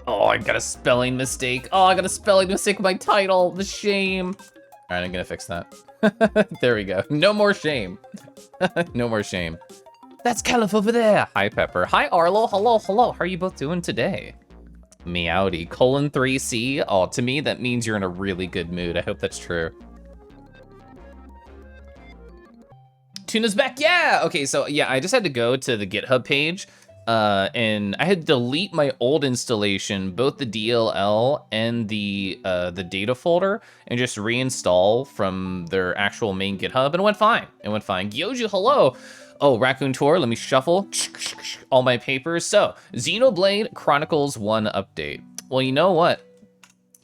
Oh, I got a spelling mistake. Oh, I got a spelling mistake with my title. The shame. All right, I'm gonna fix that. There we go. No more shame. No more shame. That's Keliff over there. Hi, Pepper. Hi, Arlo. Hello, hello. How are you both doing today? Meowdy. :3C. Oh, to me, that means you're in a really good mood. I hope that's true. Tuna's back. Yeah. Okay, so yeah, I just had to go to the GitHub page. And I had to delete my old installation, both the DLL and the data folder, and just reinstall from their actual main GitHub, and it went fine. It went fine. Gyoju, hello. Oh, Raccoon Tour, let me shuffle all my papers. So, Xenoblade Chronicles 1 update. Well, you know what?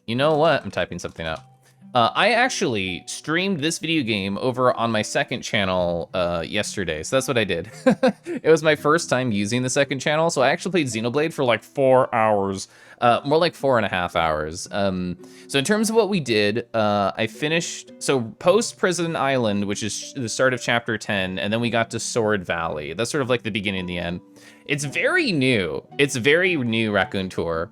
You know what? I'm typing something up. I actually streamed this video game over on my second channel yesterday, so that's what I did. It was my first time using the second channel, so I actually played Xenoblade for like 4 hours, more like 4.5 hours. So in terms of what we did, I finished, so post Prison Island, which is the start of chapter 10, and then we got to Sword Valley. That's sort of like the beginning and the end. It's very new. It's very new, Raccoon Tour.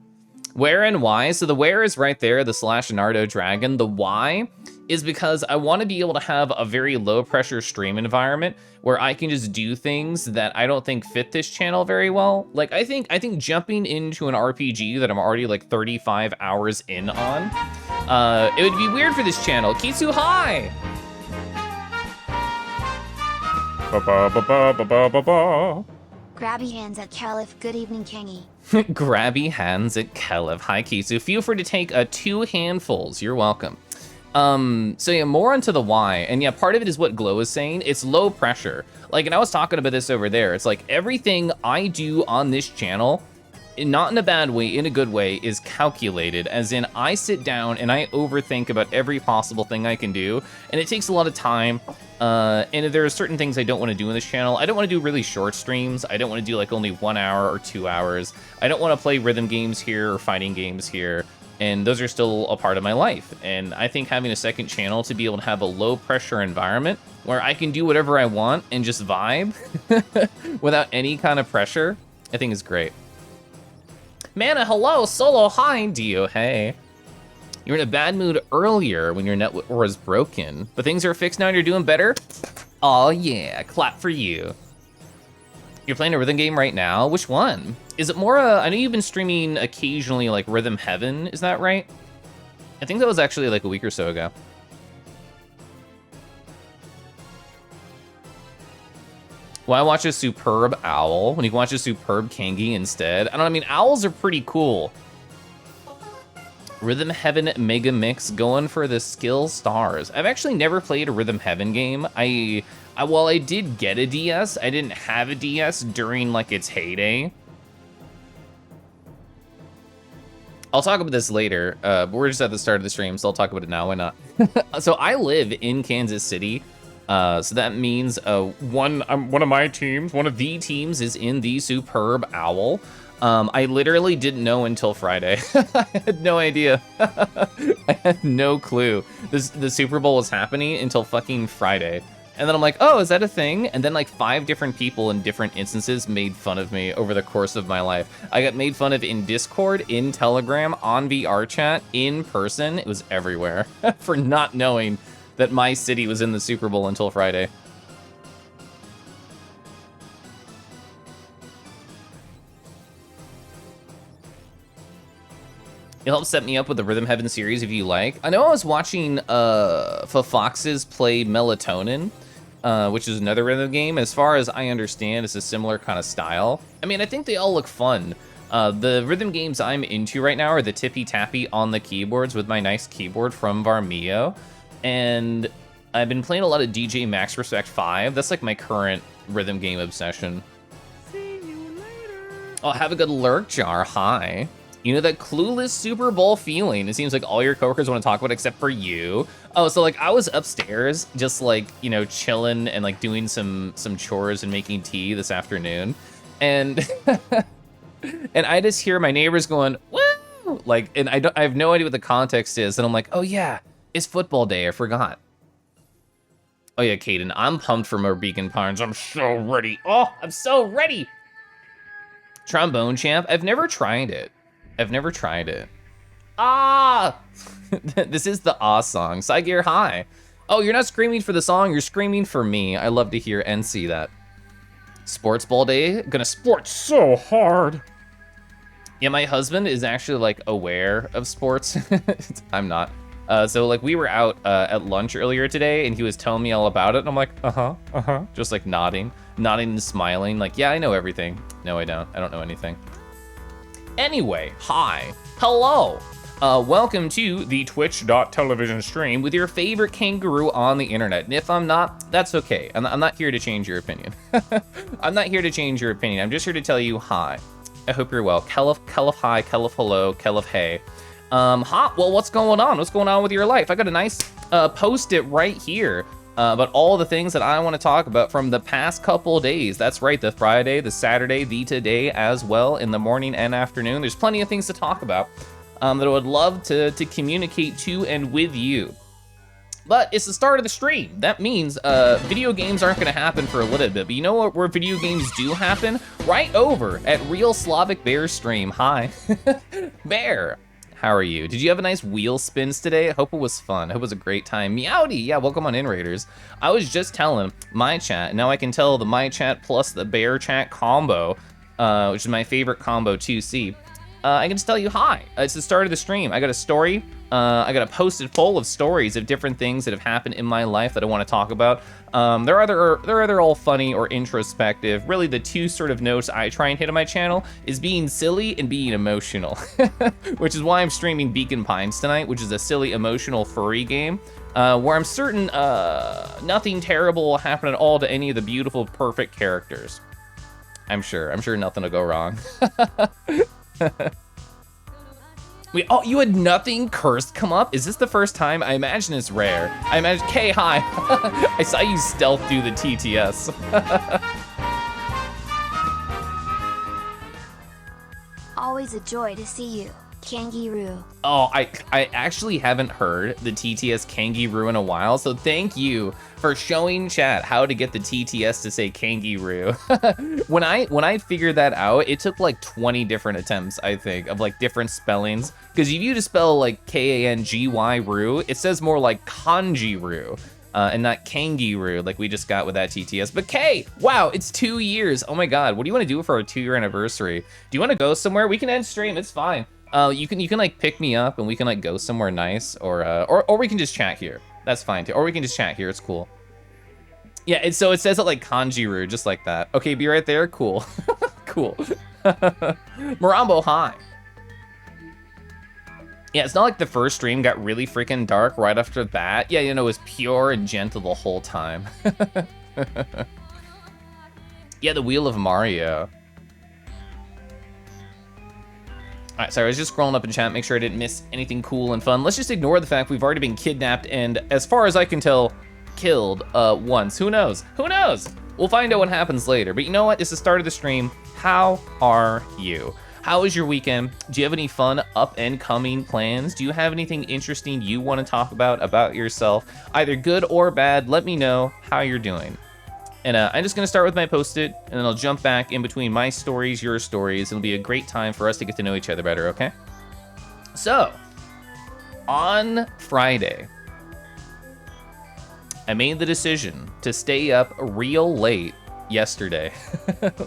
Where and why? So the where is right there, the /Nardo dragon. The why is because I want to be able to have a very low pressure stream environment where I can just do things that I don't think fit this channel very well. Like I think jumping into an RPG that I'm already like 35 hours in on, it would be weird for this channel. Kitsu, hi! Ba-ba-ba-ba-ba-ba-ba. Grabby hands at Keliff. Good evening, Kengy. Grabby hands at Keliff. Hi, Kitsu. Feel free to take 2 handfuls. You're welcome. So yeah, more onto the why. And yeah, part of it is what Glow is saying. It's low pressure. Like, and I was talking about this over there. It's like everything I do on this channel, not in a bad way, in a good way, is calculated. As in, I sit down and I overthink about every possible thing I can do. And it takes a lot of time. And there are certain things I don't want to do on this channel. I don't want to do really short streams. I don't want to do like only 1 hour or 2 hours. I don't want to play rhythm games here or fighting games here. And those are still a part of my life. And I think having a second channel to be able to have a low pressure environment where I can do whatever I want and just vibe without any kind of pressure, I think is great. Mana, hello. Solo, hi. Dio, hey. You were in a bad mood earlier when your net was broken, but things are fixed now and you're doing better? Oh yeah, clap for you. You're playing a rhythm game right now? Which one? Is it more, I know you've been streaming occasionally like Rhythm Heaven, is that right? I think that was actually like a week or so ago. Why watch a superb owl when you can watch a superb Kangi instead? I don't know, I mean, owls are pretty cool. Rhythm Heaven Mega Mix going for the skill stars. I've actually never played a Rhythm Heaven game. While I did get a DS, I didn't have a DS during like its heyday. I'll talk about this later, but we're just at the start of the stream, so I'll talk about it now, why not? So I live in Kansas City, so that means one of my teams, one of the teams is in the Superb Owl. I literally didn't know until Friday. I had no idea. I had no clue. The Super Bowl was happening until fucking Friday. And then I'm like, oh, is that a thing? And then like 5 different people in different instances made fun of me over the course of my life. I got made fun of in Discord, in Telegram, on VR chat, in person. It was everywhere for not knowing that my city was in the Super Bowl until Friday. You'll help set me up with the Rhythm Heaven series if you like. I know I was watching Foxes play Melatonin, which is another rhythm game. As far as I understand, it's a similar kind of style. I mean, I think they all look fun. The rhythm games I'm into right now are the tippy-tappy on the keyboards with my nice keyboard from Varmio. And I've been playing a lot of DJ Max Respect 5. That's like my current rhythm game obsession. See you later. Oh, have a good lurk, Jar. Hi. You know that clueless Super Bowl feeling. It seems like all your coworkers want to talk about it except for you. Oh, so like I was upstairs just like, you know, chilling and like doing some chores and making tea this afternoon. And and I just hear my neighbors going, woo! Like, and I have no idea what the context is. And I'm like, oh yeah, it's football day, I forgot. Oh yeah, Caden, I'm pumped for more Beacon Pines. I'm so ready. Oh, I'm so ready. Trombone Champ, I've never tried it. I've never tried it. Ah! This is the ah song. Cygear, hi. Oh, you're not screaming for the song, you're screaming for me. I love to hear and see that. Sports ball day, gonna sport so hard. Yeah, my husband is actually like aware of sports. I'm not. So like we were out at lunch earlier today and he was telling me all about it. And I'm like, just like nodding and smiling. Like, yeah, I know everything. No, I don't know anything. Anyway, hi, hello. Welcome to the twitch.tv stream with your favorite kangaroo on the internet. And if I'm not, that's okay. I'm not here to change your opinion. I'm not here to change your opinion. I'm just here to tell you hi. I hope you're well. Keliff hi, Keliff hello, Keliff hey. Well, what's going on? What's going on with your life? I got a nice post-it right here about all the things that I want to talk about from the past couple days. That's right, the Friday, the Saturday, the today as well, in the morning and afternoon. There's plenty of things to talk about. That I would love to communicate to and with you. But it's the start of the stream. That means video games aren't gonna happen for a little bit, but you know what, where video games do happen? Right over at Real Slavic Bear stream. Hi, Bear, how are you? Did you have a nice wheel spins today? I hope it was fun. I hope it was a great time. Meowdy, yeah, welcome on in, Raiders. I was just telling my chat, now I can tell the my chat plus the bear chat combo, which is my favorite combo 2C. I can just tell you hi. It's the start of the stream. I got a story. I got a post-it full of stories of different things that have happened in my life that I want to talk about. They're either all funny or introspective. Really, the two sort of notes I try and hit on my channel is being silly and being emotional, which is why I'm streaming Beacon Pines tonight, which is a silly, emotional, furry game, where I'm certain nothing terrible will happen at all to any of the beautiful, perfect characters. I'm sure nothing will go wrong. Wait, oh, you had nothing cursed come up? Is this the first time? I imagine it's rare. I imagine, Kay, hi. I saw you stealth through the TTS. Always a joy to see you, kangaroo. Oh, I actually haven't heard the TTS kangaroo in a while, so thank you for showing chat how to get the TTS to say kangaroo. When I figured that out, it took like 20 different attempts, I think, of like different spellings. Because if you just spell like K-A-N-G-Y-roo, it says more like kanji-roo. And not kangaroo like we just got with that TTS. But Kay, wow, it's 2 years. Oh my God, what do you want to do for our 2-year anniversary? Do you want to go somewhere? We can end stream, it's fine. You can like pick me up and we can like go somewhere nice, or we can just chat here. That's fine too. Or we can just chat here. It's cool. Yeah, so it says it like kanjiru, just like that. Okay, be right there. Cool. Cool. Morambo, hi. Yeah, it's not like the first stream got really freaking dark right after that. Yeah, you know, it was pure and gentle the whole time. Yeah, the Wheel of Mario. All right, sorry, I was just scrolling up in chat, make sure I didn't miss anything cool and fun. Let's just ignore the fact we've already been kidnapped and, as far as I can tell, killed once. Who knows? Who knows? We'll find out what happens later. But you know what? It's the start of the stream. How are you? How was your weekend? Do you have any fun up and coming plans? Do you have anything interesting you want to talk about yourself? Either good or bad, let me know how you're doing. And I'm just gonna start with my post-it, and then I'll jump back in between my stories, your stories. It'll be a great time for us to get to know each other better, okay? So, on Friday, I made the decision to stay up real late yesterday,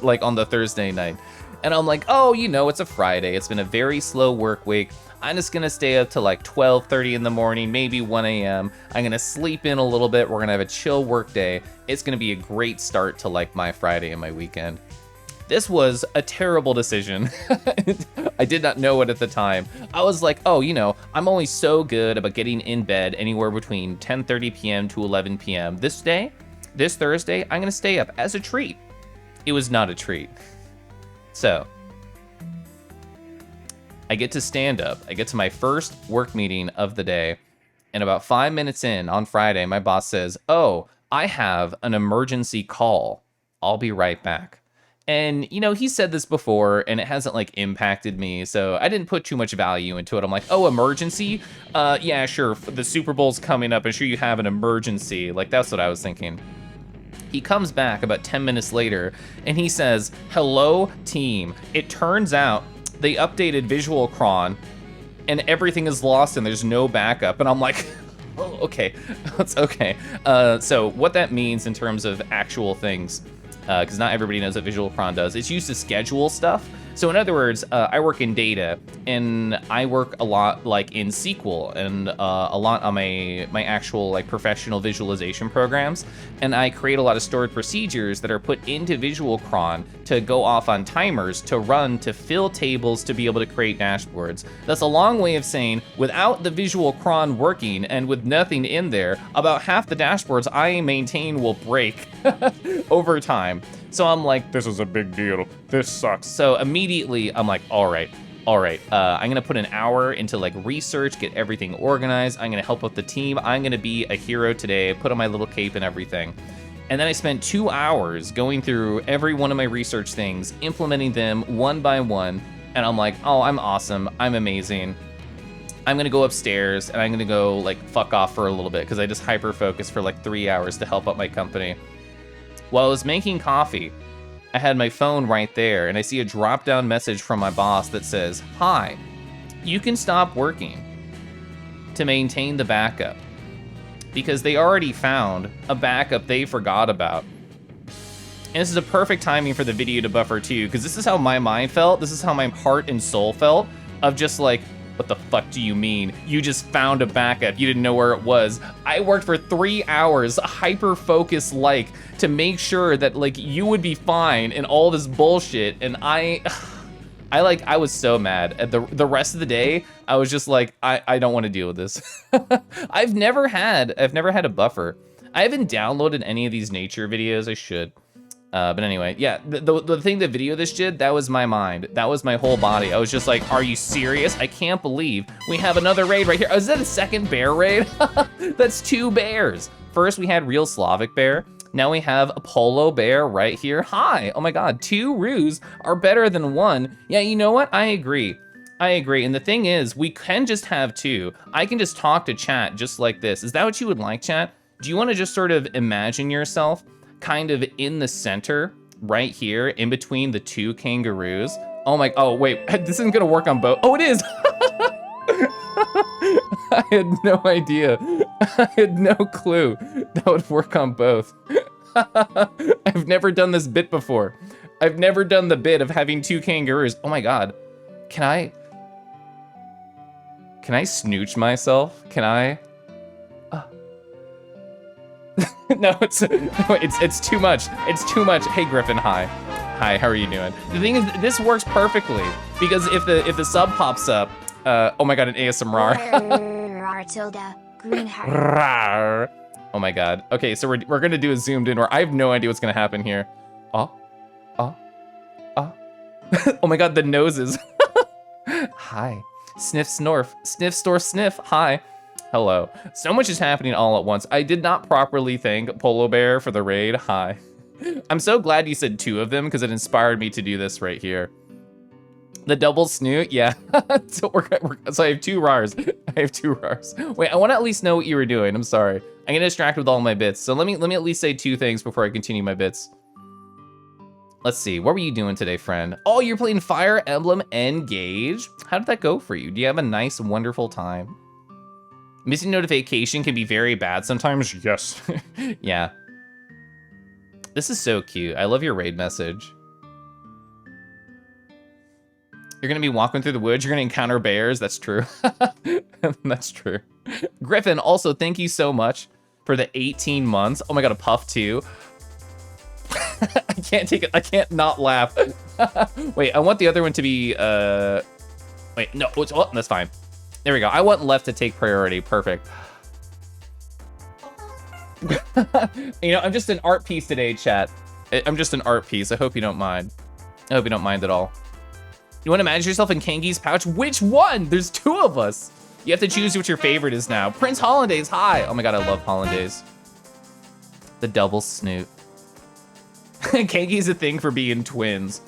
like on the Thursday night. And I'm like, oh, you know, it's a Friday. It's been a very slow work week. I'm just gonna stay up till like 12:30 in the morning, maybe 1 a.m. I'm gonna sleep in a little bit. We're gonna have a chill work day. It's gonna be a great start to like my Friday and my weekend. This was a terrible decision. I did not know it at the time. I was like, oh, you know, I'm only so good about getting in bed anywhere between 10:30 p.m. to 11 p.m. This Thursday, I'm gonna stay up as a treat. It was not a treat. So, I get to stand up. I get to my first work meeting of the day, and about 5 minutes in on Friday, my boss says, oh, I have an emergency call. I'll be right back. And, you know, he said this before, and it hasn't, like, impacted me, so I didn't put too much value into it. I'm like, oh, emergency? Yeah, sure, the Super Bowl's coming up, and sure you have an emergency. Like, that's what I was thinking. He comes back about 10 minutes later, and he says, hello, team. It turns out they updated Visual Cron, and everything is lost and there's no backup. And I'm like, oh, okay, that's okay. So what that means in terms of actual things, because not everybody knows what Visual Cron does, it's used to schedule stuff. So in other words, I work in data, and I work a lot like in SQL and a lot on my actual like professional visualization programs. And I create a lot of stored procedures that are put into Visual Cron to go off on timers, to run, to fill tables, to be able to create dashboards. That's a long way of saying, without the Visual Cron working and with nothing in there, about half the dashboards I maintain will break over time. So I'm like, this is a big deal. This sucks. So immediately I'm like, all right. I'm gonna put an hour into like research, get everything organized. I'm gonna help out the team. I'm gonna be a hero today, put on my little cape and everything. And then I spent 2 hours going through every one of my research things, implementing them one by one. And I'm like, oh, I'm awesome. I'm amazing. I'm gonna go upstairs and I'm gonna go like fuck off for a little bit because I just hyper-focused for like 3 hours to help out my company. While I was making coffee, I had my phone right there, and I see a drop-down message from my boss that says, "Hi, you can stop working to maintain the backup," because they already found a backup they forgot about. And this is a perfect timing for the video to buffer too, because this is how my mind felt, this is how my heart and soul felt, of just like, what the fuck do you mean? You just found a backup, you didn't know where it was. I worked for 3 hours, hyper-focused like, to make sure that like you would be fine and all this bullshit, and I was so mad. At the rest of the day, I was just like, I don't want to deal with this. I've never had a buffer. I haven't downloaded any of these nature videos, I should. But anyway, yeah, the thing the video this did, that was my mind. That was my whole body. I was just like, are you serious? I can't believe we have another raid right here. Oh, is that a second bear raid? That's 2 bears. First, we had real Slavic bear. Now we have a polo bear right here. Hi, oh my God, 2 roos are better than 1. Yeah, you know what? I agree. And the thing is, we can just have 2. I can just talk to chat just like this. Is that what you would like, chat? Do you want to just sort of imagine yourself kind of in the center right here in between the 2 kangaroos? Oh wait, this isn't gonna work on both. Oh, it is. I had no idea. I had no clue that would work on both. I've never done this bit before. I've never done the bit of having 2 kangaroos. Oh my God, can I snooch myself? Can I? No, it's too much. It's too much. Hey, Griffin, hi. Hi, how are you doing? The thing is, this works perfectly because if the sub pops up, oh my God, an ASMR. Tilda, green heart. Oh my God. Okay, so we're gonna do a zoomed in where I have no idea what's gonna happen here. Oh my God, the noses. Hi. Sniff, snorf. Sniff, store, sniff. Hi. Hello. So much is happening all at once. I did not properly thank Polo Bear for the raid. Hi. I'm so glad you said 2 of them because it inspired me to do this right here. The double snoot, yeah. So I have 2 rars. Wait, I want to at least know what you were doing. I'm sorry. I'm gonna distract with all my bits. So let me at least say 2 things before I continue my bits. Let's see. What were you doing today, friend? Oh, you're playing Fire Emblem Engage. How did that go for you? Do you have a nice, wonderful time? Missing notification can be very bad sometimes. Yes. Yeah. This is so cute. I love your raid message. You're gonna be walking through the woods. You're gonna encounter bears. That's true. That's true. Griffin, also, thank you so much for the 18 months. Oh my God, a puff too. I can't take it. I can't not laugh. Wait, I want the other one to be, wait, no, oh, that's fine. There we go. I want left to take priority. Perfect. You know, I'm just an art piece today, chat. I'm just an art piece. I hope you don't mind. I hope you don't mind at all. You want to imagine yourself in Kangi's pouch? Which one? There's 2 of us. You have to choose what your favorite is now. Prince Hollandaise, hi. Oh my God, I love Hollandaise. The double snoot. Kangi's a thing for being twins.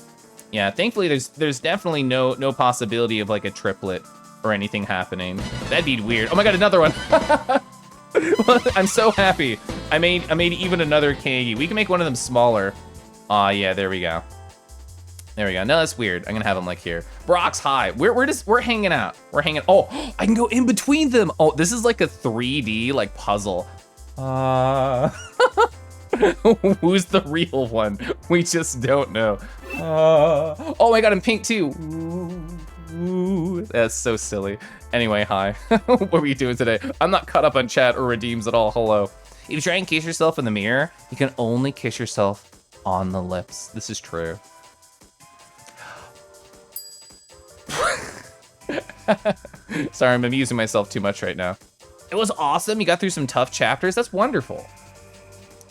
Yeah, thankfully there's definitely no possibility of like a triplet or anything happening. That'd be weird. Oh my God, another one. I'm so happy. I made even another Kangi. We can make one of them smaller. Aw, yeah, there we go. There we go. No, that's weird. I'm gonna have him like here. Brock's high. We're hanging out. We're hanging. Oh, I can go in between them. Oh, this is like a 3D like puzzle. Who's the real one? We just don't know. Oh my god, I'm pink too. Ooh, that's so silly. Anyway, hi. What are you doing today? I'm not caught up on chat or redeems at all. Hello. If you try and kiss yourself in the mirror, you can only kiss yourself on the lips. This is true. Sorry, I'm amusing myself too much right now. It was awesome. You got through some tough chapters. That's wonderful.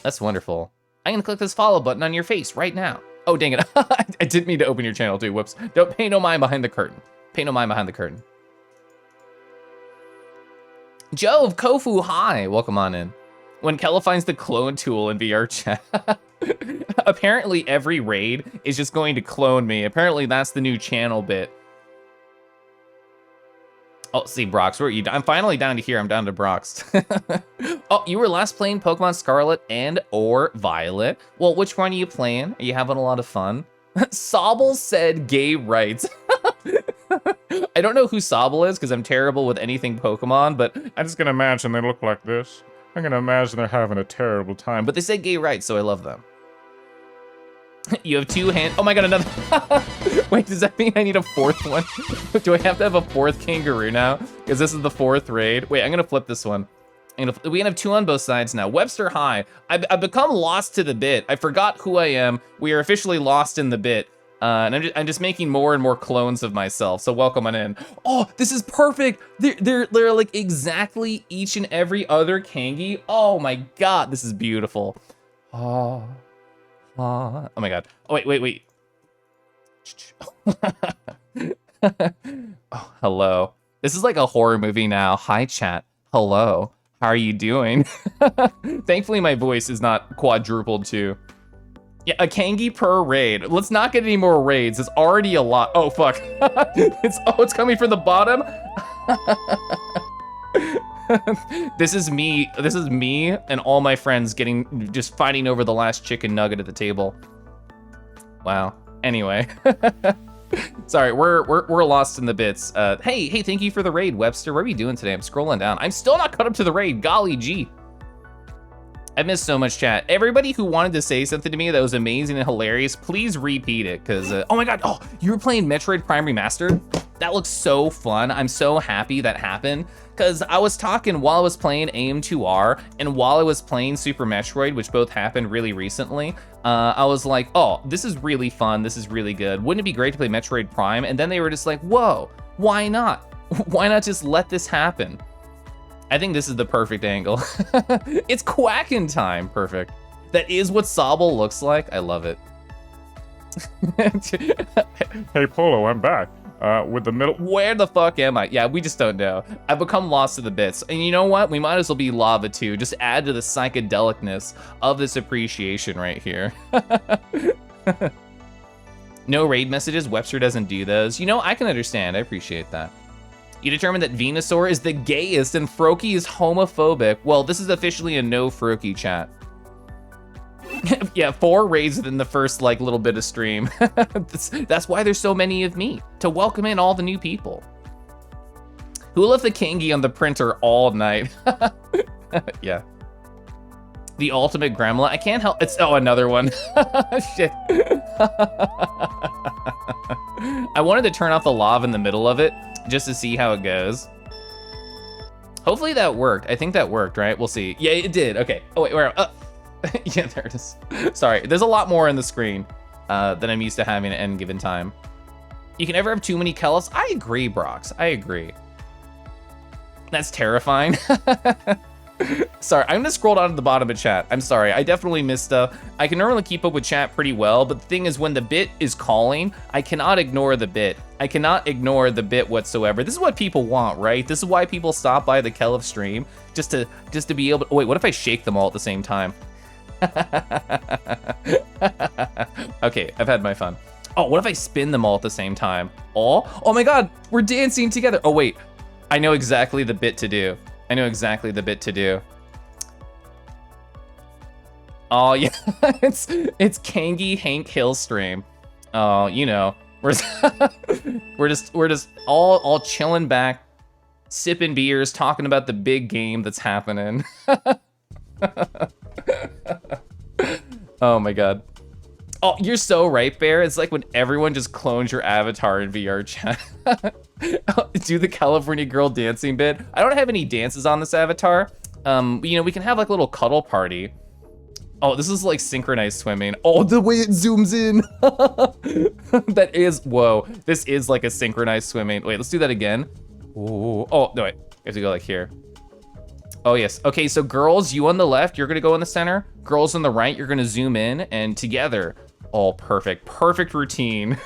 That's wonderful. I'm gonna click this follow button on your face right now. Oh, dang it. I didn't mean to open your channel too. Whoops. Don't pay no mind behind the curtain. Pay no mind behind the curtain. Jove, Kofu, hi. Welcome on in. When Keliff finds the clone tool in VR chat. Apparently every raid is just going to clone me. Apparently that's the new channel bit. Oh, see, Brox, where are you? I'm finally down to here. I'm down to Brox. Oh, you were last playing Pokemon Scarlet and or Violet. Well, which one are you playing? Are you having a lot of fun? Sobble said gay rights. I don't know who Sobble is because I'm terrible with anything Pokemon, but I'm just gonna imagine they look like this. I'm gonna imagine they're having a terrible time. But they said gay rights, so I love them. You have 2 hands. Oh my god, another. Wait, does that mean I need a 4th one? Do I have to have a 4th kangaroo now? Because this is the 4th raid. Wait, I'm gonna flip this one. We can have 2 on both sides now. Webster, hi. I've become lost to the bit. I forgot who I am. We are officially lost in the bit. And I'm just making more and more clones of myself. So welcome on in. Oh, this is perfect. They're like exactly each and every other Kangi. Oh my god, this is beautiful. Oh. Oh my god. Oh, wait. Oh, hello. This is like a horror movie now. Hi, chat. Hello. How are you doing? Thankfully, my voice is not quadrupled too. Yeah, a Kangi per raid. Let's not get any more raids. It's already a lot. Oh, fuck. It's coming from the bottom. This is me and all my friends just fighting over the last chicken nugget at the table. Wow. Anyway. Sorry, we're lost in the bits. Hey, thank you for the raid, Webster. What are we doing today? I'm scrolling down. I'm still not caught up to the raid. Golly gee. I missed so much chat. Everybody who wanted to say something to me that was amazing and hilarious, please repeat it, because, oh my god, oh, you were playing Metroid Prime Remastered? That looks so fun. I'm so happy that happened, because I was talking while I was playing AM2R, and while I was playing Super Metroid, which both happened really recently, I was like, oh, this is really fun, this is really good. Wouldn't it be great to play Metroid Prime? And then they were just like, whoa, why not? Why not just let this happen? I think this is the perfect angle. It's quacking time. Perfect. That is what Sobble looks like. I love it. Hey, Polo, I'm back. With the middle. Where the fuck am I? Yeah, we just don't know. I've become lost to the bits. And you know what? We might as well be lava too. Just add to the psychedelicness of this appreciation right here. No raid messages. Webster doesn't do those. You know, I can understand. I appreciate that. You determined that Venusaur is the gayest and Froakie is homophobic. Well, this is officially a no Froakie chat. Yeah, 4 raids within the first like little bit of stream. That's why there's so many of me, to welcome in all the new people. Who left the Kangi on the printer all night? Yeah. The ultimate gremlin. I can't help. It's another one. Shit. I wanted to turn off the lava in the middle of it just to see how it goes. Hopefully that worked. I think that worked, right? We'll see. Yeah, it did. Okay. Oh wait, where? Yeah, there it is. Sorry, there's a lot more on the screen than I'm used to having at any given time. You can never have too many Keliffs. I agree, Brox. I agree. That's terrifying. Sorry, I'm gonna scroll down to the bottom of chat. I'm sorry, I definitely missed stuff. I can normally keep up with chat pretty well, but the thing is when the bit is calling, I cannot ignore the bit. I cannot ignore the bit whatsoever. This is what people want, right? This is why people stop by the Keliff stream, just to be able to, oh, wait, what if I shake them all at the same time? Okay, I've had my fun. Oh, what if I spin them all at the same time? Oh my god, we're dancing together. Oh wait, I know exactly the bit to do. I know exactly the bit to do. Oh yeah, it's Kangi Hank Hill stream. Oh, you know, we're we're just all chilling back, sipping beers, talking about the big game that's happening. Oh my god. Oh, you're so right, Bear. It's like when everyone just clones your avatar in VR chat. Do the California girl dancing bit. I don't have any dances on this avatar. You know, we can have like a little cuddle party. Oh, this is like synchronized swimming. Oh, the way it zooms in. That is, whoa. This is like a synchronized swimming. Wait, let's do that again. Ooh. Oh, no, wait. We have to go like here. Oh, yes. Okay, so girls, you on the left, you're gonna go in the center. Girls on the right, you're gonna zoom in, and together. Oh, perfect. Perfect routine.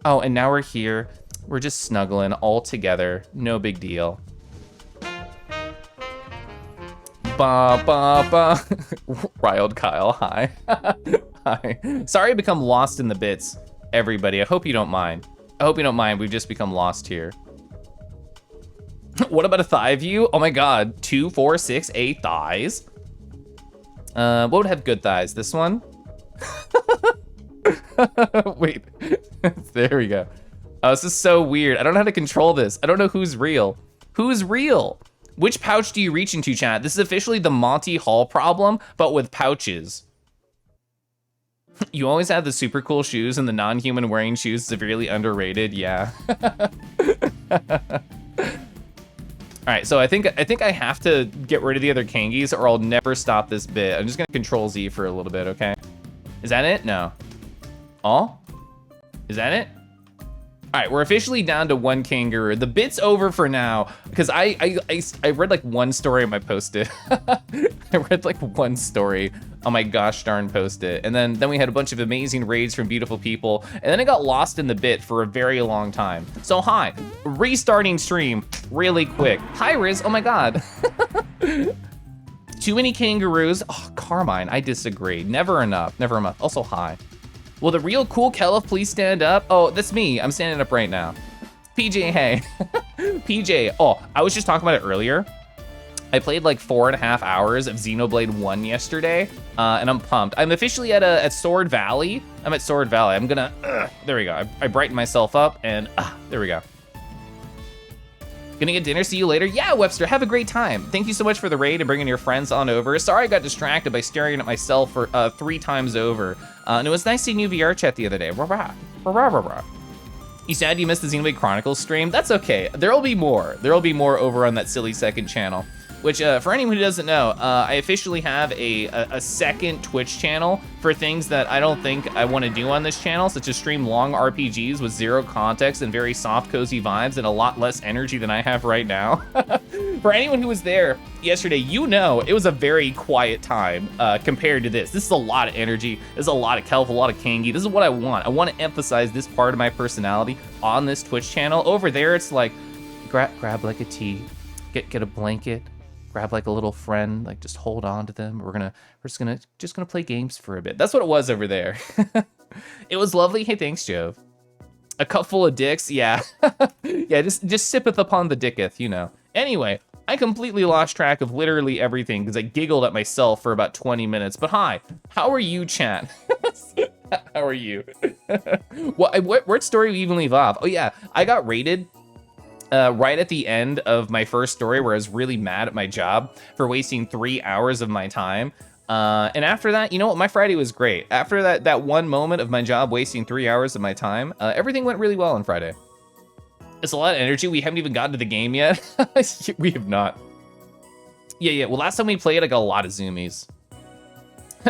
Oh, and now we're here. We're just snuggling all together. No big deal. Ba ba ba. Riled Kyle, hi. Hi. Sorry I become lost in the bits, everybody. I hope you don't mind. I hope you don't mind. We've just become lost here. What about a thigh view? Oh my god. 2, 4, 6, 8 thighs. What would have good thighs? This one? Wait. There we go. Oh, this is so weird. I don't know how to control this. I don't know who's real. Who's real? Which pouch do you reach into, chat? This is officially the Monty Hall problem, but with pouches. You always have the super cool shoes and the non-human wearing shoes severely underrated, yeah. All right, so I think I have to get rid of the other Kangis or I'll never stop this bit. I'm just gonna Control Z for a little bit, okay? Is that it? No. Oh? Is that it? All right, we're officially down to 1 kangaroo. The bit's over for now because I read like one story on my Post-it. I read like one story on my gosh darn Post-it, and then we had a bunch of amazing raids from beautiful people, and then I got lost in the bit for a very long time. So hi, restarting stream really quick. Hi Riz, oh my god. Too many kangaroos. Oh, Carmine, I disagree. Never enough, never enough. Also hi. Will the real cool Keliff please stand up? Oh, that's me. I'm standing up right now. PJ, hey. PJ, oh, I was just talking about it earlier. I played like 4.5 hours of Xenoblade 1 yesterday, and I'm pumped. I'm officially at Sword Valley. I'm at Sword Valley. I'm gonna, there we go. I brightened myself up, and there we go. Gonna get dinner, see you later. Yeah, Webster, have a great time. Thank you so much for the raid and bringing your friends on over. Sorry I got distracted by staring at myself for 3 times over. And it was nice seeing you VR chat the other day. You sad you missed the Xenoblade Chronicles stream? That's okay, there'll be more. There'll be more over on that silly second channel. Which, for anyone who doesn't know, I officially have a second Twitch channel for things that I don't think I want to do on this channel, such as stream long RPGs with zero context and very soft, cozy vibes and a lot less energy than I have right now. For anyone who was there yesterday, you know it was a very quiet time compared to this. This is a lot of energy. This is a lot of Keliff, a lot of Kangi. This is what I want. I want to emphasize this part of my personality on this Twitch channel. Over there, it's like, grab like a tea, get a blanket, grab like a little friend, like just hold on to them. We're just gonna play games for a bit. That's what it was over there. It was lovely. Hey, thanks, Jove. A cup full of dicks, yeah. Yeah, just sippeth upon the dicketh, you know. Anyway, I completely lost track of literally everything because I giggled at myself for about 20 minutes. But hi, how are you, chat? How are you? What story we even leave off? Oh yeah, I got raided right at the end of my first story where I was really mad at my job for wasting 3 hours of my time. And after that, you know what? My Friday was great. After that one moment of my job wasting 3 hours of my time, everything went really well on Friday. It's a lot of energy. We haven't even gotten to the game yet. We have not. Yeah. Well, last time we played, I got a lot of zoomies.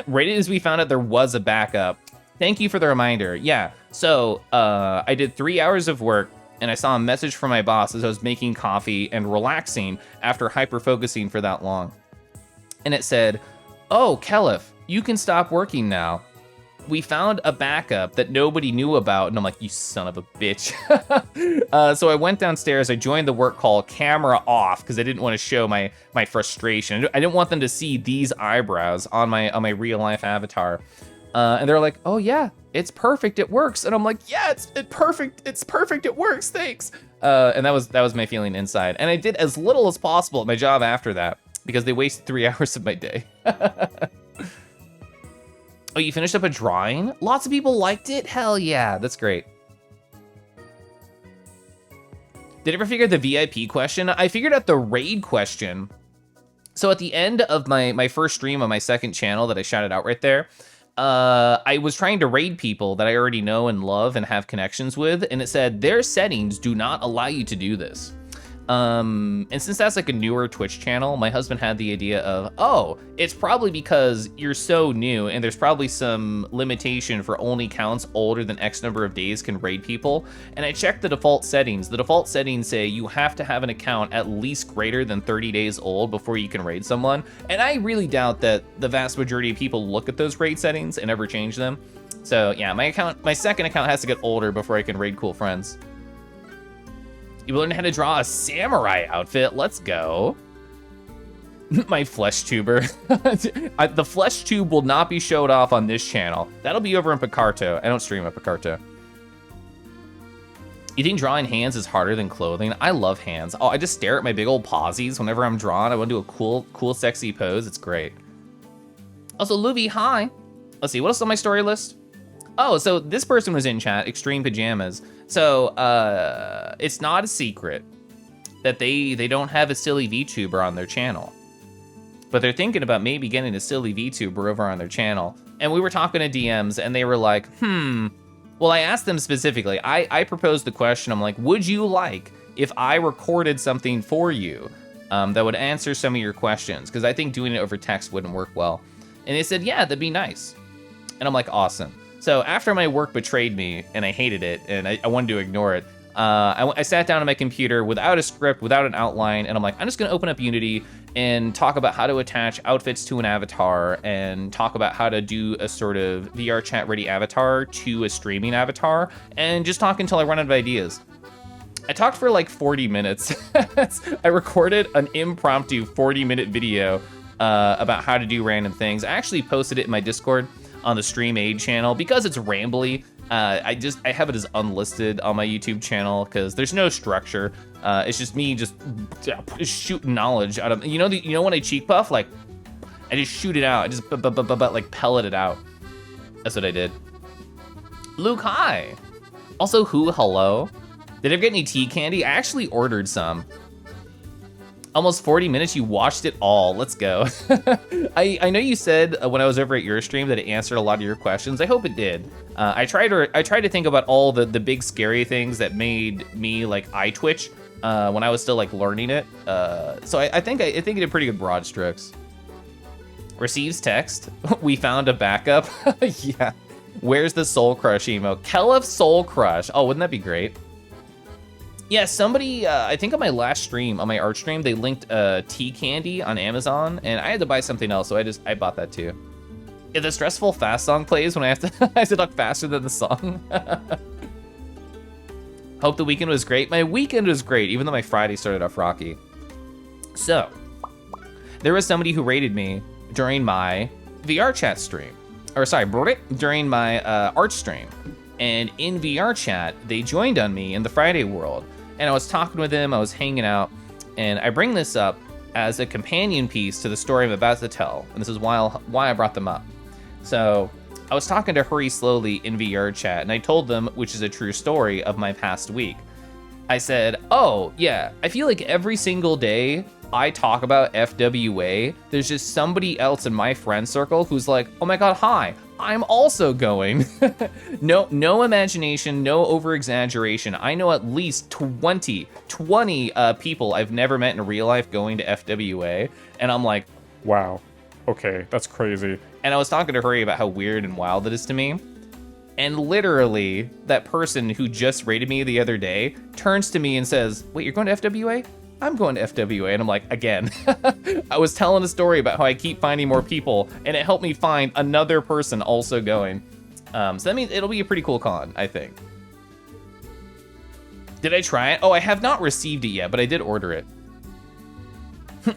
Right as we found out there was a backup. Thank you for the reminder. Yeah, so I did 3 hours of work, and I saw a message from my boss as I was making coffee and relaxing after hyper-focusing for that long. And it said, oh, Keliff, you can stop working now. We found a backup that nobody knew about. And I'm like, you son of a bitch. So I went downstairs, I joined the work call, camera off, because I didn't want to show my frustration. I didn't want them to see these eyebrows on my real life avatar. And they're like, oh yeah, it's perfect, it works. And I'm like, yeah, it's perfect, it works, thanks. And that was my feeling inside. And I did as little as possible at my job after that, because they wasted 3 hours of my day. Oh, you finished up a drawing? Lots of people liked it? Hell yeah, that's great. Did you ever figure out the VIP question? I figured out the raid question. So at the end of my first stream on my second channel that I shouted out right there, I was trying to raid people that I already know and love and have connections with, and it said their settings do not allow you to do this. And since that's like a newer Twitch channel, my husband had the idea of, oh, it's probably because you're so new and there's probably some limitation for only accounts older than X number of days can raid people. And I checked the default settings. The default settings say you have to have an account at least greater than 30 days old before you can raid someone. And I really doubt that the vast majority of people look at those raid settings and ever change them. So yeah, my second account has to get older before I can raid cool friends. You learned how to draw a samurai outfit. Let's go. My flesh tuber. The flesh tube will not be showed off on this channel. That'll be over in Picarto. I don't stream at Picarto. You think drawing hands is harder than clothing? I love hands. Oh, I just stare at my big old posies whenever I'm drawing. I want to do a cool, sexy pose. It's great. Also, Luby, hi. Let's see, what else on my story list? Oh, so this person was in chat, Extreme Pajamas. So, it's not a secret that they don't have a silly VTuber on their channel. But they're thinking about maybe getting a silly VTuber over on their channel. And we were talking to DMs, and they were like, Well, I asked them specifically. I proposed the question, I'm like, would you like if I recorded something for you that would answer some of your questions? Because I think doing it over text wouldn't work well. And they said, yeah, that'd be nice. And I'm like, awesome. So after my work betrayed me and I hated it and I wanted to ignore it, I sat down on my computer without a script, without an outline, and I'm like, I'm just gonna open up Unity and talk about how to attach outfits to an avatar and talk about how to do a sort of VR chat ready avatar to a streaming avatar and just talk until I run out of ideas. I talked for like 40 minutes. I recorded an impromptu 40-minute video about how to do random things. I actually posted it in my Discord on the Stream Aid channel because it's rambly. I have it as unlisted on my YouTube channel because there's no structure. It's just me just shooting knowledge out of, you know when I cheek puff, like I just shoot it out. I just like pellet it out. That's what I did. Luke, hi. Also, hello. Did I ever get any tea candy? I actually ordered some. Almost 40 minutes, you watched it all. Let's go. I know you said when I was over at your stream that it answered a lot of your questions. I hope it did. I tried to think about all the big scary things that made me like eye twitch when I was still like learning it. So I think it did pretty good broad strokes. Receives text. We found a backup. Yeah. Where's the Soul Crush emo? Keliff Soul Crush. Oh, wouldn't that be great? Yeah, somebody, I think on my last stream, on my art stream, they linked tea candy on Amazon, and I had to buy something else, so I bought that too. If the stressful fast song plays when I have to talk faster than the song. Hope the weekend was great. My weekend was great, even though my Friday started off rocky. So, there was somebody who rated me during my VR chat stream. Or sorry, during my art stream. And in VR chat, they joined on me in the Friday world. And I was talking with them, I was hanging out, and I bring this up as a companion piece to the story I'm about to tell. And this is why I brought them up. So I was talking to Hurry Slowly in VR chat, and I told them, which is a true story, of my past week. I said, oh, yeah, I feel like every single day I talk about FWA, there's just somebody else in my friend circle who's like, oh my god, hi, I'm also going. No imagination, no over-exaggeration. I know at least 20 people I've never met in real life going to FWA, and I'm like, wow, okay, that's crazy. And I was talking to Hurry about how weird and wild it is to me. And literally, that person who just rated me the other day turns to me and says, wait, you're going to FWA? I'm going to FWA. And I'm like, again. I was telling a story about how I keep finding more people, and it helped me find another person also going. So that means it'll be a pretty cool con, I think. Did I try it? Oh, I have not received it yet, but I did order it.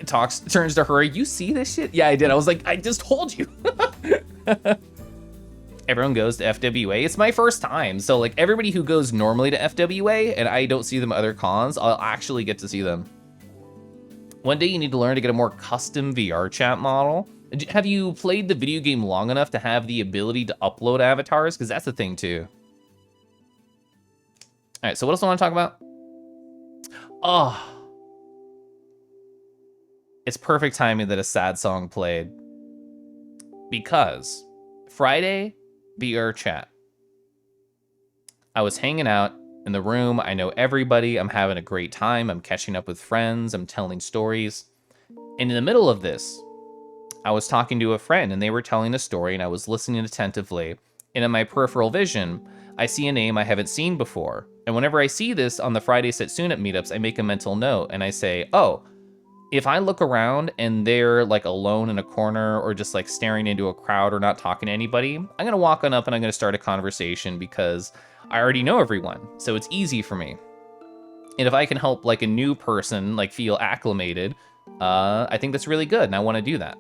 Turns to Hurry, you see this shit? Yeah, I did. I was like, I just told you. Everyone goes to FWA. It's my first time. So like everybody who goes normally to FWA and I don't see them at other cons, I'll actually get to see them. One day you need to learn to get a more custom VR chat model. Have you played the video game long enough to have the ability to upload avatars? Because that's the thing too. All right, so what else do I want to talk about? Oh, it's perfect timing that a sad song played. Because Friday, VR chat. I was hanging out in the room. I know everybody. I'm having a great time. I'm catching up with friends. I'm telling stories. And in the middle of this, I was talking to a friend and they were telling a story and I was listening attentively. And in my peripheral vision, I see a name I haven't seen before. And whenever I see this on the Friday Setsuna meetups, I make a mental note and I say, oh, if I look around and they're like alone in a corner or just like staring into a crowd or not talking to anybody, I'm going to walk on up and I'm going to start a conversation because I already know everyone. So it's easy for me. And if I can help like a new person like feel acclimated, I think that's really good. And I want to do that.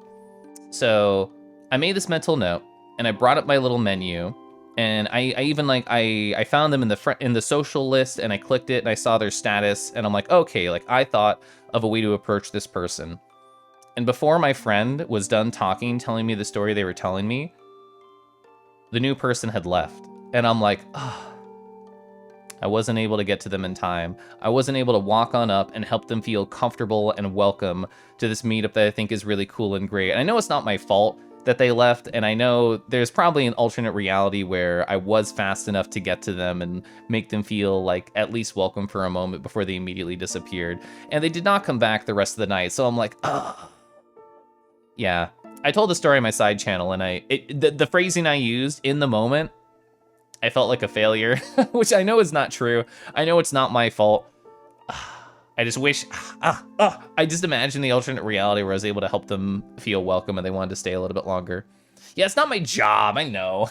So I made this mental note and I brought up my little menu and I even like, I found them in the social list and I clicked it and I saw their status and I'm like, okay, like I thought of a way to approach this person. And before my friend was done talking, telling me the story they were telling me, the new person had left. And I'm like, oh, I wasn't able to get to them in time. I wasn't able to walk on up and help them feel comfortable and welcome to this meetup that I think is really cool and great. And I know it's not my fault that they left, and I know there's probably an alternate reality where I was fast enough to get to them and make them feel like at least welcome for a moment before they immediately disappeared. And they did not come back the rest of the night, so I'm like, ugh. Yeah, I told the story on my side channel, and the phrasing I used in the moment, I felt like a failure, which I know is not true. I know it's not my fault. I just wish, I just imagine the alternate reality where I was able to help them feel welcome and they wanted to stay a little bit longer. Yeah, it's not my job, I know.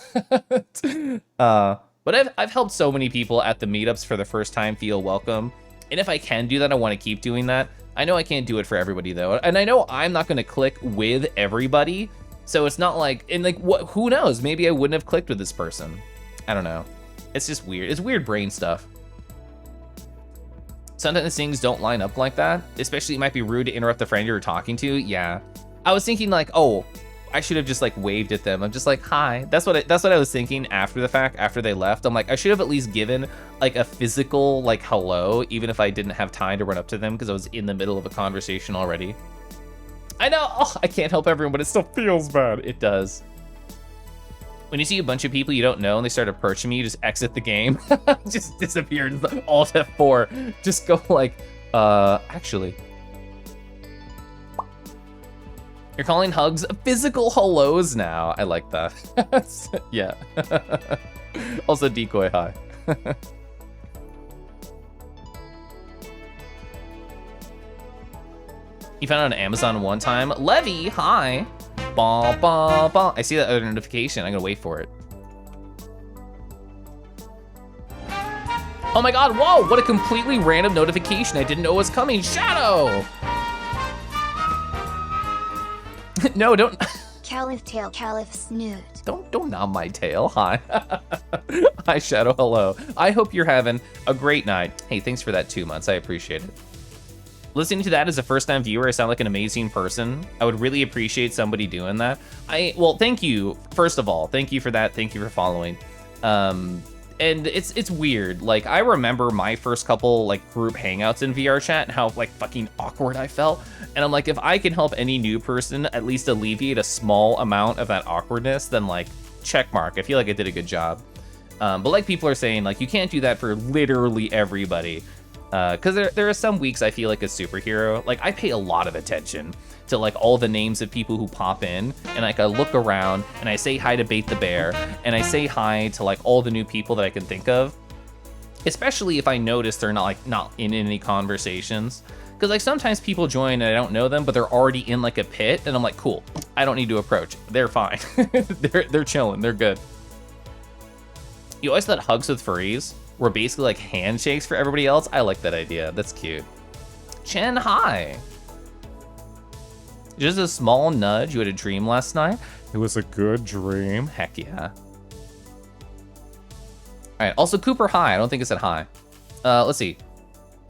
But I've helped so many people at the meetups for the first time feel welcome. And if I can do that, I want to keep doing that. I know I can't do it for everybody though. And I know I'm not gonna click with everybody. So it's not like, and like, who knows? Maybe I wouldn't have clicked with this person. I don't know. It's just weird. It's weird brain stuff. Sometimes things don't line up like that. Especially it might be rude to interrupt the friend you're talking to. Yeah. I was thinking like, oh, I should have just like waved at them. I'm just like, hi. That's what I was thinking after the fact, after they left. I'm like, I should have at least given like a physical like hello, even if I didn't have time to run up to them because I was in the middle of a conversation already. I know, oh, I can't help everyone, but it still feels bad. It does. When you see a bunch of people you don't know and they start approaching me, you just exit the game. Just disappear. Alt F4. Just go like, actually. You're calling hugs physical hellos now. I like that. Yeah. Also decoy hi. You found it on Amazon one time. Levy, hi. Bah, bah, bah. I see that other notification. I'm gonna wait for it. Oh my god, whoa, what a completely random notification. I didn't know it was coming. Shadow! No, don't. Keliff tail, Keliff snoot. Don't knob my tail. Hi. Hi, Shadow, hello. I hope you're having a great night. Hey, thanks for that 2 months. I appreciate it. Listening to that as a first-time viewer, I sound like an amazing person. I would really appreciate somebody doing that. Well, thank you, first of all. Thank you for that. Thank you for following. And it's weird. Like, I remember my first couple, like, group hangouts in VR chat and how, like, fucking awkward I felt. And I'm like, if I can help any new person at least alleviate a small amount of that awkwardness, then, like, check mark. I feel like I did a good job. But like people are saying, like, you can't do that for literally everybody. Because there are some weeks I feel like a superhero. Like, I pay a lot of attention to like all the names of people who pop in, and like I look around and I say hi to Bait the Bear, and I say hi to like all the new people that I can think of, especially if I notice they're not in any conversations. Because like sometimes people join and I don't know them, but they're already in like a pit, and I'm like, cool, I don't need to approach. They're fine. they're chilling. They're good. You always thought hugs with furries were basically like handshakes for everybody else. I like that idea. That's cute. Chen, hi. Just a small nudge. You had a dream last night. It was a good dream. Heck yeah. All right. Also, Cooper, hi. I don't think it said hi. Let's see.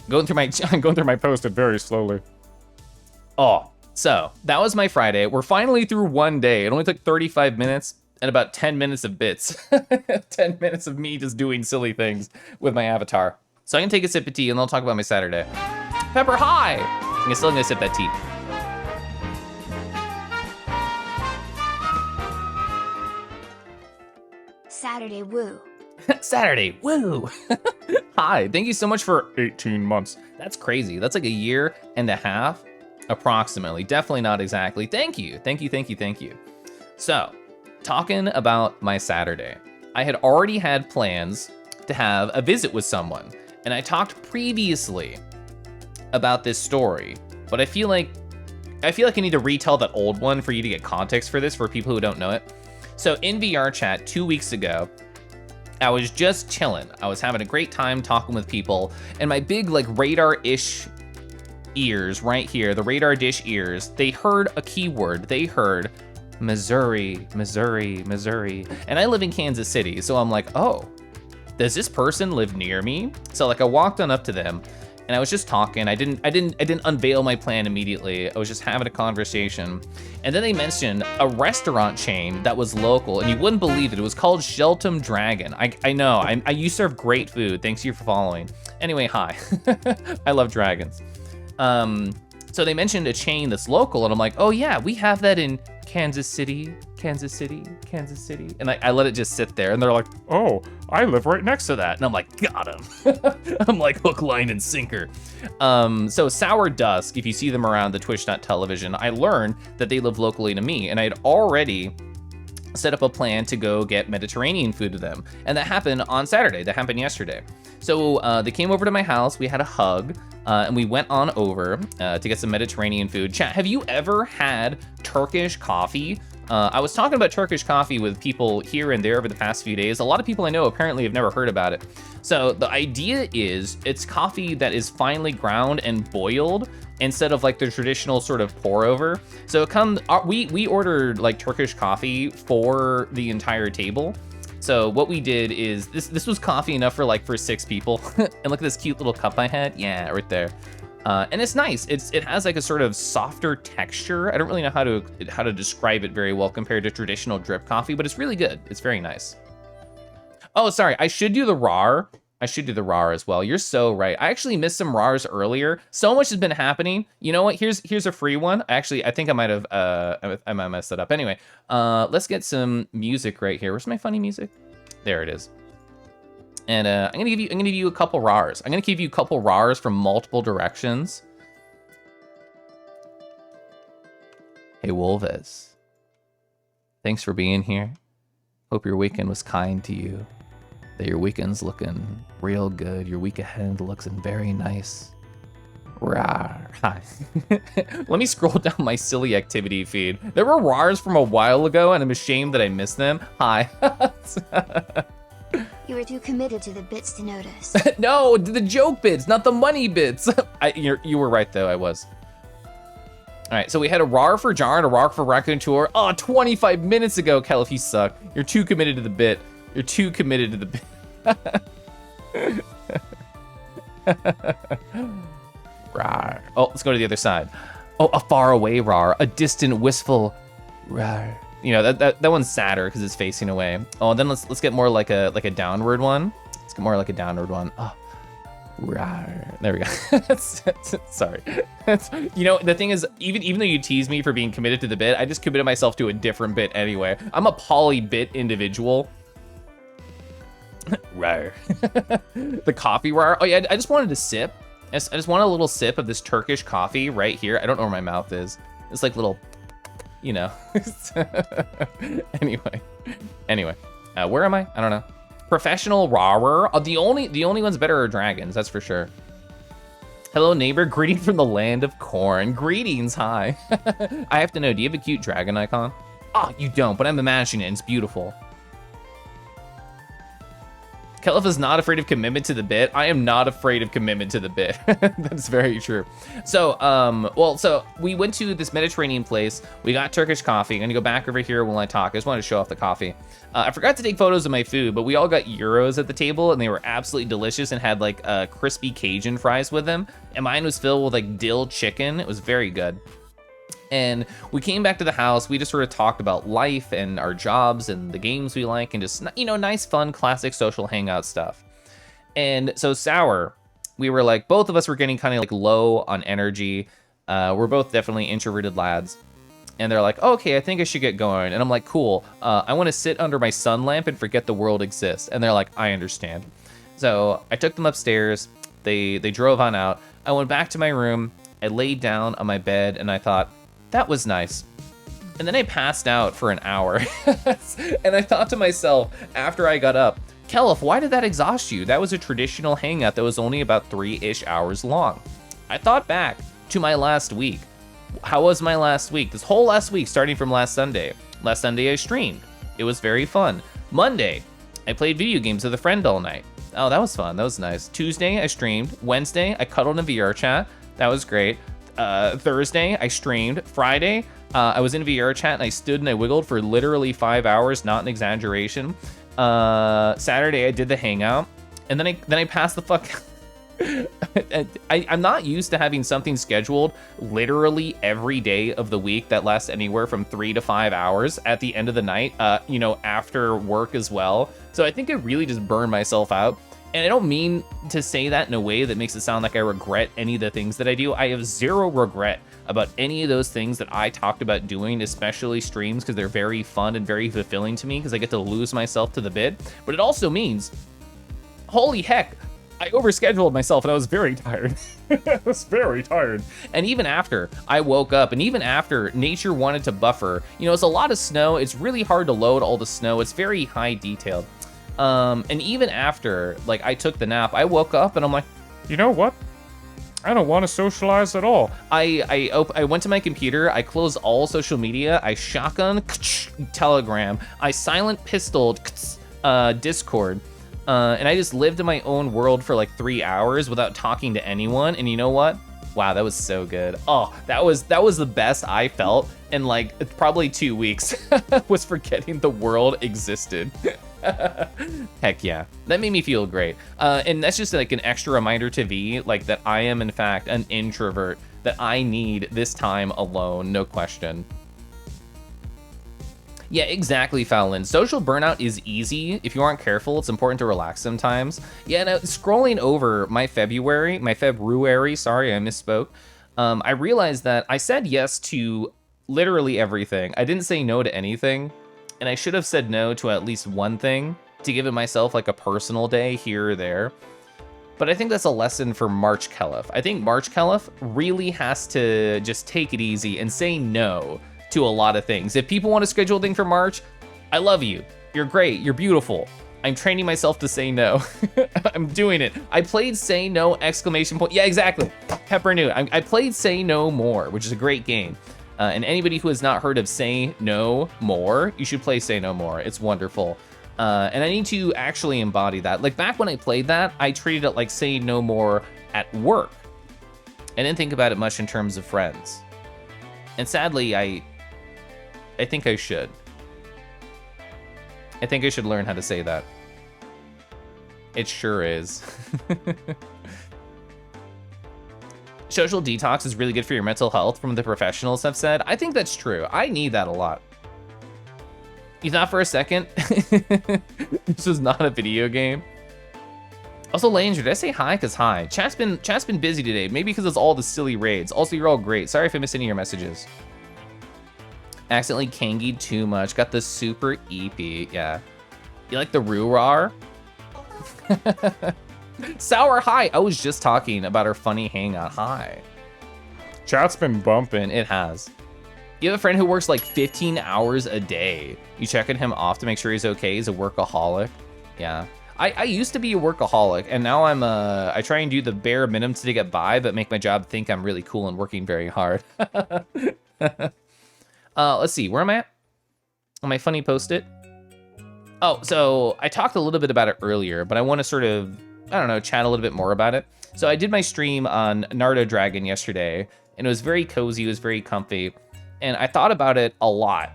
I'm going through my Posted very slowly. Oh, So that was my Friday. We're finally through one day. It only took 35 minutes and about 10 minutes of bits. 10 minutes of me just doing silly things with my avatar. So I'm gonna take a sip of tea and then I'll talk about my Saturday. Pepper, hi! I'm still gonna sip that tea. Saturday woo. Saturday, woo! Hi, thank you so much for 18 months. That's crazy. That's like a year and a half, approximately. Definitely not exactly. Thank you, thank you, thank you, thank you. So, talking about my Saturday, I had already had plans to have a visit with someone, and I talked previously about this story, but I feel like I need to retell that old one for you to get context for this for people who don't know it. So in VR chat 2 weeks ago, I was just chilling. I was having a great time talking with people, and my big like radar-ish ears right here, the radar dish ears, they heard a keyword. They heard Missouri, Missouri, Missouri. And I live in Kansas City, so I'm like, oh, does this person live near me? So like I walked on up to them and I was just talking. I didn't unveil my plan immediately. I was just having a conversation. And then they mentioned a restaurant chain that was local, and you wouldn't believe it. It was called Shelton Dragon. I know, you serve great food. Thanks you for following. Anyway, hi. I love dragons. So they mentioned a chain that's local, and I'm like, oh yeah, we have that in Kansas City, Kansas City, Kansas City. And I let it just sit there, and they're like, oh, I live right next to that. And I'm like, got him. I'm like hook, line, and sinker. So Sour Dusk, if you see them around the Twitch.television, I learned that they live locally to me, and I'd already set up a plan to go get Mediterranean food to them. And that happened on Saturday. That happened yesterday. So they came over to my house, we had a hug, and we went on over to get some Mediterranean food. Chat, have you ever had Turkish coffee? I was talking about Turkish coffee with people here and there over the past few days. A lot of people I know apparently have never heard about it. So the idea is it's coffee that is finely ground and boiled instead of like the traditional sort of pour over. So we ordered like Turkish coffee for the entire table. So what we did is this was coffee enough for 6 people. And look at this cute little cup I had. Yeah, right there. And it's nice. It has like a sort of softer texture. I don't really know how to describe it very well compared to traditional drip coffee, but it's really good. It's very nice. Oh, sorry. I should do the RAR. I should do the RAR as well. You're so right. I actually missed some RARs earlier. So much has been happening. You know what? Here's a free one. Actually, I think I might have I might mess it up. Anyway, let's get some music right here. Where's my funny music? There it is. And I'm gonna give you a couple RARs. I'm gonna give you a couple RARs from multiple directions. Hey Wolves, thanks for being here. Hope your weekend was kind to you. That your weekend's looking real good. Your week ahead looks very nice. Rawr. Hi. Let me scroll down my silly activity feed. There were RARs from a while ago, and I'm ashamed that I missed them. Hi. You were too committed to the bits to notice. No, the joke bits, not the money bits. You were right, though, I was. All right, so we had a RAR for Jar and a RAR for Raccoon Tour. Oh, 25 minutes ago, Keliff, you suck. You're too committed to the bit. You're too committed to the bit. Rar. Oh, let's go to the other side. Oh, a faraway RAR, a distant, wistful RAR. You know, that one's sadder because it's facing away. Oh, and then let's get more like a downward one. Let's get more like a downward one. Oh, rawr. There we go. Sorry. You know, the thing is, even though you tease me for being committed to the bit, I just committed myself to a different bit anyway. I'm a poly-bit individual. Rawr. The coffee RAR. Oh yeah, I just wanted a sip. I just want a little sip of this Turkish coffee right here. I don't know where my mouth is. It's like little, you know. Anyway, where am I? I don't know. Professional RAR. The only ones better are dragons. That's for sure. Hello neighbor, greeting from the land of corn. Greetings, hi. I have to know, do you have a cute dragon icon? Oh, you don't, but I'm imagining it. It's beautiful. Keliff is not afraid of commitment to the bit. I am not afraid of commitment to the bit. That's very true. So, so we went to this Mediterranean place. We got Turkish coffee. I'm gonna go back over here while I talk. I just wanted to show off the coffee. I forgot to take photos of my food, but we all got gyros at the table, and they were absolutely delicious and had like crispy Cajun fries with them. And mine was filled with like dill chicken. It was very good. And we came back to the house. We just sort of talked about life and our jobs and the games we like and just, nice, fun, classic social hangout stuff. And so Sour, we were like, both of us were getting kind of like low on energy. We're both definitely introverted lads. And they're like, oh, okay, I think I should get going. And I'm like, cool. I want to sit under my sun lamp and forget the world exists. And they're like, I understand. So I took them upstairs. They drove on out. I went back to my room. I laid down on my bed and I thought, that was nice. And then I passed out for an hour. And I thought to myself, after I got up, Keliff, why did that exhaust you? That was a traditional hangout that was only about 3-ish hours long. I thought back to my last week. How was my last week? This whole last week, starting from last Sunday. Last Sunday I streamed. It was very fun. Monday, I played video games with a friend all night. Oh, that was fun. That was nice. Tuesday, I streamed. Wednesday, I cuddled in VR chat. That was great. Thursday, I streamed. Friday, I was in VR chat and I stood and I wiggled for literally 5 hours, not an exaggeration. Saturday, I did the hangout, and then I passed the fuck out. I'm not used to having something scheduled literally every day of the week that lasts anywhere from 3 to 5 hours at the end of the night, after work as well. So I think I really just burned myself out. And I don't mean to say that in a way that makes it sound like I regret any of the things that I do. I have zero regret about any of those things that I talked about doing, especially streams, because they're very fun and very fulfilling to me because I get to lose myself to the bit. But it also means, holy heck, I overscheduled myself and I was very tired. I was very tired. And even after I woke up and even after nature wanted to buffer, it's a lot of snow. It's really hard to load all the snow. It's very high detailed. And even after, I took the nap, I woke up and I'm like, You know what? I don't want to socialize at all. I went to my computer, I closed all social media, I shotgun Telegram, I silent pistoled Discord, and I just lived in my own world for 3 hours without talking to anyone. And you know what? Wow, that was so good. Oh, that was the best I felt in probably 2 weeks. Was forgetting the world existed. Heck yeah, that made me feel great. And that's just an extra reminder to V, that I am in fact an introvert, that I need this time alone, no question. Yeah, exactly, Fallon. Social burnout is easy. If you aren't careful, it's important to relax sometimes. Yeah, now scrolling over my February, sorry, I misspoke. I realized that I said yes to literally everything. I didn't say no to anything. And I should have said no to at least one thing to give myself a personal day here or there. But I think that's a lesson for March Keliff. I think March Keliff really has to just take it easy and say no to a lot of things. If people want to schedule a thing for March, I love you. You're great. You're beautiful. I'm training myself to say no. I'm doing it. I played Say No, exclamation point. Yeah, exactly. Pepper knew. I played Say No More, which is a great game. And anybody who has not heard of Say No More, you should play Say No More. It's wonderful. And I need to actually embody that. Back when I played that, I treated it like Say No More at work. I didn't think about it much in terms of friends. And sadly, I think I should. I think I should learn how to say that. It sure is. Social detox is really good for your mental health, from the professionals have said. I think that's true. I need that a lot. You thought for a second this was not a video game? Also, Langer, did I say hi? Because hi. Chat's been busy today. Maybe because it's all the silly raids. Also, you're all great. Sorry if I missed any of your messages. Accidentally kangied too much. Got the super EP. Yeah. You like the Rurar? Sour, hi. I was just talking about our funny hangout. Hi. Chat's been bumping. It has. You have a friend who works 15 hours a day. You checking him off to make sure he's okay. He's a workaholic. Yeah. I used to be a workaholic, and now I try and do the bare minimum to get by, but make my job think I'm really cool and working very hard. Let's see. Where am I at? On my funny post-it? Oh, so I talked a little bit about it earlier, but I want to sort of, I don't know, chat a little bit more about it. So I did my stream on Nardo Dragon yesterday, and it was very cozy, it was very comfy, and I thought about it a lot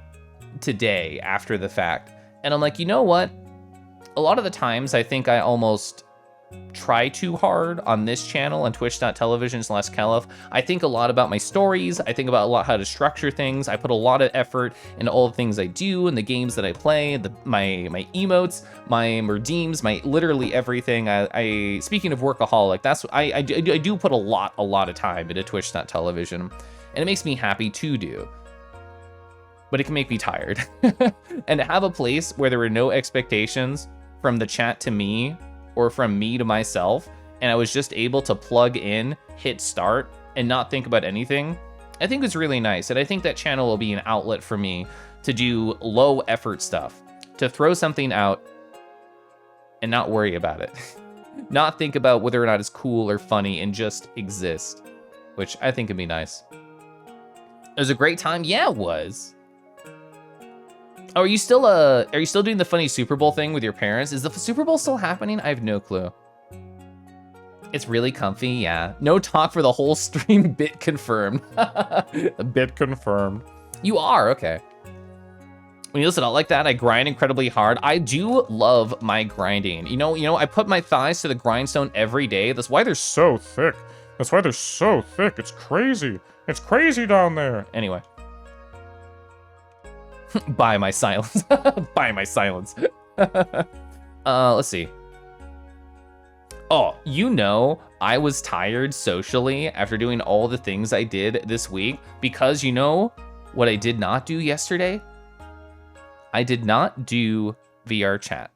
today after the fact. And I'm like, you know what? A lot of the times I think I almost try too hard on this channel on twitch.tv/Keliff. I think a lot about my stories. I think about a lot how to structure things. I put a lot of effort into all the things I do and the games that I play, my emotes, my redeems, my literally everything. I speaking of workaholic, that's I do put a lot of time into twitch.tv, and it makes me happy to do. But it can make me tired. And to have a place where there were no expectations from the chat to me or from me to myself, and I was just able to plug in, hit start, and not think about anything, I think it's really nice. And I think that channel will be an outlet for me to do low effort stuff, to throw something out and not worry about it. Not think about whether or not it's cool or funny and just exist, which I think would be nice. It was a great time. Yeah, it was. Oh, are you still doing the funny Super Bowl thing with your parents? Is the Super Bowl still happening? I have no clue. It's really comfy, yeah. No talk for the whole stream, bit confirmed. A bit confirmed. You are, okay. When you listen out like that, I grind incredibly hard. I do love my grinding. You know, I put my thighs to the grindstone every day. That's why they're So thick. That's why they're so thick. It's crazy. It's crazy down there. Anyway. Buy my silence. Buy my silence. Let's see. Oh, you know, I was tired socially after doing all the things I did this week because you know what I did not do yesterday? I did not do VR chat.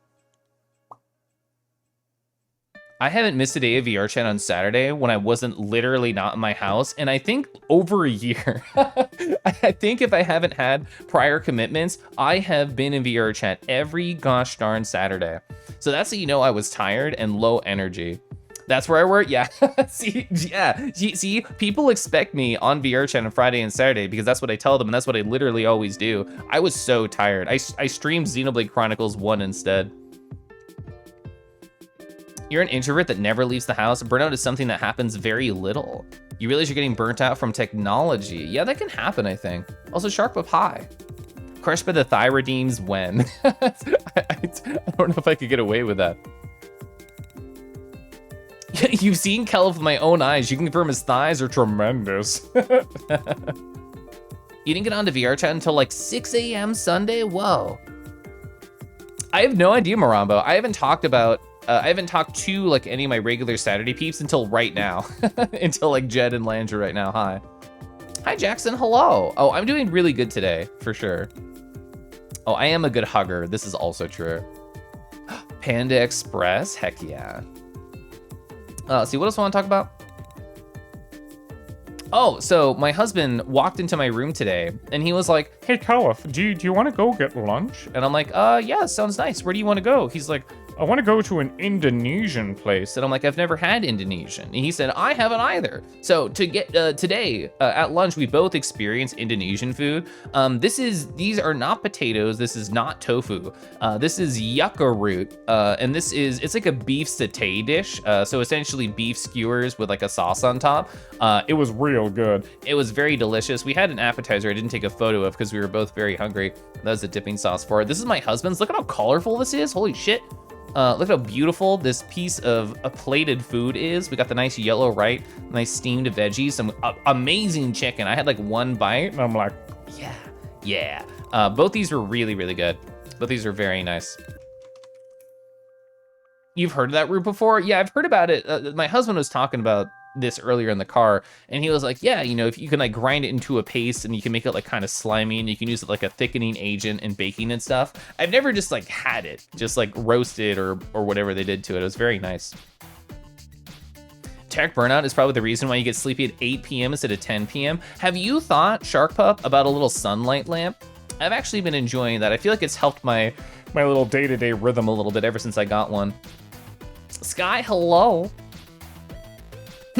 I haven't missed a day of VR chat on Saturday when I wasn't literally not in my house, and I think over a year. I think if I haven't had prior commitments, I have been in VR chat every gosh darn Saturday. So that's how you know I was tired and low energy. That's where I work, yeah. See, people expect me on VR chat on Friday and Saturday because that's what I tell them, and that's what I literally always do. I was so tired. I streamed Xenoblade Chronicles 1 instead. You're an introvert that never leaves the house. Burnout is something that happens very little. You realize you're getting burnt out from technology. Yeah, that can happen, I think. Also, Shark Up High. Crushed by the thigh redeems when? I don't know if I could get away with that. You've seen Keliff with my own eyes. You can confirm his thighs are tremendous. You didn't get onto VR chat until like 6 a.m. Sunday? Whoa. I have no idea, Marambo. I haven't talked to like any of my regular Saturday peeps until right now. Until like Jed and Landry right now. Hi Jackson, hello. Oh, I'm doing really good today, for sure. Oh, I am a good hugger. This is also true. Panda Express, heck yeah. Let's see, what else I want to talk about? Oh, so my husband walked into my room today and he was like, Hey Keliff, do you want to go get lunch? and I'm like, yeah, sounds nice. Where do you want to go? He's like, I want to go to an Indonesian place. and I'm like, I've never had Indonesian. And he said, I haven't either. So to get today at lunch, we both experienced Indonesian food. These are not potatoes. This is not tofu. This is yucca root. And it's like a beef satay dish. So essentially beef skewers with like a sauce on top. It was real good. It was very delicious. We had an appetizer I didn't take a photo of because we were both very hungry. That was the dipping sauce for it. This is my husband's. Look at how colorful this is. Holy shit. Look at how beautiful this piece of a plated food is. We got the nice yellow right, nice steamed veggies, some amazing chicken. I had like one bite And I'm like, yeah. Both these were really, really good. Both these are very nice. You've heard of that root before? Yeah, I've heard about it. My husband was talking about this earlier in the car, and he was like, yeah, you know, if you can like grind it into a paste and you can make it like kind of slimy and you can use it like a thickening agent in baking and stuff. I've never just like had it, just like roasted or whatever they did to it. It was very nice. Tech burnout is probably the reason why you get sleepy at 8 p.m. instead of 10 p.m. Have you thought, Shark Pup, about a little sunlight lamp? I've actually been enjoying that. I feel like it's helped my little day-to-day rhythm a little bit ever since I got one. Sky, hello.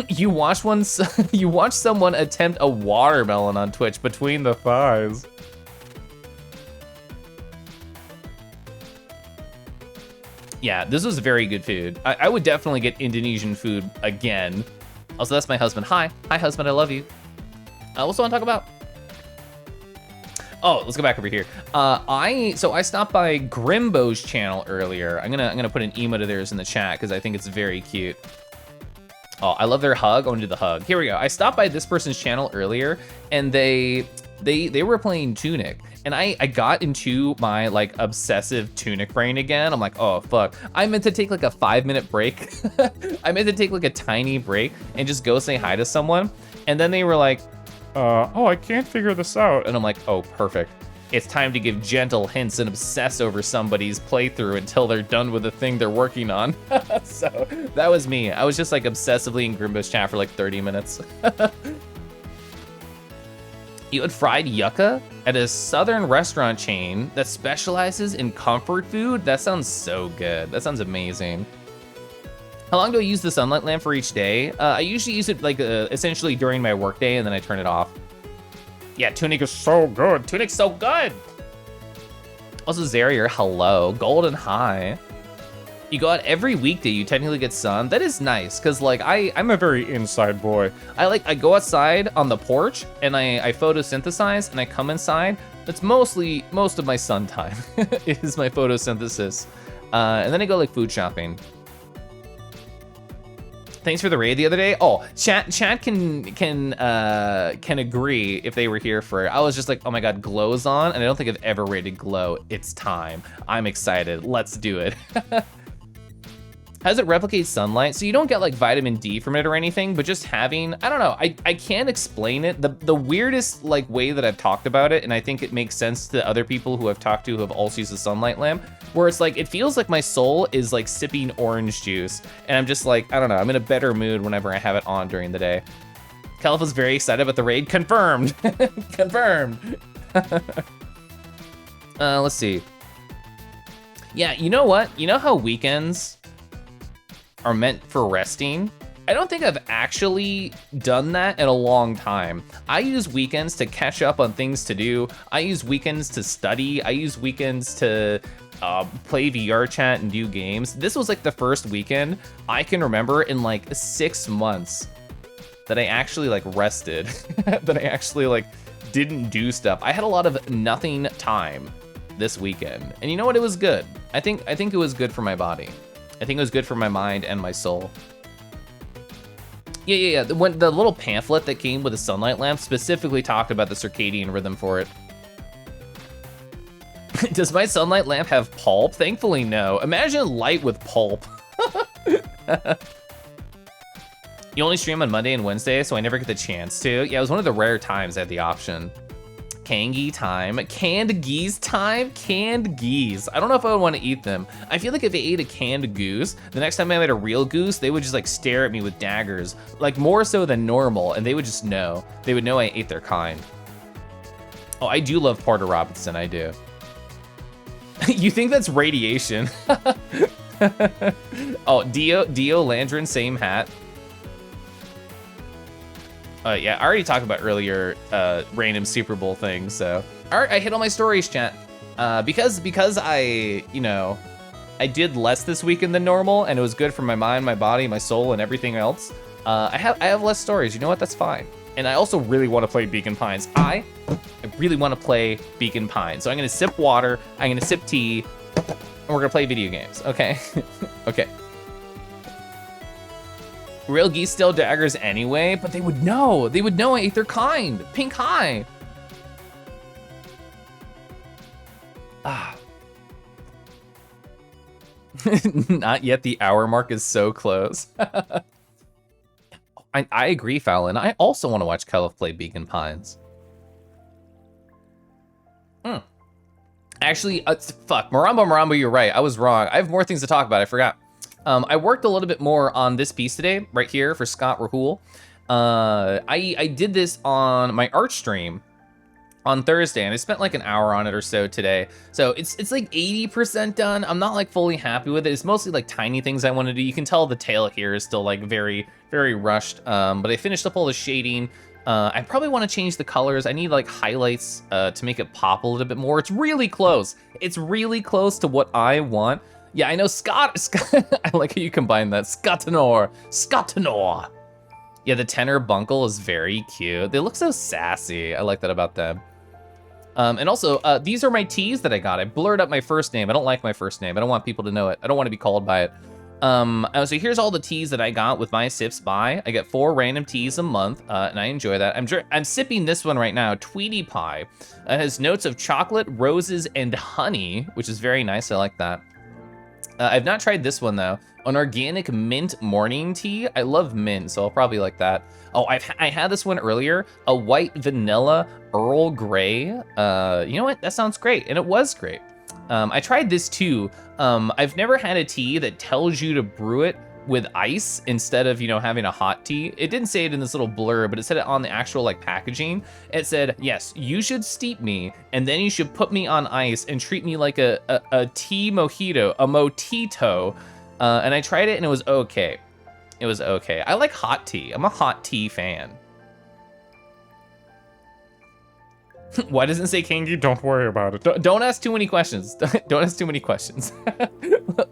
You watched someone attempt a watermelon on Twitch between the thighs. Yeah, this was very good food. I would definitely get Indonesian food again. Also, that's my husband. Hi husband, I love you. What's I want to talk about? Oh, let's go back over here. So I stopped by Grimbo's channel earlier. I'm gonna put an emote of theirs in the chat because I think it's very cute. Oh, I love their hug. I want to do the hug. Here we go. I stopped by this person's channel earlier, and they were playing Tunic, and I got into my like obsessive Tunic brain again. I'm like, oh fuck. I meant to take like a 5-minute break. I meant to take like a tiny break and just go say hi to someone, and then they were like, oh, I can't figure this out. and I'm like, oh, perfect. It's time to give gentle hints and obsess over somebody's playthrough until they're done with the thing they're working on. So that was me. I was just like obsessively in Grimbo's chat for like 30 minutes. You had fried yucca at a southern restaurant chain that specializes in comfort food? That sounds so good. That sounds amazing. How long do I use the sunlight lamp for each day? I usually use it like essentially during my workday, and then I turn it off. Yeah, Tunic is so good. Tunic's so good. Also, Zarier, hello. Golden High. You go out every weekday, you technically get sun. That is nice, because like I'm a very inside boy. I go outside on the porch and I photosynthesize and I come inside. That's most of my sun time is my photosynthesis. And then I go like food shopping. Thanks for the raid the other day. Oh, chat can agree if they were here for it. I was just like, oh my god, Glow's on, and I don't think I've ever raided Glow. It's time. I'm excited. Let's do it. How does it replicate sunlight? So you don't get like vitamin D from it or anything, but just having, I don't know, I can't explain it. The weirdest like way that I've talked about it, and I think it makes sense to other people who I've talked to who have also used the sunlight lamp, where it's like, it feels like my soul is like sipping orange juice. And I'm just like, I don't know, I'm in a better mood whenever I have it on during the day. Keliff was very excited about the raid. Confirmed. Confirmed. Let's see. Yeah, you know what? You know how weekends are meant for resting? I don't think I've actually done that in a long time. I use weekends to catch up on things to do. I use weekends to study. I use weekends to play VR chat and do games. This was like the first weekend I can remember in like 6 months that I actually like rested, that I actually like didn't do stuff. I had a lot of nothing time this weekend, and you know what? It was good. I think it was good for my body. I think it was good for my mind and my soul. Yeah. When the little pamphlet that came with the sunlight lamp specifically talked about the circadian rhythm for it. Does my sunlight lamp have pulp? Thankfully, no. Imagine light with pulp. You only stream on Monday and Wednesday, so I never get the chance to. Yeah, it was one of the rare times I had the option. Kangi time, canned geese time, canned geese. I don't know if I would want to eat them. I feel like if I ate a canned goose, the next time I met a real goose, they would just like stare at me with daggers, like more so than normal, and they would just know. They would know I ate their kind. Oh, I do love Porter Robinson, I do. You think that's radiation? Oh, Dio Landrin, same hat. Yeah, I already talked about earlier random Super Bowl things, so. All right, I hit all my stories, chat. Because I, you know, I did less this weekend than normal, and it was good for my mind, my body, my soul, and everything else. I have less stories. You know what? That's fine. And I also really want to play Beacon Pines. I really want to play Beacon Pines. So I'm gonna sip water, I'm gonna sip tea, and we're gonna play video games, okay? Okay. Real geese still daggers anyway, but they would know. They would know I ate their kind. Pink high. Ah. Not yet, the hour mark is so close. I agree, Fallon. I also want to watch Keliff play Beacon Pines. Actually, fuck, Maramba, you're right. I was wrong. I have more things to talk about. I forgot. I worked a little bit more on this piece today, right here for Scott Rahul. I did this on my art stream on Thursday, and I spent like an hour on it or so today. So it's like 80% done. I'm not like fully happy with it. It's mostly like tiny things I want to do. You can tell the tail here is still like very, very rushed. But I finished up all the shading. I probably want to change the colors. I need like highlights to make it pop a little bit more. It's really close. It's really close to what I want. Yeah, I know Scott. I like how you combine that. Scottenor. Yeah, the tenor bunkle is very cute. They look so sassy. I like that about them. And also, these are my teas that I got. I blurred up my first name. I don't like my first name. I don't want people to know it. I don't want to be called by it. So here's all the teas that I got with my sips by. I get 4 random teas a month, and I enjoy that. I'm sipping this one right now, Tweety Pie. It has notes of chocolate, roses, and honey, which is very nice. I like that. I've not tried this one though. An organic mint morning tea. I love mint, so I'll probably like that. Oh, I had this one earlier, a white vanilla Earl Grey. You know what? That sounds great, and it was great. I tried this too. I've never had a tea that tells you to brew it with ice instead of, you know, having a hot tea. It didn't say it in this little blurb, but it said it on the actual like packaging. It said, yes, you should steep me and then you should put me on ice and treat me like a tea mojito, a motito. And I tried it and it was okay. It was okay. I like hot tea. I'm a hot tea fan. Why doesn't it say Kangi? Don't worry about it. Don't ask too many questions. Don't ask too many questions.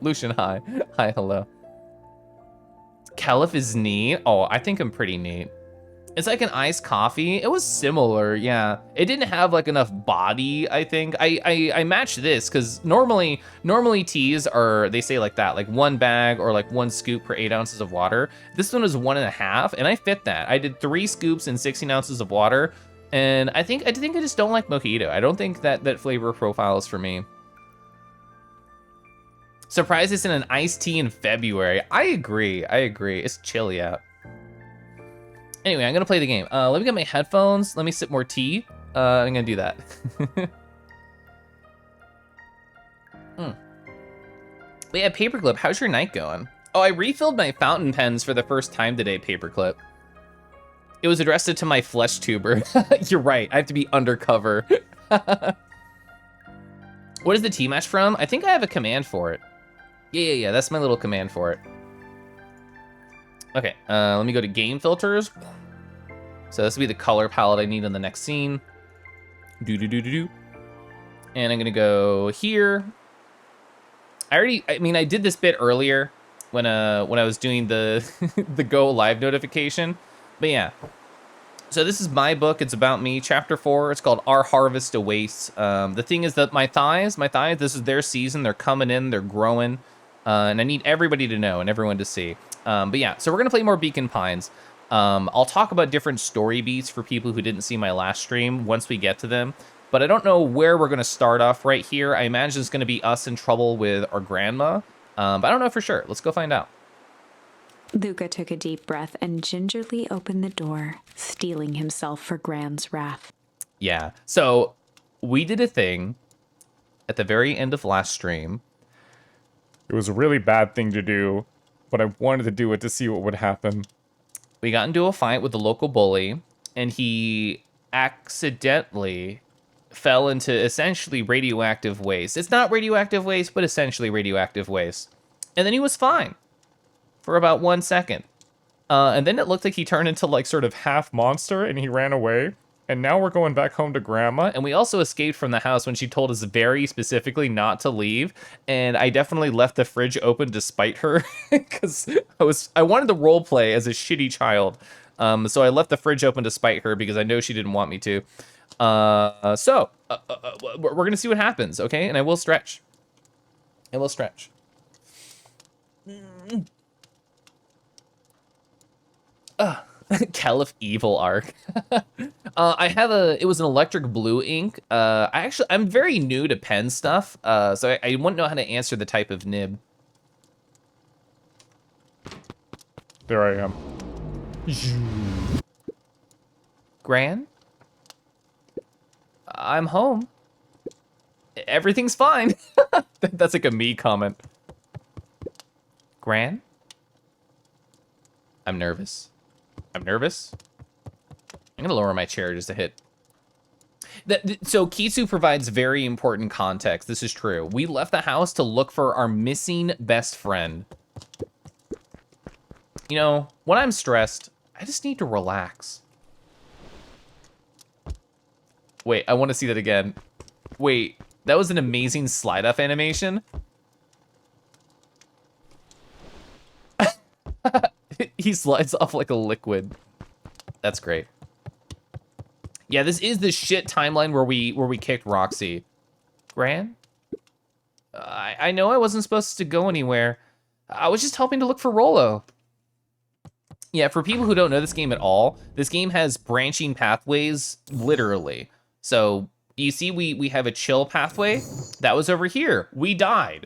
Lucian, hi. Hi, hello. Keliff is neat. Oh, I think I'm pretty neat. It's like an iced coffee. It was similar, yeah. It didn't have like enough body, I think. I matched this because normally teas are, they say like that, like 1 bag or like 1 scoop per 8 ounces of water. This one is 1.5, and I fit that. I did 3 scoops and 16 ounces of water, and I think I just don't like mojito. I don't think that flavor profile is for me. Surprised it's in an iced tea in February. I agree. It's chilly out. Anyway, I'm gonna play the game. Let me get my headphones. Let me sip more tea. I'm gonna do that. But yeah, Paperclip, how's your night going? Oh, I refilled my fountain pens for the first time today, Paperclip. It was addressed to my flesh tuber. You're right, I have to be undercover. What is the tea match from? I think I have a command for it. Yeah, that's my little command for it. Okay, let me go to game filters. So this will be the color palette I need in the next scene. And I'm gonna go here. I mean, I did this bit earlier when I was doing the the go live notification. But yeah. So this is my book. It's about me. Chapter 4. It's called Our Harvest Awaits. The thing is that my thighs, this is their season. They're coming in. They're growing. And I need everybody to know and everyone to see. But yeah, so we're going to play more Beacon Pines. I'll talk about different story beats for people who didn't see my last stream once we get to them. But I don't know where we're going to start off right here. I imagine it's going to be us in trouble with our grandma. But I don't know for sure. Let's go find out. Luca took a deep breath and gingerly opened the door, steeling himself for Gran's wrath. Yeah, so we did a thing at the very end of last stream. It was a really bad thing to do, but I wanted to do it to see what would happen. We got into a fight with the local bully, and he accidentally fell into essentially radioactive waste. It's not radioactive waste, but essentially radioactive waste. And then he was fine for about 1 second. And then it looked like he turned into like sort of half monster and he ran away. And now we're going back home to Grandma. And we also escaped from the house when she told us very specifically not to leave. And I definitely left the fridge open despite her because I wanted to role play as a shitty child. So I left the fridge open despite her because I know she didn't want me to. We're going to see what happens, okay? And I will stretch. Keliff Evil Arc. It was an electric blue ink. I'm very new to pen stuff, so I wouldn't know how to answer the type of nib. There I am. Gran? I'm home. Everything's fine. That's like a me comment. Gran? I'm nervous. I'm gonna lower my chair just a hit. So Kitsu provides very important context. This is true. We left the house to look for our missing best friend. You know, when I'm stressed, I just need to relax. Wait, I want to see that again. Wait, that was an amazing slide up animation. He slides off like a liquid. That's great. Yeah, this is the shit timeline where we kicked Roxy. Gran? I know I wasn't supposed to go anywhere. I was just helping to look for Rolo. Yeah, for people who don't know this game at all, this game has branching pathways, literally. So you see we have a chill pathway. That was over here. We died.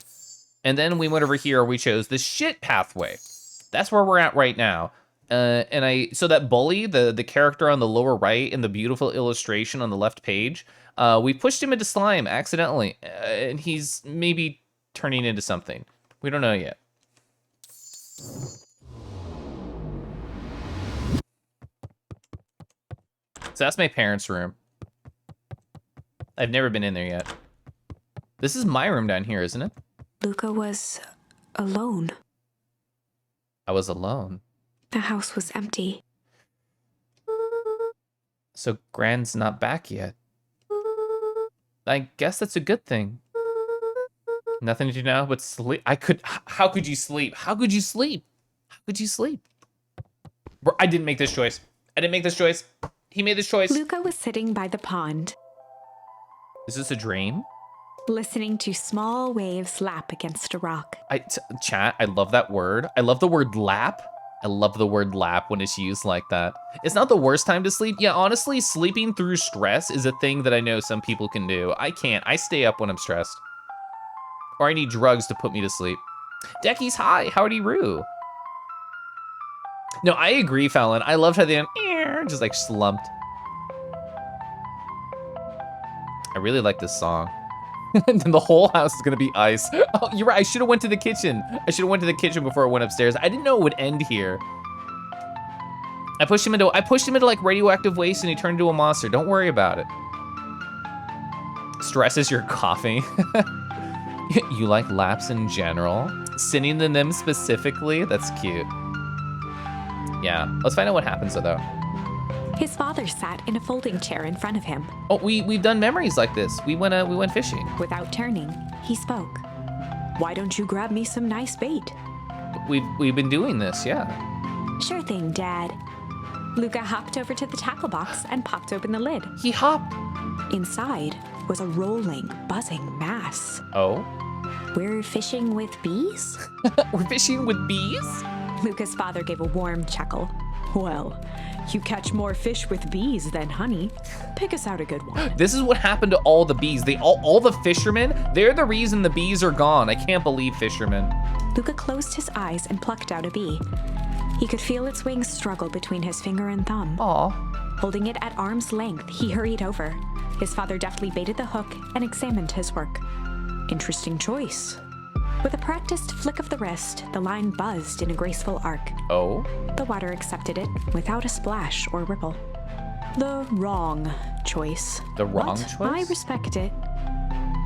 And then we went over here, we chose the shit pathway. That's where we're at right now. So that bully, the character on the lower right in the beautiful illustration on the left page, we pushed him into slime accidentally, and he's maybe turning into something. We don't know yet. So that's my parents' room. I've never been in there yet. This is my room down here, isn't it? Luca was alone. I was alone. The house was empty. So Gran's not back yet. I guess that's a good thing. Nothing to do now but sleep. How could you sleep? How could you sleep? How could you sleep? Bro, I didn't make this choice. I didn't make this choice. He made this choice. Luca was sitting by the pond, Is this a dream? listening to small waves lap against a rock. Chat, I love that word. I love the word lap. I love the word lap when it's used like that. It's not the worst time to sleep. Yeah, honestly, sleeping through stress is a thing that I know some people can do. I can't. I stay up when I'm stressed. Or I need drugs to put me to sleep. Decky's hi. Howdy Roo. No, I agree, Fallon. I loved how the end just like slumped. I really like this song. And then the whole house is gonna be ice. Oh, you're right. I should have went to the kitchen. I should have went to the kitchen before I went upstairs. I didn't know it would end here. I pushed him into like radioactive waste and he turned into a monster. Don't worry about it. Stresses your coughing. You like laps in general? Sitting in them specifically? That's cute. Yeah, let's find out what happens though. His father sat in a folding chair in front of him. Oh, we've done memories like this. We went fishing. Without turning, he spoke. Why don't you grab me some nice bait? We've been doing this, yeah. Sure thing, Dad. Luca hopped over to the tackle box and popped open the lid. He hopped. Inside was a rolling, buzzing mass. Oh? We're fishing with bees? We're fishing with bees? Luca's father gave a warm chuckle. Well, you catch more fish with bees than honey. Pick us out a good one. This is what happened to all the bees. All the fishermen, they're the reason the bees are gone. I can't believe fishermen. Luca closed his eyes and plucked out a bee. He could feel its wings struggle between his finger and thumb. Aw. Holding it at arm's length, he hurried over. His father deftly baited the hook and examined his work. Interesting choice. With a practiced flick of the wrist, the line buzzed in a graceful arc. Oh? The water accepted it without a splash or ripple. The wrong choice. The wrong But choice? I respect it.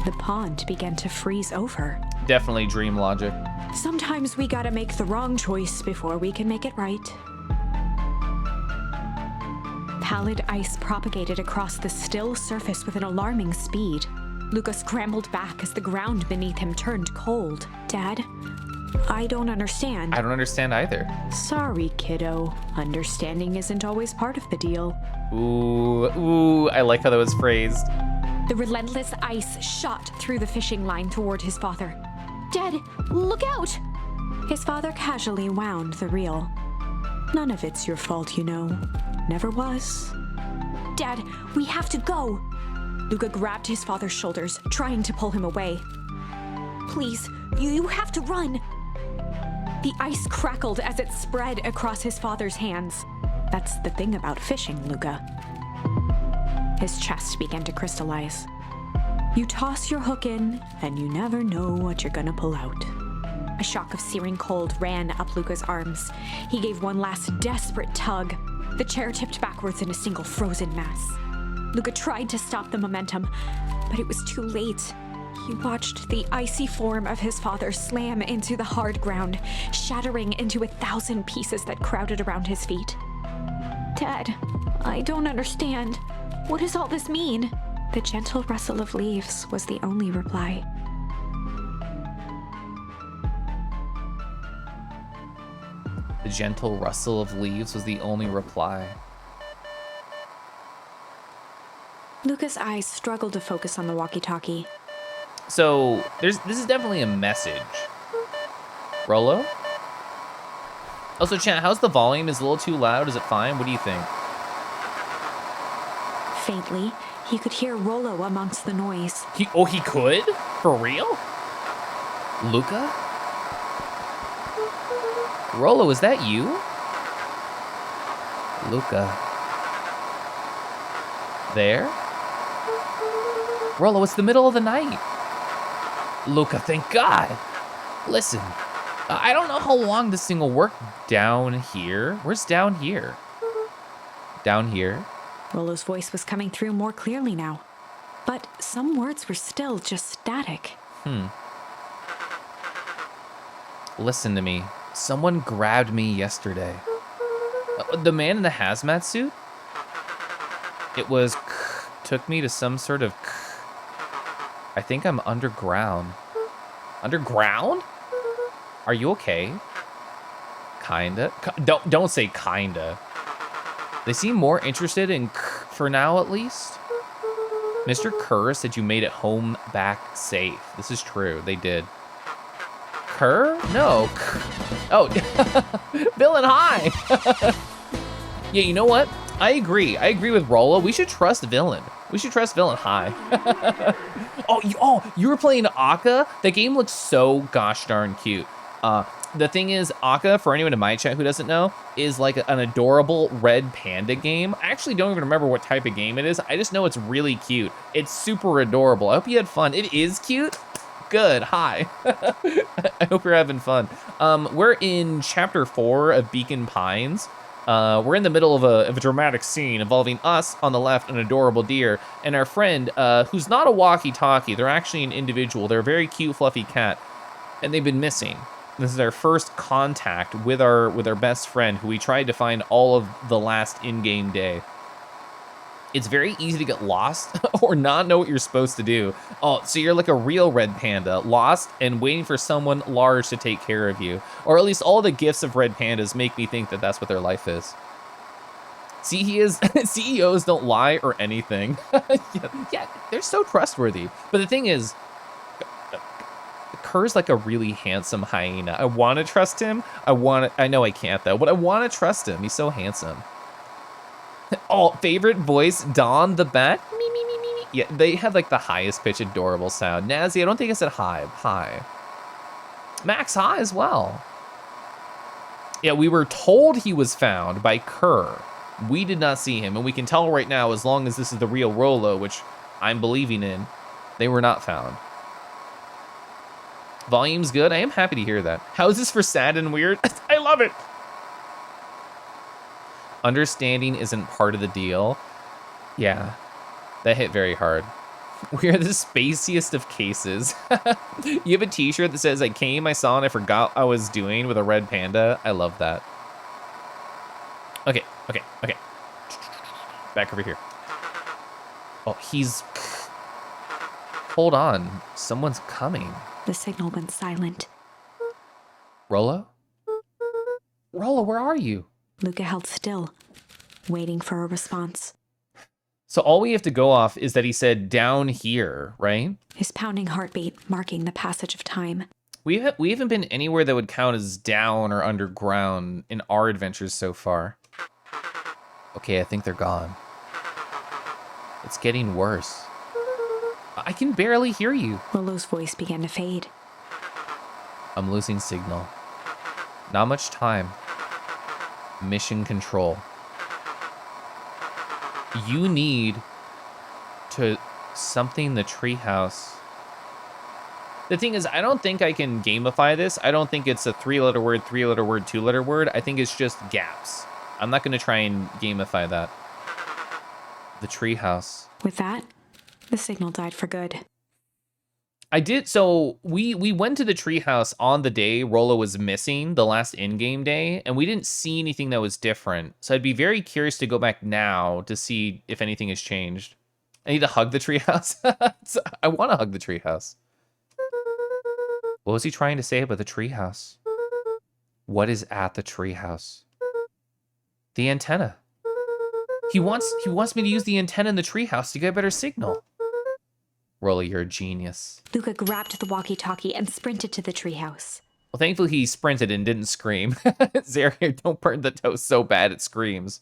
The pond began to freeze over. Definitely dream logic. Sometimes we gotta make the wrong choice before we can make it right. Pallid ice propagated across the still surface with an alarming speed. Luca scrambled back as the ground beneath him turned cold. Dad, I don't understand. I don't understand either. Sorry, kiddo. Understanding isn't always part of the deal. Ooh, I like how that was phrased. The relentless ice shot through the fishing line toward his father. Dad, look out! His father casually wound the reel. None of it's your fault, you know. Never was. Dad, we have to go! Luca grabbed his father's shoulders, trying to pull him away. Please, you have to run! The ice crackled as it spread across his father's hands. That's the thing about fishing, Luca. His chest began to crystallize. You toss your hook in, and you never know what you're gonna pull out. A shock of searing cold ran up Luca's arms. He gave one last desperate tug. The chair tipped backwards in a single frozen mass. Luca tried to stop the momentum, but it was too late. He watched the icy form of his father slam into the hard ground, shattering into 1,000 pieces that crowded around his feet. Dad, I don't understand. What does all this mean? The gentle rustle of leaves was the only reply. The gentle rustle of leaves was the only reply. Luca's eyes struggled to focus on the walkie-talkie. So this is definitely a message. Rolo? Also, chat, how's the volume? Is it a little too loud? Is it fine? What do you think? Faintly, he could hear Rolo amongst the noise. He could? For real? Luca? Rolo, is that you? Luca. There? Rolo, it's the middle of the night. Luca, thank God. Listen, I don't know how long this thing will work down here. Where's down here? Down here? Rolo's voice was coming through more clearly now, but some words were still just static. Listen to me. Someone grabbed me yesterday. The man in the hazmat suit? It was took me to some sort of I think I'm underground. Underground? Are you okay? Kinda. Don't say kinda. They seem more interested in for now, at least. Mr. Kerr said you made it home back safe. This is true. They did. Kerr? No. Oh, Villain, hi. Yeah, you know what? I agree. I agree with Rolo. We should trust Villain. We should trust Villain. Hi. You were playing Akka? That game looks so gosh darn cute. The thing is, Akka, for anyone in my chat who doesn't know, is like an adorable red panda game. I actually don't even remember what type of game it is. I just know it's really cute. It's super adorable. I hope you had fun. It is cute. Good. Hi. I hope you're having fun. We're in chapter 4 of Beacon Pines. We're in the middle of a dramatic scene involving us on the left, an adorable deer, and our friend, who's not a walkie-talkie. They're actually an individual. They're a very cute, fluffy cat, and they've been missing. This is our first contact with our best friend, who we tried to find all of the last in-game day. It's very easy to get lost or not know what you're supposed to do. Oh, so you're like a real red panda, lost and waiting for someone large to take care of you. Or at least all the gifts of red pandas make me think that that's what their life is. CEOs don't lie or anything. Yeah, they're so trustworthy. But the thing is, Kerr's like a really handsome hyena. I want to trust him. I know I can't though, but I want to trust him. He's so handsome. Oh, favorite voice, Dawn the bat. Me, me, me, me, me. Yeah, they had like the highest pitch adorable sound. Nazi, I don't think I said hi. Hi. Max, hi as well. Yeah, we were told he was found by Kerr. We did not see him, and we can tell right now, as long as this is the real Rolo, which I'm believing in, they were not found. Volume's good. I am happy to hear that. How is this for sad and weird? I love it. Understanding isn't part of the deal. Yeah, that hit very hard. We are the spaciest of cases. You have a t-shirt that says, I came, I saw, and I forgot I was doing with a red panda. I love that. Okay. Back over here. Oh, he's... Hold on. Someone's coming. The signal went silent. Rolo? Rolo, where are you? Luca held still, waiting for a response. So all we have to go off is that he said down here, right? His pounding heartbeat marking the passage of time. We haven't been anywhere that would count as down or underground in our adventures so far. Okay, I think they're gone. It's getting worse. I can barely hear you. Rolo's voice began to fade. I'm losing signal. Not much time. Mission control. You need to something the treehouse. The thing is, I don't think I can gamify this. I don't think it's a 3-letter word, 3-letter word, 2-letter word. I think it's just gaps. I'm not going to try and gamify that. The treehouse. With that, the signal died for good. I did, so we went to the treehouse on the day Rolo was missing, the last in-game day, and we didn't see anything that was different. So I'd be very curious to go back now to see if anything has changed. I need to hug the treehouse. I want to hug the treehouse. What was he trying to say about the treehouse? What is at the treehouse? The antenna. He wants me to use the antenna in the treehouse to get a better signal. Rolly, you're a genius. Luca grabbed the walkie-talkie and sprinted to the treehouse. Well, thankfully he sprinted and didn't scream. Zaria, don't burn the toast so bad it screams.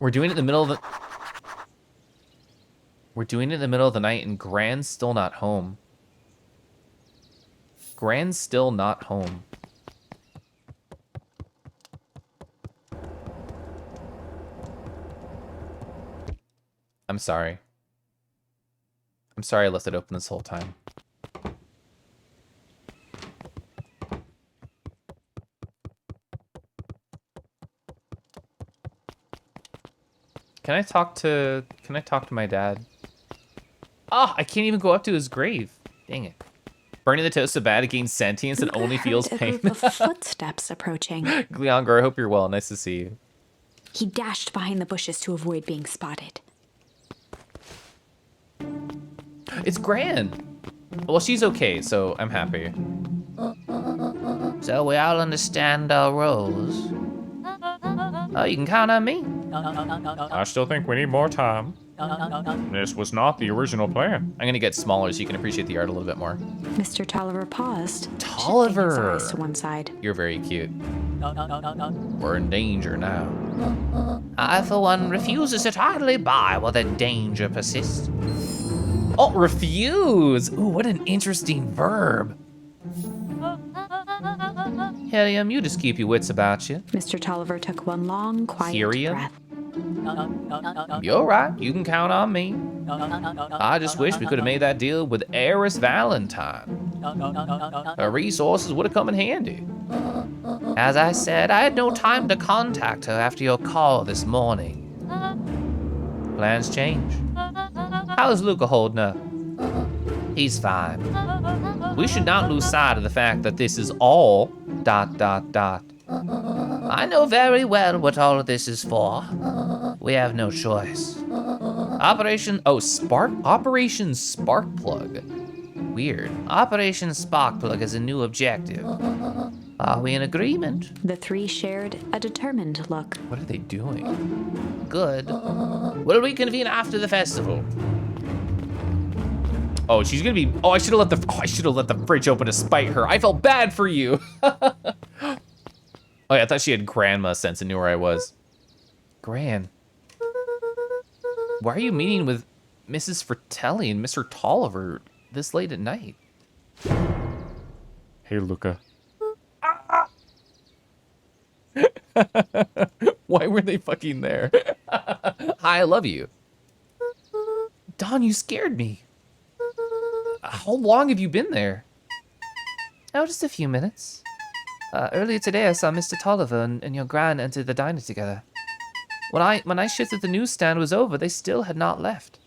We're doing it in the middle of the... We're doing it in the middle of the night and Gran's still not home. Gran's still not home. I'm sorry. I'm sorry I left it open this whole time. Can I talk to my dad? Oh, I can't even go up to his grave. Dang it. Burning the toast so bad it gains sentience and only feels pain. A group of footsteps approaching. Gleonger, I hope you're well. Nice to see you. He dashed behind the bushes to avoid being spotted. It's Gran. Well, she's okay, so I'm happy. So we all understand our roles. Oh, you can count on me. I still think we need more time. This was not the original plan. I'm gonna get smaller so you can appreciate the art a little bit more. Mr. Tolliver paused, Tolliver! shifting his eyes to one side. You're very cute. We're in danger now. I, for one, refuse to sit idly by while the danger persists. Oh, refuse! Ooh, what an interesting verb. Helium, you just keep your wits about you. Mr. Tolliver took one long, quiet Helium? breath. You're right, you can count on me. I just wish we could have made that deal with Eris Valentine. Her resources would have come in handy. As I said, I had no time to contact her after your call this morning. Plans change. How's Luca holding up? He's fine. We should not lose sight of the fact that this is all ... I know very well what all of this is for. We have no choice. Operation Sparkplug. Weird. Operation Sparkplug is a new objective. Are we in agreement? The three shared a determined look. What are they doing? Good. We'll reconvene after the festival. Oh, she's gonna be. Oh, I should have let the fridge open to spite her. I felt bad for you. Oh yeah, I thought she had grandma sense and knew where I was. Gran. Why are you meeting with Mrs. Fratelli and Mr. Tolliver this late at night? Hey, Luca. Why were they fucking there? Hi, I love you. Don, you scared me. How long have you been there? Oh, just a few minutes. Earlier today, I saw Mr. Tolliver and your gran enter the diner together. When I shifted the newsstand was over, they still had not left.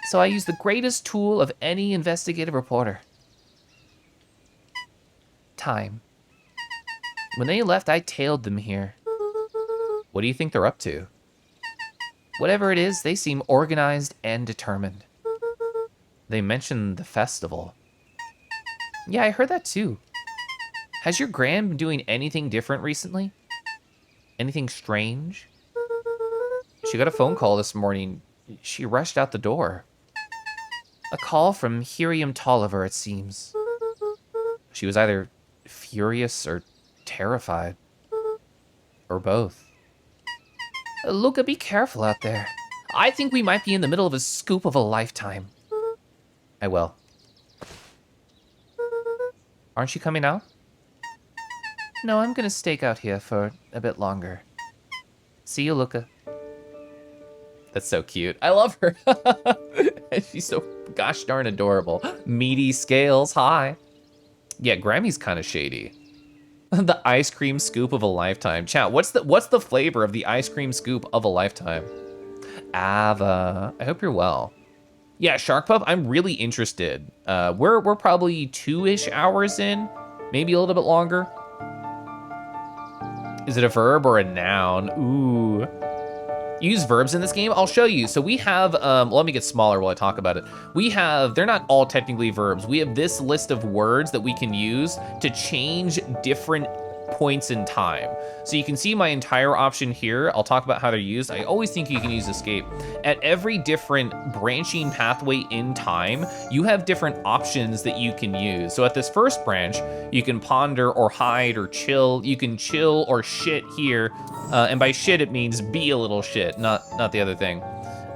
So I used the greatest tool of any investigative reporter. Time. When they left, I tailed them here. What do you think they're up to? Whatever it is, they seem organized and determined. They mentioned the festival. Yeah, I heard that too. Has your gran been doing anything different recently? Anything strange? She got a phone call this morning. She rushed out the door. A call from Helium Tolliver, it seems. She was either furious or terrified. Or both. Luca, be careful out there. I think we might be in the middle of a scoop of a lifetime. I will. Aren't you coming out? No, I'm gonna stake out here for a bit longer. See you, Luca. That's so cute. I love her. She's so gosh darn adorable. Meaty scales, hi. Yeah, Grammy's kind of shady. The ice cream scoop of a lifetime. Chat, what's the flavor of the ice cream scoop of a lifetime? Ava, I hope you're well. Yeah, Shark Pup, I'm really interested. We're probably 2-ish hours in, maybe a little bit longer. Is it a verb or a noun? Ooh. Use verbs in this game? I'll show you. So we have, let me get smaller while I talk about it. They're not all technically verbs. We have this list of words that we can use to change different points in time. So you can see my entire option here. I'll talk about how they're used. I always think you can use escape. At every different branching pathway in time, you have different options that you can use. So at this first branch, you can ponder or hide or chill. You can chill or shit here. And by shit, it means be a little shit, not the other thing.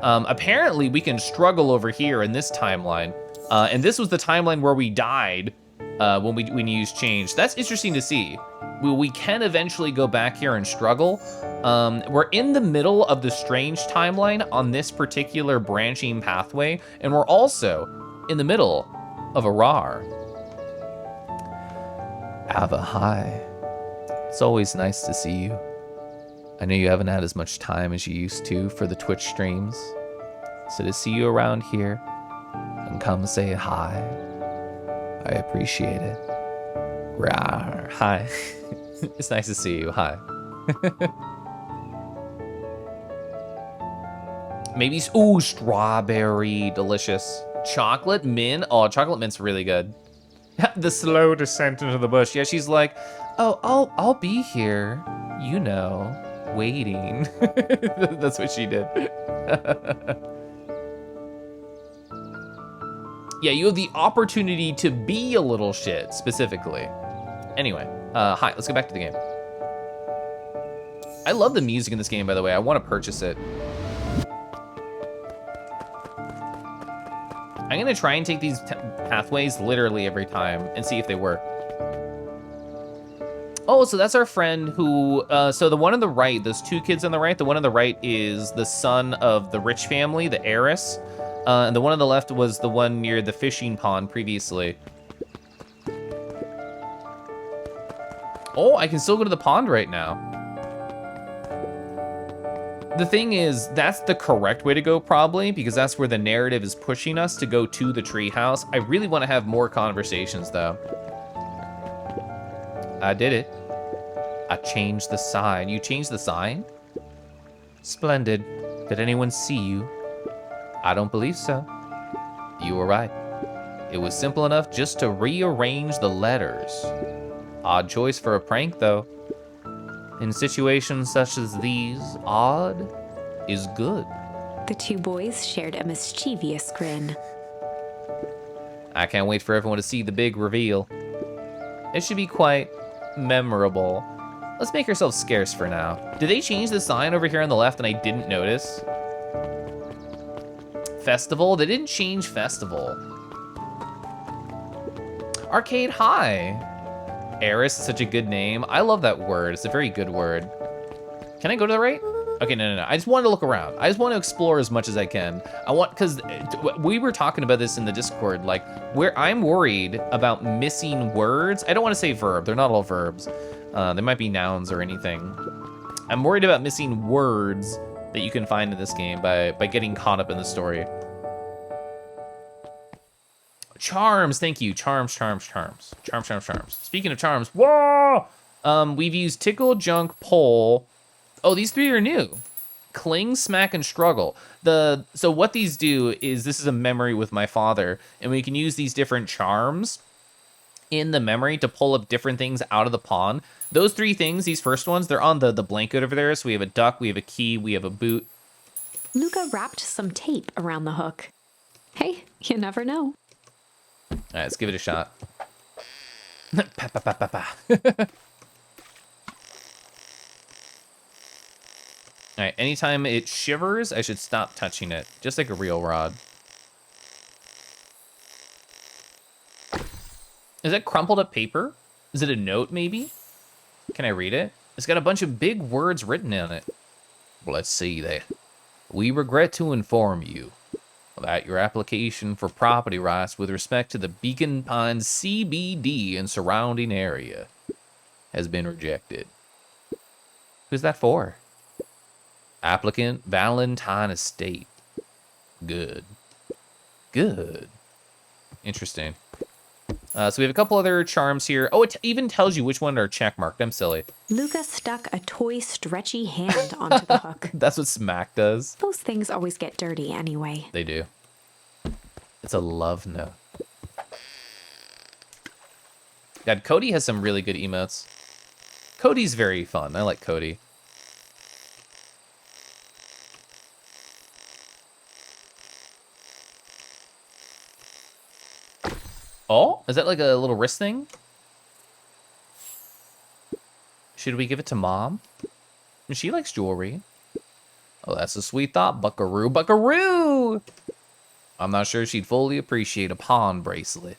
Apparently, we can struggle over here in this timeline. And this was the timeline where we died when we used change. That's interesting to see. We can eventually go back here and struggle. We're in the middle of the strange timeline on this particular branching pathway, and we're also in the middle of a RAR. Ava, hi. It's always nice to see you. I know you haven't had as much time as you used to for the Twitch streams, so to see you around here and come say hi, I appreciate it. Rawr. Hi. It's nice to see you. Hi. Maybe, ooh, strawberry, delicious. Chocolate mint. Oh, chocolate mint's really good. The slow descent into the bush. Yeah, she's like, oh, I'll be here, you know, waiting. That's what she did. Yeah, you have the opportunity to be a little shit, specifically. Anyway, hi, let's go back to the game. I love the music in this game, by the way. I want to purchase it. I'm gonna try and take these pathways literally every time and see if they work. Oh, so that's our friend who, so the one on the right, those two kids on the right, the one on the right is the son of the rich family, the heiress. And the one on the left was the one near the fishing pond previously. Oh, I can still go to the pond right now. The thing is, that's the correct way to go probably, because that's where the narrative is pushing us to go to the treehouse. I really want to have more conversations though. I did it. I changed the sign. You changed the sign? Splendid. Did anyone see you? I don't believe so. You were right. It was simple enough just to rearrange the letters. Odd choice for a prank, though. In situations such as these, odd is good. The two boys shared a mischievous grin. I can't wait for everyone to see the big reveal. It should be quite memorable. Let's make ourselves scarce for now. Did they change the sign over here on the left and I didn't notice? Festival? They didn't change festival. Arcade High. Heiress is such a good name. I love that word. It's a very good word. Can I go to the right? Okay, no. I just wanted to look around. I just want to explore as much as I can. I want, because we were talking about this in the Discord, like, where I'm worried about missing words. I don't want to say verb. They're not all verbs. They might be nouns or anything. I'm worried about missing words that you can find in this game by getting caught up in the story. Charms, thank you. Charms. Speaking of charms, whoa! We've used tickle, junk, pull. Oh, these three are new. Cling, smack, and struggle. So what these do is, this is a memory with my father, and we can use these different charms in the memory to pull up different things out of the pond. Those three things, these first ones, they're on the blanket over there. So we have a duck, we have a key, we have a boot. Luca wrapped some tape around the hook. Hey, you never know. All right, let's give it a shot. All right, anytime it shivers, I should stop touching it, just like a real rod. Is that crumpled up paper? Is it a note, maybe? Can I read it? It's got a bunch of big words written on it. Let's see that. We regret to inform you that your application for property rights with respect to the Beacon Pines CBD and surrounding area has been rejected. Who's that for? Applicant Valentine Estate. Good. Interesting. So we have a couple other charms here. Oh, it even tells you which one are checkmarked. I'm silly. Luca stuck a toy stretchy hand onto the hook. That's what Smack does. Those things always get dirty anyway. They do. It's a love note. God, Cody has some really good emotes. Cody's very fun. I like Cody. Oh, is that like a little wrist thing? Should we give it to Mom? She likes jewelry. Oh, that's a sweet thought, buckaroo, buckaroo! I'm not sure she'd fully appreciate a pawn bracelet.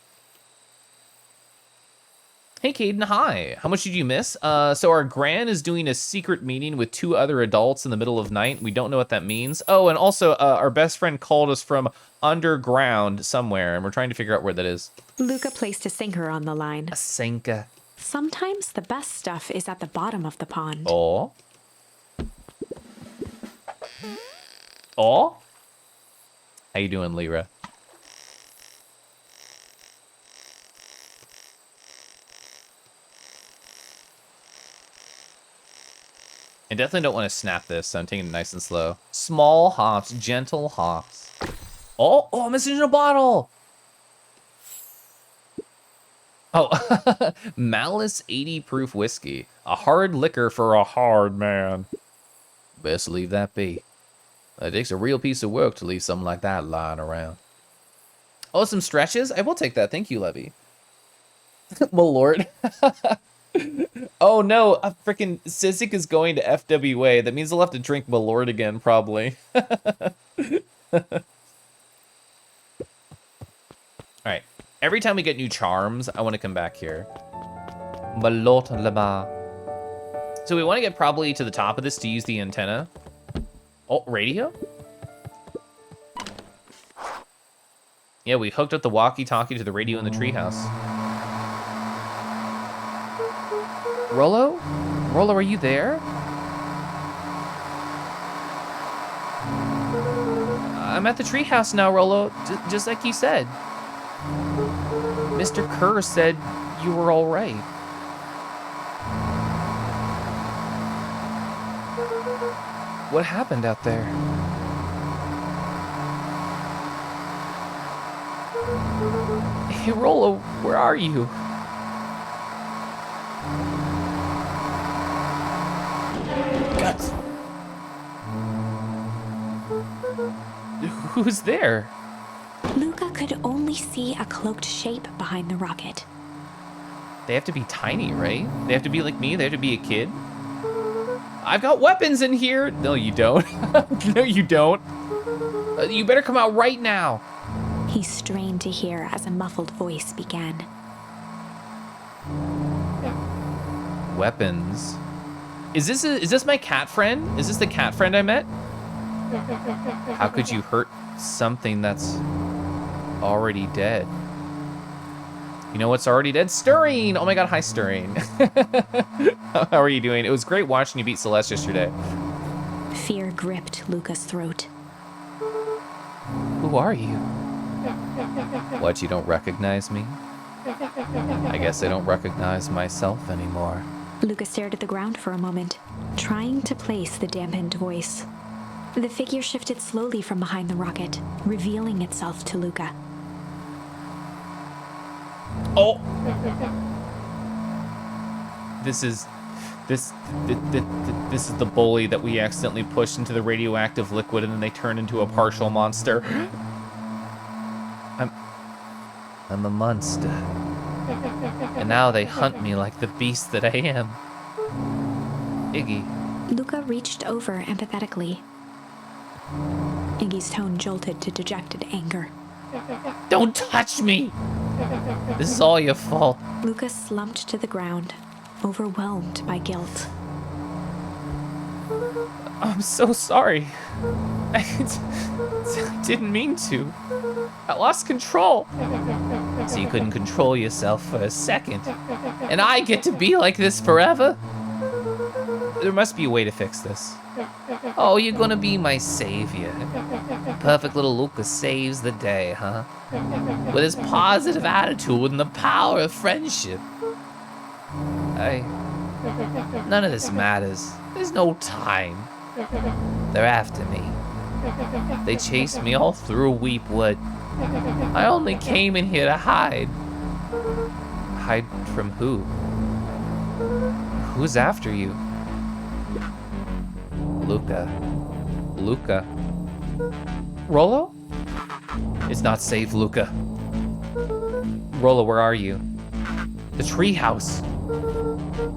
Hey, Caden, hi. How much did you miss? So our Gran is doing a secret meeting with 2 other adults in the middle of night. We don't know what that means. Oh, and also our best friend called us from underground somewhere, and we're trying to figure out where that is. Luca placed a sinker on the line. A sinker. Sometimes the best stuff is at the bottom of the pond. Oh. Oh. How you doing, Lyra? I definitely don't want to snap this, so I'm taking it nice and slow. Small hops, gentle hops. Oh, oh, message in a bottle. Oh, Malice 80 proof whiskey. A hard liquor for a hard man. Best leave that be. It takes a real piece of work to leave something like that lying around. Oh, some stretches? I will take that. Thank you, Levy. My lord. Oh no, a freaking Sizik is going to FWA. That means I'll have to drink Malort again, probably. Alright. Every time we get new charms, I want to come back here. Malort lama. So we want to get probably to the top of this to use the antenna. Oh, radio? Yeah, we hooked up the walkie-talkie to the radio in the treehouse. Rollo? Rollo, are you there? I'm at the treehouse now, Rollo, just like you said. Mr. Kerr said you were all right. What happened out there? Hey, Rollo, where are you? Guts. Who's there? Luca could only see a cloaked shape behind the rocket. They have to be tiny, right? They have to be like me? They have to be a kid? I've got weapons in here! No, you don't. No, you don't. You better come out right now. He strained to hear as a muffled voice began. Weapons. Is this my cat friend? Is this the cat friend I met? How could you hurt something that's already dead? You know what's already dead? Stirring! Oh my god, hi Stirring. How are you doing? It was great watching you beat Celeste yesterday. Fear gripped Luca's throat. Who are you? What, you don't recognize me? I guess I don't recognize myself anymore. Luca stared at the ground for a moment, trying to place the dampened voice. The figure shifted slowly from behind the rocket, revealing itself to Luca. Oh! This is the bully that we accidentally pushed into the radioactive liquid and then they turn into a partial monster. I'm a monster. And now they hunt me like the beast that I am. Iggy. Luca reached over empathetically. Iggy's tone jolted to dejected anger. Don't touch me! This is all your fault. Luca slumped to the ground, overwhelmed by guilt. I'm so sorry. I didn't mean to. I lost control. So you couldn't control yourself for a second. And I get to be like this forever? There must be a way to fix this. Oh, you're gonna be my savior. Perfect little Luca saves the day, huh? With his positive attitude and the power of friendship. None of this matters. There's no time. They're after me. They chased me all through Weepwood. I only came in here to hide. Hide from who? Who's after you? Luca. Luca. Rollo? It's not safe, Luca. Rollo, where are you? The treehouse.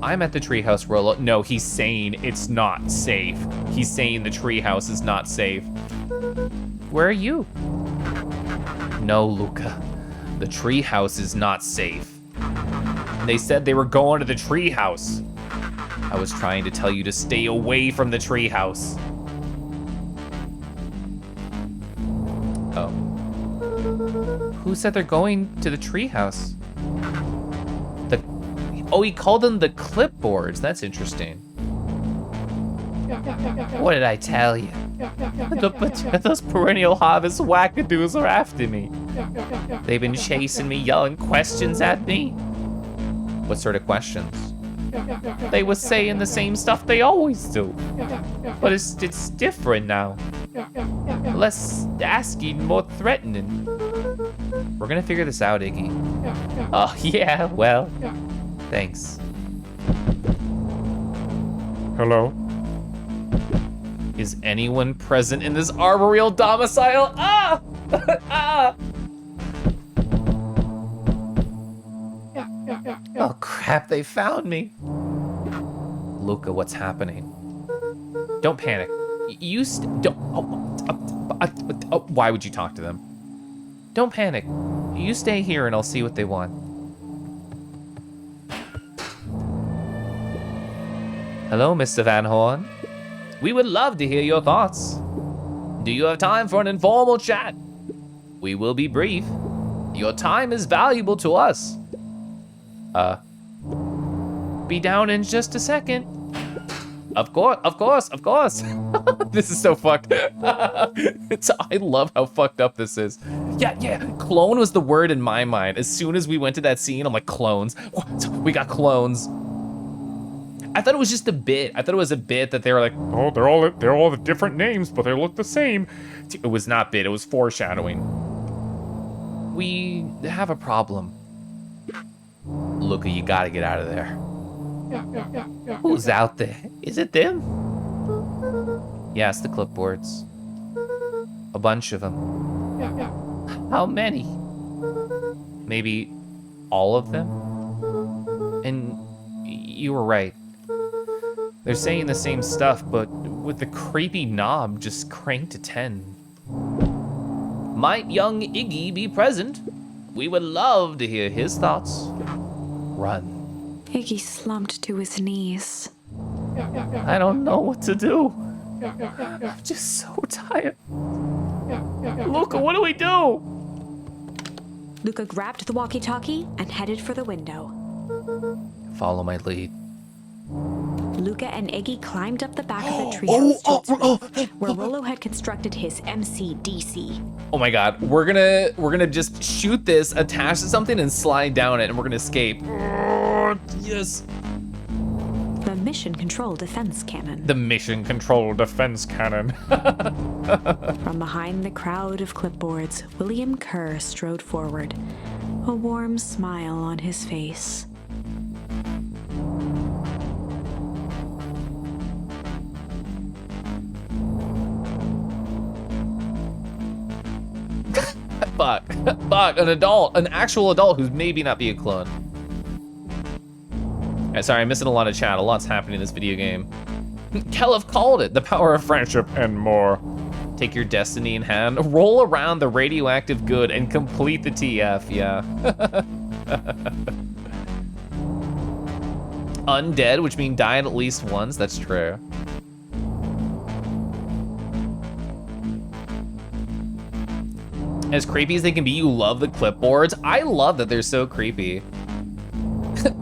I'm at the treehouse, Rollo. No, he's saying it's not safe. He's saying the treehouse is not safe. Where are you? No, Luca. The treehouse is not safe. They said they were going to the treehouse. I was trying to tell you to stay away from the treehouse. Oh. Who said they're going to the treehouse? Oh, he called them the clipboards. That's interesting. What did I tell you? Those perennial harvest wackadoos are after me. They've been chasing me, yelling questions at me. What sort of questions? They were saying the same stuff they always do. But it's different now. Less asking, more threatening. We're gonna figure this out, Iggy. Oh, yeah, well, thanks. Hello? Is anyone present in this arboreal domicile? Ah! Ah! Oh crap, they found me. Luca, what's happening? Don't panic. Why would you talk to them? Don't panic. You stay here and I'll see what they want. Hello, Mr. Van Horn. We would love to hear your thoughts. Do you have time for an informal chat? We will be brief. Your time is valuable to us. Be down in just a second. Of course. This is so fucked. I love how fucked up this is. Yeah, clone was the word in my mind. As soon as we went to that scene, I'm like, clones. What? We got clones. I thought it was just a bit. I thought it was a bit that they were like, Oh, they're all the different names, but they look the same. it was not bit, it was foreshadowing. We have a problem. Luca, you gotta get out of there. Who's out there? Is it them? Yes, the clipboards. A bunch of them. How many? Maybe all of them? And you were right. They're saying the same stuff, but with the creepy knob just cranked to 10. Might young Iggy be present? We would love to hear his thoughts. Run. Iggy slumped to his knees. I don't know what to do. I'm just so tired. Luca, what do we do? Luca grabbed the walkie-talkie and headed for the window. Follow my lead. Luca and Iggy climbed up the back of the treehouse to its roof, where Rollo had constructed his MCDC. Oh my god, we're gonna just shoot this, attach to something, and slide down it, and we're gonna escape. Yes. The Mission Control Defense Cannon. The Mission Control Defense Cannon. From behind the crowd of clipboards, William Kerr strode forward, a warm smile on his face. Fuck, an actual adult who's maybe not be a clone. Sorry, I'm missing a lot of chat. A lot's happening in this video game. Keliff called it, the power of friendship and more. Take your destiny in hand, roll around the radioactive good, and complete the TF, yeah. Undead, which means died at least once, that's true. As creepy as they can be, you love the clipboards. I love that they're so creepy.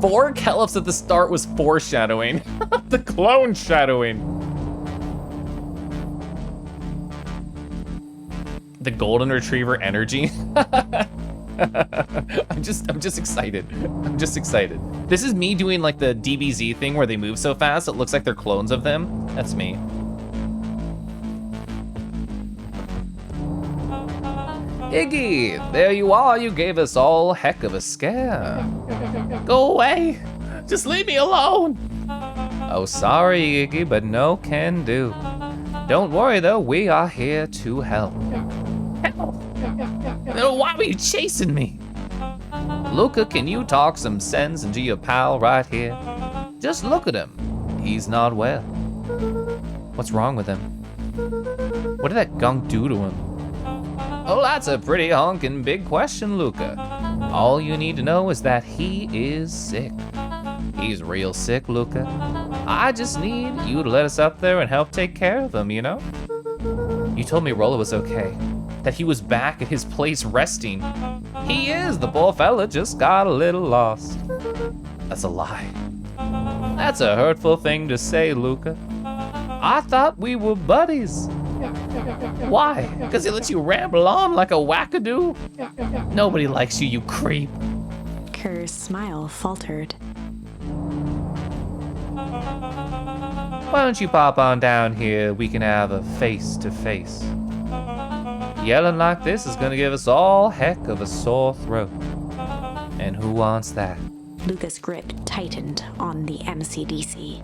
4 Keliffs at the start was foreshadowing. The clone shadowing. The golden retriever energy. I'm just excited. I'm just excited. This is me doing like the DBZ thing where they move so fast it looks like they're clones of them. That's me. Iggy, there you are. You gave us all a heck of a scare. Go away. Just leave me alone. Oh, sorry, Iggy, but no can do. Don't worry, though, we are here to help. Help? Why were you chasing me? Luca, can you talk some sense into your pal right here? Just look at him. He's not well. What's wrong with him? What did that gunk do to him? Oh, that's a pretty honkin' big question, Luca. All you need to know is that he is sick. He's real sick, Luca. I just need you to let us up there and help take care of him, you know? You told me Rollo was okay, that he was back at his place resting. He is, the poor fella just got a little lost. That's a lie. That's a hurtful thing to say, Luca. I thought we were buddies. Why? Because he lets you ramble on like a wackadoo? Nobody likes you, you creep. Kerr's smile faltered. Why don't you pop on down here? We can have a face-to-face. Yelling like this is gonna give us all heck of a sore throat. And who wants that? Luca's grip tightened on the MCDC.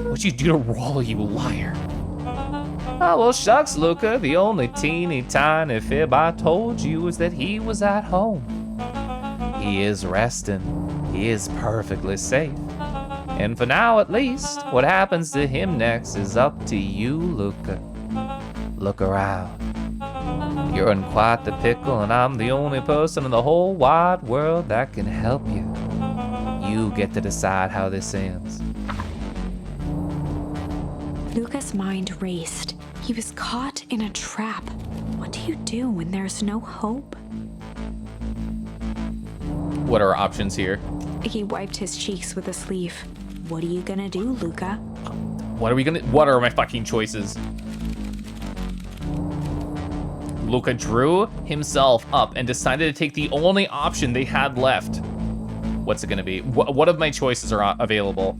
What'd you do to Rollo, you liar? Oh, well, shucks, Luca. The only teeny tiny fib I told you is that he was at home. He is resting. He is perfectly safe. And for now, at least, what happens to him next is up to you, Luca. Look around. You're in quite the pickle, and I'm the only person in the whole wide world that can help you. You get to decide how this ends. Luca's mind raced. He was caught in a trap. What do you do when there's no hope? What are our options here? He wiped his cheeks with a sleeve. What are you gonna do, Luca? What are my fucking choices? Luca drew himself up and decided to take the only option they had left. What's it gonna be? What of my choices are available?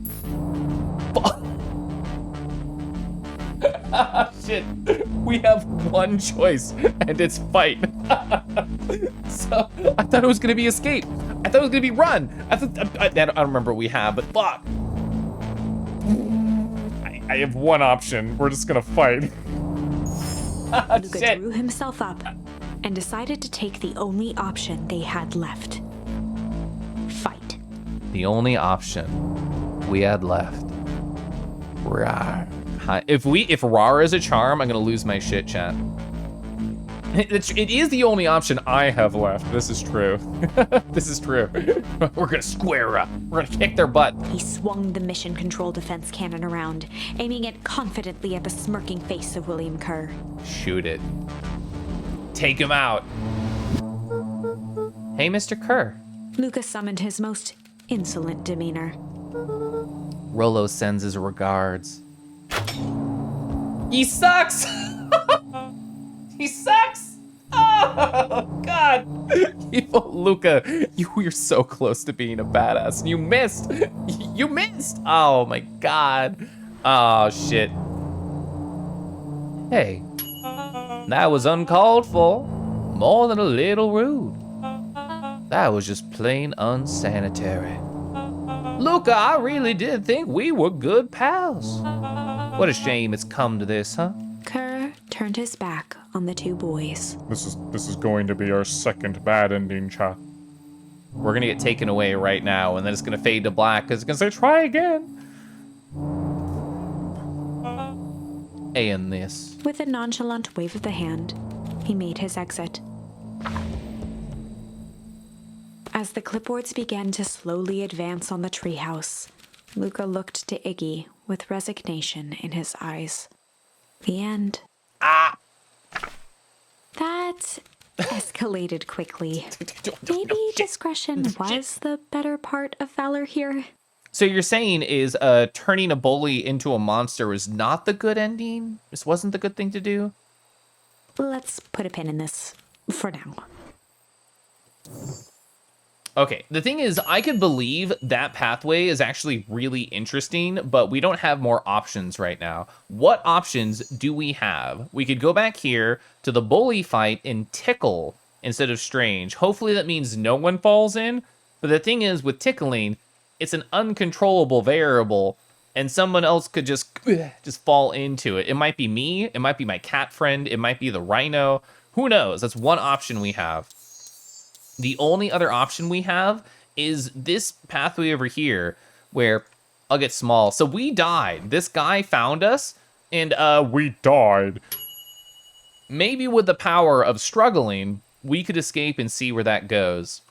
Shit, we have one choice, and it's fight. So, I thought it was gonna be escape. I thought it was gonna be run. I don't remember what we have, but fuck. I have one option. We're just gonna fight. Luca Shit. drew himself up and decided to take the only option they had left. Fight. The only option we had left. Rawr. If Rar is a charm, I'm gonna lose my shit, chat. It is the only option I have left. This is true. This is true. We're gonna square up. We're gonna kick their butt. He swung the mission control defense cannon around, aiming it confidently at the smirking face of William Kerr. Shoot it. Take him out. Hey, Mr. Kerr. Luca summoned his most insolent demeanor. Rollo sends his regards. He sucks! He sucks! Oh, God! Luca, you were so close to being a badass, and you missed! You missed! Oh, my God. Oh, shit. Hey, that was uncalled for. More than a little rude. That was just plain unsanitary. Luca, I really did think we were good pals. What a shame it's come to this, huh? Kerr turned his back on the two boys. This is going to be our second bad ending, chat. We're gonna get taken away right now, and then it's gonna fade to black because it's gonna say, try again. And this. With a nonchalant wave of the hand, he made his exit. As the clipboards began to slowly advance on the treehouse, Luca looked to Iggy with resignation in his eyes. The end. Ah! That escalated quickly. Maybe discretion was the better part of valor here. So you're saying is turning a bully into a monster was not the good ending? This wasn't the good thing to do? Let's put a pin in this for now. Okay, the thing is, I could believe that pathway is actually really interesting, but we don't have more options right now. What options do we have? We could go back here to the bully fight and tickle instead of strange. Hopefully that means no one falls in, but the thing is, with tickling, it's an uncontrollable variable, and someone else could just fall into it. It might be me, it might be my cat friend, it might be the rhino. Who knows? That's one option we have. The only other option we have is this pathway over here, where I'll get small. So we died. This guy found us, and We died. maybe with the power of struggling, we could escape and see where that goes.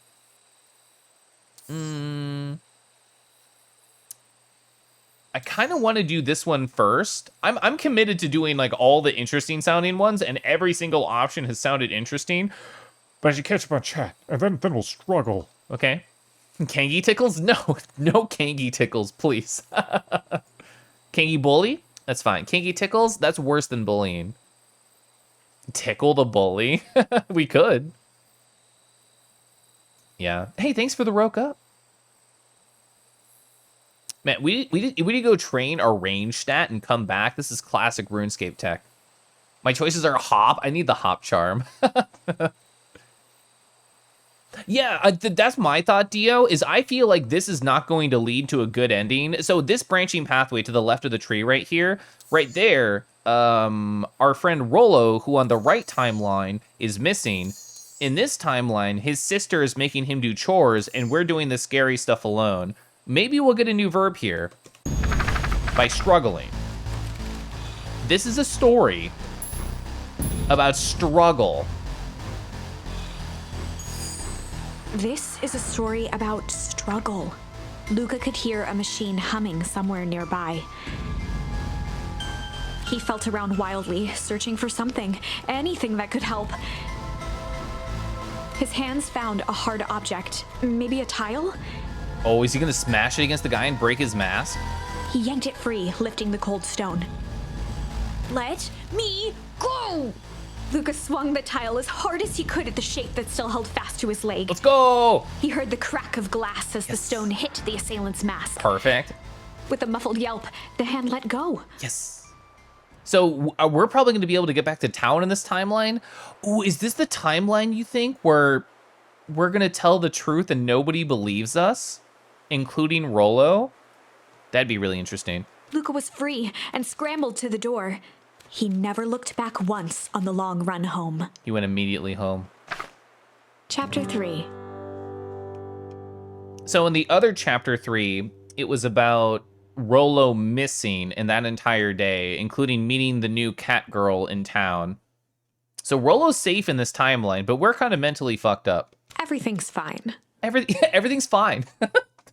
I kind of want to do this one first. I'm committed to doing like all the interesting sounding ones, and every single option has sounded interesting. But I should catch up on chat, and then we'll struggle. Okay. Kangi tickles? No, no Kangi tickles, please. Kangi bully? That's fine. Kangi tickles? That's worse than bullying. Tickle the bully? We could. Yeah. Hey, thanks for the roke up. Man, we did go train our range stat and come back. This is classic RuneScape tech. My choices are hop. I need the hop charm. Yeah, that's my thought, Dio, is I feel like this is not going to lead to a good ending. So this branching pathway to the left of the tree right here, right there, our friend Rollo, who on the right timeline is missing. In this timeline, his sister is making him do chores, and we're doing the scary stuff alone. Maybe we'll get a new verb here. By struggling. This is a story about struggle. This is a story about struggle. Luca could hear a machine humming somewhere nearby. He felt around wildly, searching for something, anything that could help. His hands found a hard object, maybe a tile? Oh, is he gonna smash it against the guy and break his mask? He yanked it free, lifting the cold stone. Let me go! Luca swung the tile as hard as he could at the shape that still held fast to his leg. Let's go! He heard the crack of glass as the stone hit the assailant's mask. Perfect. With a muffled yelp, the hand let go. Yes. So we're probably going to be able to get back to town in this timeline. Ooh, is this the timeline, you think, where we're going to tell the truth and nobody believes us, including Rollo? That'd be really interesting. Luca was free and scrambled to the door. He never looked back once on the long run home. He went immediately home. Chapter 3. So in the other chapter 3, it was about Rollo missing in that entire day, including meeting the new cat girl in town. So Rollo's safe in this timeline, but we're kind of mentally fucked up. Everything's fine. Everything's fine.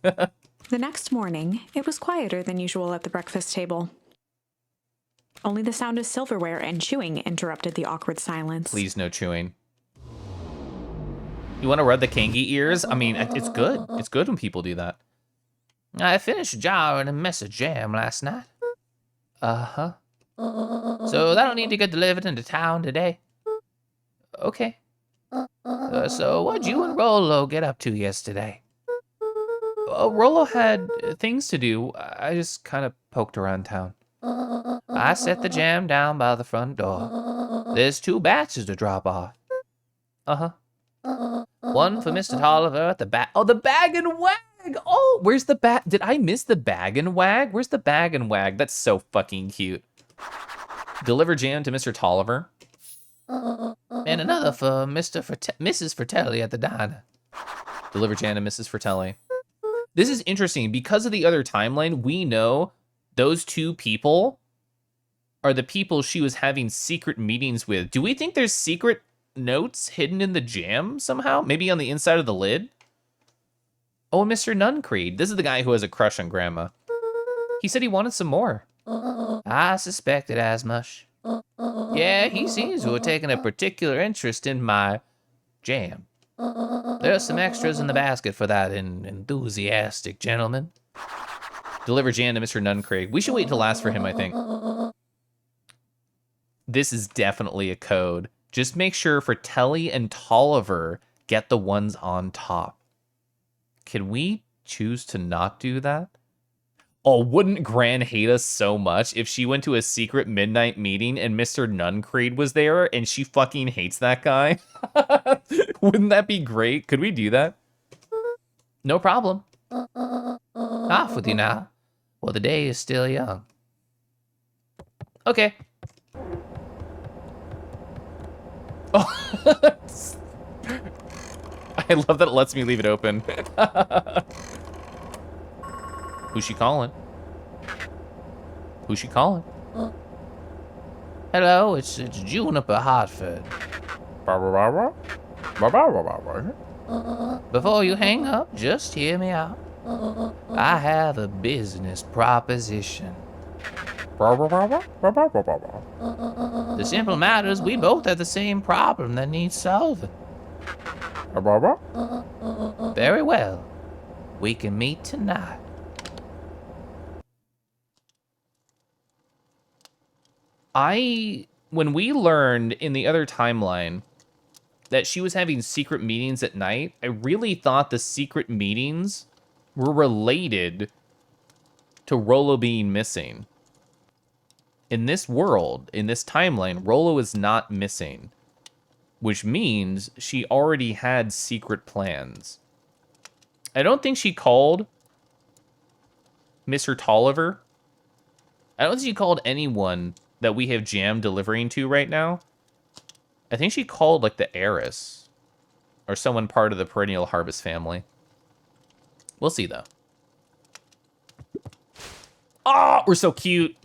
The next morning, it was quieter than usual at the breakfast table. Only the sound of silverware and chewing interrupted the awkward silence. Please, no chewing. You want to rub the Kangi ears? I mean, it's good. It's good when people do that. I finished a jar and a mess of jam last night. Uh-huh. So that'll need to get delivered into town today. Okay. So what'd you and Rollo get up to yesterday? Rollo had things to do. I just kind of poked around town. I set the jam down by the front door. There's 2 batches to drop off. Uh-huh. One for Mr. Tolliver at the back. Oh, the bag and wag! Oh, where's the bag? Did I miss the bag and wag? Where's the bag and wag? That's so fucking cute. Deliver jam to Mr. Tolliver. And another for Mrs. Fratelli at the diner. Deliver jam to Mrs. Fratelli. This is interesting. Because of the other timeline, we know those 2 people are the people she was having secret meetings with. Do we think there's secret notes hidden in the jam somehow? Maybe on the inside of the lid? Oh, Mr. Nuncreed. This is the guy who has a crush on Grandma. He said he wanted some more. I suspected as much. Yeah, he seems to have taken a particular interest in my jam. There's some extras in the basket for that enthusiastic gentleman. Deliver jam to Mr. Nuncreed. We should wait till last for him, I think. This is definitely a code. Just make sure Fratelli and Tolliver get the ones on top. Can we choose to not do that? Oh, wouldn't Gran hate us so much if she went to a secret midnight meeting and Mr. Nuncreed was there and she fucking hates that guy? Wouldn't that be great? Could we do that? No problem. off with you now. Well, the day is still young. Okay. Oh. I love that it lets me leave it open. Who's she calling? Who's she calling? Hello, it's Juniper Hartford. Before you hang up, just hear me out. I have a business proposition. The simple matter is we both have the same problem that needs solving. Very well. We can meet tonight. When we learned in the other timeline that she was having secret meetings at night, I really thought the secret meetings were related to Rollo being missing. In this world, in this timeline, Rollo is not missing, which means she already had secret plans. I don't think she called Mr. Tolliver. I don't think she called anyone that we have jam delivering to right now. I think she called, like, the heiress or someone part of the perennial harvest family. We'll see, though. Oh, we're so cute.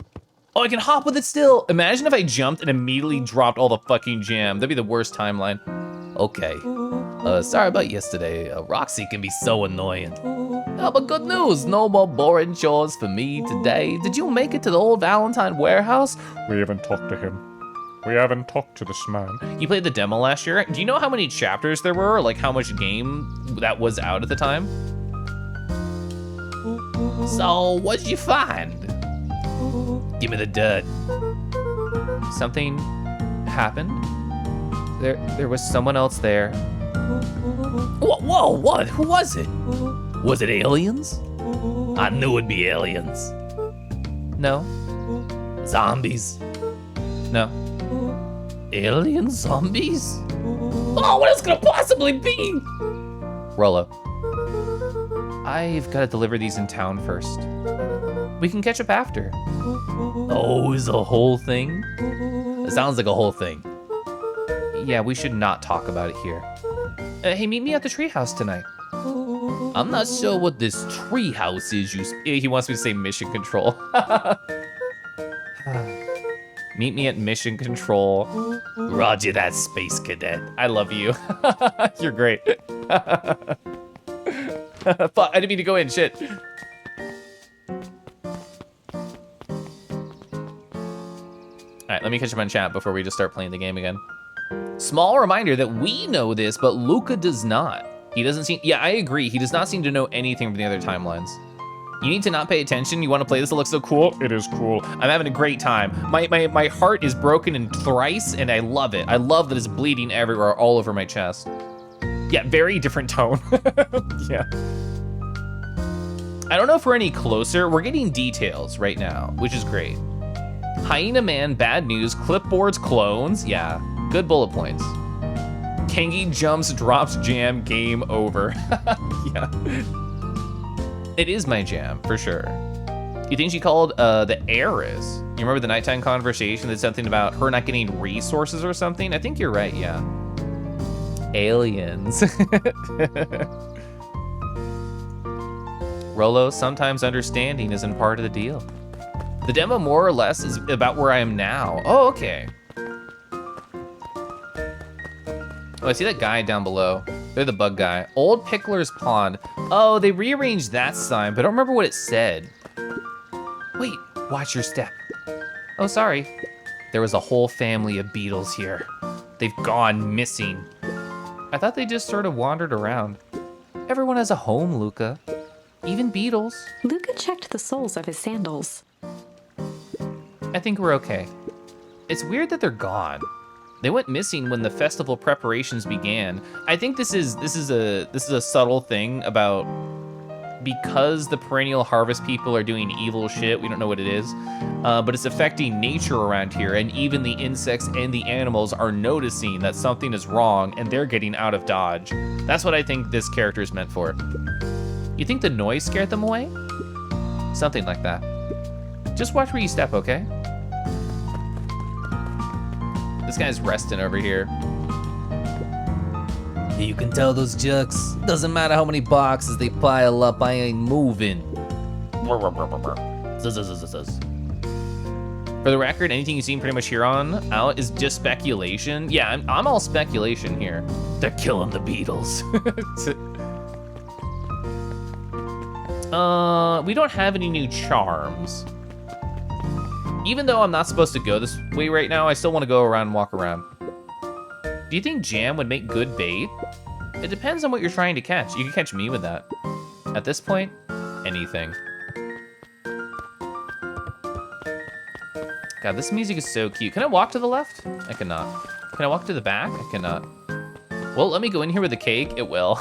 Oh, I can hop with it still. Imagine if I jumped and immediately dropped all the fucking jam. That'd be the worst timeline. Okay. Sorry about yesterday. Roxy can be so annoying. Oh, but good news. No more boring chores for me today. Did you make it to the old Valentine warehouse? We haven't talked to him. We haven't talked to this man. You played the demo last year. Do you know how many chapters there were? Or like how much game that was out at the time? So, what did you find? Give me the dud. Something happened? There was someone else there. Whoa, what? Who was it? Was it aliens? I knew it'd be aliens. No. Zombies? No. Alien zombies? Oh, what else could it possibly be? Rollo. I've got to deliver these in town first. We can catch up after. Oh, is a whole thing? It sounds like a whole thing. Yeah, we should not talk about it here. Hey, meet me at the treehouse tonight. I'm not sure what this treehouse is. He wants me to say mission control. Meet me at mission control. Roger that, space cadet. I love you. You're great. Fuck, I didn't mean to go in, shit. Alright, let me catch up on chat before we just start playing the game again. Small reminder that we know this, but Luca does not. He doesn't seem, yeah, I agree. He does not seem to know anything from the other timelines. You need to not pay attention. You want to play this? It looks so cool. It is cool. I'm having a great time. My heart is broken in thrice, and I love it. I love that it's bleeding everywhere, all over my chest. Yeah, very different tone. Yeah. I don't know if we're any closer. We're getting details right now, which is great. Hyena Man, bad news. Clipboards, clones. Yeah, good bullet points. Kengi jumps, drops jam, game over. Yeah. It is my jam, for sure. You think she called the heiress? You remember the nighttime conversation that something about her not getting resources or something? I think you're right, yeah. Aliens. Rollo, sometimes understanding isn't part of the deal. The demo more or less is about where I am now. Oh, okay. Oh, I see that guy down below. They're the bug guy. Old Pickler's Pond. Oh, they rearranged that sign, but I don't remember what it said. Wait, watch your step. Oh, sorry. There was a whole family of beetles here. They've gone missing. I thought they just sort of wandered around. Everyone has a home, Luca. Even beetles. Luca checked the soles of his sandals. I think we're okay. It's weird that they're gone. They went missing when the festival preparations began. I think this is a subtle thing about because the perennial harvest people are doing evil shit. We don't know what it is, but it's affecting nature around here, and even the insects and the animals are noticing that something is wrong, and they're getting out of dodge. That's what I think this character is meant for. You think the noise scared them away? Something like that. Just watch where you step, okay? This guy's resting over here. You can tell those jux. Doesn't matter how many boxes they pile up, I ain't moving. For the record, anything you've seen pretty much here on out is just speculation. Yeah, I'm all speculation here. They're killing the Beatles. We don't have any new charms. Even though I'm not supposed to go this way right now, I still want to go around and walk around. Do you think jam would make good bait? It depends on what you're trying to catch. You can catch me with that. At this point, anything. God, this music is so cute. Can I walk to the left? I cannot. Can I walk to the back? I cannot. Well, let me go in here with a cake. It will.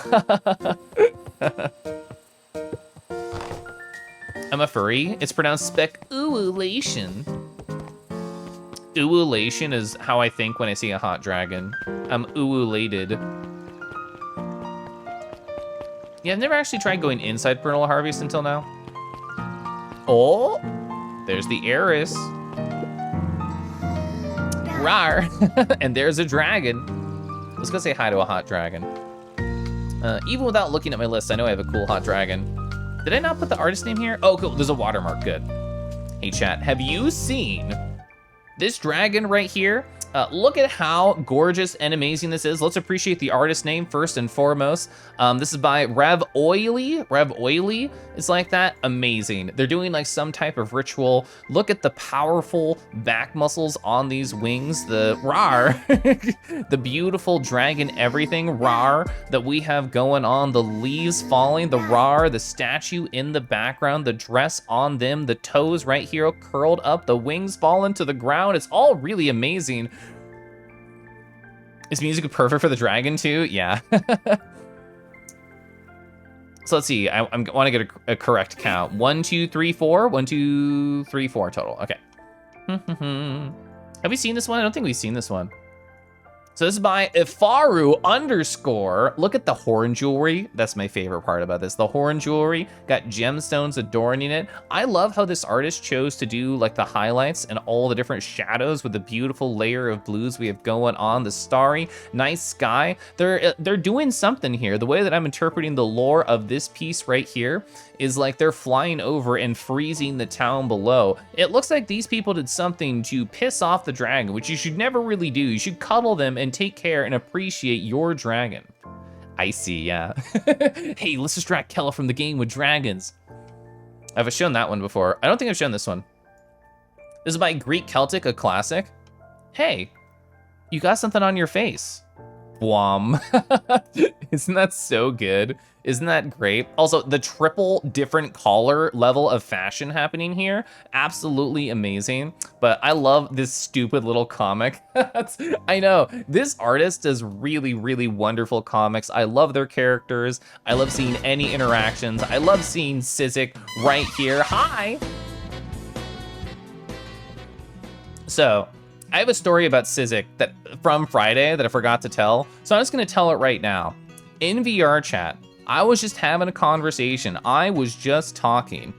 I'm a furry. It's pronounced speculation. Uulation is how I think when I see a hot dragon. I'm uulated. Yeah, I've never actually tried going inside Pernal Harvest until now. Oh, there's the heiress. Rawr. And there's a dragon. Let's go say hi to a hot dragon. Even without looking at my list, I know I have a cool hot dragon. Did I not put the artist name here? Oh, cool, there's a watermark, good. Hey chat, have you seen this dragon right here? Look at how gorgeous and amazing this is. Let's appreciate the artist name first and foremost. This is by Rev Oily. Rev Oily is like that, amazing. They're doing like some type of ritual. Look at the powerful back muscles on these wings. The rar, the beautiful dragon everything rar that we have going on. The leaves falling, the rar, the statue in the background, the dress on them, the toes right here curled up, the wings falling to the ground. It's all really amazing. Is music perfect for the dragon too? Yeah. So let's see, I want to get a correct count. 1, 2, 3, 4. 1, 2, 3, 4 total, okay. Have we seen this one? I don't think we've seen this one. So this is by Ifaru _. Look at the horn jewelry. That's my favorite part about this. The horn jewelry got gemstones adorning it. I love how this artist chose to do like the highlights and all the different shadows with the beautiful layer of blues we have going on. The starry, nice sky. They're doing something here. The way that I'm interpreting the lore of this piece right here is like they're flying over and freezing the town below. It looks like these people did something to piss off the dragon, which you should never really do. You should cuddle them and take care and appreciate your dragon. I see, yeah. Hey, let's distract Keliff from the game with dragons. Have I shown that one before? I don't think I've shown this one. This is by Greek Celtic, a classic. Hey, you got something on your face. Blom. Isn't that so good? Isn't that great? Also, the triple different collar level of fashion happening here, absolutely amazing. But I love this stupid little comic. I know, this artist does really, really wonderful comics. I love their characters. I love seeing any interactions. I love seeing Sizik right here. Hi! So, I have a story about Sizik from Friday that I forgot to tell, so I'm just gonna tell it right now. In VR chat, I was just having a conversation. I was just talking.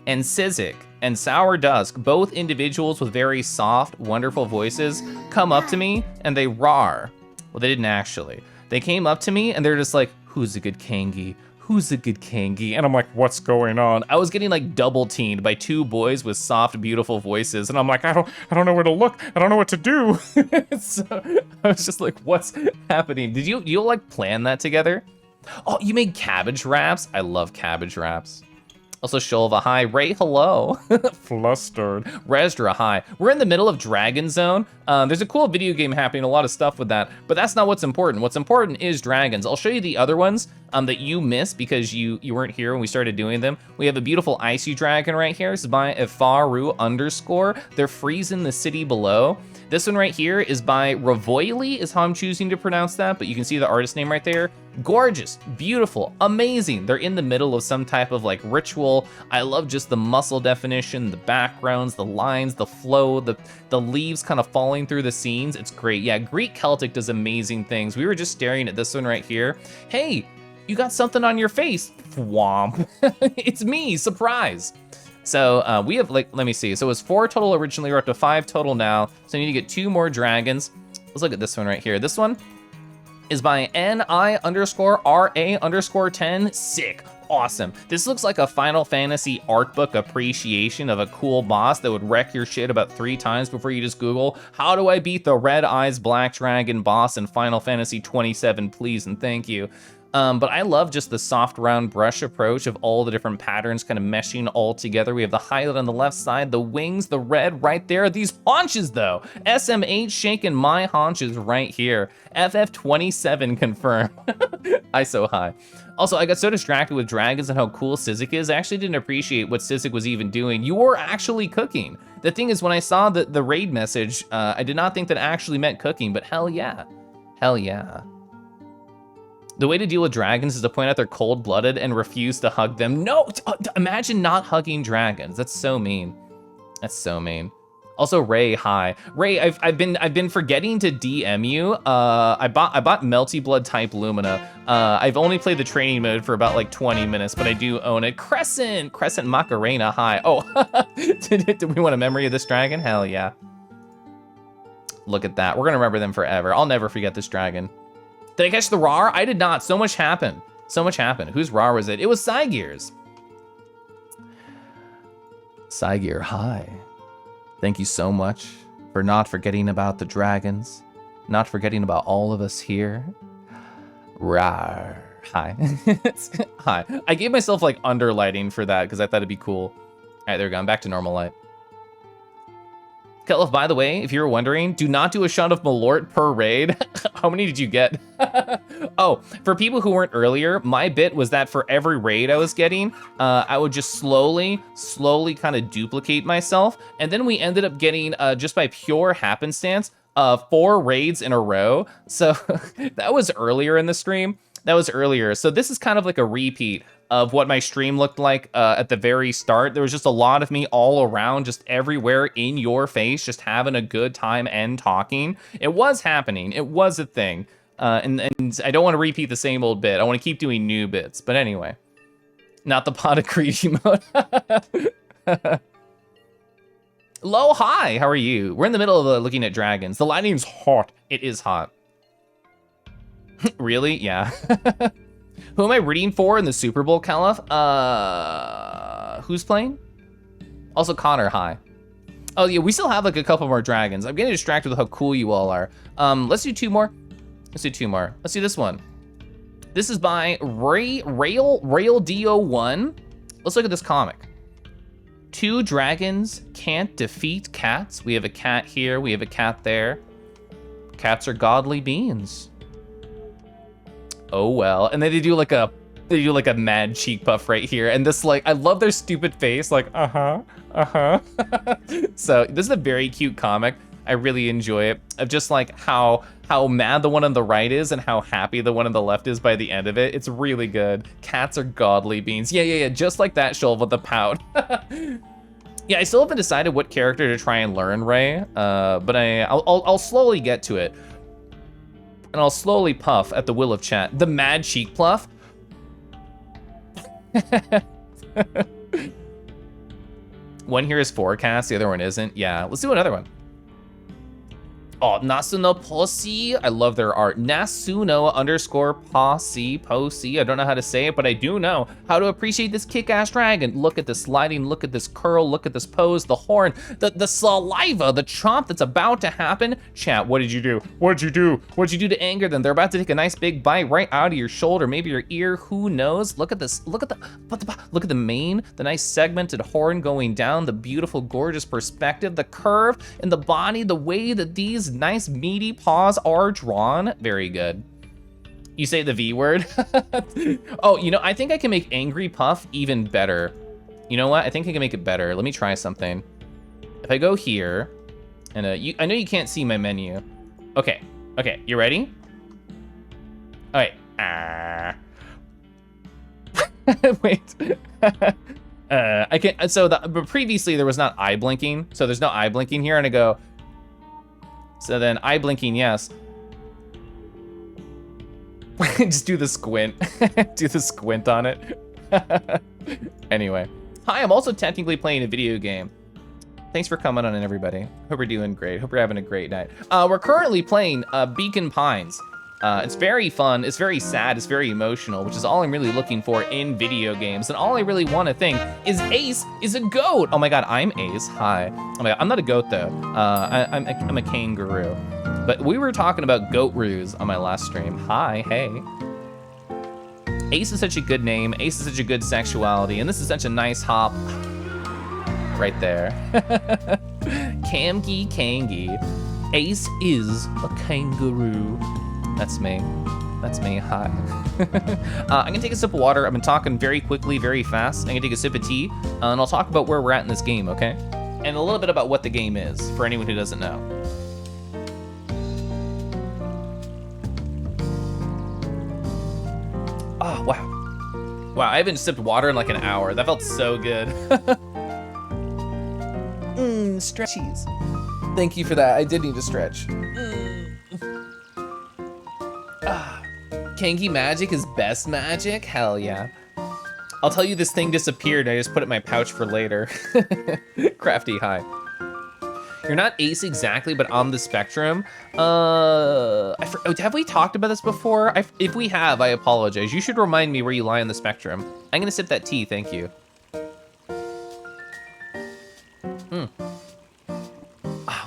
And Sizik and Sour Dusk, both individuals with very soft, wonderful voices, come up to me and they rawr. Well, they didn't actually. They came up to me and they're just like, who's a good Kangi? Who's a good Kangi? And I'm like, what's going on? I was getting like double teamed by two boys with soft, beautiful voices. And I'm like, I don't know where to look. I don't know what to do. So I was just like, what's happening? Did you like plan that together? Oh, you made cabbage wraps? I love cabbage wraps. Also, Shulva, hi. Ray, hello. Flustered. Resdra, hi. We're in the middle of Dragon Zone. There's a cool video game happening, a lot of stuff with that, but that's not what's important. What's important is dragons. I'll show you the other ones that you missed because you weren't here when we started doing them. We have a beautiful icy dragon right here. This is by Ifaru _. They're freezing the city below. This one right here is by Ravoili, is how I'm choosing to pronounce that, but you can see the artist name right there. Gorgeous, beautiful, amazing. They're in the middle of some type of like ritual. I love just the muscle definition, the backgrounds, the lines, the flow, the leaves kind of falling through the scenes. It's great. Yeah, Greek Celtic does amazing things. We were just staring at this one right here. Hey, you got something on your face. Womp. It's me, surprise. So we have, like, let me see. So it was 4 total originally, we're up to 5 total now. So I need to get 2 more dragons. Let's look at this one right here. This one is by NI_RA_10. Sick. Awesome. This looks like a Final Fantasy art book appreciation of a cool boss that would wreck your shit about 3 times before you just Google, how do I beat the Red Eyes Black Dragon boss in Final Fantasy 27, please and thank you. But I love just the soft round brush approach of all the different patterns kind of meshing all together. We have the highlight on the left side, the wings, the red right there. These haunches though, SM8 shaking my haunches right here. FF27 confirmed. I so high. Also, I got so distracted with dragons and how cool Sizik is, I actually didn't appreciate what Sizik was even doing. You were actually cooking. The thing is, when I saw the raid message, I did not think that actually meant cooking, but hell yeah. Hell yeah. The way to deal with dragons is to point out they're cold-blooded and refuse to hug them. No, imagine not hugging dragons. That's so mean. That's so mean. Also, Ray, hi. Ray, I've been forgetting to DM you. I bought Melty Blood type Lumina. I've only played the training mode for about like 20 minutes, but I do own it. Crescent Macarena, hi. Oh, do we want a memory of this dragon? Hell yeah. Look at that. We're gonna remember them forever. I'll never forget this dragon. Did I catch the RAR? I did not. So much happened. So much happened. Whose RAR was it? It was Cygear's. Cygear, hi. Thank you so much for not forgetting about the dragons, not forgetting about all of us here. Rawr. Hi. Hi. I gave myself like underlighting for that because I thought it'd be cool. All right, there we go. I'm back to normal light. Keliff, by the way, if you were wondering, do not do a shot of Malort per raid. How many did you get? Oh, for people who weren't earlier, my bit was that for every raid I was getting, I would just slowly kind of duplicate myself. And then we ended up getting, just by pure happenstance, 4 raids in a row. So that was earlier in the stream. That was earlier. So this is kind of like a repeat of what my stream looked like at the very start. There was just a lot of me all around, just everywhere in your face, just having a good time and talking. It was happening. It was a thing. And I don't want to repeat the same old bit. I want to keep doing new bits. But anyway, not the pot of greedy mode. Low, hi, how are you? We're in the middle of looking at dragons. The lighting's hot. It is hot. Really? Yeah. Who am I rooting for in the Super Bowl, Keliff? Who's playing? Also, Connor, hi. Oh, yeah, we still have like a couple more dragons. I'm getting distracted with how cool you all are. Let's do 2 more. Let's do 2 more. Let's do this one. This is by Rail Do1. Let's look at this comic. 2 dragons can't defeat cats. We have a cat here. We have a cat there. Cats are godly beings. Oh well, and then they do like a mad cheek puff right here, and this, like, I love their stupid face, like So this is a very cute comic. I really enjoy it, of just like how mad the one on the right is and how happy the one on the left is by the end of it. It's really good. Cats are godly beings. Yeah, just like that, Shul, with the pout. Yeah, I still haven't decided what character to try and learn, Ray, but I'll slowly get to it. And I'll slowly puff at the will of chat. The mad cheek pluff. One here is forecast, the other one isn't. Yeah, let's do another one. Oh, Nasuno Posse. I love their art. Nasuno_Posse. I don't know how to say it, but I do know how to appreciate this kick-ass dragon. Look at this lighting, look at this curl, look at this pose, the horn, the saliva, the chomp that's about to happen. Chat, what did you do? What'd you do? What'd you do to anger them? They're about to take a nice big bite right out of your shoulder, maybe your ear, who knows? Look at this, look at the mane, the nice segmented horn going down, the beautiful, gorgeous perspective, the curve in the body, the way that these nice meaty paws are drawn. Very good. You say the V word? Oh, you know, I think I can make Angry Puff even better. You know what? I think I can make it better. Let me try something. If I go here, and I know you can't see my menu. Okay, you ready? All right. Wait. I can't. So but previously there was not eye blinking, so there's no eye blinking here, and I go. So then eye blinking, yes. Just do the squint. Do the squint on it. Anyway. Hi, I'm also technically playing a video game. Thanks for coming on in, everybody. Hope you're doing great. Hope you're having a great night. We're currently playing Beacon Pines. It's very fun, it's very sad, it's very emotional, which is all I'm really looking for in video games. And all I really want to think is Ace is a goat. Oh my god, I'm Ace, hi. Oh my god, I'm not a goat though. I'm a kangaroo. But we were talking about goat-roos on my last stream. Hi, hey. Ace is such a good name, Ace is such a good sexuality, and this is such a nice hop. Right there. Camgy Kangy. Ace is a kangaroo. That's me. That's me, hi. I'm gonna take a sip of water. I've been talking very quickly, very fast. I'm gonna take a sip of tea, and I'll talk about where we're at in this game, okay? And a little bit about what the game is, for anyone who doesn't know. Oh, wow. Wow, I haven't sipped water in like an hour. That felt so good. Stretchies. Thank you for that. I did need to stretch. Kangy magic is best magic? Hell yeah. I'll tell you this thing disappeared. I just put it in my pouch for later. Crafty, hi. You're not Ace exactly, but on the spectrum. Have we talked about this before? If we have, I apologize. You should remind me where you lie on the spectrum. I'm gonna sip that tea, thank you.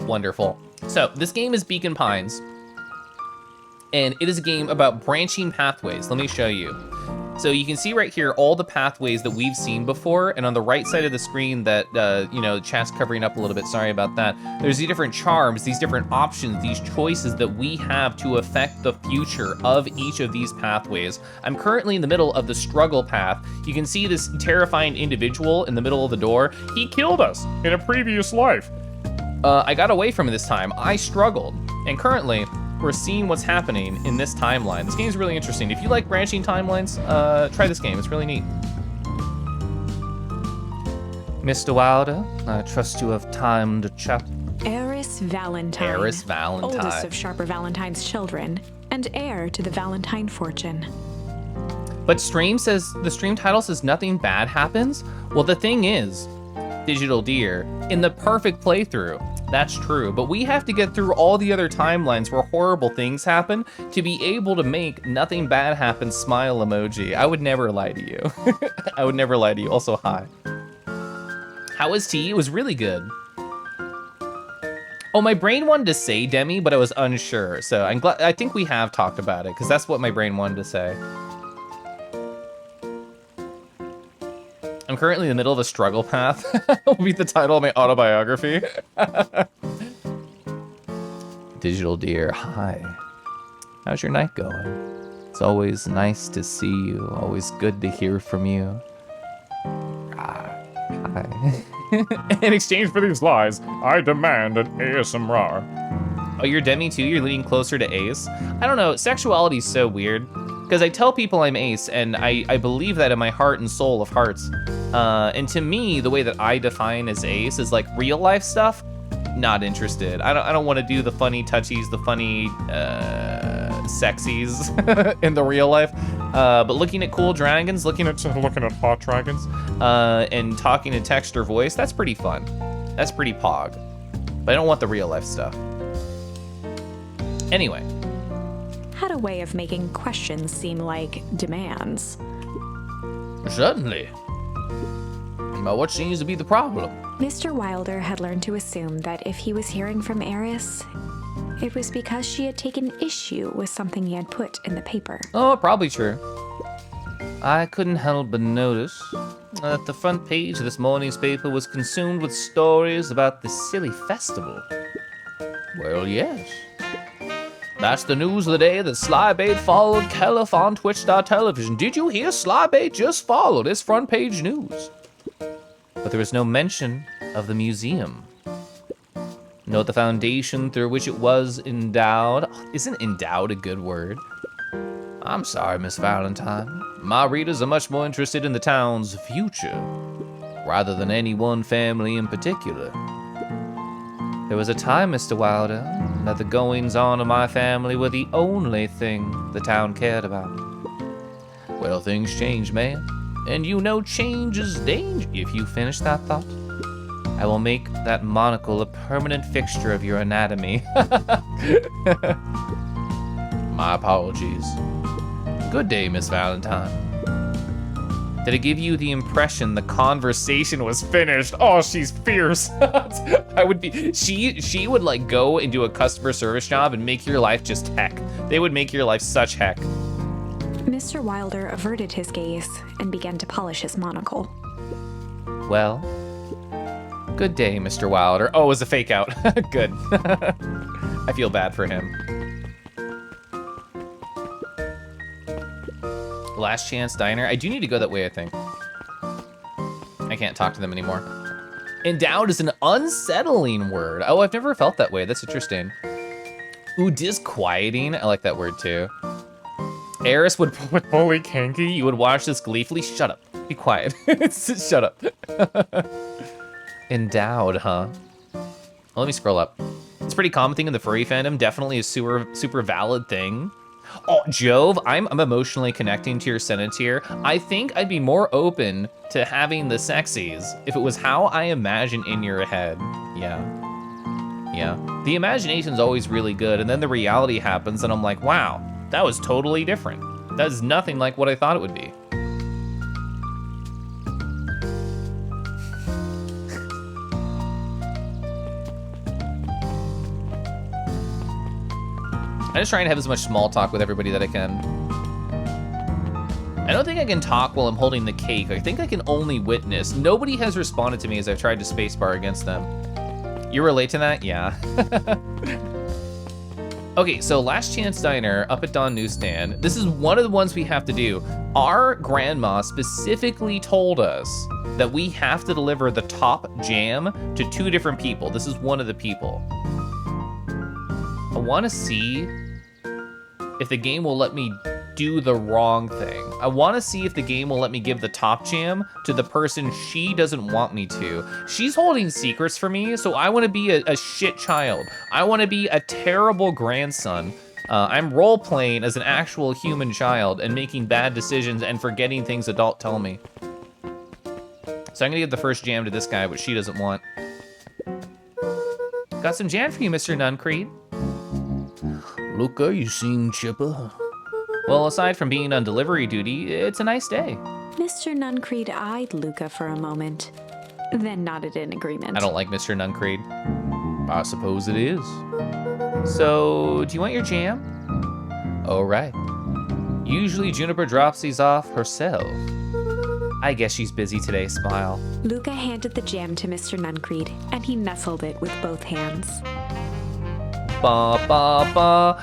Wonderful. So this game is Beacon Pines, and it is a game about branching pathways. Let me show you. So you can see right here all the pathways that we've seen before, and on the right side of the screen that, you know, chat's covering up a little bit, sorry about that. There's these different charms, these different options, these choices that we have to affect the future of each of these pathways. I'm currently in the middle of the struggle path. You can see this terrifying individual in the middle of the door. He killed us In a previous life. I got away from it this time. I struggled, and currently, we're seeing what's happening in this timeline. This game's really interesting. If you like branching timelines, try this game. It's really neat. Mr. Wilder, I trust you have time to chat. Eris Valentine. Eris Valentine. Oldest of Sharper Valentine's children, and heir to the Valentine fortune. But the stream title says nothing bad happens? Well, the thing is, Digital Deer, in the perfect playthrough, that's true, but we have to get through all the other timelines where horrible things happen to be able to make nothing bad happen smile emoji. I would never lie to you. I would never lie to you. Also, hi. How was tea? It was really good. Oh, my brain wanted to say Demi, but I was unsure, so I'm glad. I think we have talked about it, because that's what my brain wanted to say. I'm currently in the middle of a struggle path. Will be the title of my autobiography. Digital Deer, hi. How's your night going? It's always nice to see you. Always good to hear from you. Hi. In exchange for these lies, I demand an ASMR. Oh, you're Demi too? You're leaning closer to Ace? I don't know. Sexuality is so weird. Because I tell people I'm Ace, and I believe that in my heart and soul of hearts. And to me, the way that I define as Ace is like real life stuff. Not interested. I don't want to do the funny touchies, the funny sexies in the real life. But looking at cool dragons, looking at hot dragons, and talking in text or voice, that's pretty fun. That's pretty pog. But I don't want the real life stuff. Anyway. Had a way of making questions seem like demands. Certainly. But what seems to be the problem? Mr. Wilder had learned to assume that if he was hearing from Eris, it was because she had taken issue with something he had put in the paper. Oh, probably true. I couldn't help but notice that the front page of this morning's paper was consumed with stories about the silly festival. Well, yes. That's the news of the day that Slybait followed Keliff on Twitch.tv. Did you hear? Slybait just followed his front page news. But there was no mention of the museum. Note the foundation through which it was endowed. Isn't endowed a good word? I'm sorry, Miss Valentine. My readers are much more interested in the town's future, rather than any one family in particular. There was a time, Mr. Wilder, that the goings-on of my family were the only thing the town cared about. Well, things change, man. And you know change is danger. If you finish that thought, I will make that monocle a permanent fixture of your anatomy. My apologies. Good day, Miss Valentine. Did it give you the impression the conversation was finished? Oh, she's fierce. I would be, she would like go and do a customer service job and make your life just heck. They would make your life such heck. Mr. Wilder averted his gaze and began to polish his monocle. Well, good day, Mr. Wilder. Oh, it was a fake out. Good. I feel bad for him. Last Chance Diner. I do need to go that way, I think. I can't talk to them anymore. Endowed is an unsettling word. Oh, I've never felt that way. That's interesting. Ooh, disquieting. I like that word too. Eris would bully Kanky. You would watch this gleefully. Shut up. Be quiet. Shut up. Endowed, huh? Well, let me scroll up. It's a pretty common thing in the furry fandom. Definitely a super valid thing. Oh, Jove, I'm emotionally connecting to your sentence here. I think I'd be more open to having the sexies if it was how I imagine in your head. Yeah. The imagination's always really good, and then the reality happens, and I'm like, wow, that was totally different. That is nothing like what I thought it would be. I'm just trying to have as much small talk with everybody that I can. I don't think I can talk while I'm holding the cake. I think I can only witness. Nobody has responded to me as I've tried to spacebar against them. You relate to that? Yeah. Okay, so Last Chance Diner up at Dawn Newsstand. This is one of the ones we have to do. Our grandma specifically told us that we have to deliver the top jam to 2 different people. This is one of the people. I want to see if the game will let me do the wrong thing. I want to see if the game will let me give the top jam to the person she doesn't want me to. She's holding secrets for me, so I want to be a shit child. I want to be a terrible grandson. I'm role-playing as an actual human child and making bad decisions and forgetting things adults tell me. So I'm gonna give the first jam to this guy, but she doesn't want. Got some jam for you, Mr. Nuncreed. Luca, you seem chipper. Well, aside from being on delivery duty, it's a nice day. Mr. Nuncreed eyed Luca for a moment, then nodded in agreement. I don't like Mr. Nuncreed. I suppose it is. So, do you want your jam? All right. Usually Juniper drops these off herself. I guess she's busy today, smile. Luca handed the jam to Mr. Nuncreed, and he nestled it with both hands. Ba ba ba.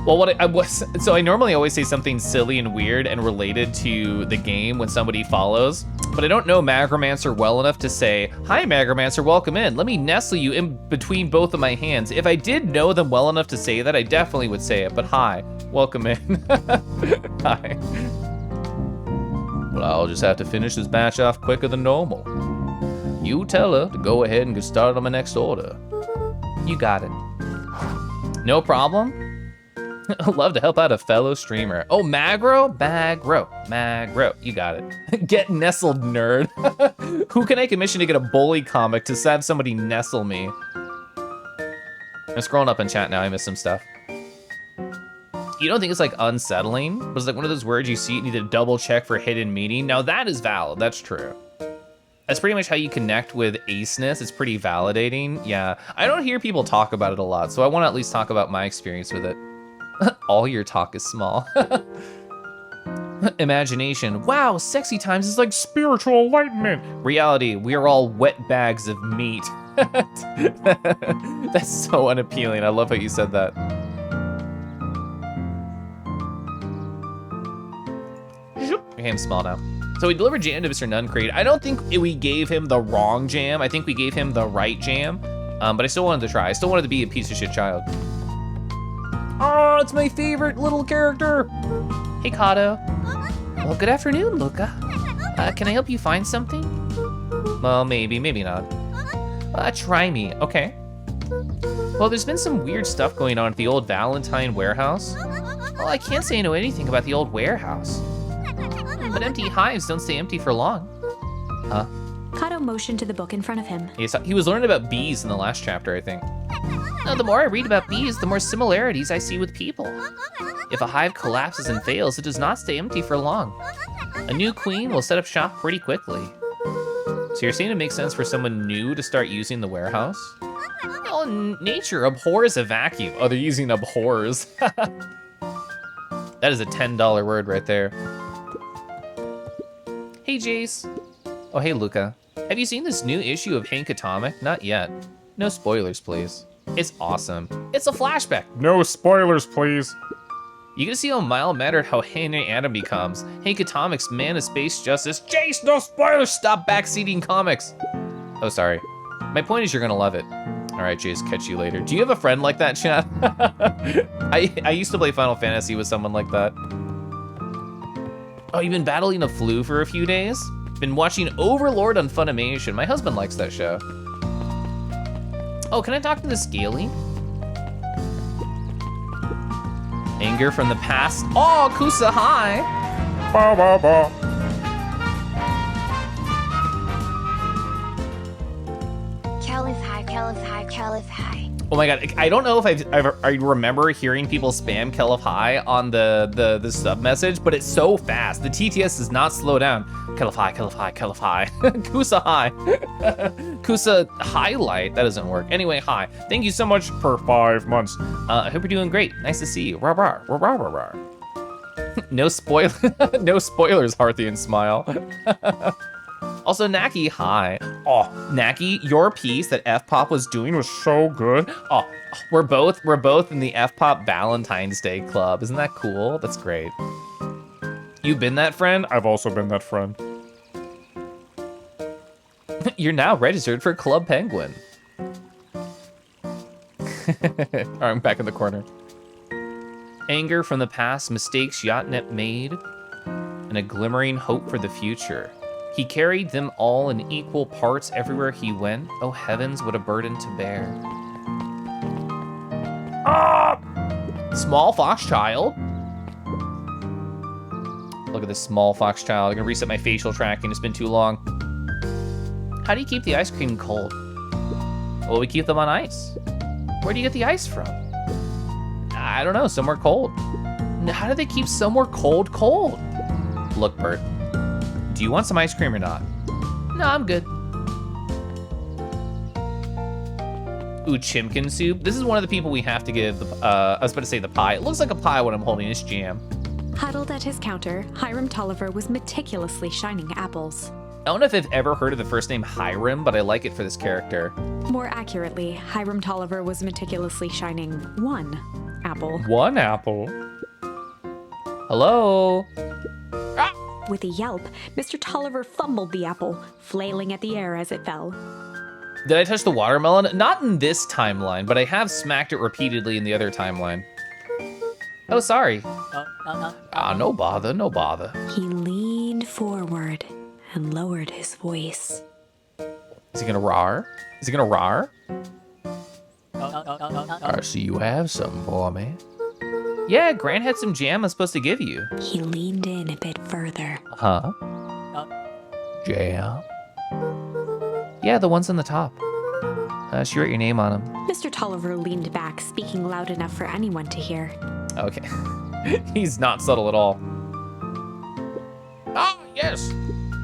Well, so I normally always say something silly and weird and related to the game when somebody follows, but I don't know Magromancer well enough to say, "Hi, Magromancer, welcome in. Let me nestle you in between both of my hands." If I did know them well enough to say that, I definitely would say it, but hi, welcome in. Hi. Well, I'll just have to finish this batch off quicker than normal. You tell her to go ahead and get started on my next order. You got it. No problem. I'd love to help out a fellow streamer. Oh, Magro? Magro. You got it. Get nestled, nerd. Who can I commission to get a bully comic to have somebody nestle me? I'm scrolling up in chat now. I missed some stuff. You don't think it's like unsettling? But it's like one of those words you see you need to double check for hidden meaning. Now that is valid. That's true. That's pretty much how you connect with aceness. It's pretty validating. Yeah, I don't hear people talk about it a lot, so I want to at least talk about my experience with it. All your talk is small. Imagination. Wow, sexy times is like spiritual enlightenment. Reality, we are all wet bags of meat. That's so unappealing. I love how you said that. Okay, I'm small now. So we delivered jam to Mr. Nuncreed. I don't think we gave him the wrong jam. I think we gave him the right jam, but I still wanted to try. I still wanted to be a piece of shit child. Oh, it's my favorite little character. Hey, Kato. Well, good afternoon, Luca. Can I help you find something? Well, maybe not. Try me, okay. Well, there's been some weird stuff going on at the old Valentine warehouse. Well, I can't say I know anything about the old warehouse. But empty hives don't stay empty for long. Huh? Kato motioned to the book in front of him. He was learning about bees in the last chapter, I think. Now, the more I read about bees, the more similarities I see with people. If a hive collapses and fails, it does not stay empty for long. A new queen will set up shop pretty quickly. So you're saying it makes sense for someone new to start using the warehouse? Well, nature abhors a vacuum. Oh, they're using abhors. That is a $10 word right there. Hey, Jace. Oh, hey, Luca. Have you seen this new issue of Hank Atomic? Not yet. No spoilers, please. It's awesome. It's a flashback. No spoilers, please. You get to see how mild-mannered how Henry Adam becomes. Hank Atomic's man of space justice. Jace, no spoilers! Stop backseating comics. Oh, sorry. My point is you're gonna love it. All right, Jace, catch you later. Do you have a friend like that, chat? I used to play Final Fantasy with someone like that. Oh, you've been battling a flu for a few days? Been watching Overlord on Funimation. My husband likes that show. Oh, can I talk to the Scaly? Anger from the past. Oh, Kusa, hi. Ba ba ba. Keliff hi, Keliff hi, Keliff hi. Oh my god, I don't know if I remember hearing people spam Keliff hi on the sub message, but it's so fast. The TTS does not slow down. Keliff hi, Keliff hi, Keliff hi. Kusa hi. Kusa highlight, that doesn't work. Anyway, hi. Thank you so much For 5 months. I hope you're doing great. Nice to see you. Rah, rah, rah, rah, rah, rah. No spoil, no spoilers, Harthian smile. Also, Naki, hi. Oh, Naki, your piece that F-Pop was doing was so good. Oh, we're both in the F-Pop Valentine's Day Club. Isn't that cool? That's great. You've been that friend? I've also been that friend. You're now registered for Club Penguin. Alright, I'm back in the corner. Anger from the past, mistakes Yatnep made, and a glimmering hope for the future. He carried them all in equal parts everywhere he went. Oh heavens, what a burden to bear. Ah! Small fox child. Look at this small fox child. I'm gonna reset my facial tracking, it's been too long. How do you keep the ice cream cold? Well, we keep them on ice. Where do you get the ice from? I don't know, somewhere cold. How do they keep somewhere cold? Look, Bert, do you want some ice cream or not? No, I'm good. Ooh, chimkin soup. This is one of the people we have to give the, I was about to say the pie. It looks like a pie when I'm holding this jam. Huddled at his counter, Hiram Tulliver was meticulously shining apples. I don't know if I've ever heard of the first name Hiram, but I like it for this character. More accurately, Hiram Tulliver was meticulously shining one apple. One apple. Hello? With a yelp, Mr. Tulliver fumbled the apple, flailing at the air as it fell. Did I touch the watermelon? Not in this timeline, but I have smacked it repeatedly in the other timeline. Oh, sorry. No bother, no bother. He leaned forward and lowered his voice. Is he gonna roar? Is he gonna roar? I see you have something for me. Yeah, Grant had some jam I'm supposed to give you. He leaned in a bit further. Huh? Jam? Yeah, the ones on the top. She wrote your name on them. Mr. Tulliver leaned back, speaking loud enough for anyone to hear. Okay. He's not subtle at all. Oh, yes!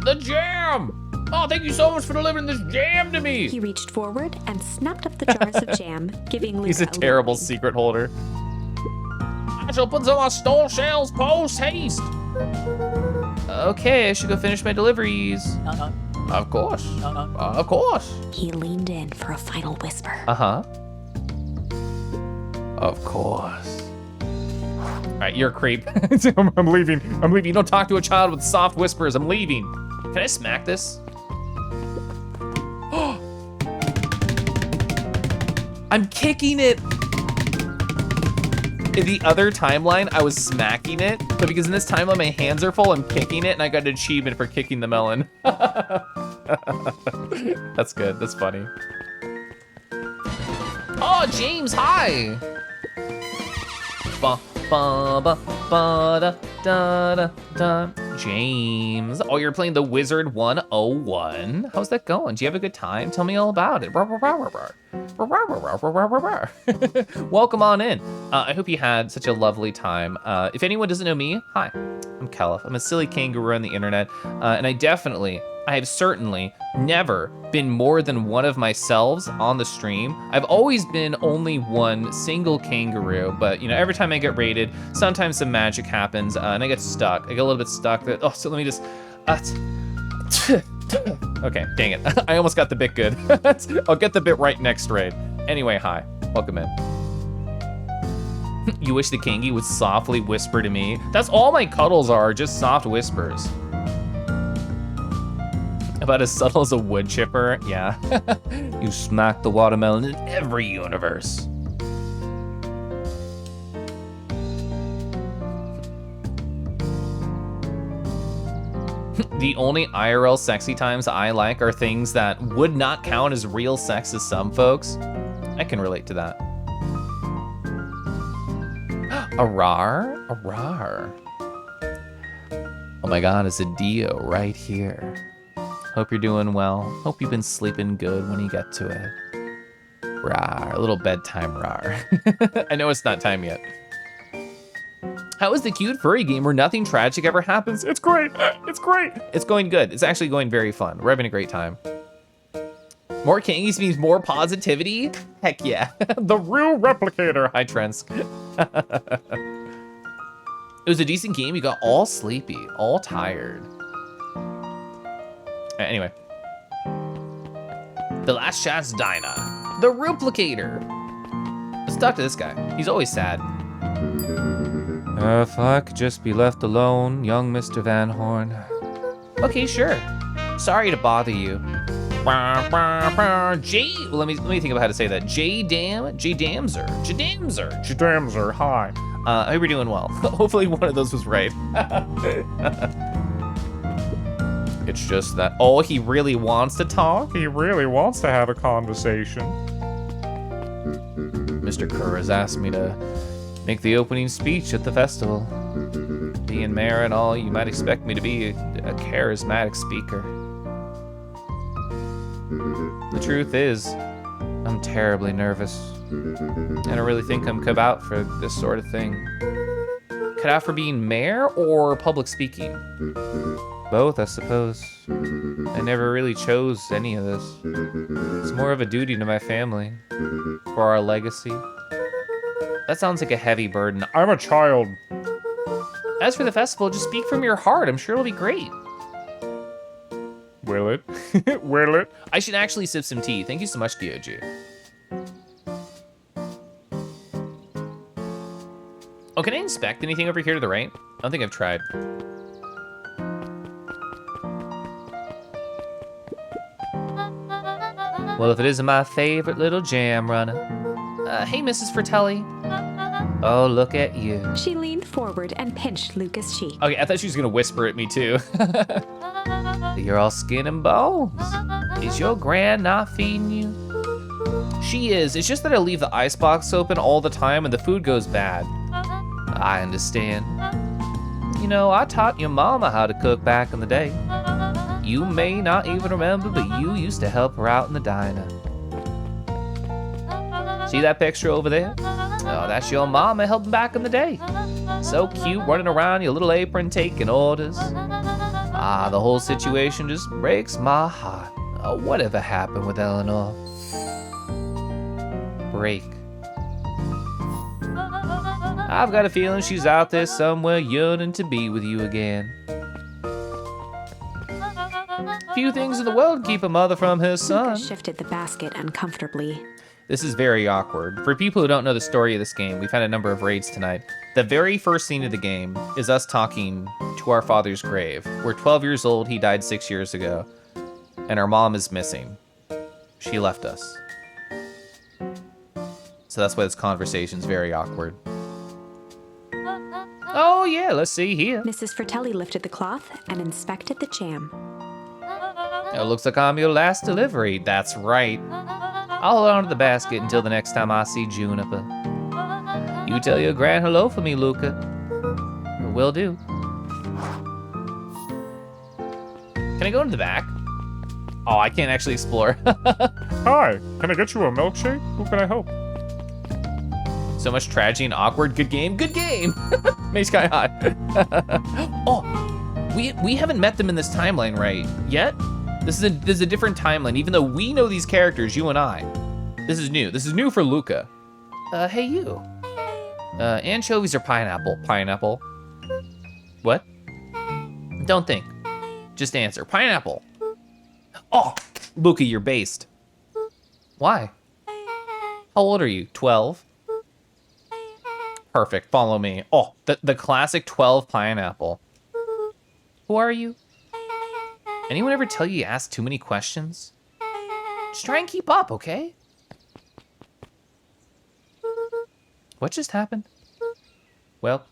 The jam! Oh, thank you so much for delivering this jam to me! He reached forward and snapped up the jars of jam, giving Luca He's a terrible warning. secret holder. I shall put some on store shelves post haste. Okay, I should go finish my deliveries. Of course. Of course. He leaned in for a final whisper. Uh-huh. Of course. All right, you're a creep. I'm leaving. I'm leaving. Don't talk to a child with soft whispers. I'm leaving. Can I smack this? I'm kicking it. In the other timeline, I was smacking it, but because in this timeline my hands are full, I'm kicking it, and I got an achievement for kicking the melon. That's good. That's funny. Oh, James, hi. Ba ba ba ba da da da da. James, oh, you're playing the Wizard 101. How's that going? Do you have a good time? Tell me all about it. Welcome on in. I hope you had such a lovely time. If anyone doesn't know me, hi, I'm Keliff. I'm a silly kangaroo on the internet, and I have certainly never been more than one of myself on the stream. I've always been only one single kangaroo, but you know, every time I get raided, sometimes some magic happens, and I get stuck. I get a little bit stuck. Oh, so let me just, okay, dang it. I almost got the bit good. I'll get the bit right next raid. Anyway, hi, welcome in. You wish the Kangi would softly whisper to me. That's all my cuddles are, just soft whispers. About as subtle as a wood chipper, yeah. You smack the watermelon in every universe. The only IRL sexy times I like are things that would not count as real sex to some folks. I can relate to that. A rar? A rar. Oh my god, it's a Dio right here. Hope you're doing well. Hope you've been sleeping good when you get to it. Rar, a little bedtime rar. I know it's not time yet. How is the cute furry game where nothing tragic ever happens? It's great, it's great. It's going good, it's actually going very fun. We're having a great time. More Kangies means more positivity? Heck yeah. The real replicator. Hi, Trensk. It was a decent game, you got all sleepy, all tired. Anyway. The Last Chance Dinah. The Replicator. Let's talk to this guy. He's always sad. If I could just be left alone, young Mr. Van Horn. Okay, sure. Sorry to bother you. J. Let me think about how to say that. J-Damser. Hi. I hope you're doing well. Hopefully one of those was right. It's just that, oh, he really wants to talk? He really wants to have a conversation. Mr. Kerr has asked me to make the opening speech at the festival. Being mayor and all, you might expect me to be a charismatic speaker. The truth is, I'm terribly nervous. I don't really think I'm cut out for this sort of thing. Cut out for being mayor or public speaking? Both, I suppose. I never really chose any of this. It's more of a duty to my family, for our legacy. That sounds like a heavy burden. I'm a child. As for the festival, just speak from your heart. I'm sure it'll be great. Will it? Will it? I should actually sip some tea. Thank you so much, DOG. Oh, can I inspect anything over here to the right? I don't think I've tried. Well, if it isn't my favorite little jam runner. Hey, Mrs. Fratelli. Oh, look at you. She leaned forward and pinched Lucas' cheek. Okay, I thought she was gonna whisper at me too. You're all skin and bones. Is your gran not feeding you? She is. It's just that I leave the icebox open all the time and the food goes bad. I understand. You know, I taught your mama how to cook back in the day. You may not even remember, but you used to help her out in the diner. See that picture over there? Oh, that's your mama helping back in the day. So cute, running around your little apron taking orders. Ah, the whole situation just breaks my heart. Oh, whatever happened with Eleanor? Break. I've got a feeling she's out there somewhere yearning to be with you again. Few things in the world keep a mother from her son. Lucas shifted the basket uncomfortably. This is very awkward. For people who don't know the story of this game, we've had a number of raids tonight. The very first scene of the game is us talking to our father's grave. We're 12 years old, he died 6 years ago, and our mom is missing. She left us. So that's why this conversation's very awkward. Oh yeah, let's see here. Mrs. Fratelli lifted the cloth and inspected the jam. It looks like I'm your last delivery. That's right. I'll hold on to the basket until the next time I see Juniper. You tell your grand hello for me, Luca. Will do. Can I go into the back? Oh, I can't actually explore. Hi, can I get you a milkshake? Who can I help? So much tragedy and awkward. Good game. Good game. Makes Sky high. Oh, we haven't met them in this timeline right yet. This is a different timeline. Even though we know these characters, you and I. This is new. This is new for Luca. Hey you. Anchovies or pineapple? Pineapple. What? Don't think. Just answer. Pineapple. Oh, Luca, you're based. Why? How old are you? 12? Perfect, follow me. Oh, the classic 12 pineapple. Who are you? Anyone ever tell you ask too many questions? Just try and keep up, okay? What just happened? Well,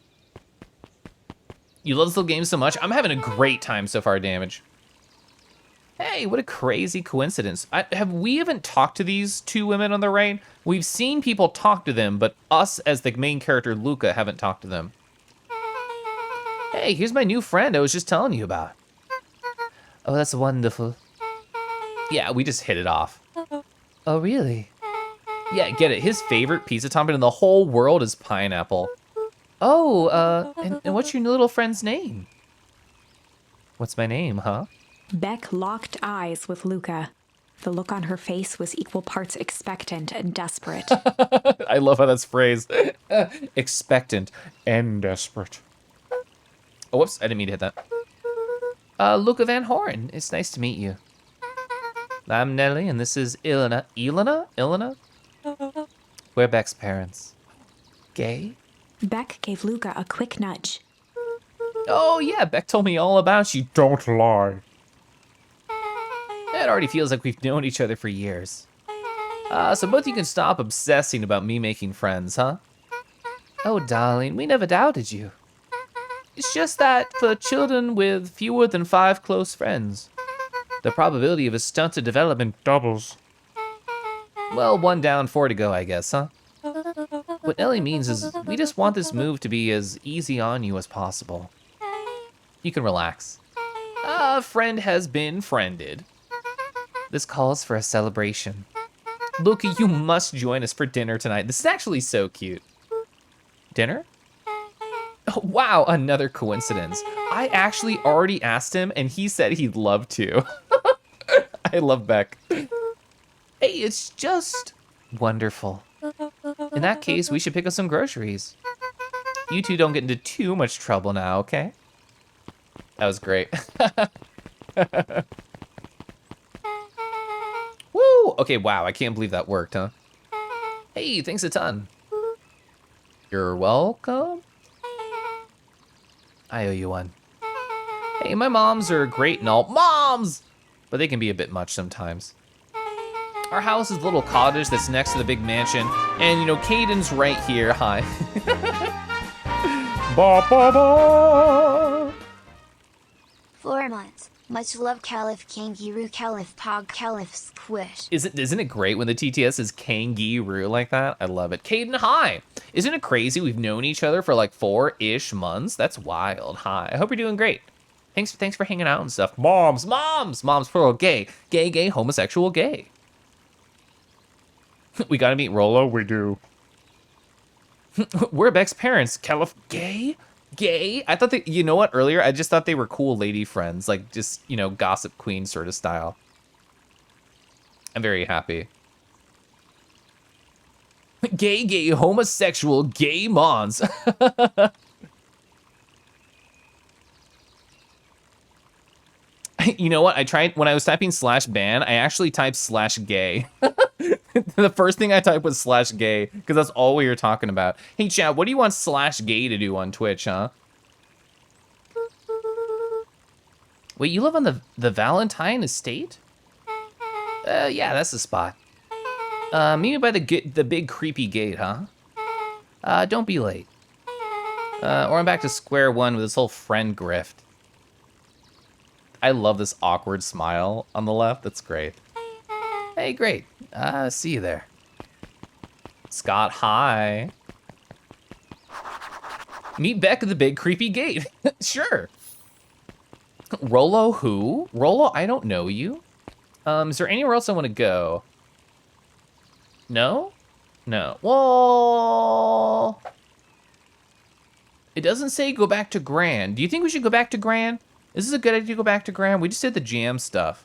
you love this little game so much. I'm having a great time so far, Damage. Hey, what a crazy coincidence. We haven't talked to these two women on the right. We've seen people talk to them, but us as the main character, Luca, haven't talked to them. Hey, here's my new friend I was just telling you about. Oh, that's wonderful. Yeah, we just hit it off. Oh, really? Yeah, get it. His favorite pizza topping in the whole world is pineapple. Oh, and what's your little friend's name? What's my name, huh? Beck locked eyes with Luca. The look on her face was equal parts expectant and desperate. I love how that's phrased. Expectant. And desperate. Oh, whoops, I didn't mean to hit that. Luca Van Horn, it's nice to meet you. I'm Nelly, and this is Ilana. Ilana? We're Beck's parents. Gay? Beck gave Luca a quick nudge. Oh, yeah, Beck told me all about you. Don't lie. It already feels like we've known each other for years. So both you can stop obsessing about me making friends, huh? Oh, darling, we never doubted you. It's just that for children with fewer than 5 close friends, the probability of a stunted development Doubles. well, 1 down, 4 to go, I guess, huh? What Ellie means is we just want this move to be as easy on you as possible. You can relax. A friend has been friended. This calls for a celebration. Luca, you must join us for dinner tonight. This is actually so cute. Dinner? Oh, wow, another coincidence. I actually already asked him, and he said he'd love to. I love Beck. Hey, it's just wonderful. In that case, we should pick up some groceries. You two don't get into too much trouble now, okay? That was great. Woo! Okay, wow, I can't believe that worked, huh? Hey, thanks a ton. You're welcome. I owe you one. Hey, my moms are great and all. Moms! But they can be a bit much sometimes. Our house is a little cottage that's next to the big mansion. And, you know, Caden's right here. Hi. Ba ba ba! 4 months. Much love, Keliff, Kangaroo, Keliff, Pog, Keliff, Squish. Isn't it great when the TTS is Kangaroo like that? I love it. Caden, hi. Isn't it crazy we've known each other for like 4-ish months? That's wild. Hi. I hope you're doing great. Thanks for hanging out and stuff. Moms, plural, gay, homosexual, gay. We gotta meet Rolo. We do. We're Beck's parents. Keliff, gay? Gay? I thought that, you know what, earlier, I just thought they were cool lady friends. Like, just, you know, gossip queen sort of style. I'm very happy. Gay, homosexual, gay mons. You know what? I tried, when I was typing /ban, I actually typed /gay. The first thing I typed was /gay, because that's all we were talking about. Hey, chat, what do you want /gay to do on Twitch, huh? Wait, you live on the Valentine estate? Yeah, that's the spot. Meet me by the big creepy gate, huh? Don't be late. Or I'm back to square one with this whole friend grift. I love this awkward smile on the left. That's great. Hey, great. See you there. Scott, hi. Meet Beck at the big creepy gate. Sure. Rolo who? Rolo, I don't know you. Is there anywhere else I want to go? No? No. Well, it doesn't say go back to Grand. Do you think we should go back to Grand? Is this a good idea to go back to Grand? We just did the jam stuff.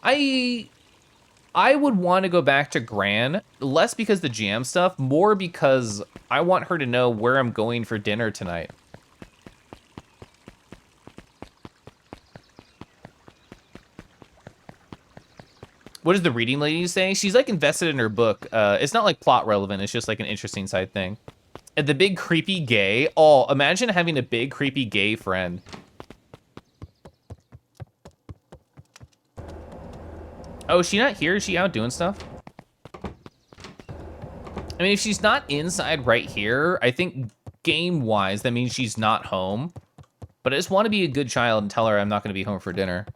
I would want to go back to Gran, less because the jam stuff, more because I want her to know where I'm going for dinner tonight. What does the reading lady say? She's like invested in her book. It's not like plot relevant, it's just like an interesting side thing. And the big creepy gay. Oh, imagine having a big creepy gay friend. Oh, is she not here? Is she out doing stuff? I mean, if she's not inside right here, I think game-wise, that means she's not home. But I just want to be a good child and tell her I'm not going to be home for dinner.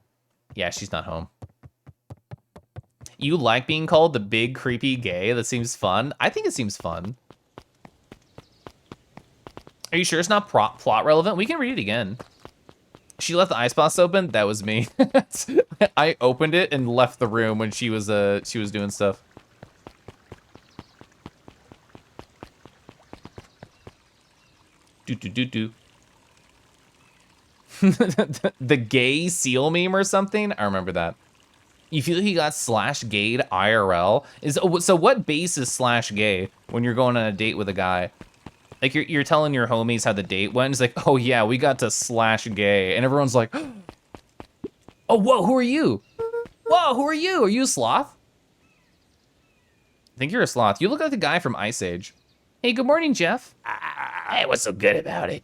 Yeah, she's not home. You like being called the big creepy gay? That seems fun. I think it seems fun. Are you sure it's not plot relevant? We can read it again. She left the ice box open. That was me. I opened it and left the room when she was doing stuff. Do. The gay seal meme or something. I remember that. You feel like he got /gayed IRL? So what base is /gay when you're going on a date with a guy? Like you're telling your homies how the date went. It's like, oh yeah, we got to /gay, and everyone's like, oh whoa, who are you? Whoa, who are you? Are you a sloth? I think you're a sloth. You look like the guy from Ice Age. Hey, good morning, Jeff. Hey, what's so good about it?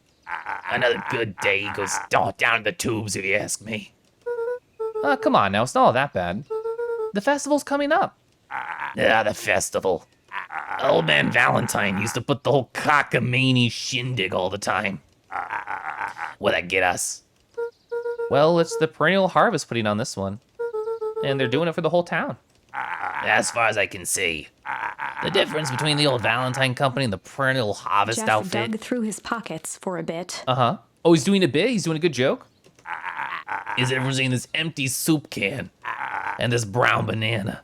Another good day goes down the tubes, if you ask me. Come on now, it's not all that bad. The festival's coming up. Yeah, the festival. Old man Valentine used to put the whole cockamamie shindig all the time. What'd that get us? Well, it's the perennial harvest putting on this one. And they're doing it for the whole town. As far as I can see. The difference between the old Valentine company and the perennial harvest Jeff outfit. dug through his pockets for a bit. Uh-huh. Oh, he's doing a bit? He's doing a good joke? Is everyone seeing this empty soup can and this brown banana?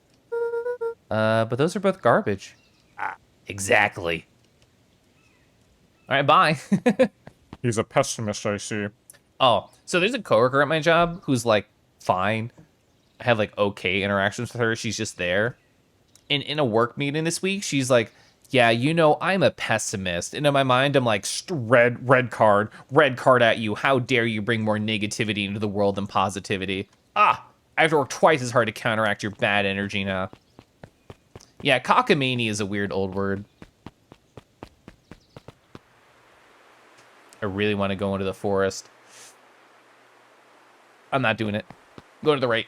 But those are both garbage. Exactly. All right, bye. He's a pessimist, I see. Oh, so there's a coworker at my job who's like fine. I have like okay interactions with her. She's just there. And in a work meeting this week, she's like, yeah, you know, I'm a pessimist. And in my mind, I'm like, red card at you. How dare you bring more negativity into the world than positivity? I have to work twice as hard to counteract your bad energy now. Yeah, cockamamie is a weird old word. I really want to go into the forest. I'm not doing it. Go to the right.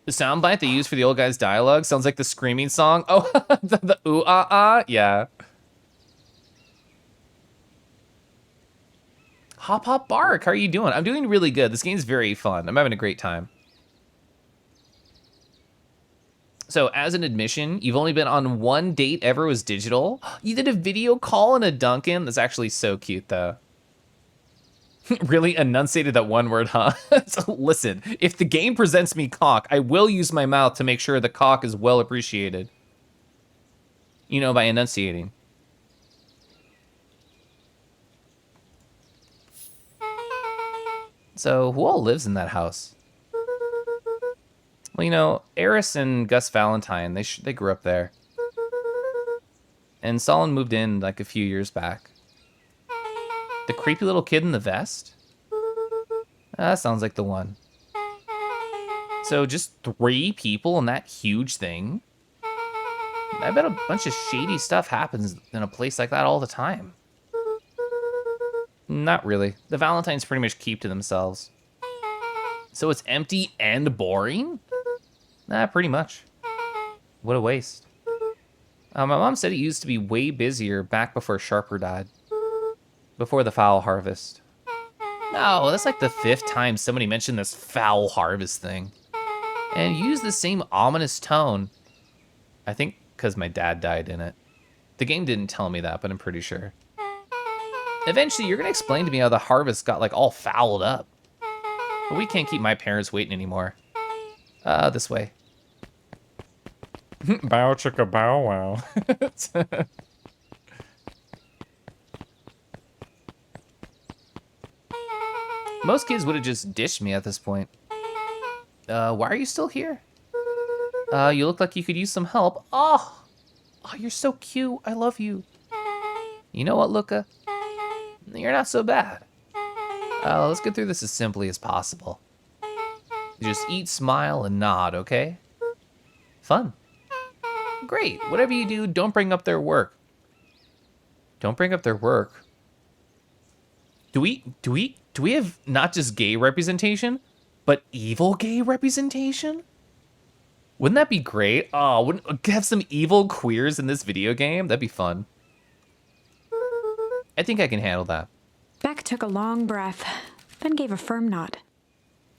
The soundbite they use for the old guy's dialogue sounds like the screaming song. Oh, the ooh ah ah, yeah. Hop hop bark, how are you doing? I'm doing really good. This game's very fun. I'm having a great time. So as an admission, you've only been on one date ever was digital. You did a video call in a Dunkin'. That's actually so cute though. Really enunciated that one word, huh? So listen, if the game presents me cock, I will use my mouth to make sure the cock is well appreciated. You know, by enunciating. So who all lives in that house? Well, you know, Eris and Gus Valentine, they grew up there. And Solon moved in like a few years back. The creepy little kid in the vest? That sounds like the one. So just 3 people in that huge thing? I bet a bunch of shady stuff happens in a place like that all the time. Not really. The Valentines pretty much keep to themselves. So it's empty and boring? Nah, pretty much. What a waste. My mom said it used to be way busier back before Sharper died. Before the foul harvest. No, that's like the 5th time somebody mentioned this foul harvest thing. And use the same ominous tone. I think because my dad died in it. The game didn't tell me that, but I'm pretty sure. Eventually, you're gonna explain to me how the harvest got like all fouled up. But we can't keep my parents waiting anymore. This way. Bow chicka bow wow. Most kids would have just dished me at this point. Why are you still here? You look like you could use some help. Oh, you're so cute. I love you. You know what, Luca? You're not so bad. Let's get through this as simply as possible. Just eat, smile, and nod, okay? Fun. Great. Whatever you do, don't bring up their work. Don't bring up their work. Do we have not just gay representation, but evil gay representation? Wouldn't that be great? Oh, wouldn't have some evil queers in this video game? That'd be fun. I think I can handle that. Beck took a long breath, then gave a firm nod.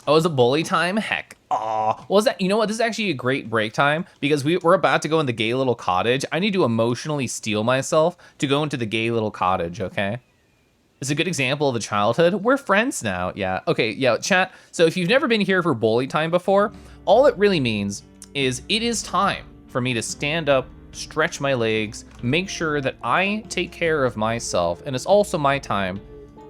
Oh, is it bully time? Heck. Aw. Well, is that, you know what? This is actually a great break time because we're about to go in the gay little cottage. I need to emotionally steel myself to go into the gay little cottage, okay? It's a good example of a childhood. We're friends now. Yeah. Okay. Yeah. Chat. So if you've never been here for bully time before, all it really means is it is time for me to stand up, stretch my legs, make sure that I take care of myself. And it's also my time,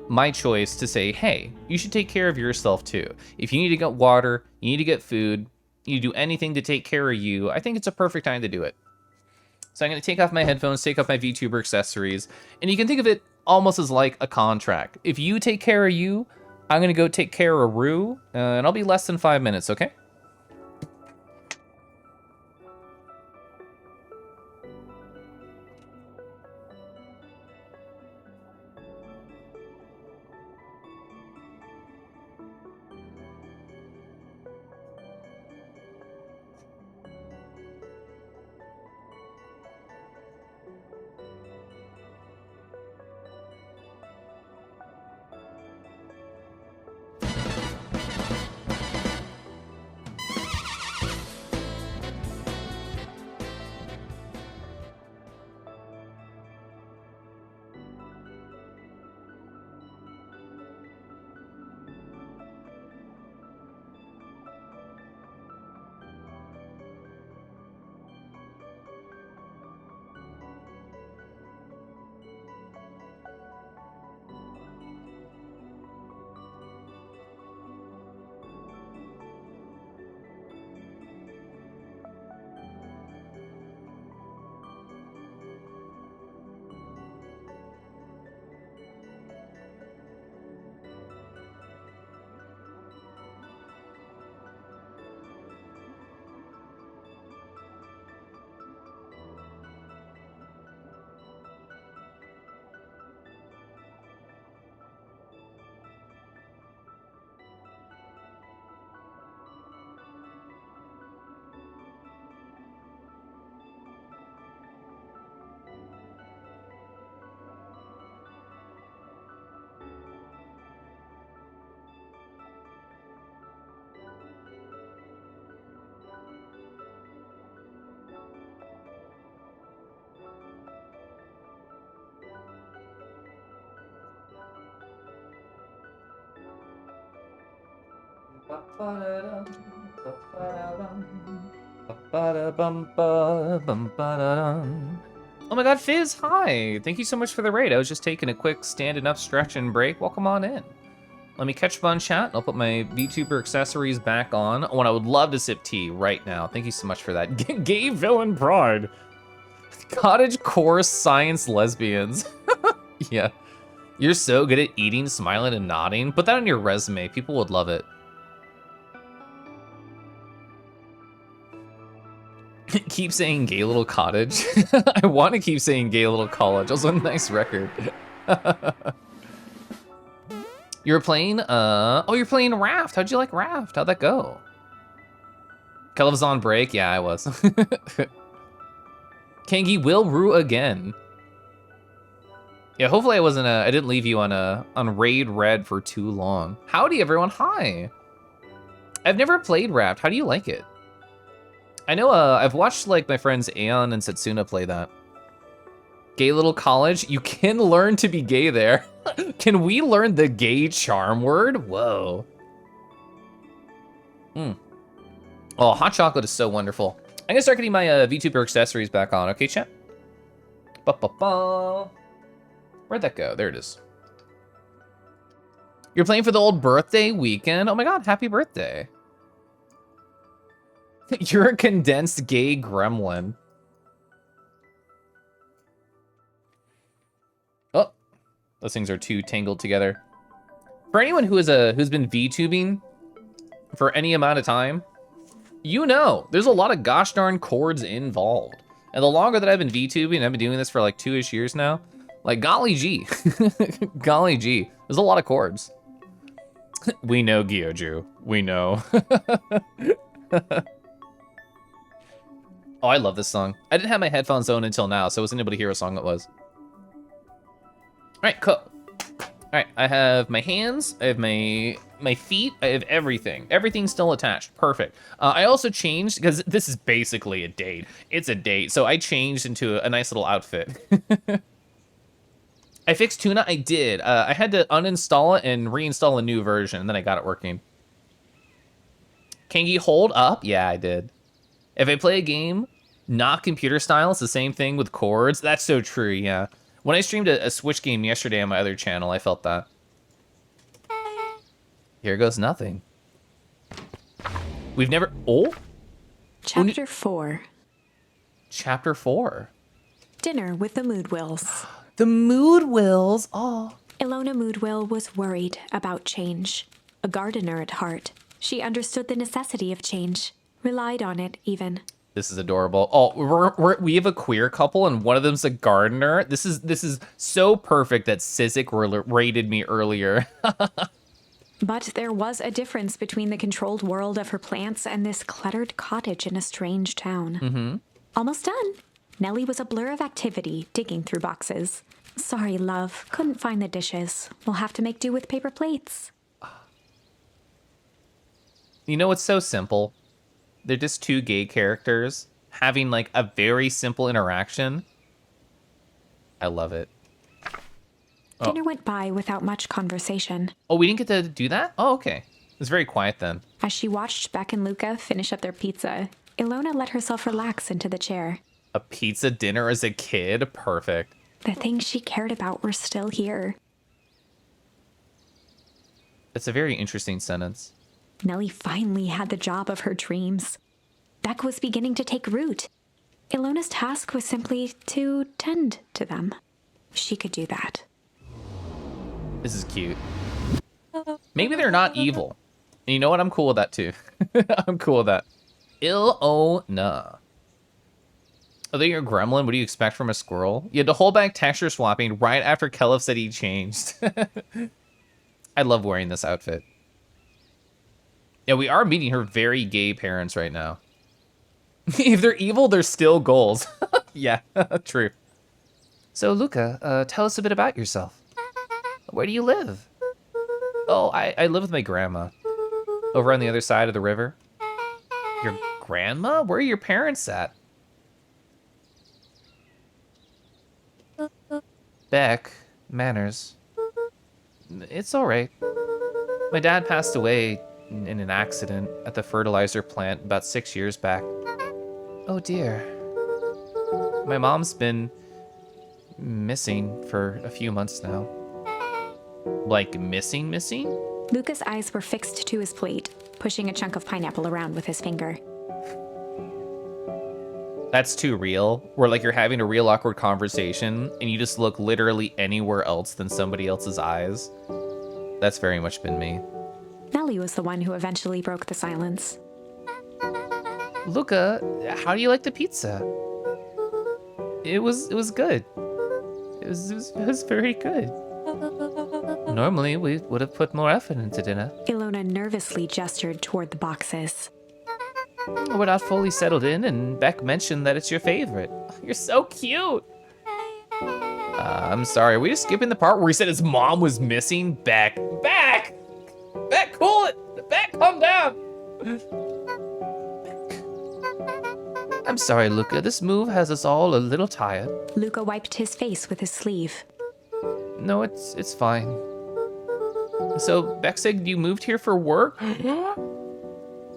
my choice to say, hey, you should take care of yourself too. If you need to get water, you need to get food, you do anything to take care of you, I think it's a perfect time to do it. So I'm gonna take off my headphones, take off my VTuber accessories, and you can think of it almost as like a contract. If you take care of you, I'm gonna go take care of Rue, and I'll be less than 5 minutes, okay? Oh my god, Fizz, hi! Thank you so much for the raid. I was just taking a quick standing up stretch and break. Welcome on in. Let me catch up on chat. I'll put my VTuber accessories back on. Oh, and I would love to sip tea right now. Thank you so much for that. Gay villain pride. Cottage core science lesbians. Yeah. You're so good at eating, smiling, and nodding. Put that on your resume. People would love it. Keep saying gay little cottage. I want to keep saying gay little college. Also a nice record. You were playing, oh, you're playing Raft. How'd you like Raft? How'd that go? Keliff was on break? Yeah, I was. Kangi will rue again. Yeah, hopefully I didn't leave you on Raid Red for too long. Howdy everyone, hi. I've never played Raft. How do you like it? I know I've watched like my friends Aeon and Setsuna play that. Gay little college, you can learn to be gay there. Can we learn the gay charm word? Whoa. Oh, hot chocolate is so wonderful. I'm gonna start getting my VTuber accessories back on, okay, chat? Ba-ba-ba. Where'd that go? There it is. You're playing for the old birthday weekend? Oh my god, happy birthday. You're a condensed gay gremlin. Oh, those things are too tangled together. For anyone who is who's been VTubing for any amount of time, you know, there's a lot of gosh darn cords involved. And the longer that I've been VTubing, I've been doing this for like 2-ish years now, like golly gee, golly gee, there's a lot of cords. We know, Gyoju, we know. Oh, I love this song. I didn't have my headphones on until now, so I wasn't able to hear what song it was. All right, cool. All right, I have my hands, I have my feet, I have everything. Everything's still attached, perfect. I also changed, because this is basically a date. It's a date, so I changed into a nice little outfit. I fixed Tuna, I did. I had to uninstall it and reinstall a new version, and then I got it working. Kangi, hold up? Yeah, I did. If I play a game, not computer style, it's the same thing with chords. That's so true, yeah. When I streamed a Switch game yesterday on my other channel, I felt that. Here goes nothing. We've never... Oh? Chapter 4. Chapter 4. Dinner with the Moodwills. The Moodwills. Oh. Ilona Moodwill was worried about change. A gardener at heart, she understood the necessity of change. Relied on it, even. This is adorable. Oh, we have a queer couple, and one of them's a gardener. This is so perfect that Sizik rated me earlier. But there was a difference between the controlled world of her plants and this cluttered cottage in a strange town. Mm-hmm. Almost done. Nellie was a blur of activity, digging through boxes. Sorry, love. Couldn't find the dishes. We'll have to make do with paper plates. You know, it's so simple. They're just two gay characters having like a very simple interaction. I love it. Dinner went by without much conversation. Oh, we didn't get to do that? Oh, okay. It was very quiet then. As she watched Beck and Luca finish up their pizza, Ilona let herself relax into the chair. A pizza dinner as a kid? Perfect. The things she cared about were still here. It's a very interesting sentence. Nellie finally had the job of her dreams. Beck was beginning to take root. Ilona's task was simply to tend to them. She could do that. This is cute. Maybe they're not evil. And you know what? I'm cool with that too. I'm cool with that. Ilona. Although you're a gremlin, what do you expect from a squirrel? You had to hold back texture swapping right after Keliff said he changed. I love wearing this outfit. Yeah, we are meeting her very gay parents right now. If they're evil, they're still goals. Yeah, true. So, Luca, tell us a bit about yourself. Where do you live? Oh, I live with my grandma. Over on the other side of the river. Your grandma? Where are your parents at? Beck, manners. It's all right. My dad passed away in an accident at the fertilizer plant about 6 years back. Oh dear. My mom's been missing for a few months now. Like missing? Luca's eyes were fixed to his plate, pushing a chunk of pineapple around with his finger. That's too real. Where like you're having a real awkward conversation and you just look literally anywhere else than somebody else's eyes. That's very much been me. Nellie was the one who eventually broke the silence. Luca, how do you like the pizza? It was good. It was very good. Normally, we would have put more effort into dinner. Ilona nervously gestured toward the boxes. We're not fully settled in, and Beck mentioned that it's your favorite. You're so cute. I'm sorry, are we just skipping the part where he said his mom was missing? Beck, cool it! Beck, calm down! I'm sorry, Luca. This move has us all a little tired. Luca wiped his face with his sleeve. No, it's fine. So, Bexig, you moved here for work?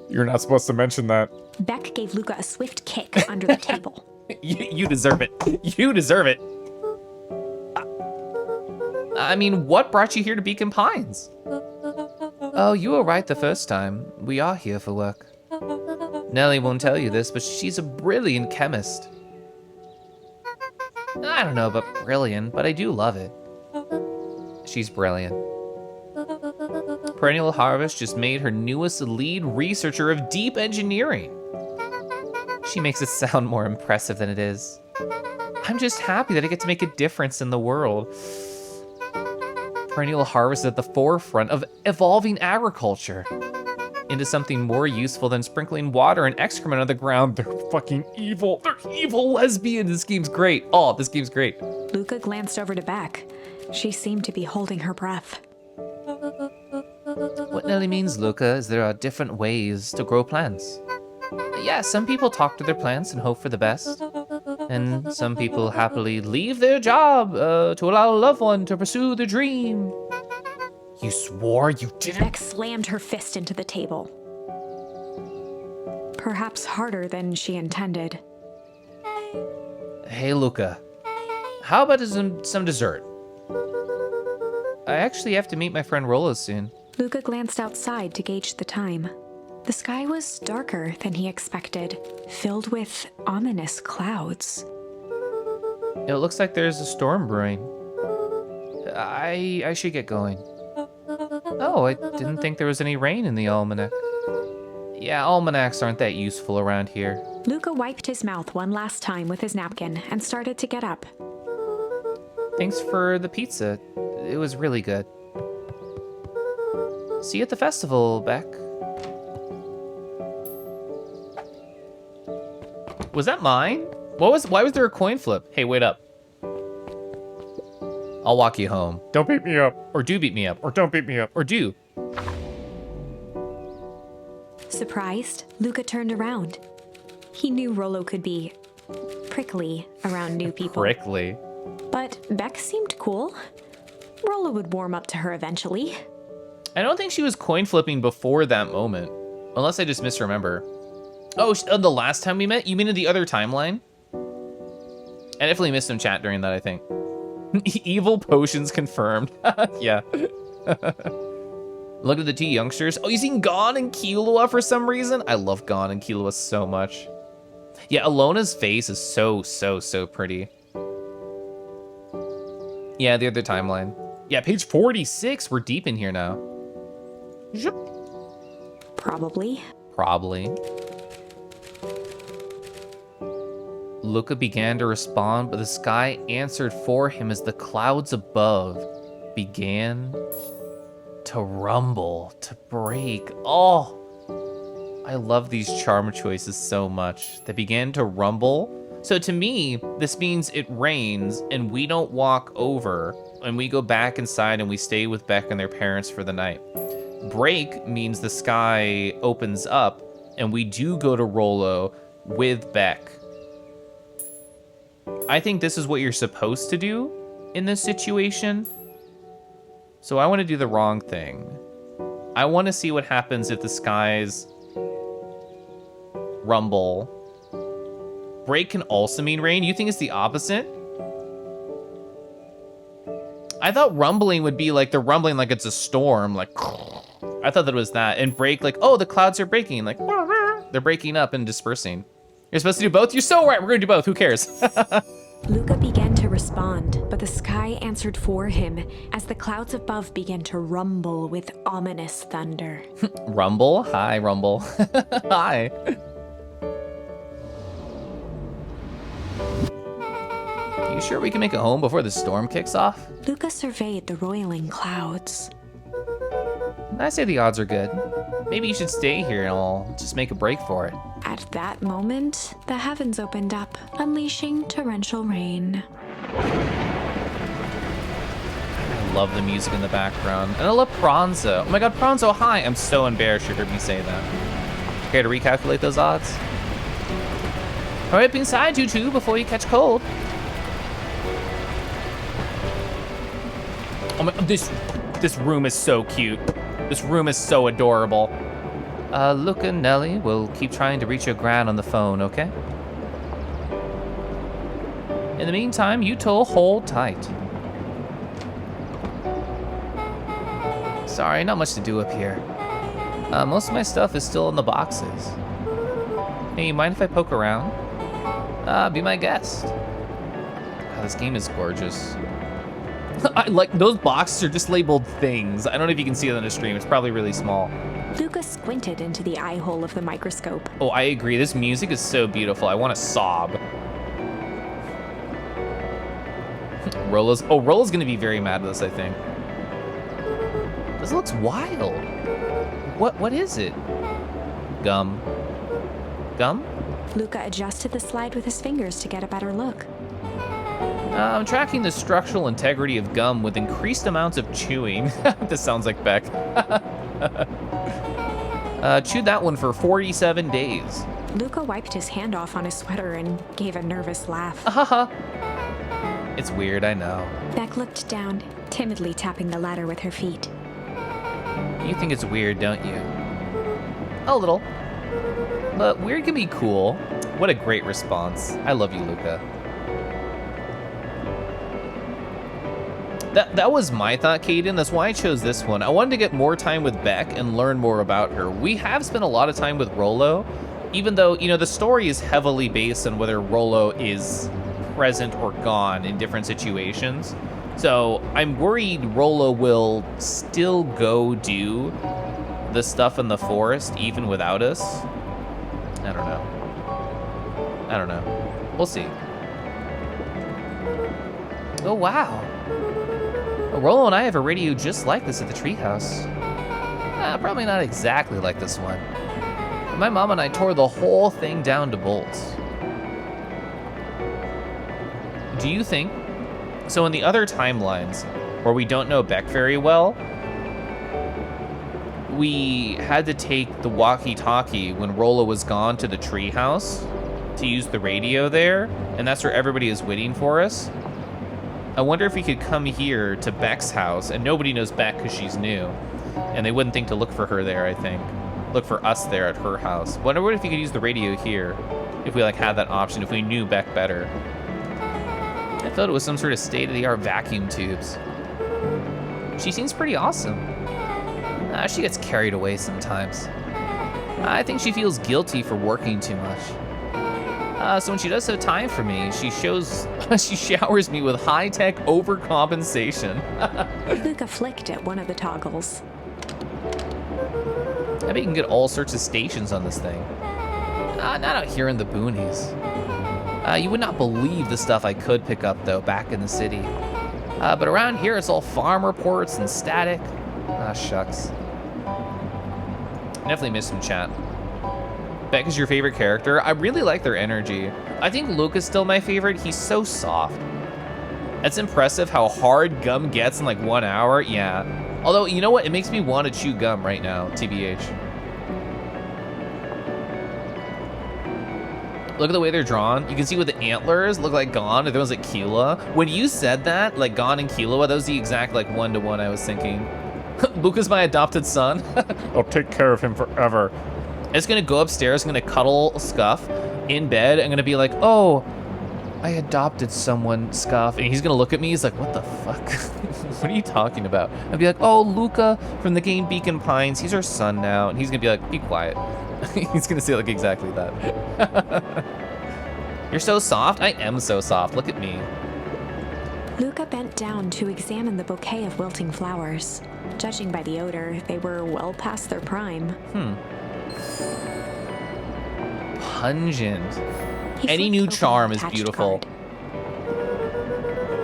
You're not supposed to mention that. Beck gave Luca a swift kick under the table. You deserve it. You deserve it. I mean, what brought you here to Beacon Pines? Oh, you were right the first time. We are here for work. Nellie won't tell you this, but she's a brilliant chemist. I don't know about brilliant, but I do love it. She's brilliant. Perennial Harvest just made her newest lead researcher of deep engineering. She makes it sound more impressive than it is. I'm just happy that I get to make a difference in the world. Perennial Harvest is at the forefront of evolving agriculture into something more useful than sprinkling water and excrement on the ground. They're fucking evil. They're evil lesbians. This game's great. Oh, this game's great. Luca glanced over to Beck. She seemed to be holding her breath. What Nelly means, Luca, is there are different ways to grow plants. Yeah, some people talk to their plants and hope for the best. And some people happily leave their job to allow a loved one to pursue their dream. You swore you didn't. Beck slammed her fist into the table. Perhaps harder than she intended. Hey, Luca. How about some dessert? I actually have to meet my friend Rolo soon. Luca glanced outside to gauge the time. The sky was darker than he expected, filled with ominous clouds. It looks like there's a storm brewing. I should get going. Oh, I didn't think there was any rain in the almanac. Yeah, almanacs aren't that useful around here. Luca wiped his mouth one last time with his napkin and started to get up. Thanks for the pizza. It was really good. See you at the festival, Beck. Was that mine? Why was there a coin flip? Hey, wait up. I'll walk you home. Don't beat me up. Or do beat me up. Or don't beat me up. Or do. Surprised, Luca turned around. He knew Rolo could be prickly around new people. Prickly. But Beck seemed cool. Rolo would warm up to her eventually. I don't think she was coin flipping before that moment. Unless I just misremember. Oh, the last time we met? You mean in the other timeline? I definitely missed some chat during that, I think. Evil potions confirmed. Yeah. Look at the two youngsters. Oh, you seen Gon and Killua for some reason? I love Gon and Killua so much. Yeah, Alona's face is so pretty. Yeah, the other timeline. Yeah, page 46. We're deep in here now. Probably. Luca began to respond, but the sky answered for him as the clouds above began to rumble, to break. Oh, I love these charm choices so much. They began to rumble. So to me, this means it rains and we don't walk over and we go back inside and we stay with Beck and their parents for the night. Break means the sky opens up and we do go to Rolo with Beck. I think this is what you're supposed to do in this situation. So I want to do the wrong thing. I want to see what happens if the skies rumble. Break can also mean rain. You think it's the opposite? I thought rumbling would be like the rumbling like it's a storm. Like, I thought that was that. And break like, oh, the clouds are breaking. Like, they're breaking up and dispersing. You're supposed to do both? You're so right. We're going to do both. Who cares? Luca began to respond, but the sky answered for him as the clouds above began to rumble with ominous thunder. Rumble? Hi, Rumble. Hi. You sure we can make it home before the storm kicks off? Luca surveyed the roiling clouds. I say the odds are good. Maybe you should stay here and I'll just make a break for it. At that moment, the heavens opened up, unleashing torrential rain. I love the music in the background. And I love Pranzo. Oh my god, Pranzo, hi! I'm so embarrassed you heard me say that. Okay, to recalculate those odds. Hurry up inside, you two, before you catch cold. Oh my, this room is so cute. This room is so adorable. Luca and Nelly will keep trying to reach your gran on the phone, okay? In the meantime, you two hold tight. Sorry, not much to do up here. Most of my stuff is still in the boxes. Hey, you mind if I poke around? Be my guest. God, this game is gorgeous. I like those boxes are just labeled things. I don't know if you can see it on the stream. It's probably really small. Luca squinted into the eye hole of the microscope. Oh, I agree. This music is so beautiful. I want to sob. Rolo's gonna be very mad at this, I think. This looks wild. What is it? Gum. Gum? Luca adjusted the slide with his fingers to get a better look. I'm tracking the structural integrity of gum with increased amounts of chewing. This sounds like Beck. Chewed that one for 47 days. Luca wiped his hand off on his sweater and gave a nervous laugh. It's weird, I know. Beck looked down, timidly tapping the ladder with her feet. You think it's weird, don't you? A little. But weird can be cool. What a great response. I love you, Luca. That was my thought, Caden. That's why I chose this one. I wanted to get more time with Beck and learn more about her. We have spent a lot of time with Rolo, even though, you know, the story is heavily based on whether Rolo is present or gone in different situations. So I'm worried Rolo will still go do the stuff in the forest even without us. I don't know. We'll see. Oh, wow. Rolo and I have a radio just like this at the treehouse. Probably not exactly like this one. But my mom and I tore the whole thing down to bolts. Do you think? So in the other timelines, where we don't know Beck very well, we had to take the walkie-talkie when Rolo was gone to the treehouse to use the radio there, and that's where everybody is waiting for us. I wonder if we could come here to Beck's house, and nobody knows Beck because she's new, and they wouldn't think to look for her there, I think. Look for us there at her house. Wonder if you could use the radio here, if we like had that option, if we knew Beck better. I thought it was some sort of state-of-the-art vacuum tubes. She seems pretty awesome. She gets carried away sometimes. I think she feels guilty for working too much. So when she does have time for me, she showers me with high-tech overcompensation. Luca flicked at one of the toggles. I bet you can get all sorts of stations on this thing. Not out here in the boonies. You would not believe the stuff I could pick up, though, back in the city. But around here, it's all farm reports and static. Shucks. Definitely missed some chat. Beck is your favorite character? I really like their energy. I think Luke is still my favorite. He's so soft. It's impressive how hard gum gets in like 1 hour. Yeah. Although, you know what? It makes me want to chew gum right now, TBH. Look at the way they're drawn. You can see with the antlers look like Gon, and there was like Killua. When you said that, like Gon and Killua, that was the exact like 1-to-1 I was thinking. Luca's my adopted son. I'll take care of him forever. I'm just gonna go upstairs, I'm gonna cuddle Scuff in bed. I'm gonna be like, oh, I adopted someone, Scuff. And he's gonna look at me, he's like, what the fuck? What are you talking about? I'd be like, oh, Luca from the game Beacon Pines, he's our son now. And he's gonna be like, be quiet. He's gonna say like exactly that. You're so soft? I am so soft, look at me. Luca bent down to examine the bouquet of wilting flowers. Judging by the odor, they were well past their prime. Pungent. He Any flipped new open charm the is attached beautiful. card.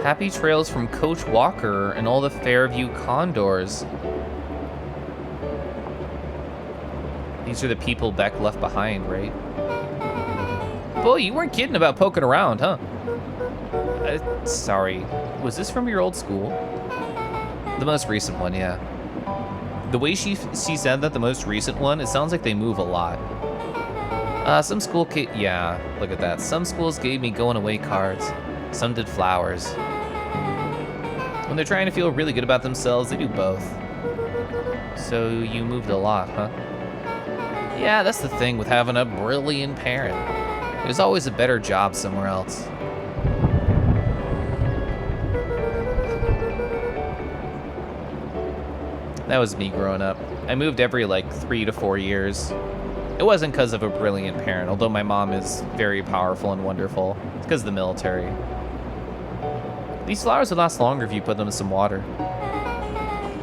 Happy trails from Coach Walker and all the Fairview Condors. These are the people Beck left behind, right? Boy, you weren't kidding about poking around, huh? Sorry. Was this from your old school? The most recent one, yeah. The way she said that, the most recent one, it sounds like they move a lot. Yeah, look at that. Some schools gave me going away cards. Some did flowers. When they're trying to feel really good about themselves, they do both. So you moved a lot, huh? Yeah, that's the thing with having a brilliant parent. There's always a better job somewhere else. That was me growing up. I moved every like 3 to 4 years. It wasn't because of a brilliant parent, although my mom is very powerful and wonderful. It's because of the military. These flowers would last longer if you put them in some water.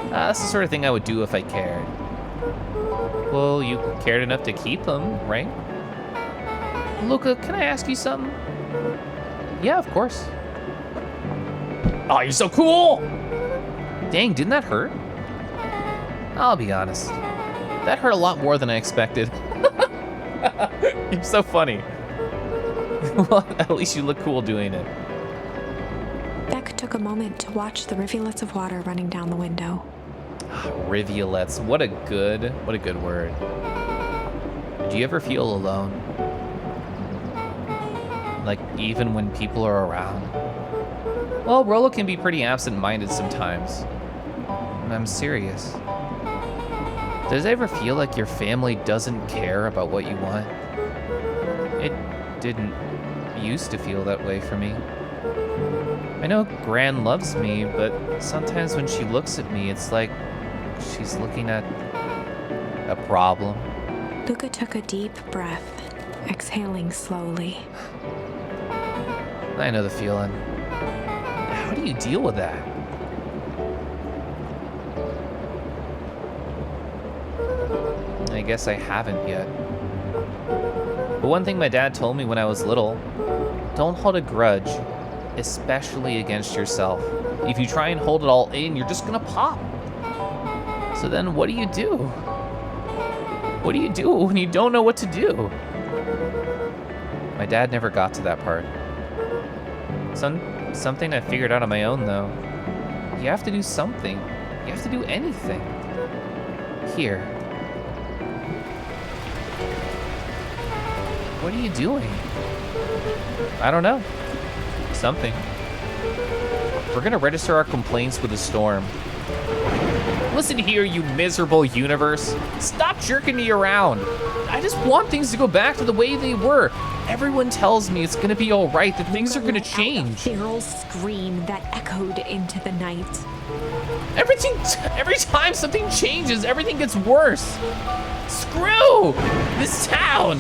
That's the sort of thing I would do if I cared. Well, you cared enough to keep them, right? Luca, can I ask you something? Yeah, of course. Oh, you're so cool! Dang, didn't that hurt? I'll be honest. That hurt a lot more than I expected. You're so funny. Well, at least you look cool doing it. Beck took a moment to watch the rivulets of water running down the window. Rivulets, what a good word. Do you ever feel alone? Like, even when people are around? Well, Rolo can be pretty absent-minded sometimes. I'm serious. Does it ever feel like your family doesn't care about what you want? It didn't used to feel that way for me. I know Gran loves me, but sometimes when she looks at me, it's like she's looking at a problem. Luca took a deep breath, exhaling slowly. I know the feeling. How do you deal with that? I guess I haven't yet. But one thing my dad told me when I was little, don't hold a grudge, especially against yourself. If you try and hold it all in, you're just gonna pop. So then what do you do? What do you do when you don't know what to do? My dad never got to that part. Something I figured out on my own, though. You have to do something. You have to do anything. Here. What are you doing? I don't know. Something. We're gonna register our complaints with the storm. Listen here, you miserable universe. Stop jerking me around. I just want things to go back to the way they were. Everyone tells me it's gonna be all right, that things are gonna change. A feral scream that echoed into the night. Every time something changes, everything gets worse. Screw this town.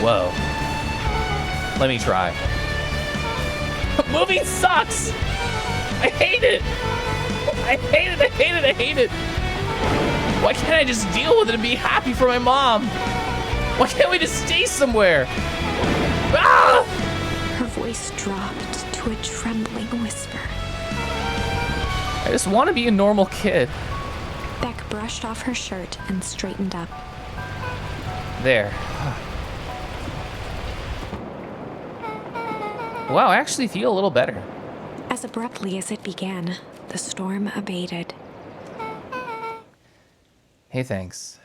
Whoa. Let me try. Moving sucks. I hate it. I hate it, I hate it, I hate it. Why can't I just deal with it and be happy for my mom? Why can't we just stay somewhere? Ah! Her voice dropped to a trembling whisper. I just want to be a normal kid. Beck brushed off her shirt and straightened up. There. Wow, I actually feel a little better. As abruptly as it began, the storm abated. Hey, thanks.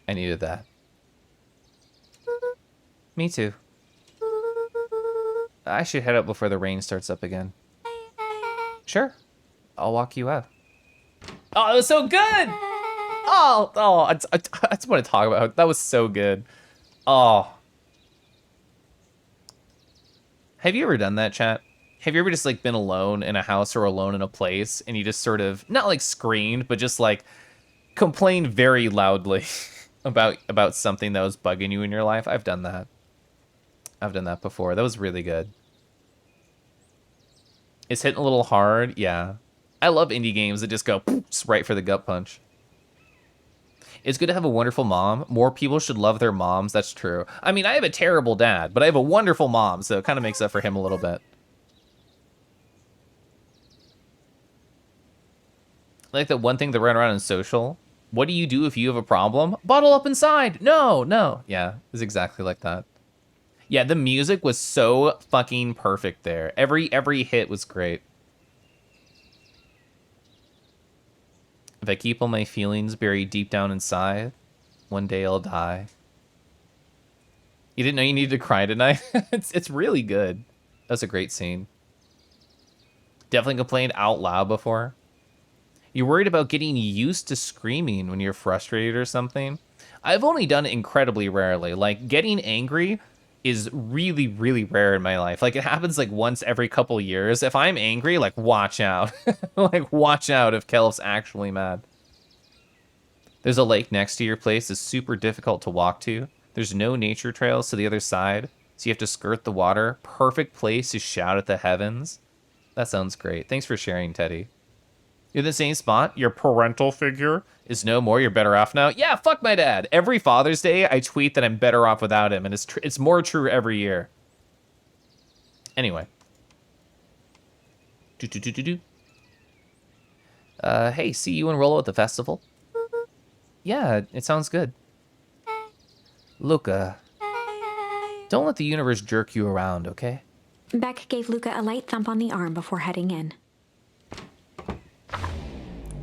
I needed that. Me too. I should head out before the rain starts up again. Sure. I'll walk you out. Oh, it was so good! I just want to talk about it. That was so good. Oh. Have you ever done that, chat? Have you ever just, like, been alone in a house or alone in a place, and you just sort of, not, like, screamed, but just, like, complained very loudly about something that was bugging you in your life? I've done that. I've done that before. That was really good. It's hitting a little hard, yeah. I love indie games that just go just right for the gut punch. It's good to have a wonderful mom. More people should love their moms. That's true. I mean, I have a terrible dad, but I have a wonderful mom, so it kind of makes up for him a little bit. Like that one thing that ran around in social. What do you do if you have a problem? Bottle up inside. No. Yeah, it's exactly like that. Yeah, the music was so fucking perfect there. Every hit was great. If I keep all my feelings buried deep down inside, one day I'll die. You didn't know you needed to cry tonight? It's really good. That's a great scene. Definitely complained out loud before. You're worried about getting used to screaming when you're frustrated or something? I've only done it incredibly rarely. Like, getting angry is really, really rare in my life. Like, it happens like once every couple years. If I'm angry, like, watch out. Like, watch out if Keliff's actually mad. There's a lake next to your place that's super difficult to walk to. There's no nature trails to the other side, so you have to skirt the water. Perfect place to shout at the heavens. That sounds great. Thanks for sharing, Teddy. You're in the same spot. Your parental figure is no more. You're better off now. Yeah, fuck my dad. Every Father's Day, I tweet that I'm better off without him, and it's more true every year. Anyway. Hey, see you and Rollo at the festival? Yeah, it sounds good. Luca, don't let the universe jerk you around, okay? Beck gave Luca a light thump on the arm before heading in.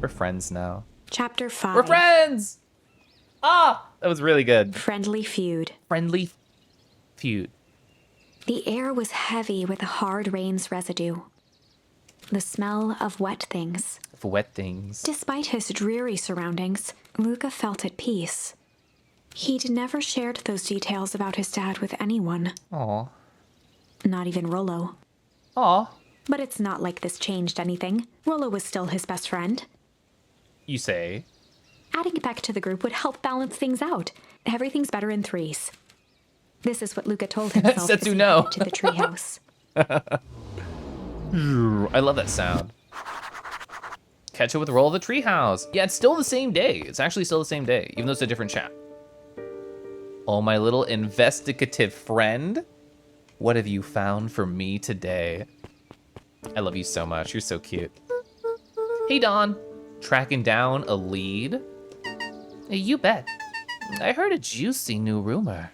We're friends now. Chapter 5. We're friends! Ah! That was really good. Friendly feud. Friendly feud. The air was heavy with the hard rain's residue. The smell of wet things. For wet things. Despite his dreary surroundings, Luca felt at peace. He'd never shared those details about his dad with anyone. Aw. Not even Rollo. Aw. But it's not like this changed anything. Rollo was still his best friend. You say? Adding Beck to the group would help balance things out. Everything's better in threes. This is what Luca told himself as he Setsuno. headed to the treehouse. I love that sound. Catch up with Roll of the Treehouse. Yeah, it's still the same day. It's actually still the same day, even though it's a different chat. Oh, my little investigative friend. What have you found for me today? I love you so much. You're so cute. Hey, Dawn. Tracking down a lead? You bet. I heard a juicy new rumor.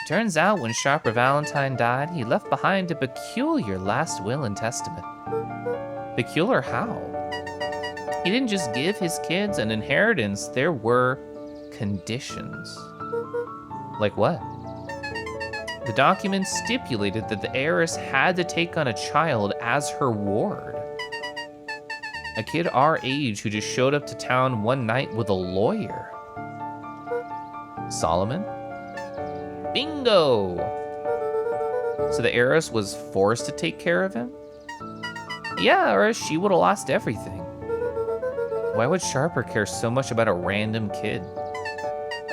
Turns out when Sharper Valentine died, he left behind a peculiar last will and testament. Peculiar how? He didn't just give his kids an inheritance, there were conditions. Like what? The document stipulated that the heiress had to take on a child as her ward. A kid our age who just showed up to town one night with a lawyer. Solomon? Bingo! So the heiress was forced to take care of him? Yeah, or else she would have lost everything. Why would Sharper care so much about a random kid?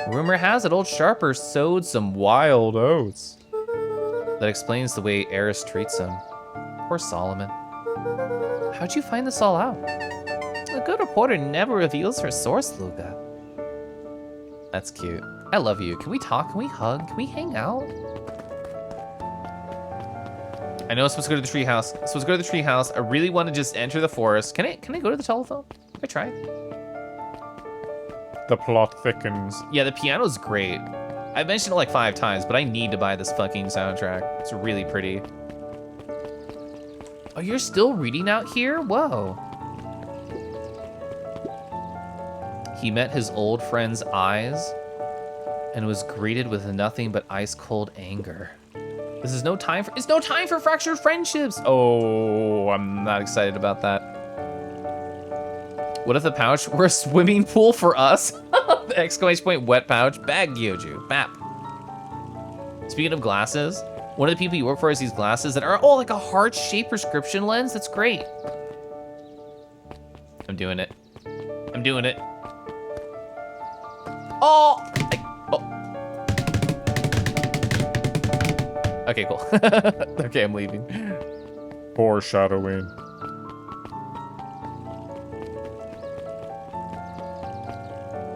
Rumor has it old Sharper sowed some wild oats. That explains the way heiress treats him. Poor Solomon. How'd you find this all out? A good reporter never reveals her source, Luca. That's cute. I love you. Can we talk? Can we hug? Can we hang out? I know I'm supposed to go to the treehouse. I'm supposed to go to the treehouse. I really want to just enter the forest. Can I go to the telephone? I tried. The plot thickens. Yeah, the piano's great. I've mentioned it like 5 times, but I need to buy this fucking soundtrack. It's really pretty. Oh, you're still reading out here? Whoa. He met his old friend's eyes and was greeted with nothing but ice-cold anger. This is no time for, it's no time for fractured friendships. Oh, I'm not excited about that. What if the pouch were a swimming pool for us? The exclamation point wet pouch, bag Gyoju, map. Speaking of glasses, one of the people you work for has these glasses that are, oh, like a heart-shaped prescription lens. That's great. I'm doing it. I'm doing it. Oh! Okay, cool. Okay, I'm leaving. Foreshadowing.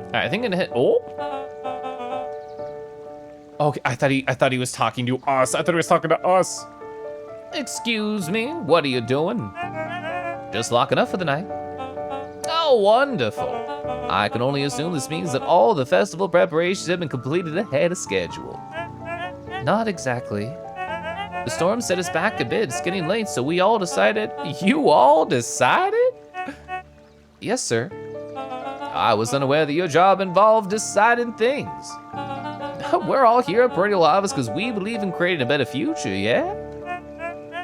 All right, I think I'm gonna hit. Oh. Okay, I thought he was talking to us. I thought he was talking to us. Excuse me, what are you doing? Just locking up for the night. Oh, wonderful. I can only assume this means that all the festival preparations have been completed ahead of schedule. Not exactly. The storm set us back a bit. It's getting late, so we all decided. You all decided? Yes, sir. I was unaware that your job involved deciding things. We're all here at Perennial Harvest because we believe in creating a better future, yeah?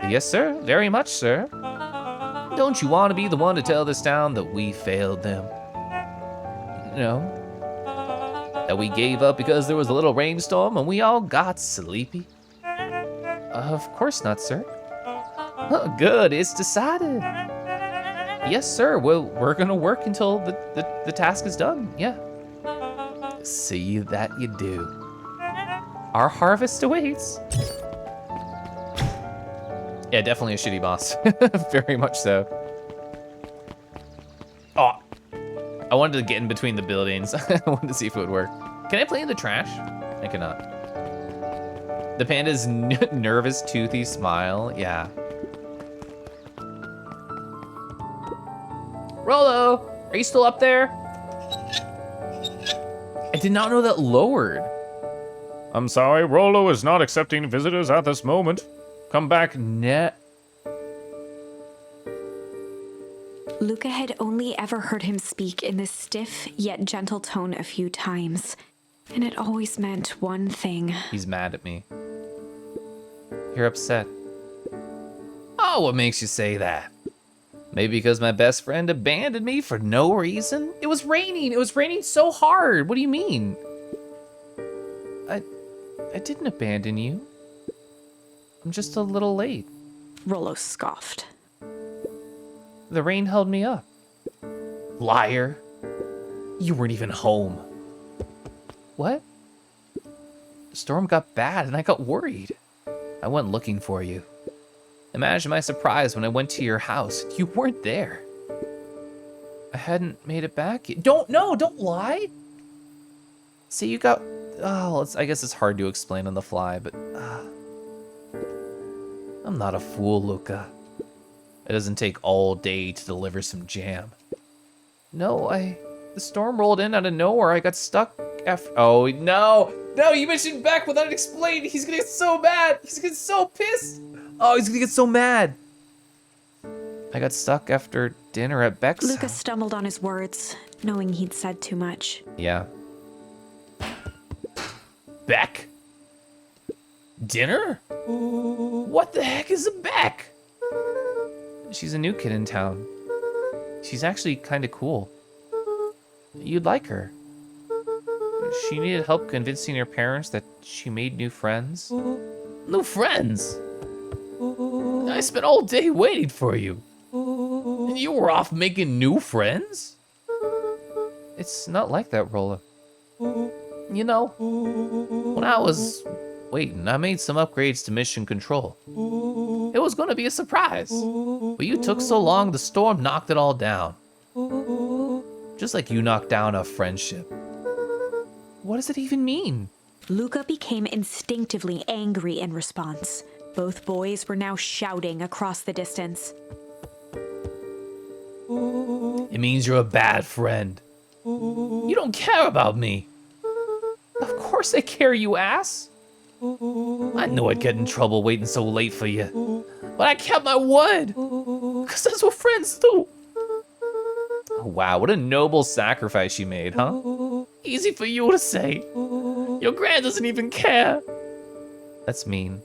Yes, sir. Very much, sir. Don't you want to be the one to tell this town that we failed them? No. That we gave up because there was a little rainstorm and we all got sleepy? Of course not, sir. Oh, good, it's decided. Yes, sir. Well, we're gonna work until the task is done, yeah. See that you do. Our harvest awaits. Yeah, definitely a shitty boss. Very much so. Oh, I wanted to get in between the buildings. I wanted to see if it would work. Can I play in the trash? I cannot. The panda's nervous, toothy smile. Yeah. Rolo, are you still up there? I did not know that lowered. I'm sorry, Rolo is not accepting visitors at this moment. Come back. Luca had only ever heard him speak in this stiff yet gentle tone a few times, and it always meant one thing. He's mad at me. You're upset. Oh, what makes you say that? Maybe because my best friend abandoned me for no reason? It was raining. It was raining so hard. What do you mean? I didn't abandon you. I'm just a little late. Rolo scoffed. The rain held me up. Liar. You weren't even home. What? The storm got bad and I got worried. I went looking for you. Imagine my surprise when I went to your house. You weren't there. I hadn't made it back yet. Don't lie. See, you got, I guess it's hard to explain on the fly, but I'm not a fool, Luca. It doesn't take all day to deliver some jam. No, the storm rolled in out of nowhere. I got stuck after, oh, no, you mentioned back without explaining. He's gonna get so mad. He's gonna get so pissed. Oh, he's gonna get so mad. I got stuck after dinner at Beck's Lucas house. stumbled on his words, knowing he'd said too much. Yeah. Beck? Dinner? What the heck is a Beck? She's a new kid in town. She's actually kind of cool. You'd like her. She needed help convincing her parents that she made new friends. New friends? I spent all day waiting for you. And you were off making new friends? It's not like that, Rolla. You know, when I was waiting, I made some upgrades to mission control. It was gonna be a surprise, but you took so long, the storm knocked it all down. Just like you knocked down a friendship. What does it even mean? Luca became instinctively angry in response. Both boys were now shouting across the distance. It means you're a bad friend. You don't care about me. Of course I care, you ass. I knew I'd get in trouble waiting so late for you. But I kept my word. Because that's what friends do. Oh, wow, what a noble sacrifice you made, huh? Easy for you to say. Your grand doesn't even care. That's mean.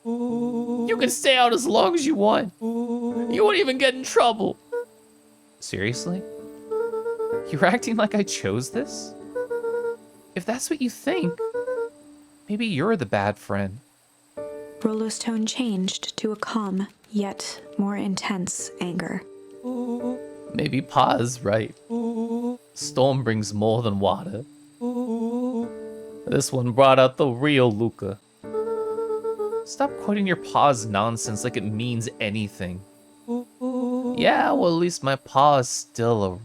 You can stay out as long as you want. You won't even get in trouble. Seriously? You're acting like I chose this? If that's what you think, maybe you're the bad friend. Rolo's tone changed to a calm, yet more intense anger. Maybe Pa's right. Storm brings more than water. This one brought out the real Luca. Stop quoting your pa's nonsense like it means anything. Yeah, well, at least my pa is still a...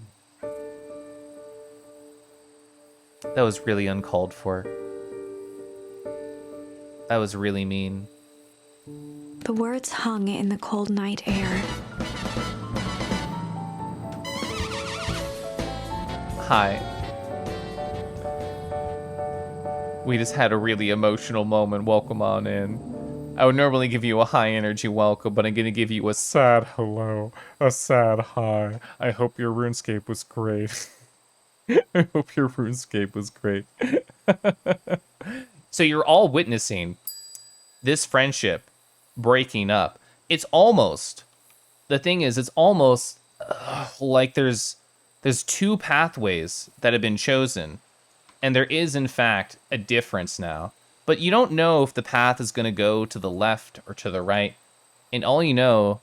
That was really uncalled for. That was really mean. The words hung in the cold night air. Hi. We just had a really emotional moment. Welcome on in. I would normally give you a high energy welcome, but I'm gonna give you a Sad hello, a sad hi. I hope your RuneScape was great. I hope your RuneScape was great. So you're all witnessing this friendship breaking up. It's almost, the thing is, it's almost like there's two pathways that have been chosen, and there is in fact a difference now. But you don't know if the path is going to go to the left or to the right, and all you know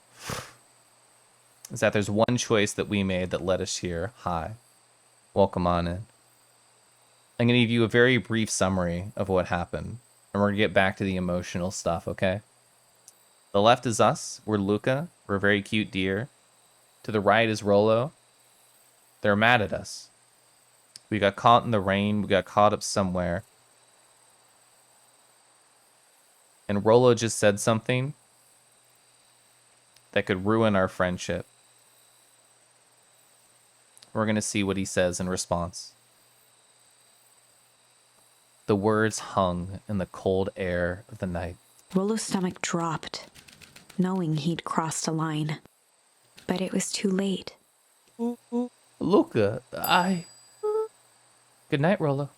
is that there's one choice that we made that led us here. Hi, welcome on in. I'm going to give you a very brief summary of what happened, and we're going to get back to the emotional stuff, okay? The left is us. We're Luca. We're a very cute deer. To the right is Rolo. They're mad at us. We got caught in the rain. We got caught up somewhere. And Rolo just said something that could ruin our friendship. We're going to see what he says in response. The words hung in the cold air of the night. Rolo's stomach dropped, knowing he'd crossed a line. But it was too late. Luca, Good night, Rolo.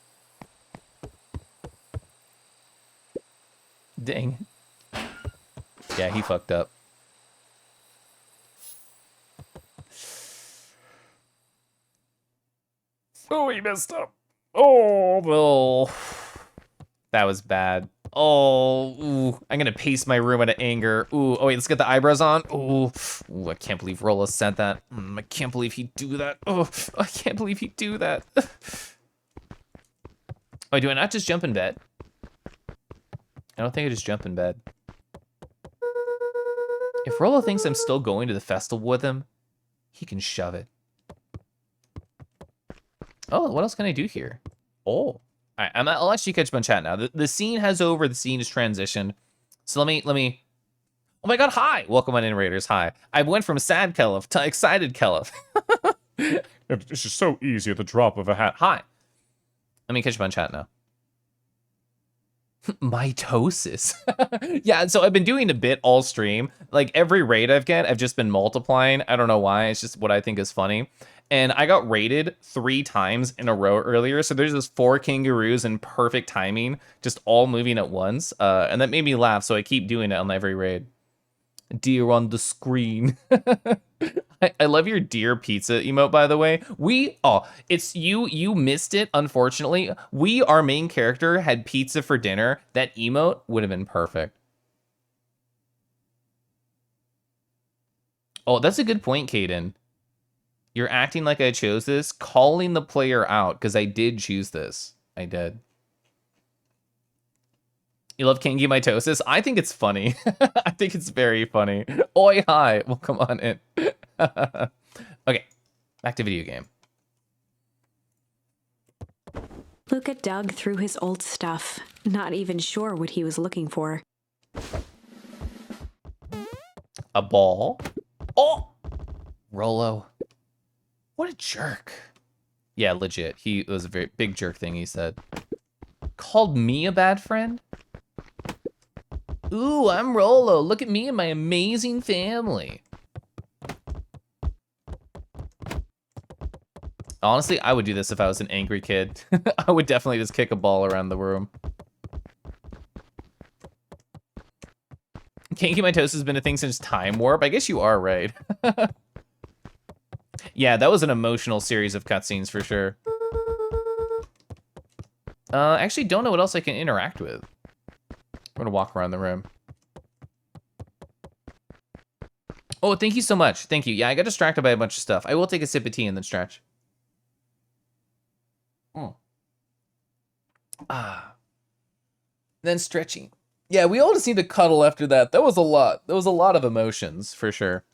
Dang. Yeah, he fucked up. Oh, he messed up. Oh, Oh, that was bad. Oh, ooh, I'm gonna pace my room out of anger. Ooh, oh wait, let's get the eyebrows on. Ooh, ooh, I can't believe Rolo sent that. I can't believe he'd do that. Oh, I can't believe he'd do that. Oh, do I not just jump in bed? I don't think I just jump in bed. If Rolo thinks I'm still going to the festival with him, he can shove it. Oh, what else can I do here? Oh, all right, I'll actually catch up on chat now. The scene has over. The scene is transitioned. So let me. Oh my God! Hi, welcome on in, Raiders. Hi. I went from sad Keliff to excited Keliff. it's just so easy at the drop of a hat. Hi. Let me catch up on chat now. Mitosis. Yeah, so I've been doing a bit all stream. Like every raid I've just been multiplying. I don't know why. It's just what I think is funny. And I got raided 3 times in a row earlier. So there's this 4 kangaroos in perfect timing, just all moving at once. And that made me laugh. So I keep doing it on every raid. Deer on the screen. I love your deer pizza emote, by the way. It's you missed it, unfortunately. Our main character had pizza for dinner. That emote would have been perfect. Oh, that's a good point, Caden. You're acting like I chose this, calling the player out, because I did choose this. I did. You love Kangi Mitosis? I think it's funny. I think it's very funny. Oi, hi. Well, come on in. Okay, back to video game. Luca dug through his old stuff, not even sure what he was looking for. A ball? Oh! Rolo. What a jerk. Yeah, legit. It was a very big jerk thing he said. Called me a bad friend? Ooh, I'm Rolo. Look at me and my amazing family. Honestly, I would do this if I was an angry kid. I would definitely just kick a ball around the room. Can't keep my toast has been a thing since Time Warp. I guess you are right. Yeah, that was an emotional series of cutscenes for sure. Actually, don't know what else I can interact with. I'm gonna walk around the room. Oh, thank you so much. Thank you. Yeah, I got distracted by a bunch of stuff. I will take a sip of tea and then stretch. Then stretching. Yeah, we all just need to cuddle after that. That was a lot. That was a lot of emotions, for sure.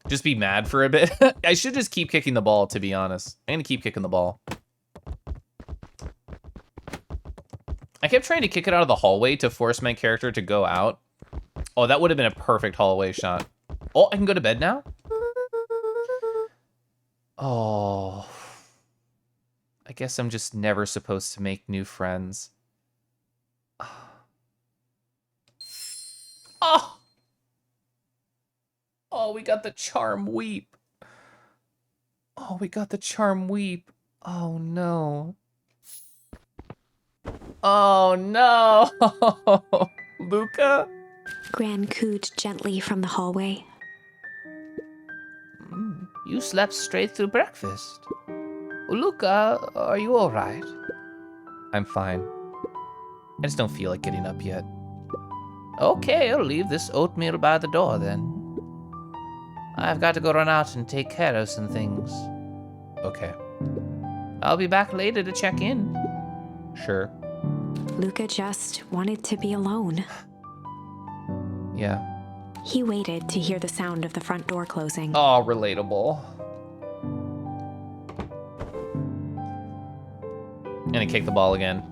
Just be mad for a bit. I should just keep kicking the ball, to be honest. I'm gonna keep kicking the ball. I kept trying to kick it out of the hallway to force my character to go out. Oh, that would have been a perfect hallway shot. Oh, I can go to bed now? Oh. I guess I'm just never supposed to make new friends. Oh! Oh, we got the charm weep. Oh, we got the charm weep. Oh, no. Oh no! Luca? Gran cooed gently from the hallway. You slept straight through breakfast. Luca, are you alright? I'm fine. I just don't feel like getting up yet. Okay, I'll leave this oatmeal by the door then. I've got to go run out and take care of some things. Okay. I'll be back later to check in. Sure. Luca just wanted to be alone. Yeah. He waited to hear the sound of the front door closing. Oh, relatable. And he kicked the ball again.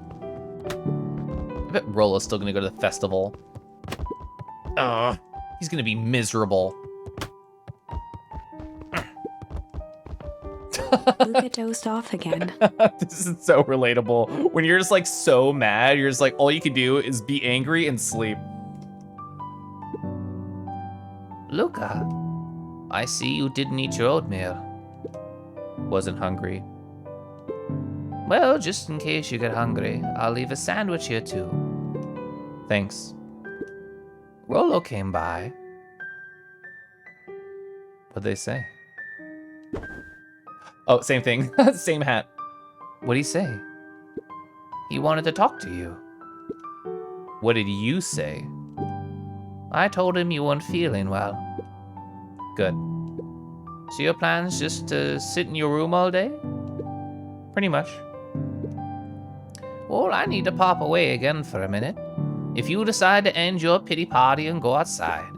I bet Rollo's still gonna go to the festival. He's gonna be miserable. Luca dozed off again. This is so relatable. When you're just like so mad, you're just like, all you can do is be angry and sleep. Luca, I see you didn't eat your oatmeal. Wasn't hungry. Well, just in case you get hungry, I'll leave a sandwich here too. Thanks. Rollo came by. What'd they say? Oh, same thing. Same hat. What'd he say? He wanted to talk to you. What did you say? I told him you weren't feeling well. Good. So your plan's just to sit in your room all day? Pretty much. Well, I need to pop away again for a minute. If you decide to end your pity party and go outside,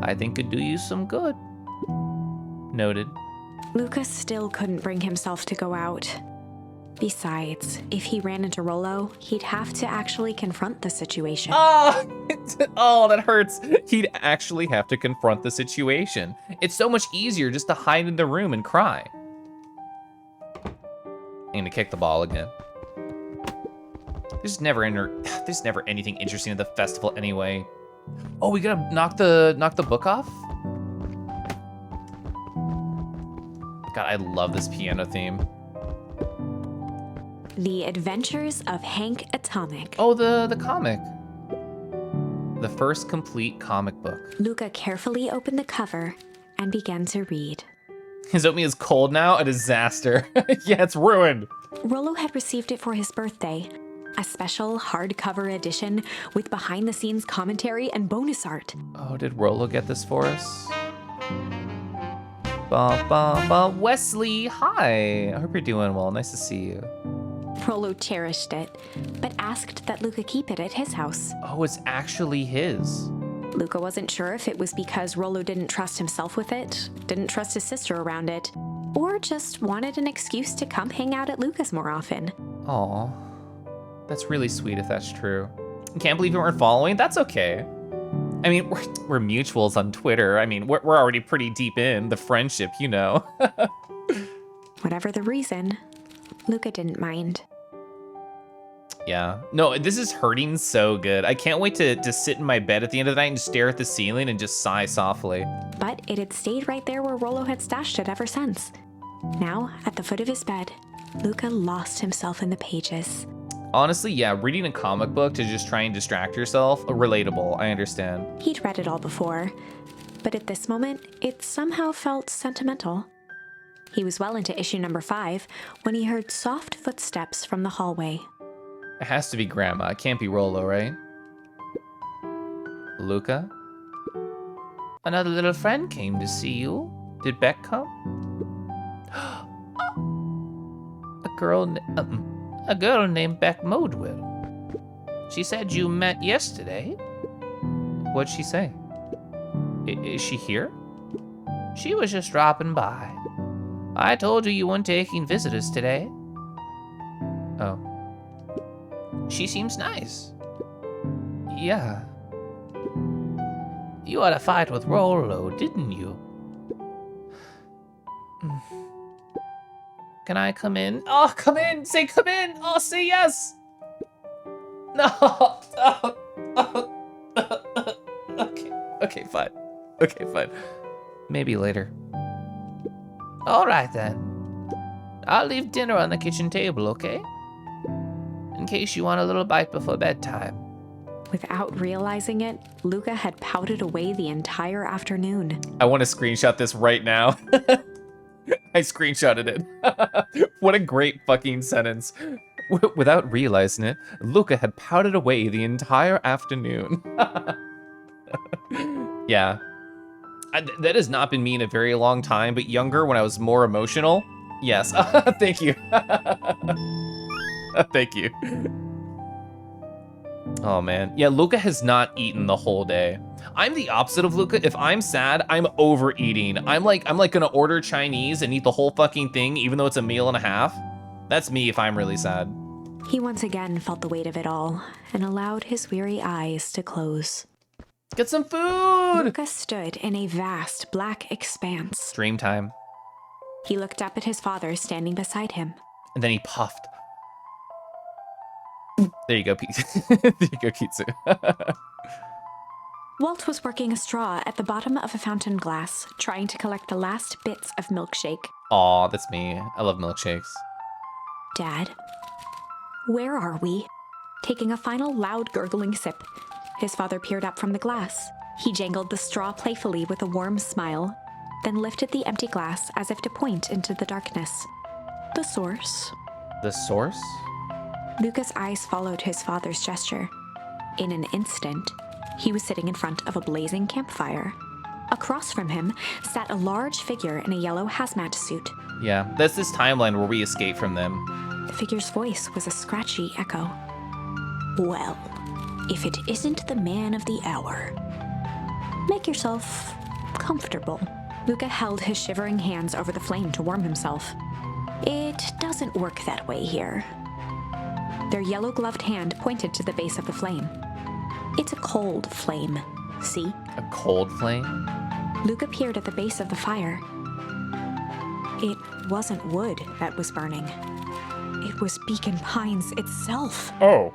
I think it'd do you some good. Noted. Luca still couldn't bring himself to go out. Besides, if he ran into Rollo, he'd have to actually confront the situation. Oh, that hurts. He'd actually have to confront the situation. It's so much easier just to hide in the room and cry. I'm gonna kick the ball again. There's never anything interesting at the festival anyway. Oh, we gotta knock the book off? God, I love this piano theme. The Adventures of Hank Atomic. Oh, the comic. The first complete comic book. Luca carefully opened the cover and began to read. His oatmeal is cold now? A disaster. Yeah, it's ruined. Rollo had received it for his birthday. A special hardcover edition with behind-the-scenes commentary and bonus art. Oh, did Rollo get this for us? Bum, bum, bum. Wesley, hi. I hope you're doing well. Nice to see you. Rollo cherished it, but asked that Luca keep it at his house. Oh, it's actually his. Luca wasn't sure if it was because Rollo didn't trust himself with it, didn't trust his sister around it, or just wanted an excuse to come hang out at Luca's more often. Aw. That's really sweet if that's true. Can't believe you weren't following? That's okay. I mean, we're mutuals on Twitter. I mean, we're already pretty deep in the friendship, you know. Whatever the reason, Luca didn't mind. Yeah. No, this is hurting so good. I can't wait to sit in my bed at the end of the night and stare at the ceiling and just sigh softly. But it had stayed right there where Rollo had stashed it ever since. Now, at the foot of his bed, Luca lost himself in the pages. Honestly, yeah, reading a comic book to just try and distract yourself, relatable, I understand. He'd read it all before, but at this moment, it somehow felt sentimental. He was well into issue number 5 when he heard soft footsteps from the hallway. It has to be Grandma. It can't be Rollo, right? Luca? Another little friend came to see you. Did Beck come? A girl named Beck Modewell. She said you met yesterday. What'd she say? Is she here? She was just dropping by. I told her you weren't taking visitors today. Oh. She seems nice. Yeah. You had a fight with Rollo, didn't you? Can I come in? Oh, come in! Say come in! Oh, say yes! No! Okay, fine. Okay, fine. Maybe later. All right, then. I'll leave dinner on the kitchen table, okay? in case you want a little bite before bedtime. Without realizing it, Luca had pouted away the entire afternoon. I want to screenshot this right now. I screenshotted it. What a great fucking sentence. Without realizing it, Luca had pouted away the entire afternoon. Yeah. That has not been me in a very long time, but younger when I was more emotional. Yes. Thank you. Thank you. Oh man. Yeah, Luca has not eaten the whole day. I'm the opposite of Luca. If I'm sad, I'm overeating. I'm like gonna order Chinese and eat the whole fucking thing, even though it's a meal and a half. That's me if I'm really sad. He once again felt the weight of it all and allowed his weary eyes to close. Get some food! Luca stood in a vast black expanse. Dream time. He looked up at his father standing beside him. And then he puffed. There you go, Kitsu. There you go, Kitsu. Walt was working a straw at the bottom of a fountain glass, trying to collect the last bits of milkshake. Aw, that's me. I love milkshakes. Dad, where are we? Taking a final loud gurgling sip, his father peered up from the glass. He jangled the straw playfully with a warm smile, then lifted the empty glass as if to point into the darkness. The source. The source? Luca's eyes followed his father's gesture. In an instant, he was sitting in front of a blazing campfire. Across from him sat a large figure in a yellow hazmat suit. Yeah, that's this timeline where we escape from them. The figure's voice was a scratchy echo. Well, if it isn't the man of the hour. Make yourself comfortable. Luca held his shivering hands over the flame to warm himself. It doesn't work that way here. Their yellow-gloved hand pointed to the base of the flame. It's a cold flame, see? A cold flame? Luca peered at the base of the fire. It wasn't wood that was burning. It was Beacon Pines itself. Oh.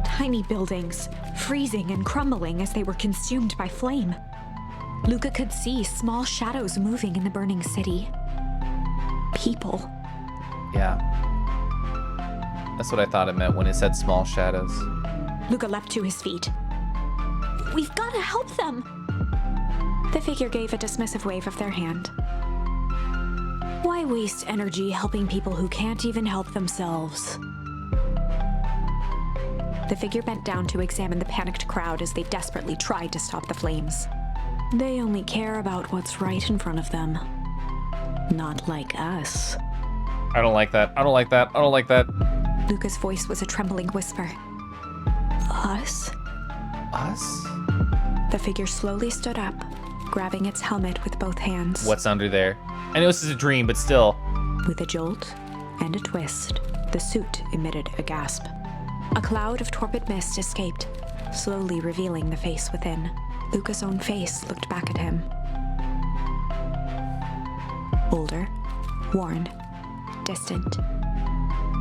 Tiny buildings, freezing and crumbling as they were consumed by flame. Luca could see small shadows moving in the burning city. People. Yeah. That's what I thought it meant when it said small shadows. Luca leapt to his feet. We've got to help them! The figure gave a dismissive wave of their hand. Why waste energy helping people who can't even help themselves? The figure bent down to examine the panicked crowd as they desperately tried to stop the flames. They only care about what's right in front of them. Not like us. I don't like that. I don't like that. I don't like that. Luca's voice was a trembling whisper. Us? Us? The figure slowly stood up, grabbing its helmet with both hands. What's under there? I know this is a dream, but still. With a jolt and a twist, the suit emitted a gasp. A cloud of torpid mist escaped, slowly revealing the face within. Luca's own face looked back at him. Older, worn, distant.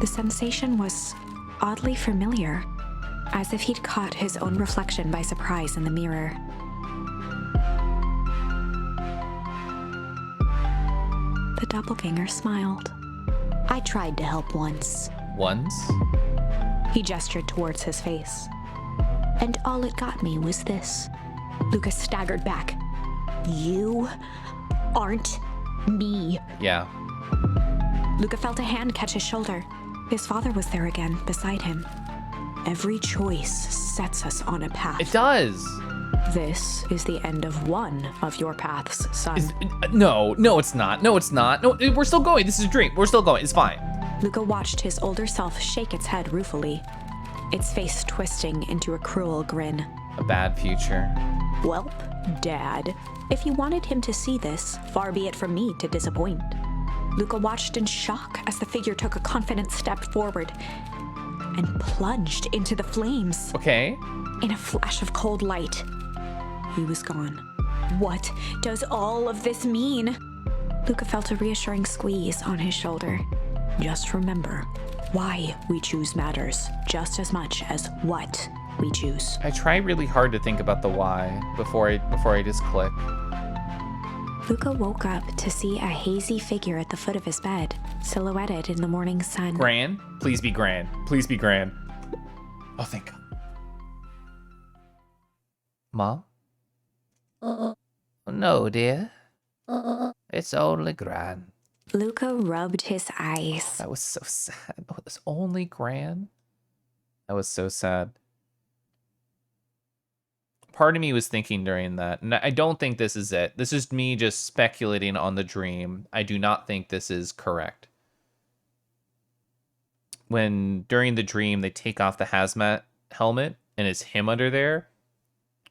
The sensation was oddly familiar, as if he'd caught his own reflection by surprise in the mirror. The doppelganger smiled. I tried to help once. Once? He gestured towards his face. And all it got me was this. Lucas staggered back. You aren't me. Yeah. Luca felt a hand catch his shoulder. His father was there again, beside him. Every choice sets us on a path. It does. This is the end of one of your paths, son. No, it's not. No, it's not. No, we're still going. This is a dream. We're still going. It's fine. Luca watched his older self shake its head ruefully, its face twisting into a cruel grin. A bad future. Welp, Dad, if you wanted him to see this, far be it from me to disappoint. Luca watched in shock as the figure took a confident step forward and plunged into the flames. Okay. In a flash of cold light, he was gone. What does all of this mean? Luca felt a reassuring squeeze on his shoulder. Just remember, why we choose matters just as much as what we choose. I try really hard to think about the why before I just click. Luca woke up to see a hazy figure at the foot of his bed, silhouetted in the morning sun. Gran? Please be Gran. Please be Gran. Oh, thank God. Mom? No, dear. It's only Gran. Luca rubbed his eyes. That was so sad. Oh, it's only Gran? That was so sad. Part of me was thinking during that, and I don't think this is it. This is me just speculating on the dream. I do not think this is correct. When, during the dream, they take off the hazmat helmet, and it's him under there,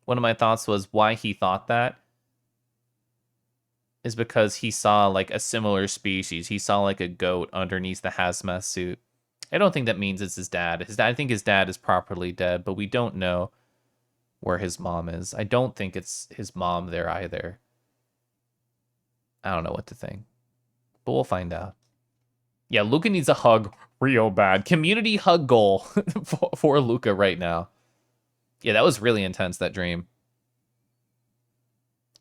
one of my thoughts was why he thought that is because he saw, like, a similar species. He saw, like, a goat underneath the hazmat suit. I don't think that means it's his dad. I think his dad is properly dead, but we don't know where his mom is. I don't think it's his mom there either. I don't know what to think, but we'll find out. Yeah, Luca needs a hug real bad. Community hug goal for Luca right now. Yeah, that was really intense, that dream.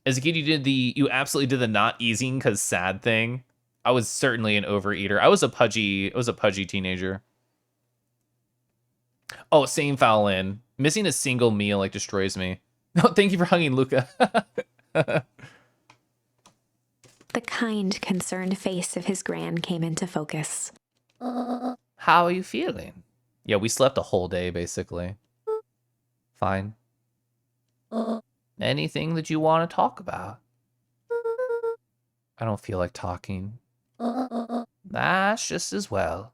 As a kid, you absolutely did the not easing because sad thing. I was certainly an overeater. I was a pudgy teenager. Oh, same foul in. Missing a single meal like destroys me. No, thank you for hugging Luca. The kind, concerned face of his gran came into focus. How are you feeling? Yeah, we slept a whole day, basically. Fine. Anything that you want to talk about? I don't feel like talking. That's just as well.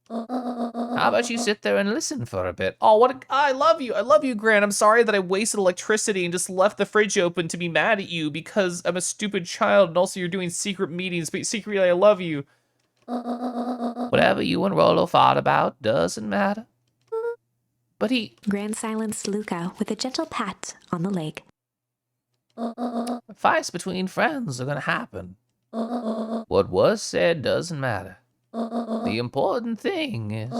How about you sit there and listen for a bit? Oh, I love you. I love you, Gran. I'm sorry that I wasted electricity and just left the fridge open to be mad at you because I'm a stupid child and also you're doing secret meetings, but secretly I love you. Whatever you and Rolo fought about doesn't matter. But Gran silenced Luca with a gentle pat on the leg. Fights between friends are gonna happen. What was said doesn't matter. The important thing is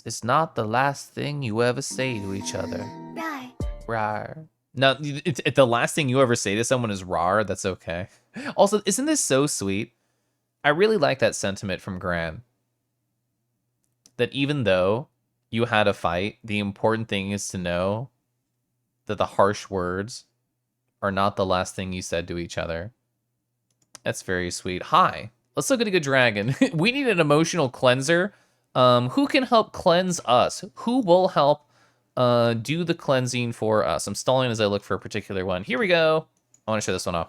it's not the last thing you ever say to each other. Right. Rawr. No, it's the last thing you ever say to someone is rawr. That's okay. Also, isn't this so sweet? I really like that sentiment from Gran. That even though you had a fight, the important thing is to know that the harsh words are not the last thing you said to each other. That's very sweet. Hi. Let's look at a good dragon. We need an emotional cleanser. Who can help cleanse us? Who will help do the cleansing for us? I'm stalling as I look for a particular one. Here we go. I want to show this one off.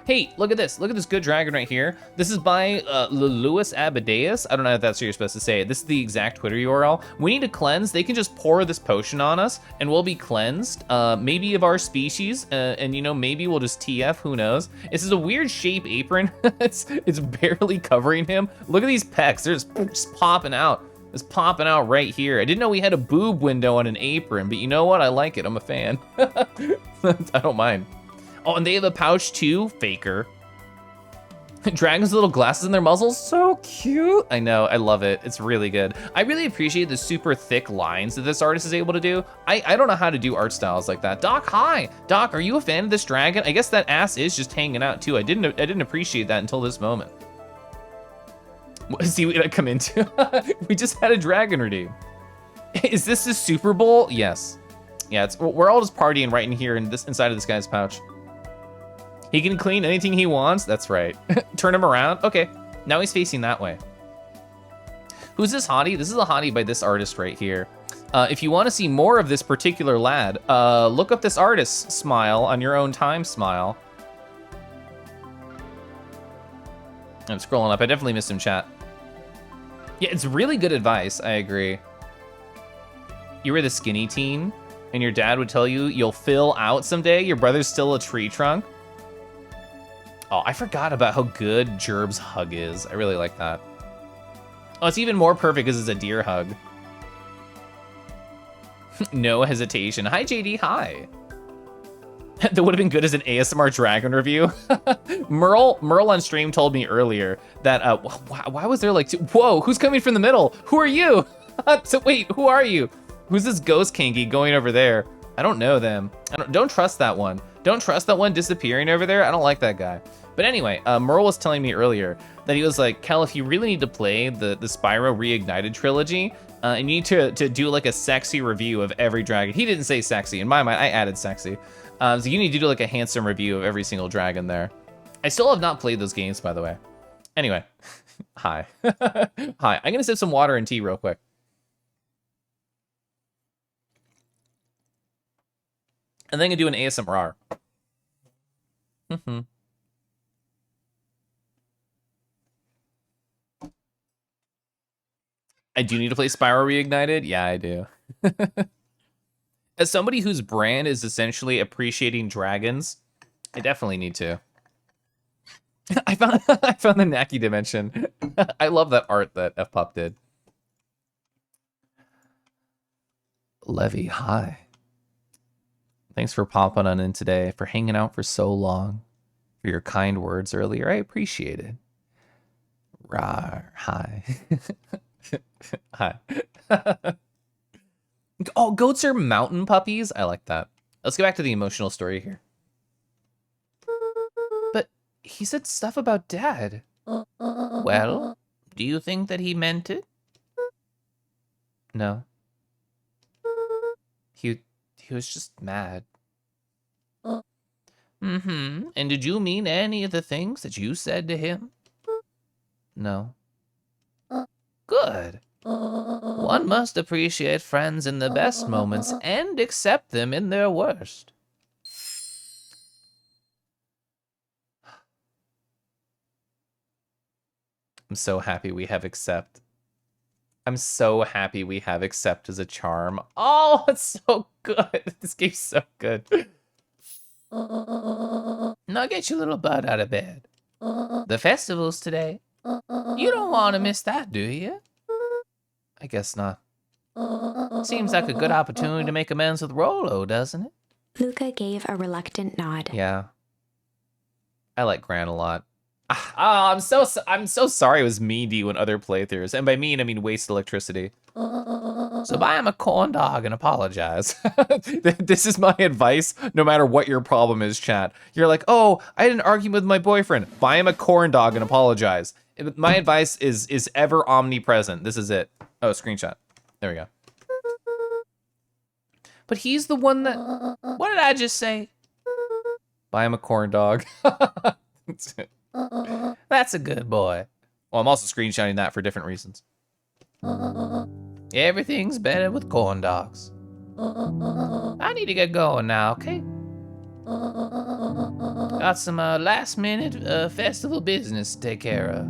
Hey, look at this. Look at this good dragon right here. This is by Louis Abadeus. I don't know if that's what you're supposed to say. This is the exact Twitter URL. We need to cleanse. They can just pour this potion on us and we'll be cleansed. Maybe of our species. And, you know, maybe we'll just TF. Who knows? This is a weird shape apron. it's barely covering him. Look at these pecs. They're just popping out. It's popping out right here. I didn't know we had a boob window on an apron, but you know what? I like it. I'm a fan. I don't mind. Oh, and they have a pouch too, faker. Dragons with little glasses in their muzzles, so cute. I know, I love it. It's really good. I really appreciate the super thick lines that this artist is able to do. I don't know how to do art styles like that. Doc, hi. Doc, are you a fan of this dragon? I guess that ass is just hanging out too. I didn't appreciate that until this moment. See what I come into? We just had a dragon redeem. Is this the Super Bowl? Yes. Yeah, we're all just partying right in here inside of this guy's pouch. He can clean anything he wants. That's right. Turn him around. Okay, now he's facing that way. Who's this hottie? This is a hottie by this artist right here. If you want to see more of this particular lad, look up this artist's smile on your own time. Smile. I'm scrolling up. I definitely missed him, chat. Yeah, it's really good advice. I agree. You were the skinny teen, and your dad would tell you you'll fill out someday. Your brother's still a tree trunk. Oh, I forgot about how good Gerb's hug is. I really like that. Oh, it's even more perfect because it's a deer hug. No hesitation. Hi, JD. Hi. That would have been good as an ASMR dragon review. Merle on stream told me earlier that, why was there like, whoa, who's coming from the middle? Who are you? So wait, who are you? Who's this ghost kinky going over there? I don't know them. Don't trust that one. Don't trust that one disappearing over there. I don't like that guy. But anyway, Merle was telling me earlier that he was like, Keliff, you really need to play the Spyro Reignited trilogy. And you need to do like a sexy review of every dragon. He didn't say sexy. In my mind, I added sexy. So you need to do like a handsome review of every single dragon there. I still have not played those games, by the way. Anyway, hi. Hi, I'm gonna sip some water and tea real quick. And then I'm gonna do an ASMR. I do need to play Spyro Reignited? Yeah, I do. As somebody whose brand is essentially appreciating dragons, I definitely need to. I found the Naki dimension. I love that art that F-Pop did. Levy, hi. Thanks for popping on in today, for hanging out for so long, for your kind words earlier. I appreciate it. Rawr, hi. Hi. Oh, goats are mountain puppies? I like that. Let's get back to the emotional story here. But he said stuff about Dad. Well, do you think that he meant it? No. He was just mad. Mm-hmm. And did you mean any of the things that you said to him? No. Good. One must appreciate friends in the best moments and accept them in their worst. I'm so happy we have accept. I'm so happy we have accept as a charm. Oh, it's so good. This game's so good. Now get your little butt out of bed. The festival's today. You don't want to miss that, do you? I guess not. Seems like a good opportunity to make amends with Rolo, doesn't it? Luca gave a reluctant nod. Yeah. I like Gran a lot. I'm so sorry it was mean to you in other playthroughs. And by mean, I mean waste electricity. So buy him a corn dog and apologize. This is my advice, no matter what your problem is, chat. You're like, oh, I had an argument with my boyfriend. Buy him a corn dog and apologize. My advice is ever omnipresent. This is it. Oh, screenshot. There we go. But he's the one that... What did I just say? Buy him a corn dog. That's a good boy. Well, I'm also screenshotting that for different reasons. Everything's better with corn dogs. I need to get going now, okay? Got some last minute festival business to take care of.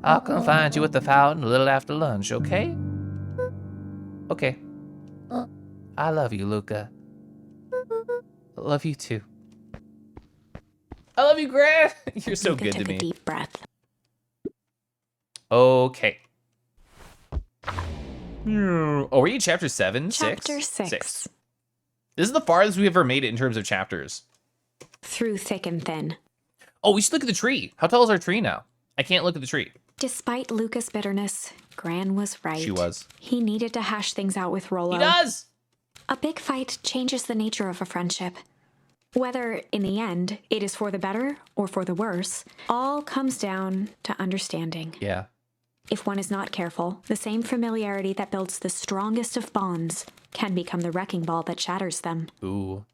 I'll come find you at the fountain a little after lunch, okay? Okay. I love you, Luca. I love you too. I love you, Gran. You're so Luca good to took me. a deep breath. Okay. Oh, are you in chapter 7? Chapter 6? 6. This is the farthest we've ever made it in terms of chapters. Through thick and thin. Oh, we should look at the tree. How tall is our tree now? I can't look at the tree. Despite Luca's bitterness, Gran was right. She was. He needed to hash things out with Rolo. He does! A big fight changes the nature of a friendship. Whether, in the end, it is for the better or for the worse, all comes down to understanding. Yeah. If one is not careful, the same familiarity that builds the strongest of bonds can become the wrecking ball that shatters them. Ooh.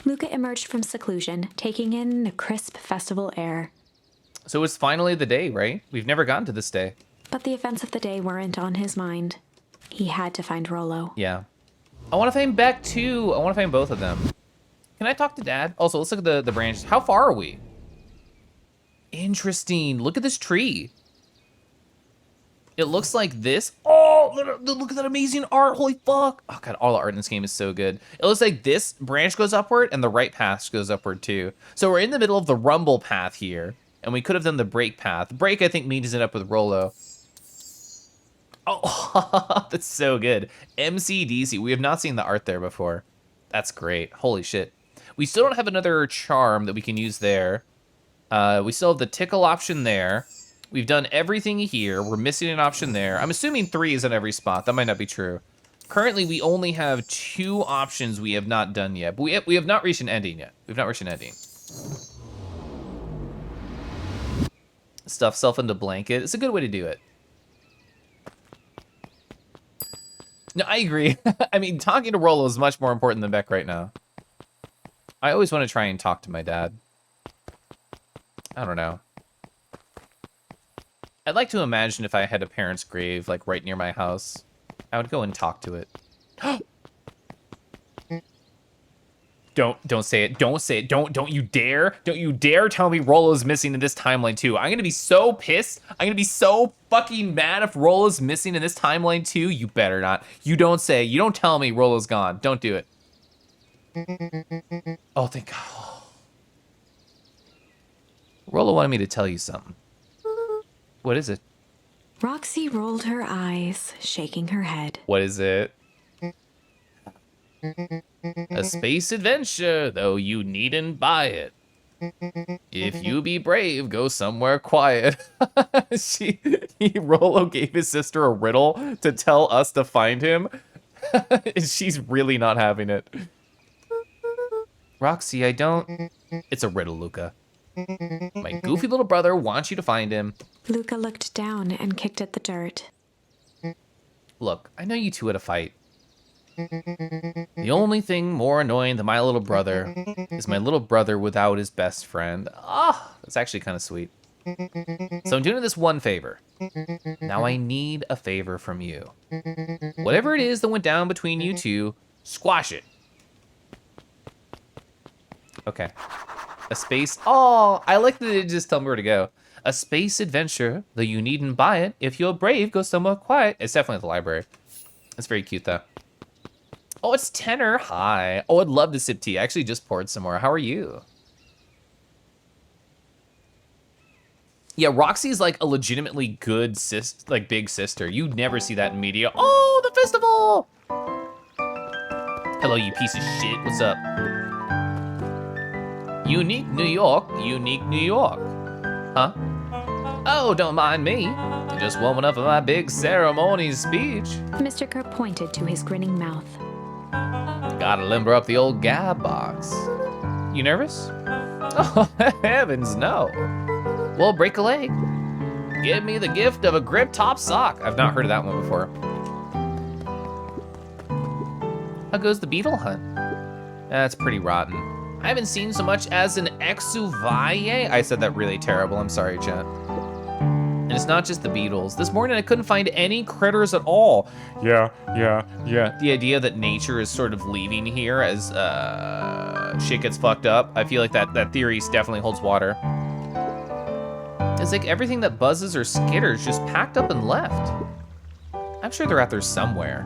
Luca emerged from seclusion, taking in the crisp festival air. So it's finally the day, right? We've never gotten to this day. But the events of the day weren't on his mind. He had to find Rolo. Yeah. I want to find Beck too. I want to find both of them. Can I talk to Dad? Also, let's look at the branches. How far are we? Interesting. Look at this tree. It looks like this. Oh, look at that amazing art. Holy fuck. Oh, God, all the art in this game is so good. It looks like this branch goes upward and the right path goes upward too. So we're in the middle of the rumble path here. And we could have done the break path. Break, I think, means it up with Rolo. Oh, that's so good. MCDC. We have not seen the art there before. That's great. Holy shit. We still don't have another charm that we can use there. We still have the tickle option there. We've done everything here. We're missing an option there. I'm assuming 3 is on every spot. That might not be true. currently we only have 2 options we have not done yet. But we have not reached an ending yet. We've not reached an ending. Stuff self into blanket. It's a good way to do it. No, I agree. I mean, talking to Rollo is much more important than Beck right now. I always want to try and talk to my dad. I don't know. I'd like to imagine if I had a parent's grave, like, right near my house. I would go and talk to it. Don't say it. Don't say it. Don't you dare. Don't you dare tell me Rollo's missing in this timeline too. I'm gonna be so pissed. I'm gonna be so fucking mad if Rollo's missing in this timeline too. You better not. You don't say. You don't tell me Rollo's gone. Don't do it. Oh, thank God. Rollo wanted me to tell you something. What is it? Roxy rolled her eyes, shaking her head. What is it? A space adventure, though you needn't buy it. If you be brave, go somewhere quiet. Rollo gave his sister a riddle to tell us to find him. And she's really not having it. Roxy, I don't... It's a riddle, Luca. My goofy little brother wants you to find him. Luca looked down and kicked at the dirt. Look, I know you two had a fight. The only thing more annoying than my little brother is my little brother without his best friend. Ah, that's actually kind of sweet. So I'm doing this one favor. Now I need a favor from you. Whatever it is that went down between you two, squash it. Okay. A space... Oh, I like that they just tell me where to go. A space adventure, though you needn't buy it. If you're brave, go somewhere quiet. It's definitely at the library. It's very cute, though. Oh, it's Tenor. Hi. Oh, I'd love to sip tea. I actually just poured some more. How are you? Yeah, Roxy's like a legitimately good big sister. You never see that in media. Oh, the festival! Hello, you piece of shit. What's up? Unique New York, unique New York. Huh? Oh, don't mind me. Just warming up for my big ceremony speech. Mr. Kerr pointed to his grinning mouth. Gotta limber up the old gab box. You nervous? Oh, heavens no. Well, break a leg. Give me the gift of a grip top sock. I've not heard of that one before. How goes the beetle hunt? That's pretty rotten. I haven't seen so much as an exuviae. I said that really terrible. I'm sorry, chat. And it's not just the beetles. This morning I couldn't find any critters at all. Yeah. The idea that nature is sort of leaving here as shit gets fucked up. I feel like that theory definitely holds water. It's like everything that buzzes or skitters just packed up and left. I'm sure they're out there somewhere.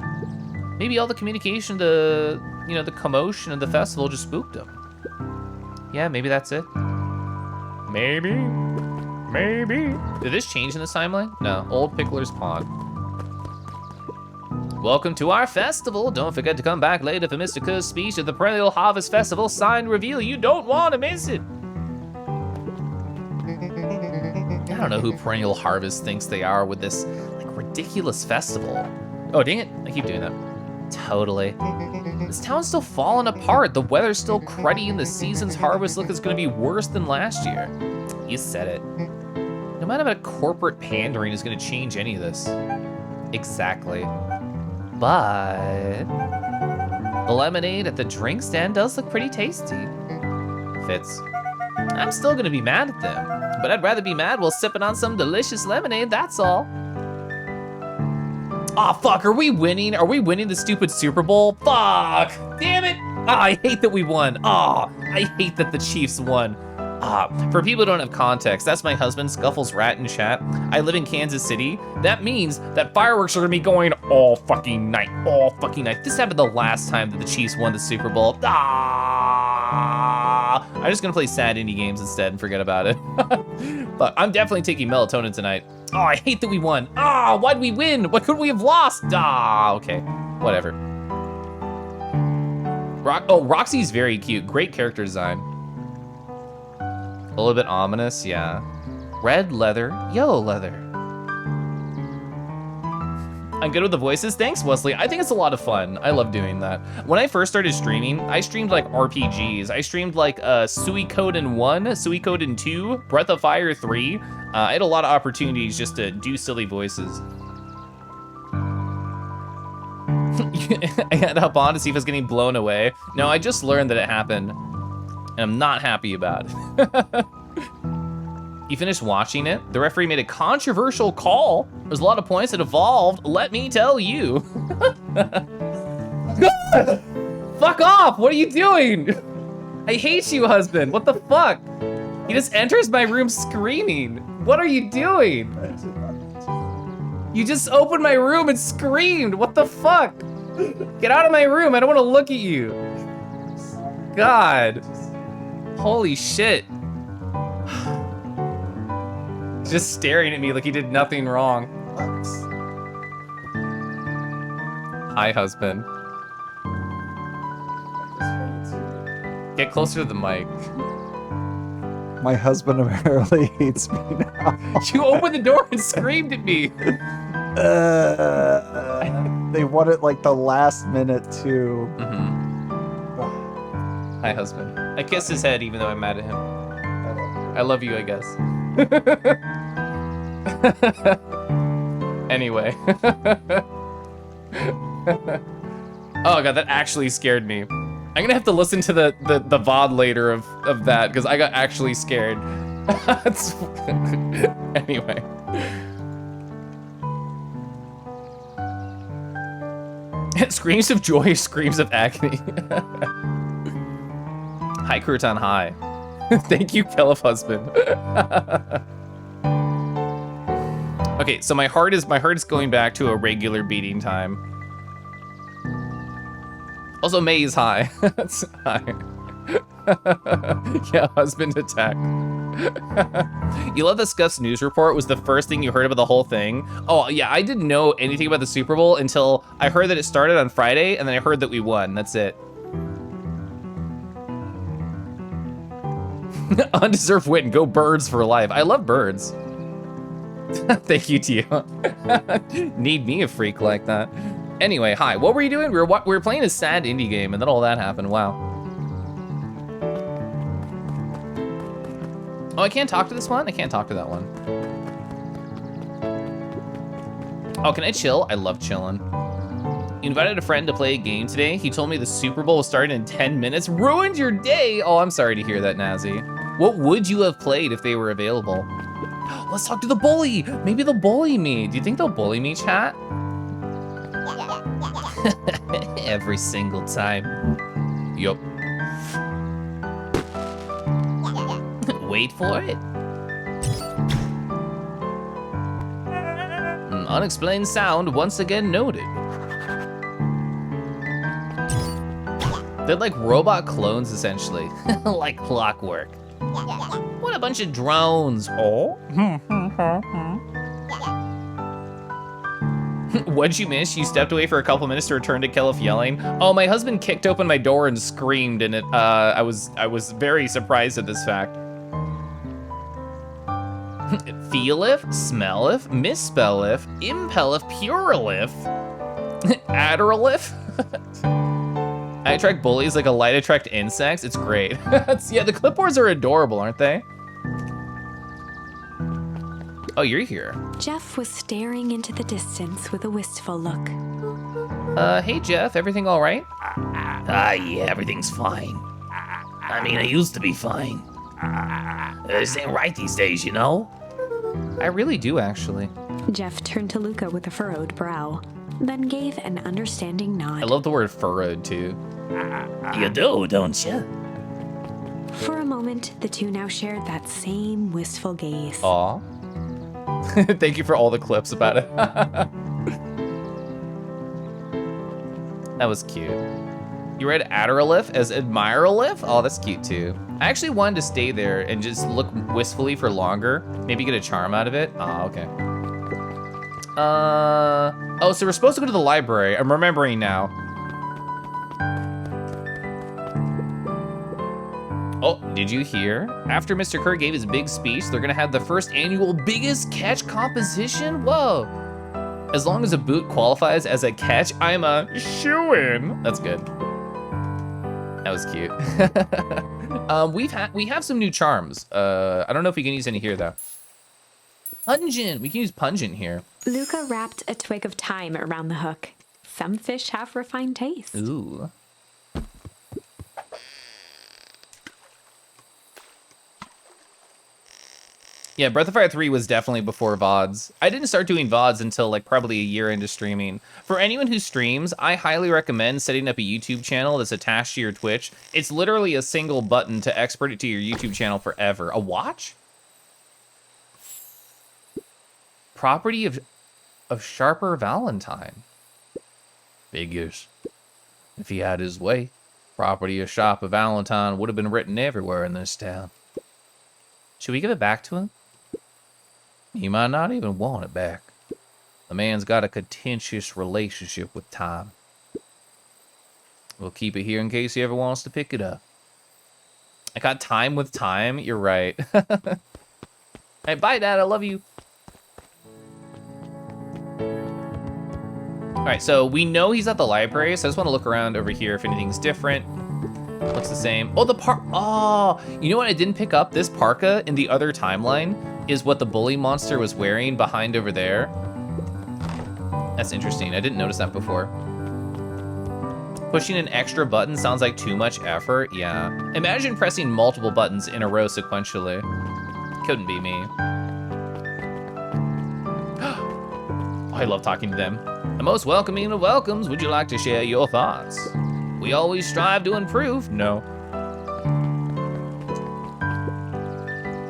Maybe all the communication, the commotion of the festival just spooked them. Yeah, maybe that's it. Maybe. Did this change in this timeline? No, Old Pickler's Pond. Welcome to our festival. Don't forget to come back later for Mr. Kerr's speech at the Perennial Harvest Festival signed reveal. You don't want to miss it. I don't know who Perennial Harvest thinks they are with this ridiculous festival. Oh, dang it. I keep doing that. Totally. This town's still falling apart. The weather's still cruddy and the season's harvest look is gonna be worse than last year. You said it. No amount of corporate pandering is gonna change any of this. Exactly. But the lemonade at the drink stand does look pretty tasty. Fits. I'm still gonna be mad at them, but I'd rather be mad while sipping on some delicious lemonade, that's all. Aw, fuck, are we winning? Are we winning the stupid Super Bowl? Fuck, damn it. I hate that we won. I hate that the Chiefs won. For people who don't have context, that's my husband, Scuffles Rat in chat. I live in Kansas City. That means that fireworks are gonna be going all fucking night. This happened the last time that the Chiefs won the Super Bowl. I'm just gonna play sad indie games instead and forget about it. But I'm definitely taking melatonin tonight. Oh, I hate that we won. Why'd we win? What could we have lost? Okay, whatever. Roxy's very cute. Great character design. A little bit ominous, yeah. Red leather, yellow leather. I'm good with the voices. Thanks, Wesley. I think it's a lot of fun. I love doing that. When I first started streaming, I streamed like RPGs. I streamed like Suikoden 1, Suikoden 2, Breath of Fire 3. I had a lot of opportunities just to do silly voices. I had to hop on to see if I was getting blown away. No, I just learned that it happened, and I'm not happy about it. You finished watching it? The referee made a controversial call. There's a lot of points that evolved, let me tell you. Fuck off, what are you doing? I hate you, husband, what the fuck? He just enters my room screaming. What are you doing? You just opened my room and screamed, what the fuck? Get out of my room, I don't wanna look at you. God, holy shit. Just staring at me like he did nothing wrong. Hi, husband. Get closer to the mic. My husband apparently hates me now. You opened the door and screamed at me. They won it like the last minute too. Hi, husband. I kissed his head even though I'm mad at him. I love you, I guess. Anyway. Oh god, that actually scared me. I'm gonna have to listen to the VOD later of that, because I got actually scared. Anyway. Screams of joy, screams of agony. Hi, Crouton, hi. Thank you, Keliff husband. Okay, so my heart is going back to a regular beating time. Also, May is high. That's high. Yeah, husband attack. You love the Scuff's news report was the first thing you heard about the whole thing. Oh yeah, I didn't know anything about the Super Bowl until I heard that it started on Friday, and then I heard that we won. That's it. Undeserved win. Go Birds for life. I love birds. Thank you to you. Need me a freak like that. Anyway, hi. What were you doing? We were playing a sad indie game, and then all that happened. Wow. Oh, I can't talk to this one? I can't talk to that one. Oh, can I chill? I love chilling. You invited a friend to play a game today. He told me the Super Bowl was starting in 10 minutes. Ruined your day. Oh, I'm sorry to hear that, Nazi. What would you have played if they were available? Let's talk to the bully. Maybe they'll bully me. Do you think they'll bully me, chat? Every single time. Yup. Wait for it. Unexplained sound once again noted. They're like robot clones, essentially. Like clockwork. What a bunch of drones. Oh. What'd you miss? You stepped away for a couple minutes to return to Keliff yelling. Oh, my husband kicked open my door and screamed, and I was very surprised at this fact. Feelif, smellif, misspellif, impellif, purelif, adderalif. I attract bullies like a light attract insects. It's great. Yeah, the clipboards are adorable, aren't they? Oh, you're here. Jeff was staring into the distance with a wistful look. Hey Jeff, everything all right? Yeah, everything's fine. I mean, I used to be fine. This ain't right these days, you know? I really do, actually. Jeff turned to Luca with a furrowed brow, then gave an understanding nod. I love the word furrowed, too. You do, don't you? For a moment, the two now shared that same wistful gaze. Aw. Thank you for all the clips about it. That was cute. You read Adderalif as Admiralif? Oh, that's cute too. I actually wanted to stay there and just look wistfully for longer. Maybe get a charm out of it. Oh, okay. Oh, so we're supposed to go to the library. I'm remembering now. Oh, did you hear? After Mr. Kerr gave his big speech, they're gonna have the first annual Biggest Catch competition? Whoa. As long as a boot qualifies as a catch, I'm a shoo-in. That's good. That was cute. We have some new charms. I don't know if we can use any here though. Pungent. We can use pungent here. Luca wrapped a twig of thyme around the hook. Some fish have refined taste. Ooh. Yeah, Breath of Fire 3 was definitely before VoDs. I didn't start doing VoDs until like probably a year into streaming. For anyone who streams, I highly recommend setting up a YouTube channel that's attached to your Twitch. It's literally a single button to export it to your YouTube channel forever. A watch? Property of Sharper Valentine. Figures. If he had his way, property of Sharper Valentine would have been written everywhere in this town. Should we give it back to him? He might not even want it back. The man's got a contentious relationship with time. We'll keep it here in case he ever wants to pick it up. I got time with time? You're right. Hey, bye, Dad. I love you. All right, so we know he's at the library, so I just want to look around over here if anything's different. Looks the same. Oh, oh, you know what I didn't pick up? This parka in the other timeline is what the bully monster was wearing behind over there. That's interesting. I didn't notice that before. Pushing an extra button sounds like too much effort. Yeah. Imagine pressing multiple buttons in a row sequentially. Couldn't be me. I love talking to them. The most welcoming of welcomes. Would you like to share your thoughts? We always strive to improve. No.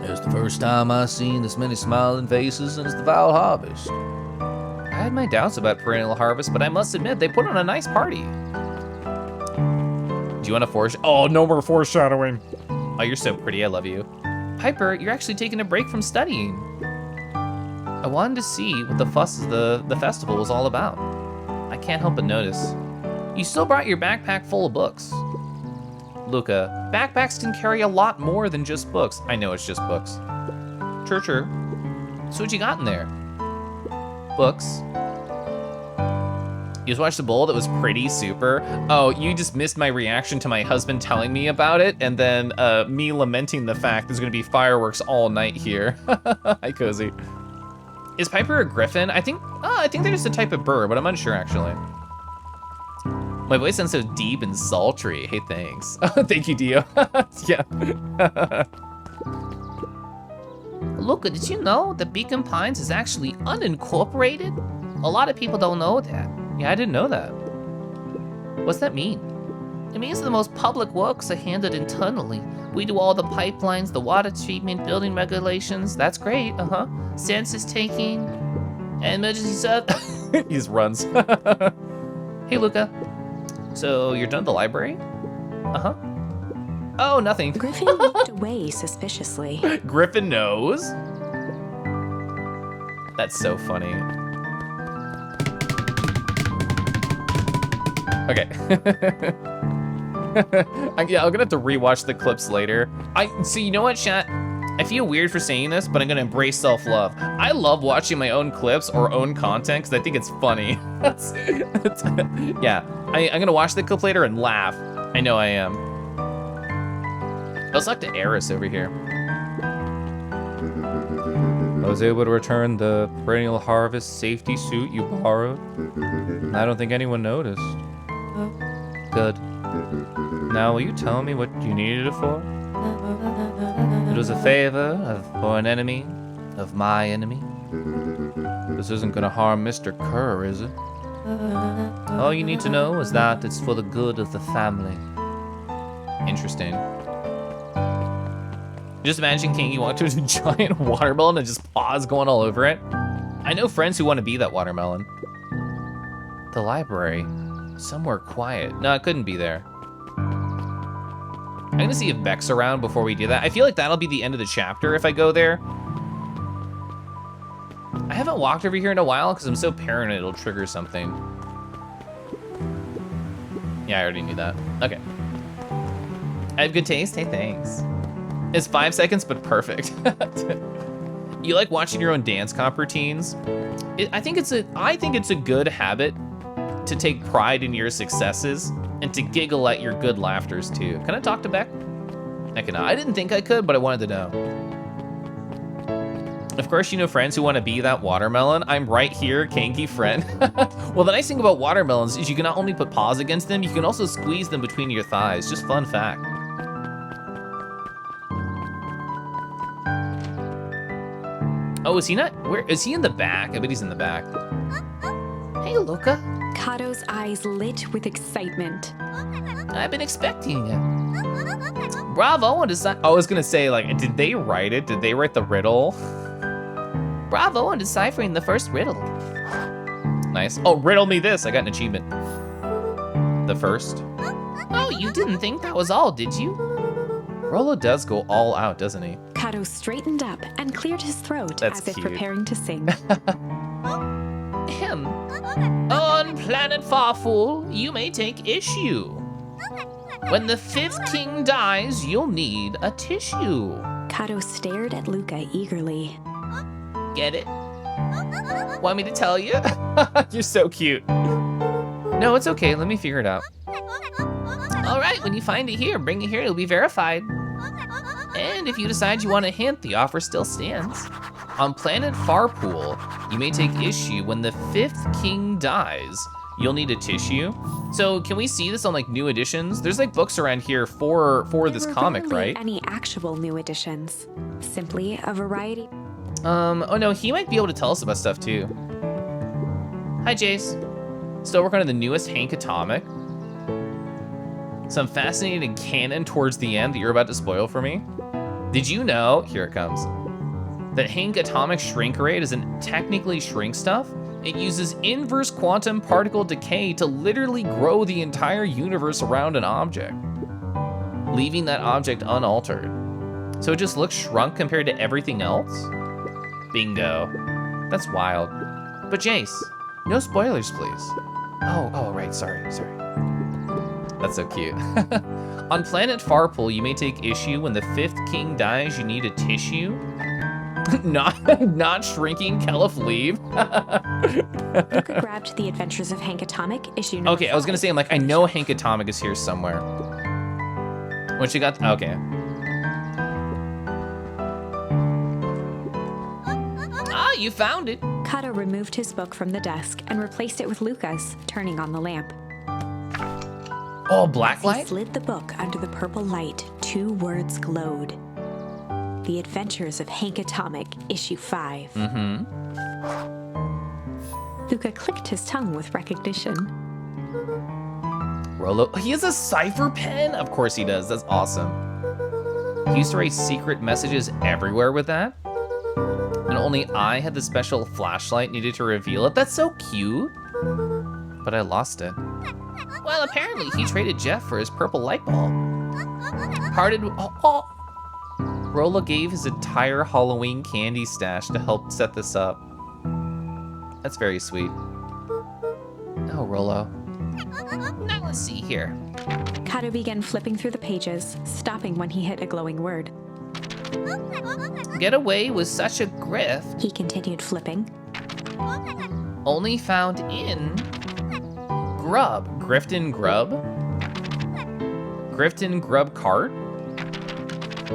It's the first time I've seen this many smiling faces since the Val Harvest. I had my doubts about Perennial Harvest, but I must admit, they put on a nice party. Do you want to foreshadow? Oh, no more foreshadowing. Oh, you're so pretty. I love you. Piper, you're actually taking a break from studying. I wanted to see what the fuss of the festival was all about. I can't help but notice. You still brought your backpack full of books. Luca, backpacks can carry a lot more than just books. I know it's just books. True. So what you got in there? Books. You just watched a bowl that was pretty super. Oh, you just missed my reaction to my husband telling me about it, and then me lamenting the fact there's gonna be fireworks all night here. Hi, Cozy. Is Piper a griffin? I think they're just a type of bird, but I'm unsure actually. My voice sounds so deep and sultry. Hey, thanks. Thank you, Dio. Yeah. Luca, did you know that Beacon Pines is actually unincorporated? A lot of people don't know that. Yeah, I didn't know that. What's that mean? It means the most public works are handled internally. We do all the pipelines, the water treatment, building regulations. That's great, Census taking, and emergency service. He just runs. Hey, Luca. So you're done at the library? Oh, nothing. Griffin looked away suspiciously. Griffin knows? That's so funny. Okay. Yeah, I'm gonna have to rewatch the clips later. So you know what, chat? I feel weird for saying this, but I'm gonna embrace self-love. I love watching my own clips or own content because I think it's funny. Yeah, I'm gonna watch the clip later and laugh. I know I am. Let's talk to Eris over here. I was able to return the Perennial Harvest safety suit you borrowed. I don't think anyone noticed. Good. Now, will you tell me what you needed it for? It was a favor for an enemy of my enemy. This isn't gonna harm Mr. Kerr, is it? All you need to know is that it's for the good of the family. Interesting. Just imagine Kingy walked to a giant watermelon and just paws going all over it. I know friends who want to be that watermelon. The library. Somewhere quiet. No, it couldn't be there. I'm gonna see if Beck's around before we do that. I feel like that'll be the end of the chapter if I go there. I haven't walked over here in a while because I'm so paranoid it'll trigger something. Yeah, I already knew that. Okay. I have good taste? Hey, thanks. It's 5 seconds, but perfect. You like watching your own dance comp routines? I think it's a good habit to take pride in your successes and to giggle at your good laughters too. Can I talk to Beck? I cannot. I didn't think I could, but I wanted to know. Of course, you know friends who want to be that watermelon. I'm right here, Kanky friend. Well, the nice thing about watermelons is you can not only put paws against them, you can also squeeze them between your thighs. Just fun fact. Oh, is he not? Where is he in the back? I bet he's in the back. Hey, Luca. Kato's eyes lit with excitement. I've been expecting it. Bravo on design. I was gonna say, like, did they write it? Did they write the riddle? Bravo on deciphering the first riddle. Nice. Oh, riddle me this. I got an achievement. The first. Oh, you didn't think that was all, did you? Rolo does go all out, doesn't he? Kato straightened up and cleared his throat That's as if cute. preparing to sing. Him. On planet Farfool, you may take issue. When the fifth king dies, you'll need a tissue. Kato stared at Luca eagerly. Get it? Want me to tell you? You're so cute. No, it's okay. Let me figure it out. All right, when you find it here, bring it here. It'll be verified. And if you decide you want a hint, the offer still stands. On planet Farpool, you may take issue when the fifth king dies. You'll need a tissue. So can we see this on like new editions? There's like books around here for this There were comic, rarely right? any actual new editions. Simply a variety. Oh no, he might be able to tell us about stuff too. Hi, Jace. Still working on the newest Hank Atomic. Some fascinating canon towards the end that you're about to spoil for me. Did you know, here it comes, that Hank Atomic shrink rate isn't technically shrink stuff? It uses inverse quantum particle decay to literally grow the entire universe around an object, leaving that object unaltered. So it just looks shrunk compared to everything else? Bingo. That's wild. But Jace, no spoilers, please. Oh, right, sorry. That's so cute. On planet Farpool, you may take issue when the fifth king dies, you need a tissue. not shrinking Keliff leave. Luca grabbed The Adventures of Hank Atomic, issue number Okay, I was gonna 5. say, I'm like, I know Hank Atomic is here somewhere. When she got, okay. Ah, you found it. Kato removed his book from the desk and replaced it with Luca's, turning on the lamp. Oh, black He light? slid the book under the purple light. 2 words glowed. The Adventures of Hank Atomic, issue 5. Mm-hmm. Luca clicked his tongue with recognition. Rolo, he has a cipher pen? Of course he does, that's awesome. He used to write secret messages everywhere with that. And only I had the special flashlight needed to reveal it. That's so cute. But I lost it. Well, apparently he traded Jeff for his purple light bulb. Rolo gave his entire Halloween candy stash to help set this up. That's very sweet. Oh, Rolo. Now let's see here. Kato began flipping through the pages, stopping when he hit a glowing word. Get away with such a grift. He continued flipping. Only found in Grub. Grifton Grub? Grifton Grub cart?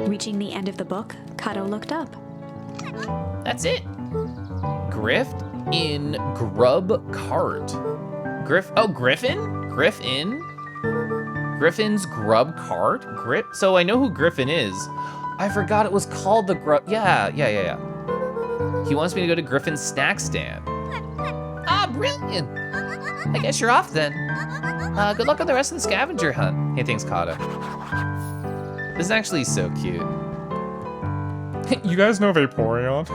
Reaching the end of the book, Kato looked up. That's it. Grift in Grub cart. Griffin? Griffin? Griffin's Grub cart? So I know who Griffin is. I forgot it was called the Grub. Yeah. He wants me to go to Griffin's snack stand. Ah, brilliant. I guess you're off then. Good luck on the rest of the scavenger hunt. Hey, thanks, Kata. This is actually so cute. You guys know Vaporeon?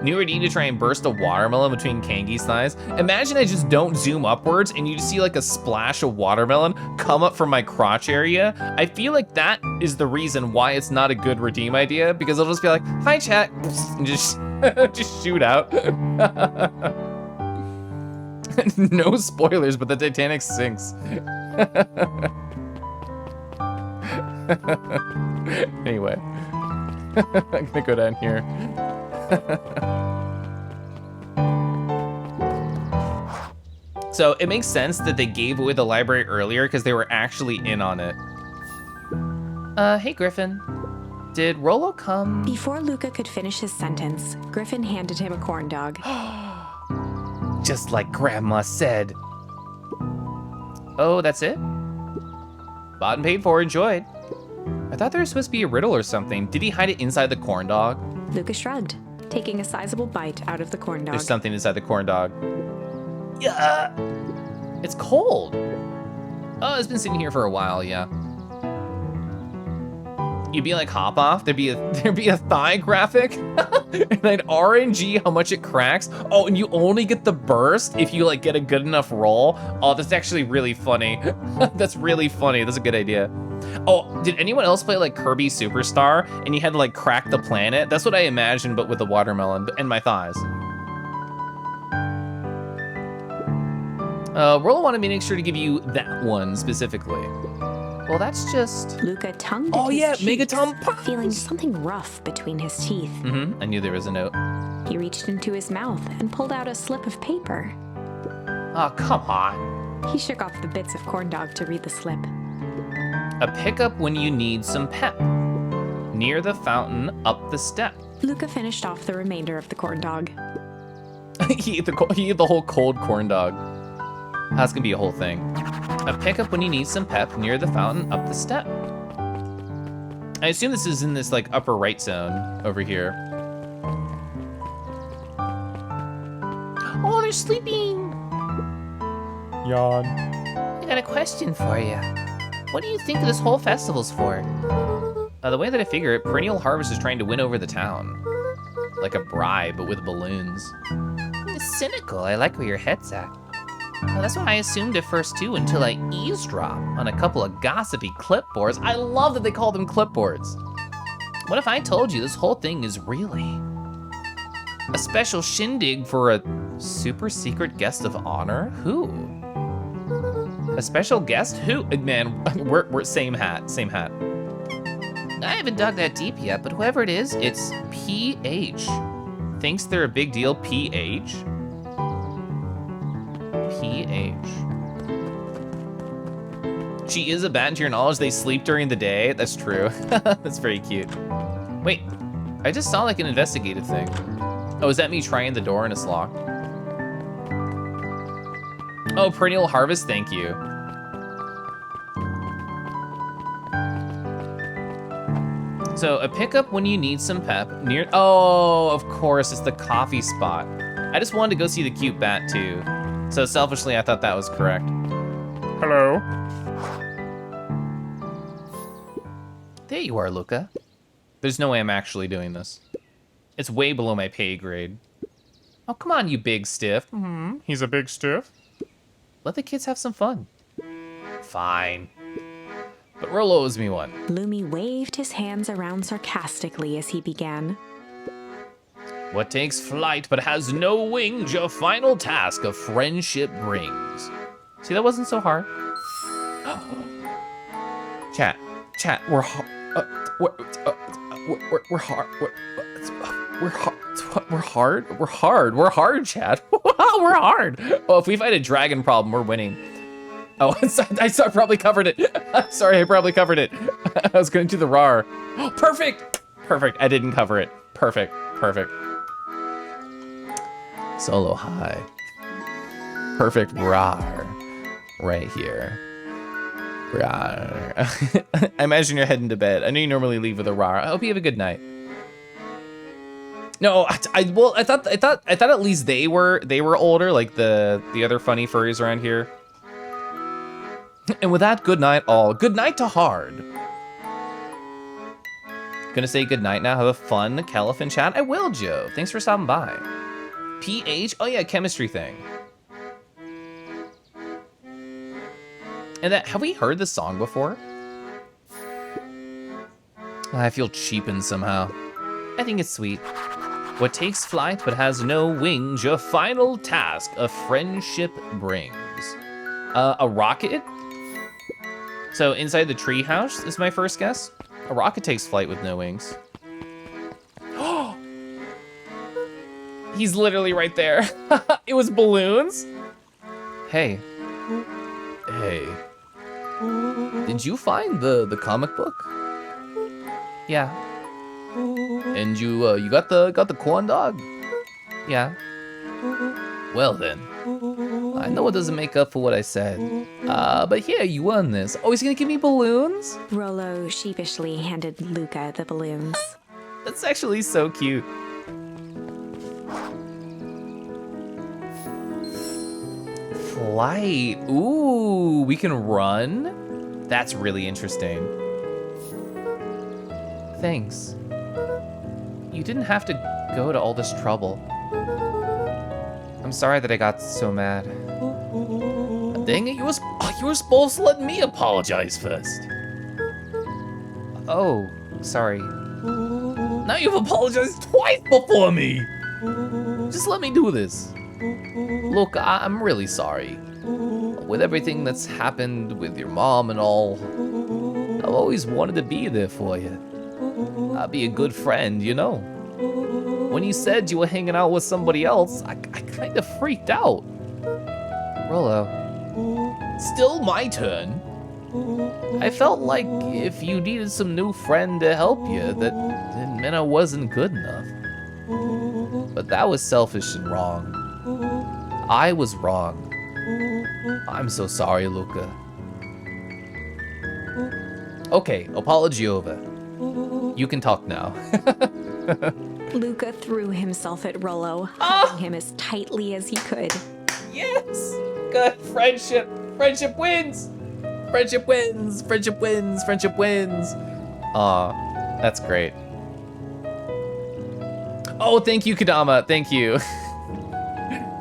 New ready to try and burst a watermelon between Kangi's thighs. Imagine I just don't zoom upwards and you just see like a splash of watermelon come up from my crotch area. I feel like that is the reason why it's not a good redeem idea, because I'll just be like, hi chat, and just shoot out. No spoilers, but the Titanic sinks. Anyway. I'm gonna go down here. So it makes sense that they gave away the library earlier because they were actually in on it. Hey Griffin, did Rolo come? Before Luca could finish his sentence, Griffin handed him a corn dog. Just like Grandma said. Oh, that's it? Bought and paid for, enjoyed. I thought there was supposed to be a riddle or something. Did he hide it inside the corn dog? Luca shrugged, taking a sizable bite out of the corn dog. There's something inside the corn dog. Yeah. It's cold. Oh, it's been sitting here for a while, yeah. You'd be like hop off, there'd be a thigh graphic, and I'd RNG how much it cracks. Oh, and you only get the burst if you like get a good enough roll. Oh, that's actually really funny. That's really funny. That's a good idea. Oh, did anyone else play like Kirby Superstar and you had to like crack the planet? That's what I imagined, but with the watermelon and my thighs. Rolo wanted me to make sure to give you that one specifically. Well, that's just... Luca tongued Oh at yeah, his cheeks, Megaton feeling something rough between his teeth. Mm-hmm, I knew there was a note. He reached into his mouth and pulled out a slip of paper. Oh, come on. He shook off the bits of corn dog to read the slip. A pickup when you need some pep. Near the fountain, up the step. Luca finished off the remainder of the corn dog. he ate the whole cold corn dog. That's gonna be a whole thing. A pickup when you need some pep, near the fountain, up the step. I assume this is in this like upper right zone over here. Oh, they're sleeping. Yawn. I got a question for you. What do you think this whole festival's for? The way that I figure it, Perennial Harvest is trying to win over the town. Like a bribe, but with balloons. It's cynical. I like where your head's at. Well, that's what I assumed at first too, until I eavesdropped on a couple of gossipy clipboards. I love that they call them clipboards. What if I told you this whole thing is really A special shindig for a super secret guest of honor? Who? A special guest? Who? Man, we're same hat, same hat. I haven't dug that deep yet, but whoever it is, it's PH. Thinks they're a big deal, PH? PH. She is a bat, and to your knowledge, they sleep during the day. That's true. That's very cute. Wait, I just saw like an investigative thing. Oh, is that me trying the door and it's locked? Oh, Perennial Harvest, thank you. So, a pickup when you need some pep near... Oh, of course, it's the coffee spot. I just wanted to go see the cute bat, too. So, selfishly, I thought that was correct. Hello. There you are, Luca. There's no way I'm actually doing this. It's way below my pay grade. Oh, come on, you big stiff. He's a big stiff. Let the kids have some fun. Fine. But Rolo owes me one. Lumi waved his hands around sarcastically as he began. What takes flight but has no wings, your final task of friendship brings. See, that wasn't so hard. Chat, we're hard. We're hard. We're hard, Chad. We're hard. Oh, if we fight a dragon problem, we're winning. Oh, I probably covered it. Sorry, I probably covered it. I was going to do the RAR. Oh, perfect. Perfect. I didn't cover it. Perfect. Solo high. Perfect RAR. Right here. RAR. I imagine you're heading to bed. I know you normally leave with a RAR. I hope you have a good night. No, I thought at least they were older, like the other funny furries around here. And with that, good night all. Good night to Hard. Gonna say good night now. Have a fun Keliff in chat. I will, Joe. Thanks for stopping by. PH. Oh yeah, chemistry thing. And have we heard this song before? I feel cheapened somehow. I think it's sweet. What takes flight but has no wings, your final task of friendship brings. A rocket? So inside the treehouse is my first guess. A rocket takes flight with no wings. He's literally right there. It was balloons? Hey. Hey. Did you find the comic book? Yeah. And you got the corn dog? Yeah. Well then. I know it doesn't make up for what I said. But here, you won this. Oh, he's gonna give me balloons? Rollo sheepishly handed Luca the balloons. That's actually so cute. Flight. Ooh, we can run? That's really interesting. Thanks. You didn't have to go to all this trouble. I'm sorry that I got so mad. Dang it, you were supposed to let me apologize first. Oh, sorry. Now you've apologized twice before me. Just let me do this. Look, I'm really sorry. With everything that's happened with your mom and all, I've always wanted to be there for you. I'd be a good friend, you know. When you said you were hanging out with somebody else, I kind of freaked out. Rollo. Still my turn. I felt like if you needed some new friend to help you, that it meant I wasn't good enough. But that was selfish and wrong. I was wrong. I'm so sorry, Luca. Okay, apology over. You can talk now. Luca threw himself at Rollo, hugging him as tightly as he could. Yes! Good friendship. Friendship wins. Friendship wins. Friendship wins. Friendship wins. Aw, that's great. Oh, thank you, Kadama. Thank you.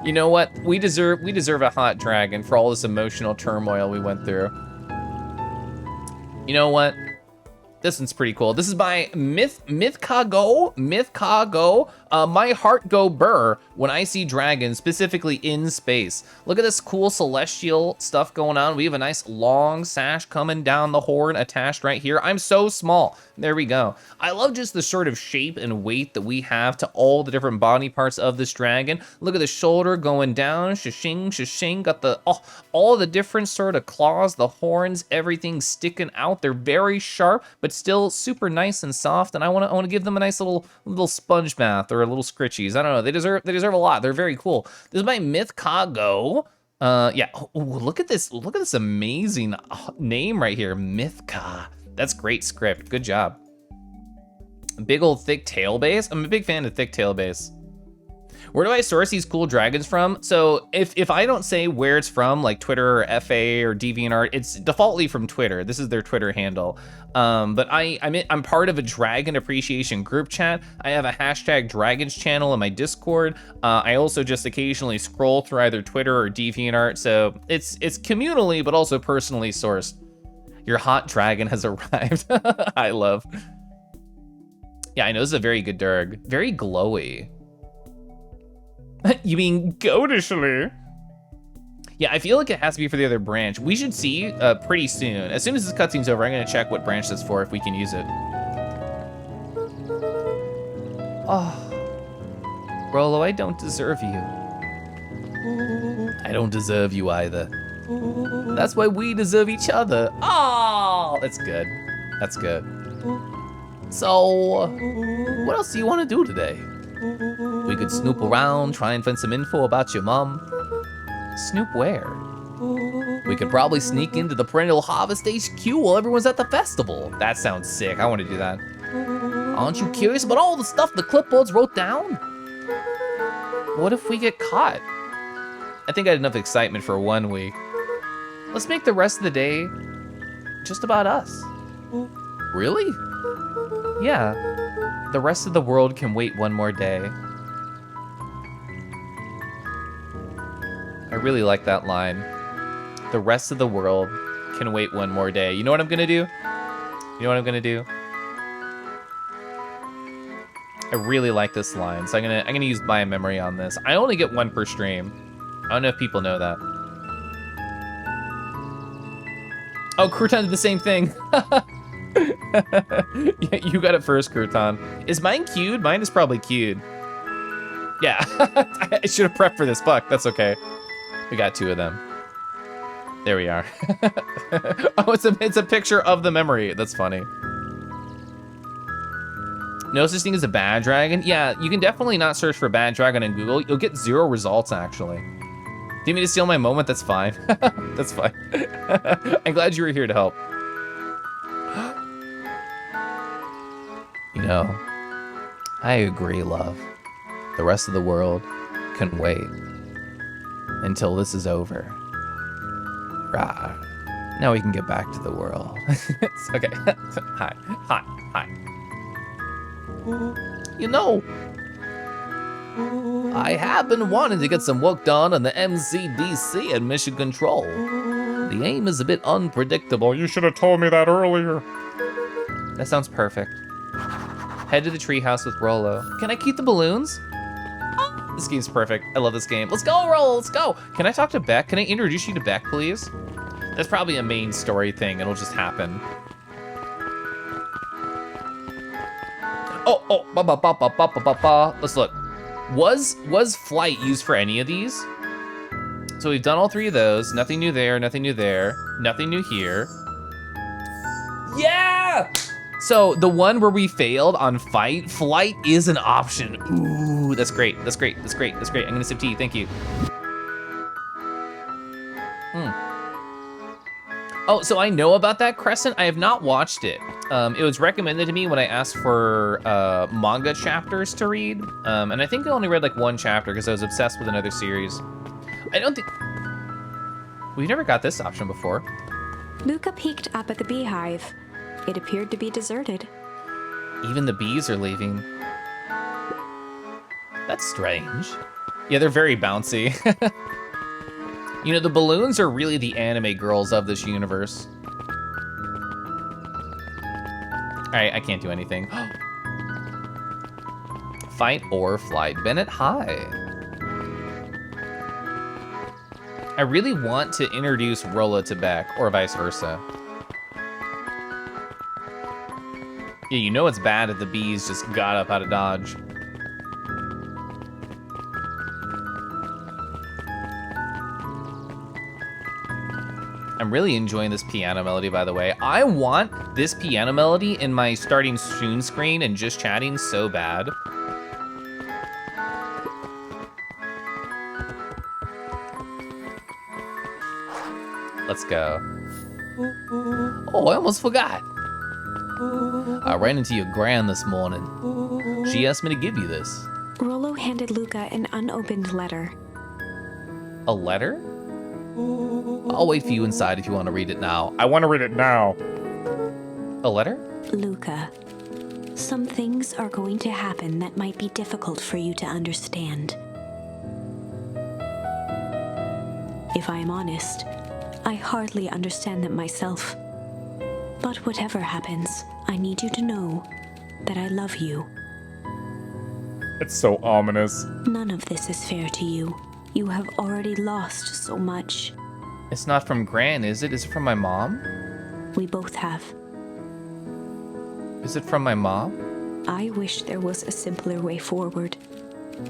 You know what? We deserve a hot dragon for all this emotional turmoil we went through. You know what? This one's pretty cool. This is by Mythkago. My heart go burr when I see dragons, specifically in space. Look at this cool celestial stuff going on. We have a nice long sash coming down the horn attached right here. I'm so small. There we go. I love just the sort of shape and weight that we have to all the different body parts of this dragon. Look at the shoulder going down, shashing, shashing. Got the all the different sort of claws, the horns, everything sticking out. They're very sharp, but still super nice and soft. And I want to give them a nice little sponge bath or a little scritchies. I don't know. They deserve a lot. They're very cool. This is by Mythkago. Yeah. Oh, look at this. Look at this amazing name right here, Mythka. That's great script. Good job. Big old thick tail base. I'm a big fan of thick tail base. Where do I source these cool dragons from? So if I don't say where it's from, like Twitter or FA or DeviantArt, it's defaultly from Twitter. This is their Twitter handle. But I'm part of a dragon appreciation group chat. I have a hashtag dragons channel in my Discord. I also just occasionally scroll through either Twitter or DeviantArt. So it's communally, but also personally sourced. Your hot dragon has arrived. I love. Yeah, I know this is a very good Durg. Very glowy. You mean goatishly? Yeah, I feel like it has to be for the other branch. We should see pretty soon. As soon as this cutscene's over, I'm gonna check what branch that's for if we can use it. Oh, Rollo, I don't deserve you. I don't deserve you either. That's why we deserve each other. Oh, that's good. That's good. So, what else do you want to do today? We could snoop around, try and find some info about your mom. Snoop where? We could probably sneak into the Perennial Harvest HQ while everyone's at the festival. That sounds sick. I want to do that. Aren't you curious about all the stuff the clipboards wrote down? What if we get caught? I think I had enough excitement for 1 week. Let's make the rest of the day just about us. Really? Yeah. The rest of the world can wait 1 more day. I really like that line. The rest of the world can wait 1 more day. You know what I'm gonna do? You know what I'm gonna do? I really like this line, so I'm gonna use my memory on this. I only get 1 per stream. I don't know if people know that. Oh, Crouton did the same thing. Yeah, you got it first, Crouton. Is mine queued? Mine is probably queued. Yeah, I should have prepped for this. Fuck, that's okay. We got 2 of them. There we are. Oh, it's a picture of the memory. That's funny. No such thing as a bad dragon? Yeah, you can definitely not search for bad dragon in Google. You'll get 0 results, actually. Do you mean to steal my moment? That's fine. That's fine. I'm glad you were here to help. You know, I agree, love. The rest of the world can wait until this is over. Rah. Now we can get back to the world. It's okay. Hi. You know, I have been wanting to get some work done on the MCDC and mission control. The aim is a bit unpredictable. You should have told me that earlier. That sounds perfect. Head to the treehouse with Rolo. Can I keep the balloons? This game's perfect. I love this game. Let's go, Rolo, let's go. Can I talk to Beck? Can I introduce you to Beck, please? That's probably a main story thing. It'll just happen. Let's look. Was flight used for any of these? So we've done all 3 of those. Nothing new there, nothing new there, nothing new here. Yeah! So the one where we failed on flight is an option. Ooh, that's great. That's great. That's great. That's great. I'm gonna sip tea. Thank you. Oh, so I know about that Crescent. I have not watched it. It was recommended to me when I asked for manga chapters to read. And I think I only read like 1 chapter because I was obsessed with another series. I don't think... We've never got this option before. Luca peeked up at the beehive. It appeared to be deserted. Even the bees are leaving. That's strange. Yeah, they're very bouncy. You know, the balloons are really the anime girls of this universe. All right, I can't do anything. Fight or flight. Bennett, hi. I really want to introduce Rolla to Beck, or vice versa. Yeah, you know it's bad if the bees just got up out of Dodge. I'm really enjoying this piano melody, by the way. I want this piano melody in my starting soon screen and just chatting so bad. Let's go. Oh, I almost forgot. I ran into your gran this morning. She asked me to give you this. Rollo handed Luca an unopened letter. A letter? I'll wait for you inside if you want to read it now. I want to read it now. A letter? Luca, some things are going to happen that might be difficult for you to understand. If I am honest, I hardly understand them myself. But whatever happens, I need you to know that I love you. It's so ominous. None of this is fair to you. You have already lost so much. It's not from Gran, is it? Is it from my mom? We both have. Is it from my mom? I wish there was a simpler way forward.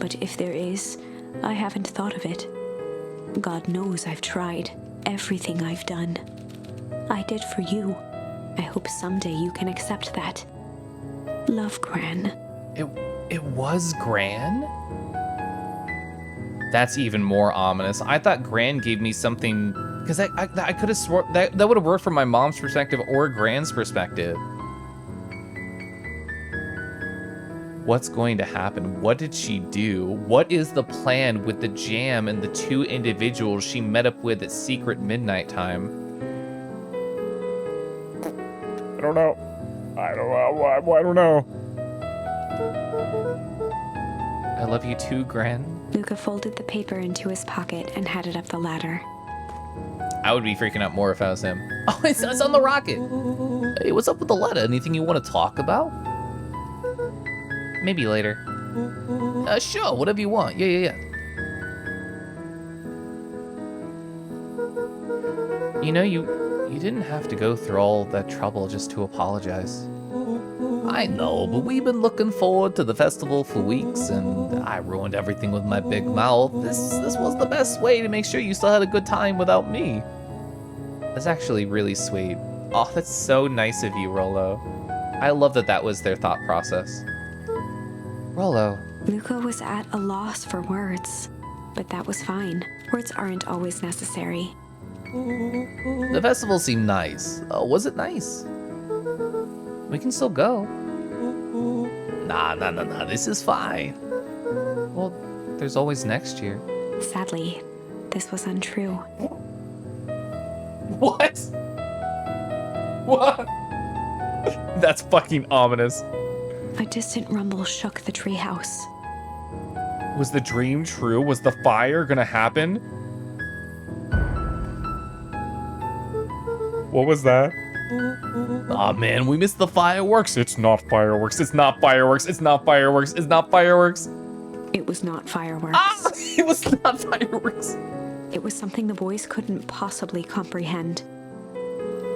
But if there is, I haven't thought of it. God knows I've tried. Everything I've done. I did for you. I hope someday you can accept that. Love, Gran. It was Gran? That's even more ominous. I thought Gran gave me something, because I could have sworn that would have worked from my mom's perspective or Gran's perspective. What's going to happen? What did she do? What is the plan with the jam and the 2 individuals she met up with at secret midnight time? I don't know. I don't know. I love you too, Gran. Luca folded the paper into his pocket and headed up the ladder. I would be freaking out more if I was him. Oh, it's on the rocket. Hey, what's up with the letter? Anything you want to talk about? Maybe later. Sure, whatever you want. Yeah. You know, you didn't have to go through all that trouble just to apologize. I know, but we've been looking forward to the festival for weeks, and I ruined everything with my big mouth. This was the best way to make sure you still had a good time without me. That's actually really sweet. Oh, that's so nice of you, Rolo. I love that that was their thought process. Rolo. Luca was at a loss for words, but that was fine. Words aren't always necessary. The festival seemed nice. Oh, was it nice? We can still go. Nah, this is fine. Well, there's always next year. Sadly, this was untrue. What? What? That's fucking ominous. A distant rumble shook the treehouse. Was the dream true? Was the fire gonna happen? What was that? Aw, man, we missed the fireworks. It's not fireworks. It's not fireworks. It's not fireworks. It's not fireworks. It was not fireworks. Ah, it was not fireworks. It was something the boys couldn't possibly comprehend.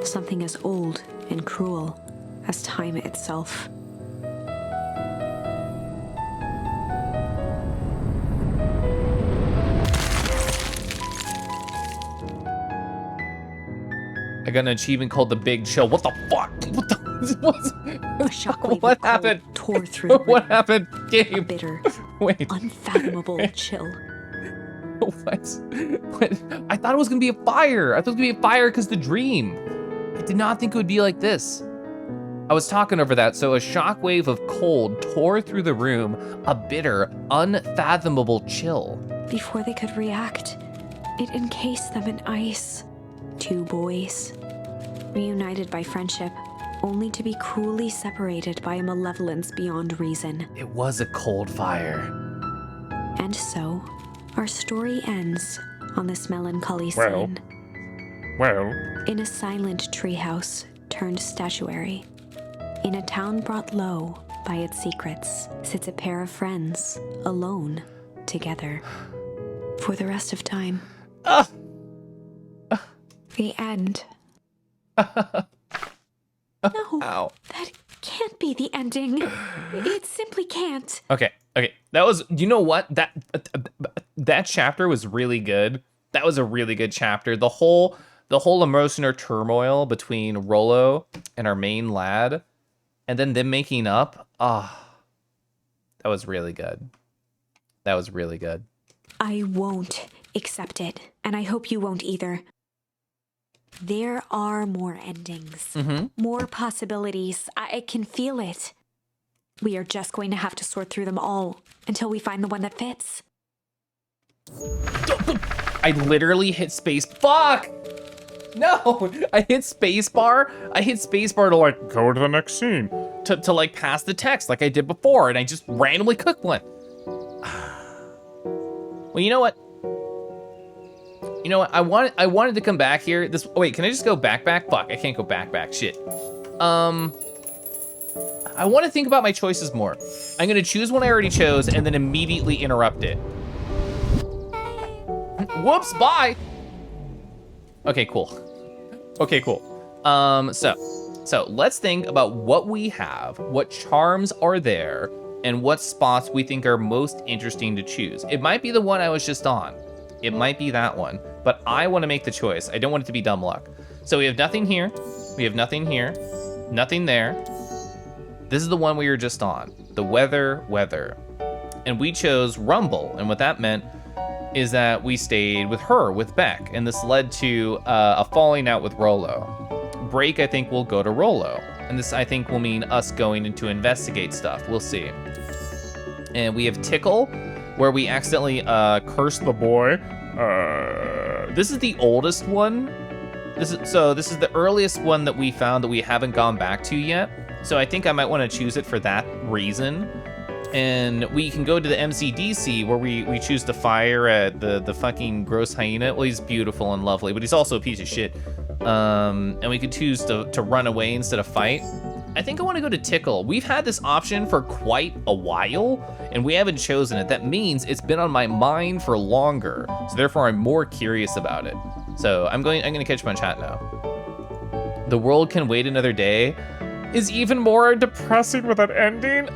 Something as old and cruel as time itself. I got an achievement called the Big Chill. What the fuck? What the? A shockwave What of cold happened? tore through the What room. happened? A Gabe. bitter, Wait. unfathomable chill. What? I thought it was gonna be a fire. I thought it was gonna be a fire because the dream. I did not think it would be like this. I was talking over that. So a shockwave of cold tore through the room, a bitter, unfathomable chill. Before they could react, it encased them in ice. Two boys, reunited by friendship, only to be cruelly separated by a malevolence beyond reason. It was a cold fire. And so, our story ends on this melancholy Well. scene. Well, In a silent treehouse turned statuary, in a town brought low by its secrets, sits a pair of friends, alone, together, for the rest of time. The end. No, Ow. that can't be the ending. It simply can't. Okay. That was, you know what? That chapter was really good. That was a really good chapter. The whole emotional turmoil between Rolo and our main lad, and then them making up. That was really good. That was really good. I won't accept it, and I hope you won't either. There are more endings, more possibilities. I can feel it. We are just going to have to sort through them all until we find the one that fits. I literally hit space. Fuck! No! I hit spacebar. I hit spacebar to like go to the next scene. to like pass the text like I did before, and I just randomly clicked one. Well, you know what? I wanted to come back here. Wait, can I just go back? Fuck, I can't go back. Shit. I want to think about my choices more. I'm gonna choose one I already chose and then immediately interrupt it. Whoops, bye. Okay, cool. So let's think about what we have, what charms are there, and what spots we think are most interesting to choose. It might be the one I was just on. It might be that one, but I want to make the choice. I don't want it to be dumb luck. So we have nothing here. We have nothing here. Nothing there. This is the one we were just on. The weather. And we chose Rumble. And what that meant is that we stayed with her, with Beck. And this led to a falling out with Rolo. Break, I think, will go to Rolo. And this, I think, will mean us going in to investigate stuff. We'll see. And we have Tickle, where we accidentally cursed the boy. This is the oldest one. This is the earliest one that we found that we haven't gone back to yet. So I think I might want to choose it for that reason. And we can go to the MCDC where we choose to fire at the fucking gross hyena. Well, he's beautiful and lovely, but he's also a piece of shit. And we could choose to run away instead of fight. I think I want to go to Tickle. We've had this option for quite a while, and we haven't chosen it. That means it's been on my mind for longer, so therefore I'm more curious about it. So I'm gonna catch my chat now. The world can wait another day. is even more depressing with an ending.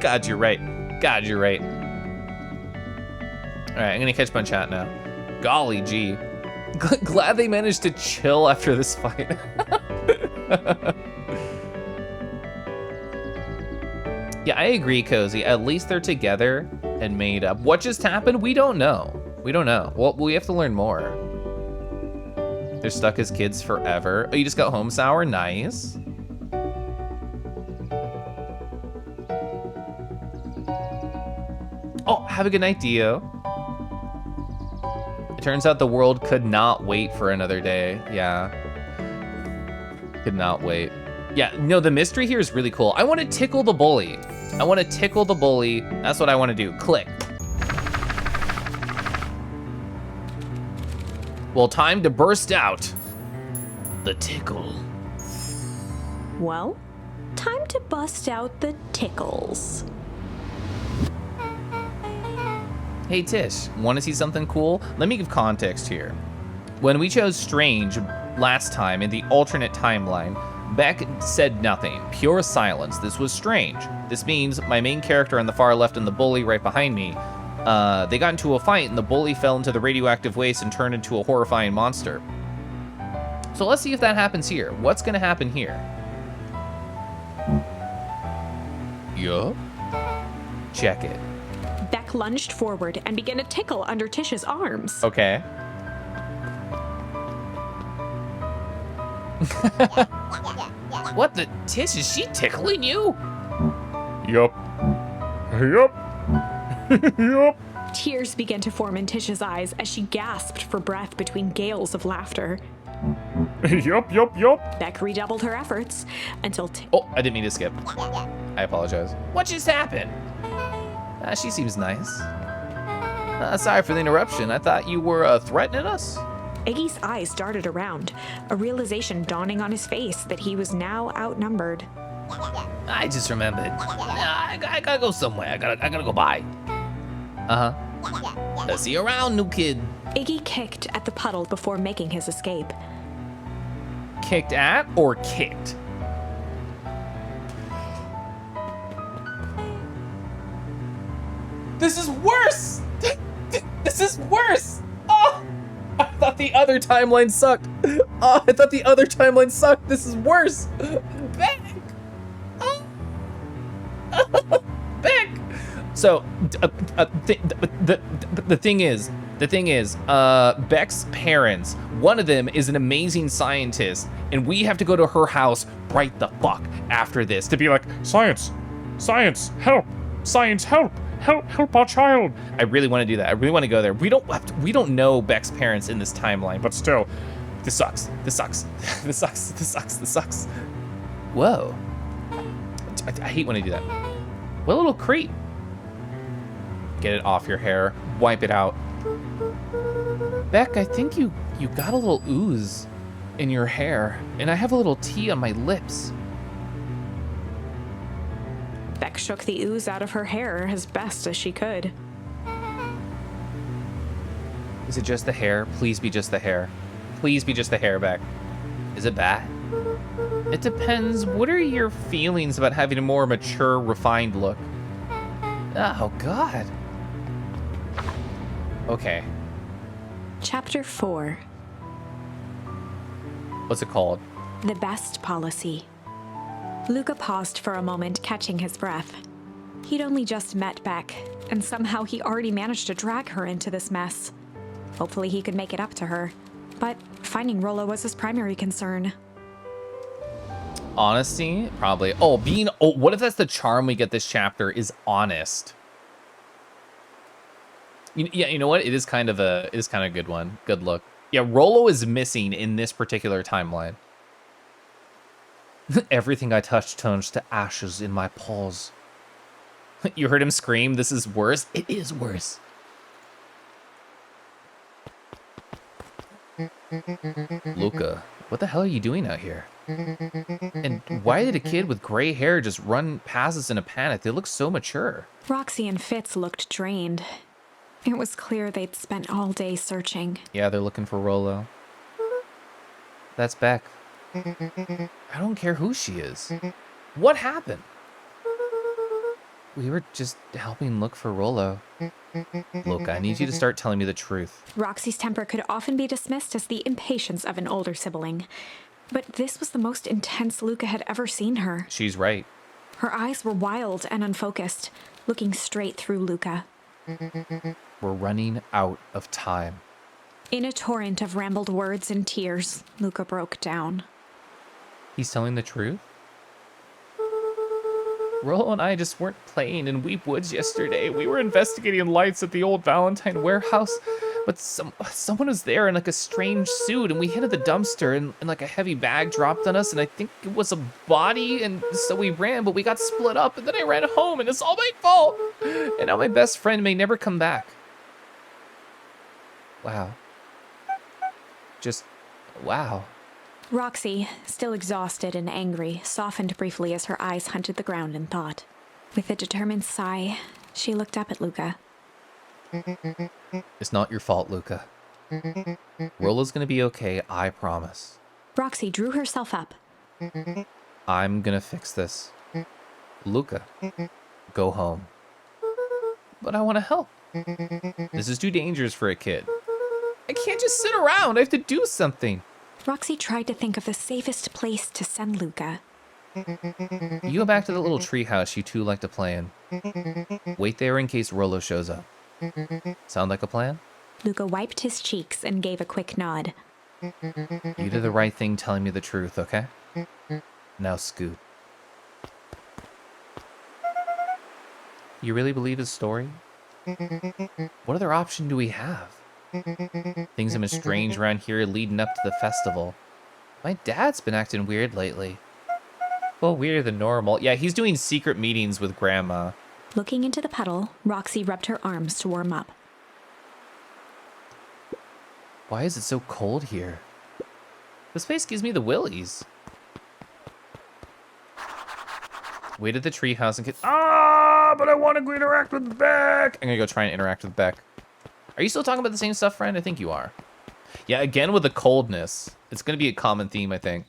God, you're right. God, you're right. All right, I'm gonna catch my chat now. Golly gee. Glad they managed to chill after this fight. Yeah, I agree, Cozy. At least they're together and made up. What just happened? We don't know. We don't know. Well, we have to learn more. They're stuck as kids forever. Oh, you just got home, Sour? Nice. Oh, have a good night, Dio. It turns out the world could not wait for another day. Yeah. Could not wait. Yeah, no, the mystery here is really cool. I want to tickle the bully. I want to tickle the bully. That's what I want to do. Click. Well, time to burst out the tickle. Well, time to bust out the tickles. Hey Tish, want to see something cool? Let me give context here. When we chose Strange last time in the alternate timeline, Beck said nothing, pure silence. This was strange. This means my main character on the far left and the bully right behind me, they got into a fight and the bully fell into the radioactive waste and turned into a horrifying monster. So let's see if that happens here. What's gonna happen here? Yup. Check it. Beck lunged forward and began to tickle under Tish's arms. Okay. What the Tish, is she tickling you? Yup. Yup. Yup. Tears began to form in Tish's eyes as she gasped for breath between gales of laughter. Yup, yup, yup. Beck redoubled her efforts until Oh, I didn't mean to skip. I apologize. What just happened? She seems nice. Sorry for the interruption. I thought you were threatening us. Iggy's eyes darted around, a realization dawning on his face that he was now outnumbered. I just remembered. I gotta go somewhere. I gotta go by. Uh-huh. See you around, new kid. Iggy kicked at the puddle before making his escape. Kicked at or kicked? This is worse! This is worse! Oh! I thought the other timeline sucked. Oh, I thought the other timeline sucked. This is worse. Beck! Oh. Beck! So, the thing is, Beck's parents, one of them is an amazing scientist, and we have to go to her house right the fuck after this To be like, science, science, help, science, help, help our child. I really want to do that. I really want to go there. We don't know Beck's parents in this timeline, but still, this sucks. This sucks. This sucks. This sucks. This sucks. Whoa. I hate when I do that. What a little creep. Get it off your hair. Wipe it out. Beck, I think you got a little ooze in your hair, and I have a little tea on my lips. Beck shook the ooze out of her hair as best as she could. Is it just the hair? Please be just the hair. Please be just the hair, Beck. Is it bad? It depends. What are your feelings about having a more mature, refined look? Oh, God. Okay. Chapter 4. What's it called? The Best Policy. Luca paused for a moment, catching his breath. He'd only just met Beck, and somehow he already managed to drag her into this mess. Hopefully he could make it up to her, but finding Rollo was his primary concern. Honesty? Probably. Oh, what if that's the charm we get this chapter is honest? Yeah, you know what? It is kind of a good one. Good look. Yeah, Rollo is missing in this particular timeline. Everything I touch turns to ashes in my paws. You heard him scream, this is worse? It is worse. Luca, what the hell are you doing out here? And why did a kid with gray hair just run past us in a panic? They look so mature. Roxy and Fitz looked drained. It was clear they'd spent all day searching. Yeah, they're looking for Rollo. That's Beck. I don't care who she is. What happened? We were just helping look for Rollo. Look, I need you to start telling me the truth. Roxy's temper could often be dismissed as the impatience of an older sibling. But this was the most intense Luca had ever seen her. She's right. Her eyes were wild and unfocused, looking straight through Luca. We're running out of time. In a torrent of rambled words and tears, Luca broke down. He's telling the truth? Rollo and I just weren't playing in Weep Woods yesterday. We were investigating lights at the old Valentine warehouse, but someone was there in like a strange suit, and we hit the dumpster, and like a heavy bag dropped on us, and I think it was a body, and so we ran, but we got split up, and then I ran home, and it's all my fault. And now my best friend may never come back. Wow. Just, wow. Roxy, still exhausted and angry, softened briefly as her eyes hunted the ground in thought. With a determined sigh, she looked up at Luca. It's not your fault, Luca. Rollo's gonna be okay, I promise. Roxy drew herself up. I'm gonna fix this. Luca, go home. But I want to help. This is too dangerous for a kid. I can't just sit around. I have to do something. Roxy tried to think of the safest place to send Luca. You go back to the little treehouse you two like to play in. Wait there in case Rollo shows up. Sound like a plan? Luca wiped his cheeks and gave a quick nod. You did the right thing telling me the truth, okay? Now scoot. You really believe his story? What other option do we have? Things have been strange around here leading up to the festival. My dad's been acting weird lately. Well, weirder than normal. Yeah, he's doing secret meetings with Grandma. Looking into the puddle, Roxy rubbed her arms to warm up. Why is it so cold here? This place gives me the willies. Wait at the treehouse and get... Ah, but I want to go interact with Beck. I'm gonna go try and interact with Beck. Are you still talking about the same stuff, friend? I think you are. Yeah, again with the coldness. It's gonna be a common theme, I think.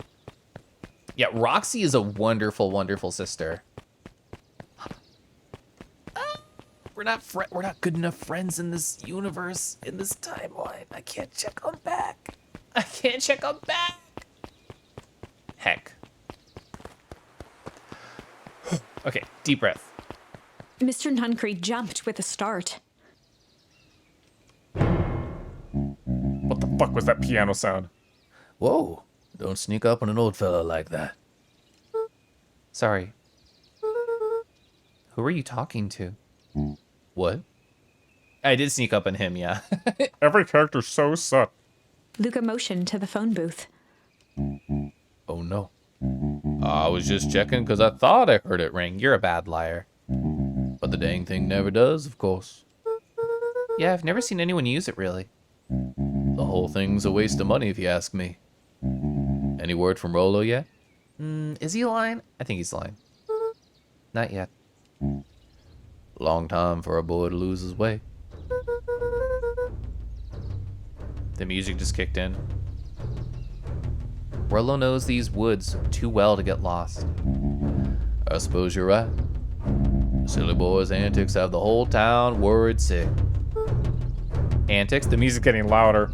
Yeah, Roxy is a wonderful, wonderful sister. We're not good enough friends in this universe, in this timeline. I can't check on Beck. I can't check on Beck. Heck. Okay, deep breath. Mr. Nuncree jumped with a start. What the fuck was that piano sound? Whoa, don't sneak up on an old fella like that. Sorry. Who are you talking to? What? I did sneak up on him, yeah. Every character's so sucked. Luca motioned to the phone booth. Oh no. I was just checking because I thought I heard it ring. You're a bad liar. But the dang thing never does, of course. Yeah, I've never seen anyone use it, really. The whole thing's a waste of money, if you ask me. Any word from Rollo yet? Is he lying? I think he's lying. Not yet. Long time for a boy to lose his way. The music just kicked in. Rollo knows these woods too well to get lost. I suppose you're right. Silly boy's antics have the whole town worried sick. Antics? The music's getting louder.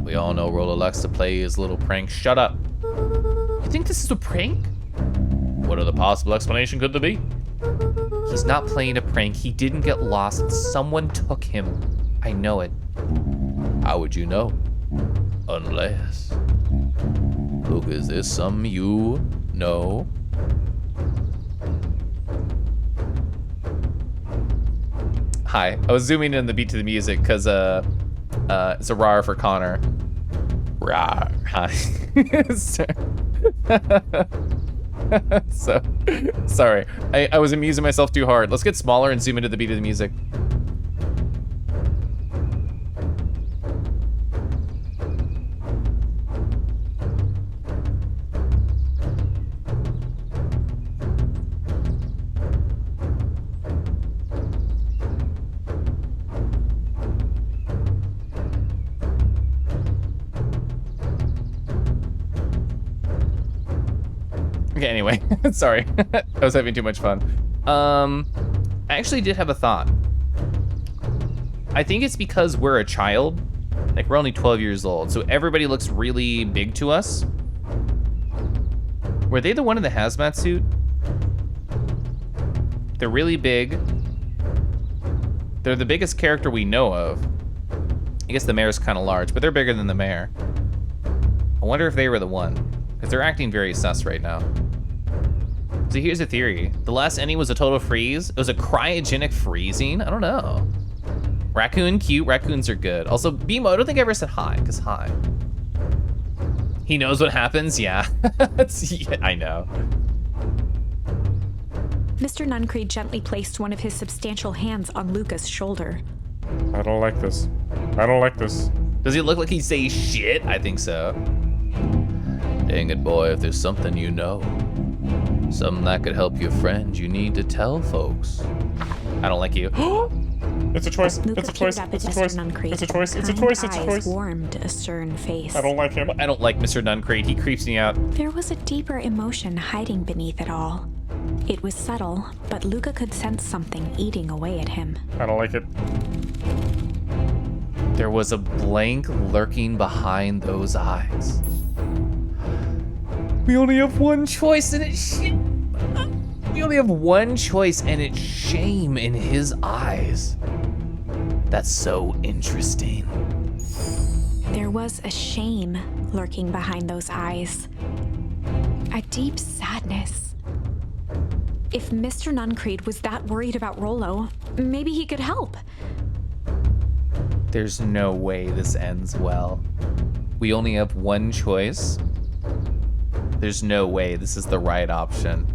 We all know Rollo likes to play his little prank. Shut up. You think this is a prank? What other possible explanation could there be? He's not playing a prank. He didn't get lost. Someone took him. I know it. How would you know? Unless... Look, is this something you know? Hi. I was zooming in the beat to the music because it's a rar for Connor. Rawr. Hi. So, sorry. I was amusing myself too hard. Let's get smaller and zoom into the beat of the music. Okay, anyway, sorry. I was having too much fun. I actually did have a thought. I think it's because we're a child. Like, we're only 12 years old, so everybody looks really big to us. Were they the one in the hazmat suit? They're really big. They're the biggest character we know of. I guess the mayor's kind of large, but they're bigger than the mayor. I wonder if they were the one, because they're acting very sus right now. So here's a theory. The last ending was a total freeze. It was a cryogenic freezing? I don't know. Raccoon, cute. Raccoons are good. Also, Bimo, I don't think I ever said hi, because hi. He knows what happens? Yeah. Yeah, I know. Mr. Nuncreed gently placed one of his substantial hands on Luca's shoulder. I don't like this. I don't like this. Does he look like he says shit? I think so. Dang it, boy, if there's something you know, something that could help your friends, you need to tell folks. I don't like you. It's a choice. Luca It's a choice. peered up It's a at choice. Mr. Nuncreed. It's a choice. It's a Kind choice. It's a eyes choice. warmed a stern face. I don't like him. I don't like Mr. Nuncreed. He creeps me out. There was a deeper emotion hiding beneath it all. It was subtle, but Luca could sense something eating away at him. I don't like it. There was a blank lurking behind those eyes. We only have one choice and it's shit. We only have one choice and it's shame in his eyes. That's so interesting. There was a shame lurking behind those eyes. A deep sadness. If Mr. Nuncreed was that worried about Rollo, maybe he could help. There's no way this ends well. We only have one choice. There's no way this is the right option.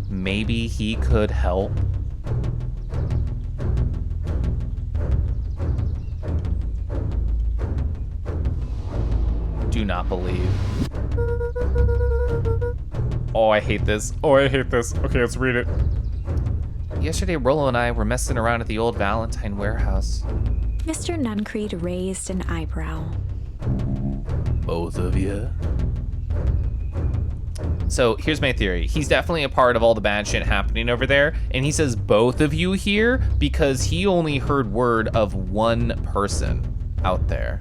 Maybe he could help. Do not believe. Oh, I hate this. Oh, I hate this. Okay, let's read it. Yesterday, Rollo and I were messing around at the old Valentine warehouse. Mr. Nuncreed raised an eyebrow. Both of you? So here's my theory. He's definitely a part of all the bad shit happening over there. And he says both of you here because he only heard word of one person out there.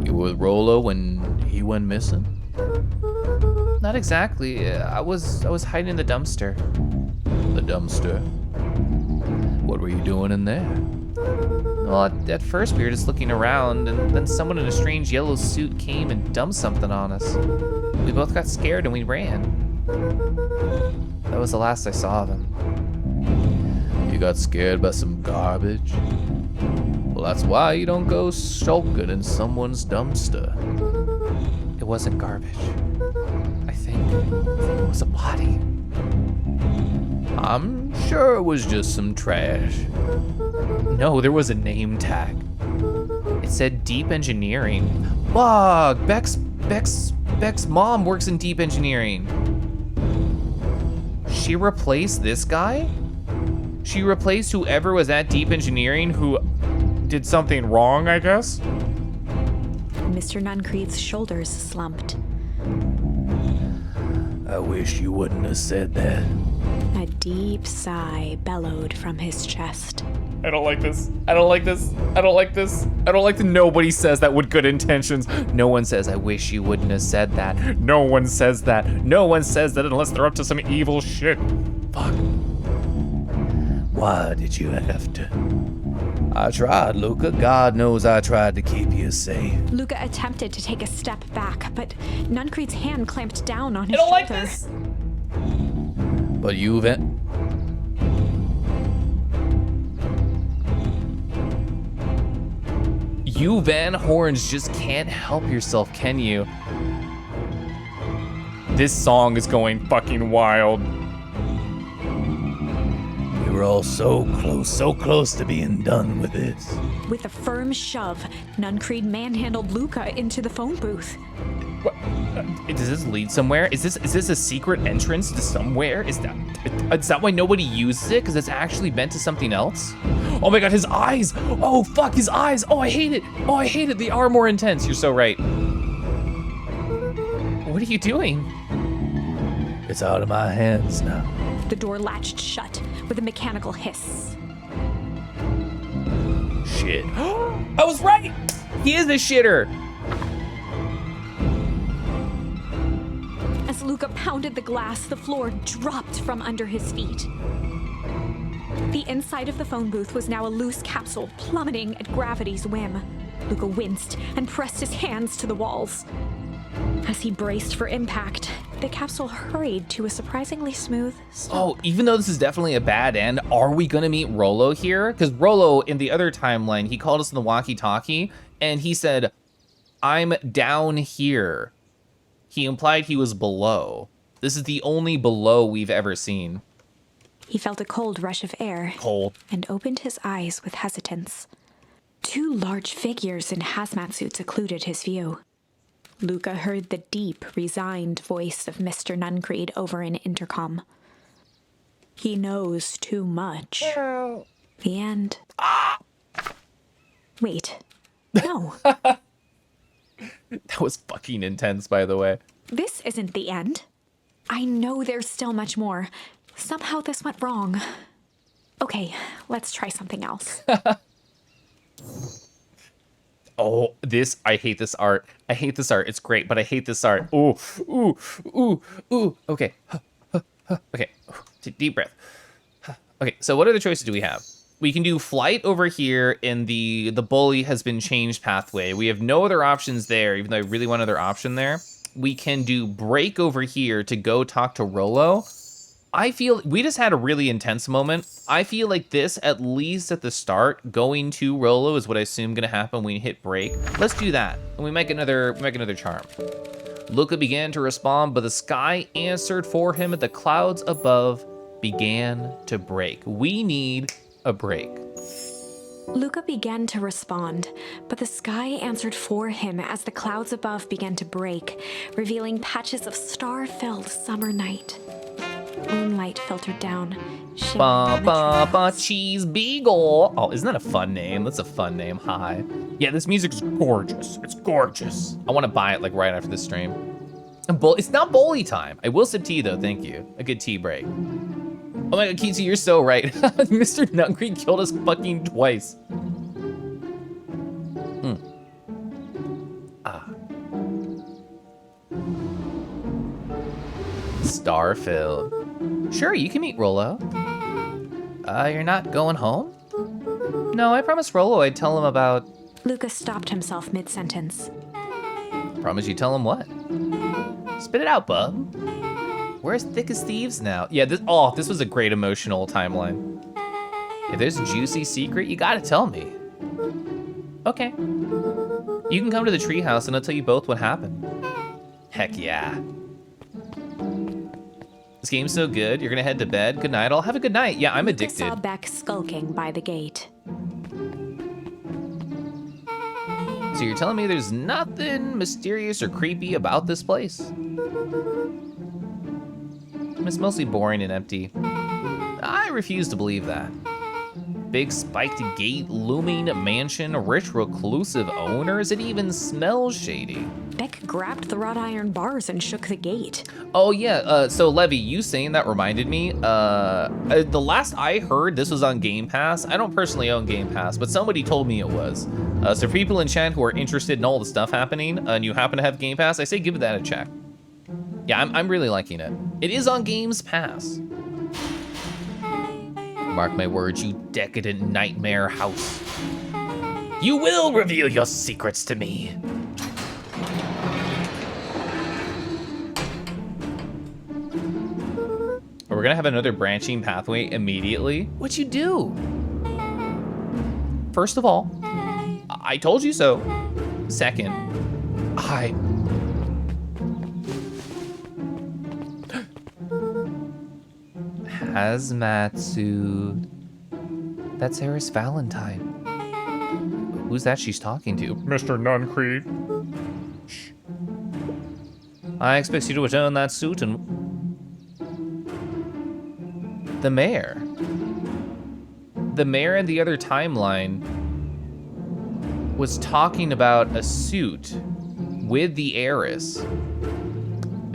You were with Rollo when he went missing? Not exactly. I was hiding in the dumpster. The dumpster? What were you doing in there? Well, at first we were just looking around, and then someone in a strange yellow suit came and dumped something on us. We both got scared and we ran. That was the last I saw of him. You got scared by some garbage? Well, that's why you don't go sulking in someone's dumpster. It wasn't garbage. I think it was a body. I'm sure it was just some trash. No, there was a name tag. It said Deep Engineering. Bug! Beck's mom works in Deep Engineering. She replaced this guy? She replaced whoever was at Deep Engineering who Did something wrong, I guess? Mr. Nuncreed's shoulders slumped. I wish you wouldn't have said that. A deep sigh bellowed from his chest. I don't like this. I don't like this. I don't like this. I don't like that nobody says that with good intentions. No one says, I wish you wouldn't have said that. No one says that. No one says that unless they're up to some evil shit. Fuck. Why did you have to? I tried, Luca. God knows I tried to keep you safe. Luca attempted to take a step back, but Nuncreed's hand clamped down on his I don't like shoulder. this. But you You Van Horns just can't help yourself, can you? This song is going fucking wild. We were all so close to being done with this. With a firm shove, Nuncreed manhandled Luca into the phone booth. Does this lead somewhere? Is this a secret entrance to somewhere? Is that why nobody uses it? Because it's actually meant to something else? Oh my god, his eyes! Oh fuck, his eyes! Oh, I hate it! Oh, I hate it! They are more intense. You're so right. What are you doing? It's out of my hands now. The door latched shut with a mechanical hiss. Shit. I was right! He is a shitter! As Luca pounded the glass, the floor dropped from under his feet. The inside of the phone booth was now a loose capsule plummeting at gravity's whim. Luca winced and pressed his hands to the walls. As he braced for impact, the capsule hurried to a surprisingly smooth stop. Oh, even though this is definitely a bad end, are we gonna meet Rollo here? Because Rollo, in the other timeline, he called us in the walkie-talkie, and he said, I'm down here. He implied he was below. This is the only below we've ever seen. He felt a cold rush of air. Cold. And opened his eyes with hesitance. 2 large figures in hazmat suits occluded his view. Luca heard the deep, resigned voice of Mr. Nuncreed over an intercom. He knows too much. The end. Wait. No. That was fucking intense, by the way. This isn't the end. I know there's still much more. Somehow this went wrong. Okay, let's try something else. Oh, I hate this art. I hate this art. It's great, but I hate this art. Ooh, ooh, ooh, ooh. Okay. Okay. Deep breath. Okay, so what other choices do we have? We can do flight over here in the bully has been changed pathway. We have no other options there, even though I really want another option there. We can do break over here to go talk to Rollo. I feel we just had a really intense moment. I feel like this, at least at the start, going to Rollo is what I assume gonna happen when we hit break. Let's do that, and we make another charm. Luca began to respond, but the sky answered for him, and the clouds above began to break. We need a break. Luca began to respond, but the sky answered for him as the clouds above began to break, revealing patches of star-filled summer night. Moonlight filtered down, shimmering in the trees. Cheese Beagle. Oh, isn't that a fun name? That's a fun name. Hi. Yeah, this music's gorgeous. It's gorgeous. I want to buy it like right after this stream. It's not bowly time. I will sip tea though. Thank you. A good tea break. Oh my god, Keezy, you're so right. Mr. Nuncreed killed us fucking twice. Star-filled. Sure, you can meet Rollo. You're not going home? No, I promised Rollo I'd tell him about... Luca stopped himself mid-sentence. Promise you tell him what? Spit it out, bub. We're as thick as thieves now. Yeah, this was a great emotional timeline. If there's a juicy secret, you gotta tell me. Okay. You can come to the treehouse and I'll tell you both what happened. Heck yeah. This game's so good, you're gonna head to bed. Good night, I'll have a good night. Yeah, I'm addicted. Luca saw Beck skulking by the gate. So you're telling me there's nothing mysterious or creepy about this place? It's mostly boring and empty. I refuse to believe that. Big spiked gate, looming mansion, rich reclusive owners, it even smells shady. Beck grabbed the wrought iron bars and shook the gate. Oh yeah, so Levy, you saying that reminded me, the last I heard this was on Game Pass. I don't personally own Game Pass, but somebody told me it was. So for people in chat who are interested in all the stuff happening, and you happen to have Game Pass, I say give that a check. Yeah, I'm really liking it. It is on Games Pass. Mark my words, you decadent nightmare house. You will reveal your secrets to me. We're gonna have another branching pathway immediately. What'd you do? First of all, I told you so. Second, hazmat suit. That's Eris Valentine. Who's that she's talking to? Mr. Nuncreed. I expect you to return that suit and... The mayor. The mayor in the other timeline was talking about a suit with the heiress.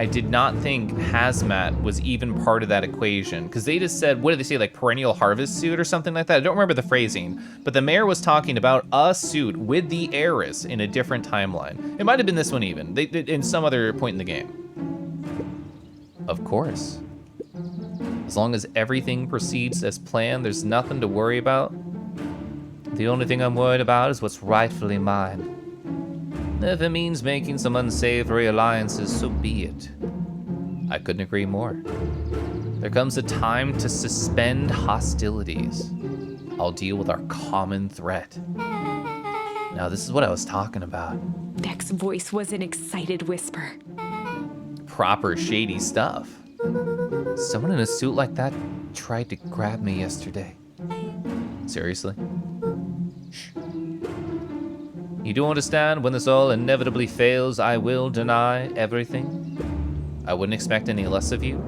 I did not think hazmat was even part of that equation. Because they just said, what did they say, like perennial harvest suit or something like that? I don't remember the phrasing. But the mayor was talking about a suit with the heiress in a different timeline. It might have been this one even, in some other point in the game. Of course. As long as everything proceeds as planned, there's nothing to worry about. The only thing I'm worried about is what's rightfully mine. If it means making some unsavory alliances, so be it. I couldn't agree more. There comes a time to suspend hostilities. I'll deal with our common threat. Now, this is what I was talking about. Beck's voice was an excited whisper. Proper shady stuff. Someone in a suit like that tried to grab me yesterday. Seriously? Shh. You do understand when this all inevitably fails, I will deny everything? I wouldn't expect any less of you.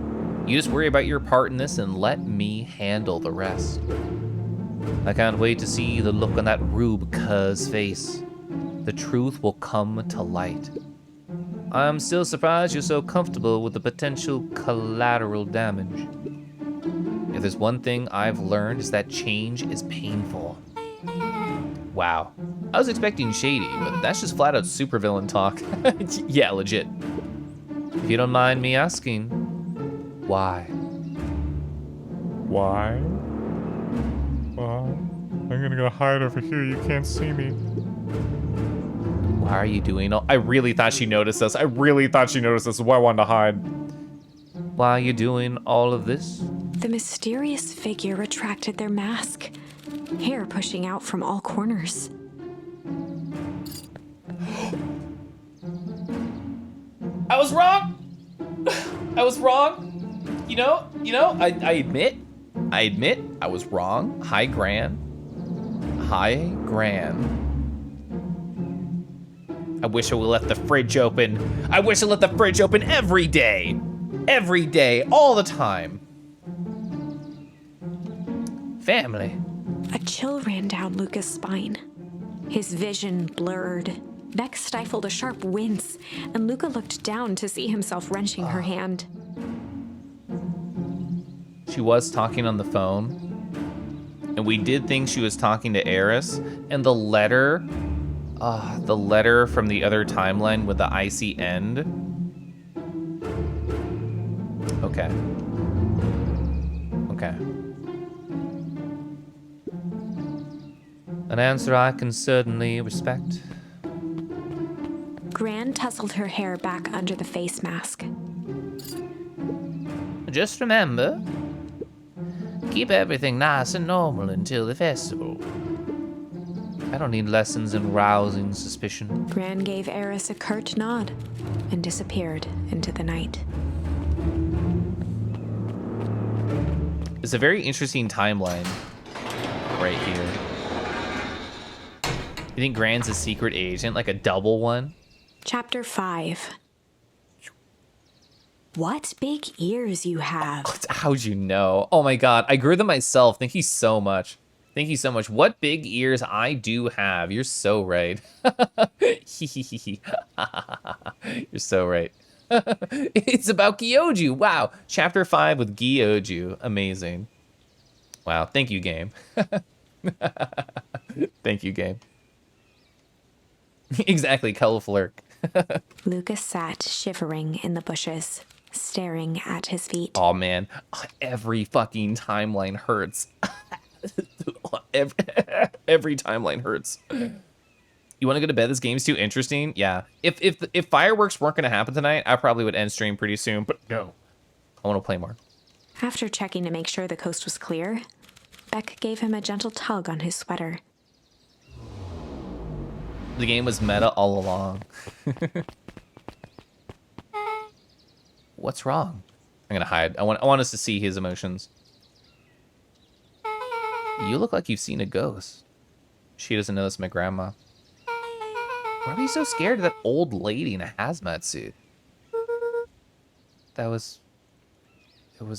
You just worry about your part in this and let me handle the rest. I can't wait to see the look on that Rube cuz face. The truth will come to light. I'm still surprised you're so comfortable with the potential collateral damage. If there's one thing I've learned is that change is painful. Wow. I was expecting shady, but that's just flat out supervillain talk. Yeah, legit. If you don't mind me asking, why? Why? Well, I'm gonna go hide over here. You can't see me. Why are you doing all— I really thought she noticed us. I really thought she noticed us. Why I wanted to hide. Why are you doing all of this? The mysterious figure retracted their mask, hair pushing out from all corners. I was wrong. I was wrong. You know, I admit I was wrong. High Gran. I wish I would let the fridge open. I wish I let the fridge open every day. Every day, all the time. Family. A chill ran down Luca's spine. His vision blurred. Beck stifled a sharp wince, and Luca looked down to see himself wrenching her hand. She was talking on the phone, and we did think she was talking to Eris, and the letter from the other timeline with the icy end. Okay. An answer I can certainly respect. Gran tousled her hair back under the face mask. Just remember, keep everything nice and normal until the festival. I don't need lessons in rousing suspicion. Gran gave Eris a curt nod and disappeared into the night. It's a very interesting timeline right here. You think Gran's a secret agent, like a double one? Chapter 5. What big ears you have. How'd you know? Oh my god, I grew them myself. Thank you so much. Thank you so much. What big ears I do have. You're so right. You're so right. It's about Gyoju. Wow. Chapter 5 with Gyoju. Amazing. Wow. Thank you, game. Thank you, game. Exactly, Keliff. Lucas sat shivering in the bushes, staring at his feet. Oh man, every fucking timeline hurts. every timeline hurts. You want to go to bed? This game's too interesting. Yeah. If fireworks weren't going to happen tonight, I probably would end stream pretty soon. But no, I want to play more. After checking to make sure the coast was clear, Beck gave him a gentle tug on his sweater. The game was meta all along. What's wrong? I'm gonna hide. I want us to see his emotions. You look like you've seen a ghost. She doesn't know it's my grandma. Why are you so scared of that old lady in a hazmat suit? It was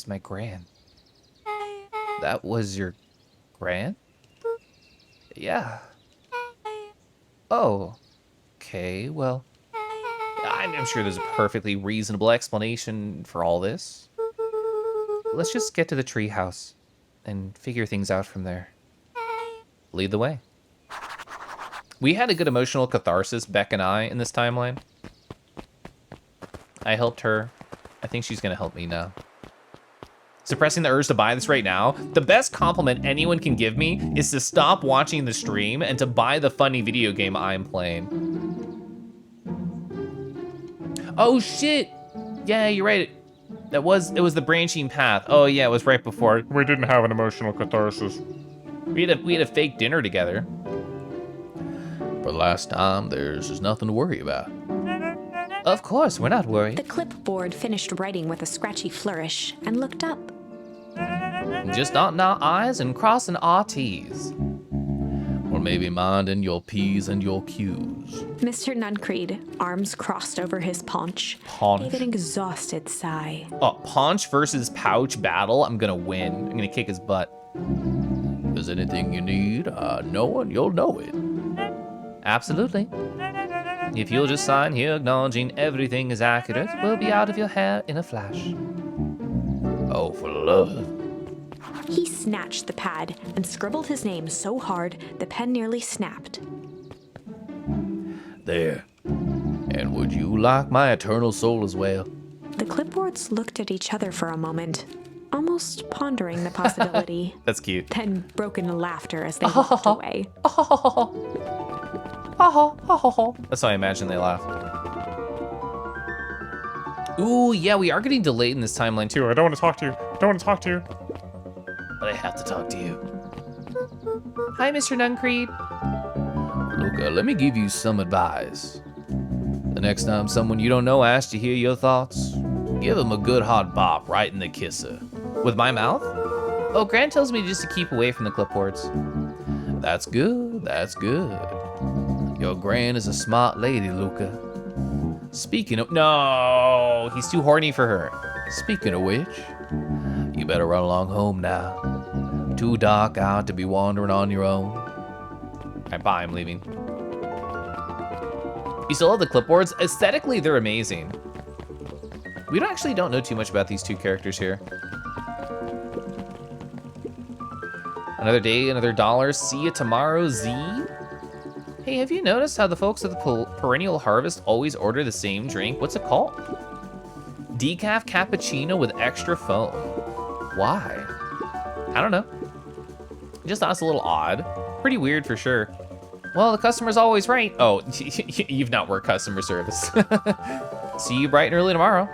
my gran. That was your gran? Yeah. Oh, okay, well, I'm sure there's a perfectly reasonable explanation for all this. Let's just get to the treehouse and figure things out from there. Lead the way. We had a good emotional catharsis, Beck and I, in this timeline. I helped her. I think she's gonna help me now. Suppressing the urge to buy this right now. The best compliment anyone can give me is to stop watching the stream and to buy the funny video game I'm playing. Oh shit! Yeah, you're right. It was the branching path. Oh yeah, it was right before. We didn't have an emotional catharsis. We had a fake dinner together. For the last time, there's nothing to worry about. Of course, we're not worried. The clipboard finished writing with a scratchy flourish and looked up. Just dotting our I's and crossing our T's. Or maybe minding your P's and your Q's. Mr. Nuncreed, arms crossed over his paunch, Paunch. gave an exhausted sigh. Oh, paunch versus pouch battle. I'm gonna win. I'm gonna kick his butt. If there's anything you need, knowing you'll know it. Absolutely. If you'll just sign here acknowledging everything is accurate, we'll be out of your hair in a flash. Oh, for love. He snatched the pad and scribbled his name so hard the pen nearly snapped. There. And would you like my eternal soul as well? The clipboards looked at each other for a moment, almost pondering the possibility. That's cute. Then broke into laughter as they walked away. That's how I imagine they laugh. Ooh, yeah, we are getting delayed in this timeline too. I don't want to talk to you. Don't want to talk to you. But I have to talk to you. Hi, Mr. Nuncreed. Luca, let me give you some advice. The next time someone you don't know asks to hear your thoughts, give them a good hard bop right in the kisser. With my mouth? Oh, Grant tells me just to keep away from the clipboards. That's good, that's good. Your Gran is a smart lady, Luca. Speaking of, no, he's too horny for her. Speaking of which, you better run along home now. Too dark out to be wandering on your own. Alright, bye, I'm leaving. You still have the clipboards? Aesthetically, they're amazing. We don't know too much about these two characters here. Another day, another dollar. See you tomorrow, Z. Hey, have you noticed how the folks at the Perennial Harvest always order the same drink? What's it called? Decaf cappuccino with extra foam. Why? I don't know. Just thought it's a little odd. Pretty weird for sure. Well, the customer's always right. Oh, you've not worked customer service. See you bright and early tomorrow.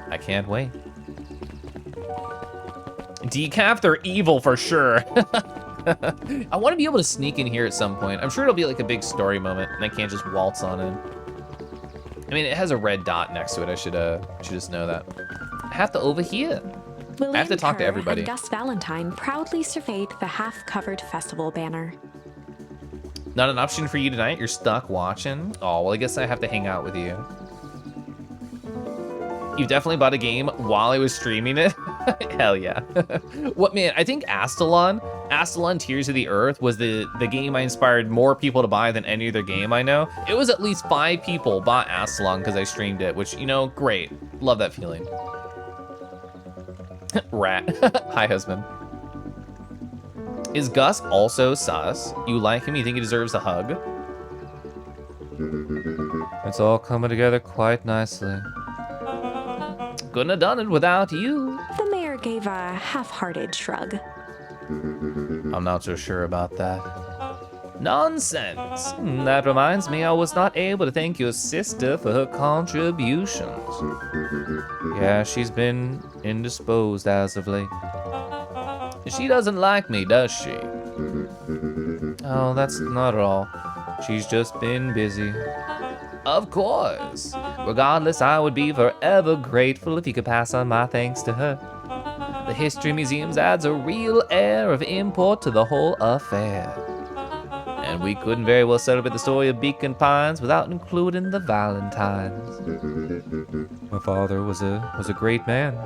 I can't wait. Decaf, they're evil for sure. I want to be able to sneak in here at some point. I'm sure it'll be like a big story moment, and I can't just waltz on in. I mean, it has a red dot next to it. I should just know that. I have to overhear. I have to talk to everybody. And Gus Valentine proudly surveyed the half-covered festival banner. Not an option for you tonight? You're stuck watching? Oh, well, I guess I have to hang out with you. You definitely bought a game while I was streaming it? Hell yeah. What, man, I think Astalon Tears of the Earth was the game I inspired more people to buy than any other game I know. It was at least 5 people bought Astalon because I streamed it, which, you know, great. Love that feeling. Rat. Hi, husband. Is Gus also sus? You like him? You think he deserves a hug? It's all coming together quite nicely. Couldn't have done it without you. The mayor gave a half-hearted shrug. I'm not so sure about that. Nonsense. That reminds me, I was not able to thank your sister for her contributions. Yeah, she's been indisposed as of late. She doesn't like me, does she? Oh, that's not at all. She's just been busy. Of course. Regardless, I would be forever grateful if you could pass on my thanks to her. The History Museums adds a real air of import to the whole affair. And we couldn't very well celebrate the story of Beacon Pines without including the Valentines. My father was a great man.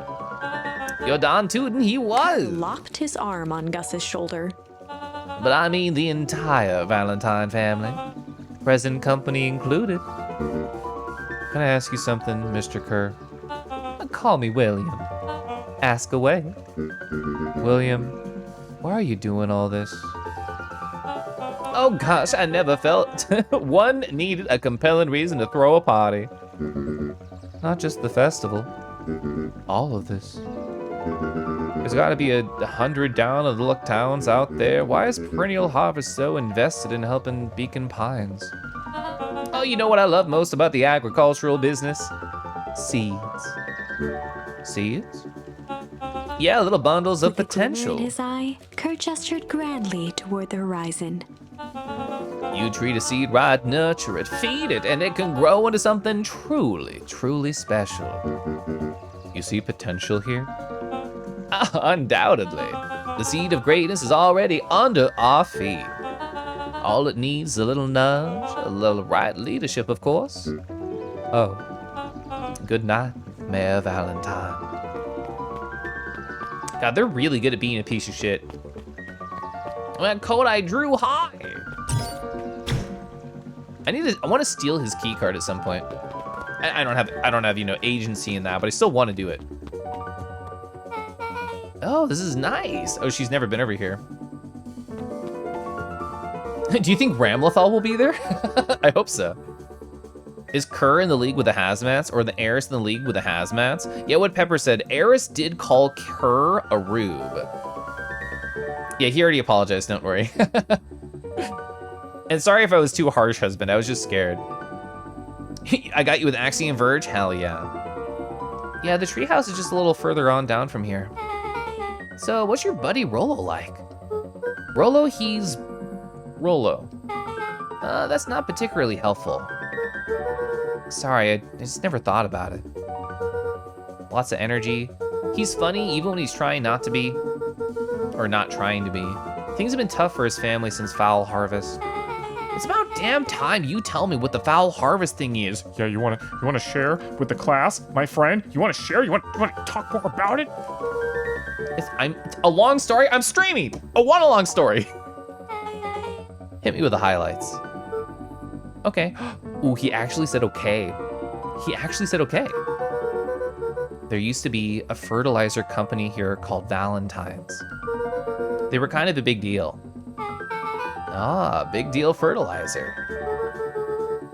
You're Don Tootin', he was. Locked his arm on Gus's shoulder. But I mean the entire Valentine family. Present company included. Can I ask you something, Mr. Kerr? Call me William. Ask away. William, why are you doing all this? Oh gosh, I never felt one needed a compelling reason to throw a party. Not just the festival. All of this. There's gotta be 100 down and luck towns out there. Why is Perennial Harvest so invested in helping Beacon Pines? Oh, you know what I love most about the agricultural business? Seeds. Seeds? Yeah, little bundles of With a glimmer potential. in his eye, Kerr gestured grandly toward the horizon. You treat a seed right, nurture it, feed it, and it can grow into something truly, truly special. You see potential here? Undoubtedly. The seed of greatness is already under our feet. All it needs is a little nudge, a little right leadership, of course. Oh, good night, Mayor Valentine. God, they're really good at being a piece of shit. That code I drew high. I want to steal his key card at some point. I don't have, you know, agency in that, but I still want to do it. Oh, this is nice. Oh, she's never been over here. Do you think Ramlethal will be there? I hope so. Is Kerr in the league with the hazmats, or the Eris in the league with the hazmats? Yeah, what Pepper said, Eris did call Kerr a rube. Yeah, he already apologized, don't worry. And sorry if I was too harsh, husband, I was just scared. I got you with Axiom Verge? Hell yeah. Yeah, the treehouse is just a little further on down from here. So, what's your buddy Rollo like? Rollo, he's... Rollo. That's not particularly helpful. Sorry, I just never thought about it. Lots of energy. He's funny even when he's trying not to be. Or not trying to be. Things have been tough for his family since Foul Harvest. It's about damn time you tell me what the Foul Harvest thing is. Yeah, you wanna share with the class, my friend? You wanna share? You wanna talk more about it? I'm a long story. I'm streaming. I want a long story. Hit me with the highlights. Okay. Ooh, he actually said okay. He actually said okay. There used to be a fertilizer company here called Valentine's. They were kind of a big deal. Ah, big deal fertilizer.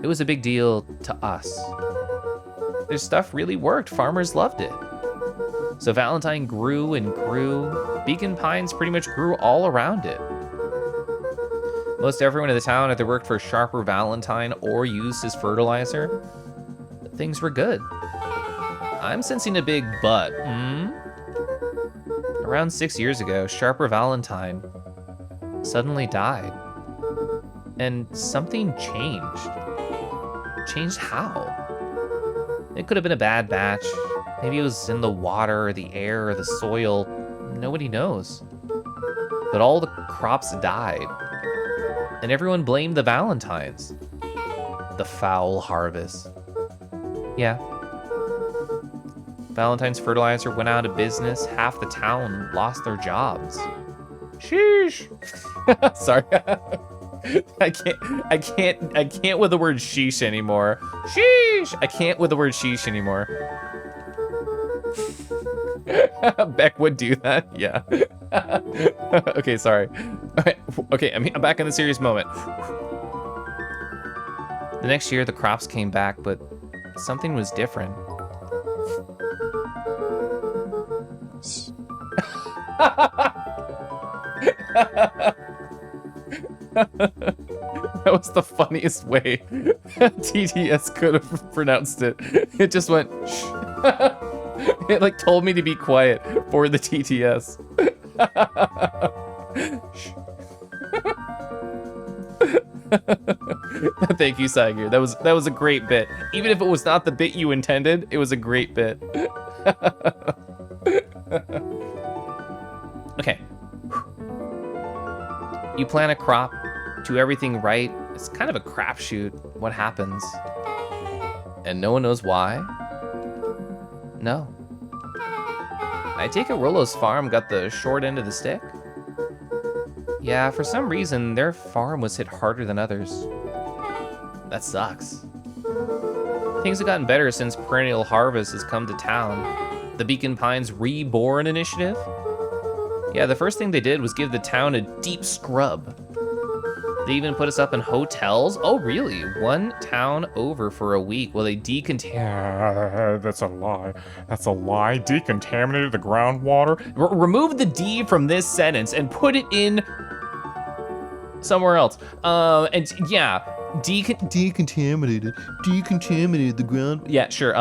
It was a big deal to us. Their stuff really worked. Farmers loved it. So Valentine grew and grew. Beacon Pines pretty much grew all around it. Most everyone in the town either worked for Sharper Valentine or used his fertilizer. Things were good. I'm sensing a big but, Around 6 years ago, Sharper Valentine suddenly died. And something changed. Changed how? It could have been a bad batch. Maybe it was in the water or the air or the soil. Nobody knows. But all the crops died. And everyone blamed the Valentines. The Foul Harvest. Yeah. Valentine's fertilizer went out of business. Half the town lost their jobs. Sheesh. Sorry. I can't with the word sheesh anymore. Sheesh. I can't with the word sheesh anymore. Beck would do that, yeah. Okay, sorry. Okay, I'm back in the serious moment. The next year, the crops came back, but something was different. That was the funniest way TTS could have pronounced it. It just went, shh. It like told me to be quiet for the TTS. Thank you, Saigur. That was a great bit. Even if it was not the bit you intended, it was a great bit. Okay. You plant a crop, do everything right. It's kind of a crapshoot what happens. And no one knows why. No. I take it Rollo's farm got the short end of the stick? Yeah, for some reason, their farm was hit harder than others. That sucks. Things have gotten better since Perennial Harvest has come to town. The Beacon Pines Reborn Initiative? Yeah, the first thing they did was give the town a deep scrub. They even put us up in hotels. Oh, really? One town over for a week while they decontaminated. That's a lie. That's a lie. Decontaminated the groundwater. Remove the D from this sentence and put it in somewhere else. And yeah, decontaminated the ground. Yeah, sure.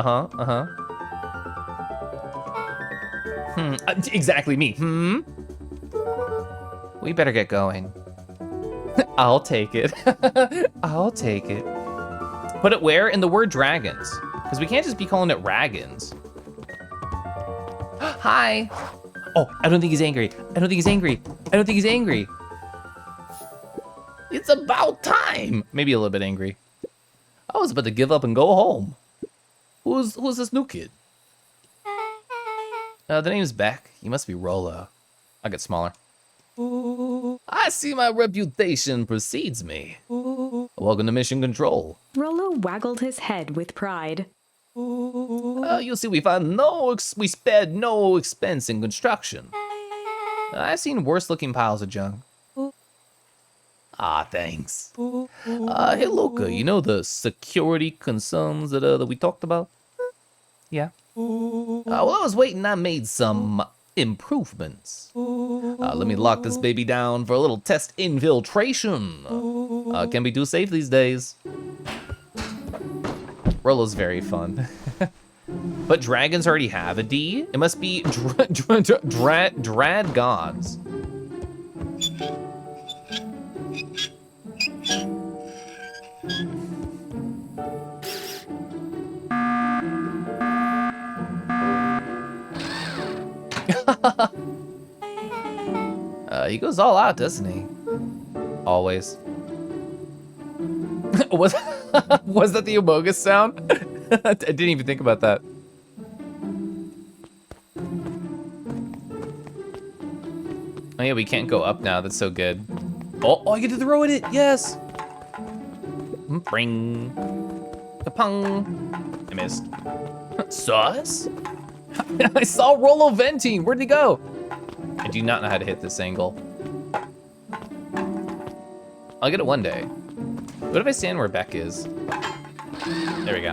Exactly me. We better get going. I'll take it. I'll take it. Put it where? In the word dragons. Because we can't just be calling it ragons. Hi. Oh, I don't think he's angry. I don't think he's angry. I don't think he's angry. It's about time. Maybe a little bit angry. I was about to give up and go home. Who's this new kid? The name's Beck. You must be Rollo. I'll get smaller. I see my reputation precedes me. Welcome to Mission Control. Rollo waggled his head with pride. You'll see we spared no expense in construction. I've seen worse looking piles of junk. Thanks. Hey, Luca, you know the security concerns that we talked about? Yeah. Well, I was waiting. I made some improvements. Let me lock this baby down for a little test infiltration. Can be too safe these days. Rollo's very fun. But dragons already have a D? It must be Drad Gods. He goes all out, doesn't he? Always. was that the Amogus sound? I didn't even think about that. Oh yeah, we can't go up now. That's so good. Oh, I get to throw it. Yes. Bring. Kapung. I missed. Sauce? I saw Rollo venting. Where'd he go? I do not know how to hit this angle. I'll get it one day. What if I stand where Beck is? There we go.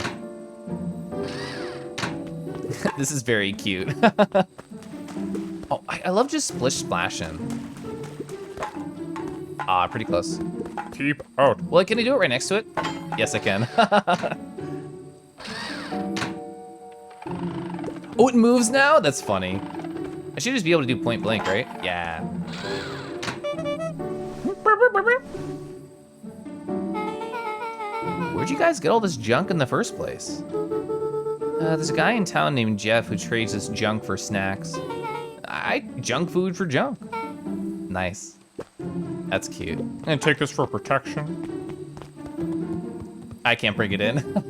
This is very cute. Oh, I love just splish splashing. Pretty close. Keep out. Well, can I do it right next to it? Yes, I can. Oh, it moves now? That's funny. I should just be able to do point blank, right? Yeah. Where'd you guys get all this junk in the first place? There's a guy in town named Jeff who trades us junk for snacks. Junk food for junk. Nice. That's cute. And take this for protection. I can't bring it in.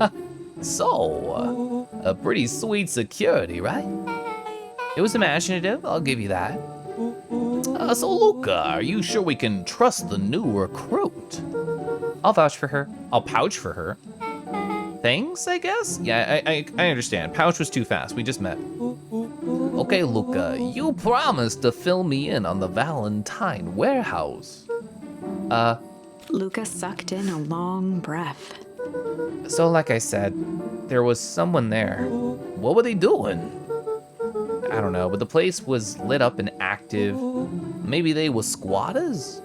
So, a pretty sweet security, right? It was imaginative, I'll give you that. So Luca, are you sure we can trust the new recruit? I'll vouch for her. I'll pouch for her. Thanks, I guess? Yeah, I understand. Pouch was too fast. We just met. Okay, Luca, you promised to fill me in on the Valentine warehouse. Luca sucked in a long breath. So like I said, there was someone there. What were they doing? I don't know, but the place was lit up and active. Maybe they were squatters?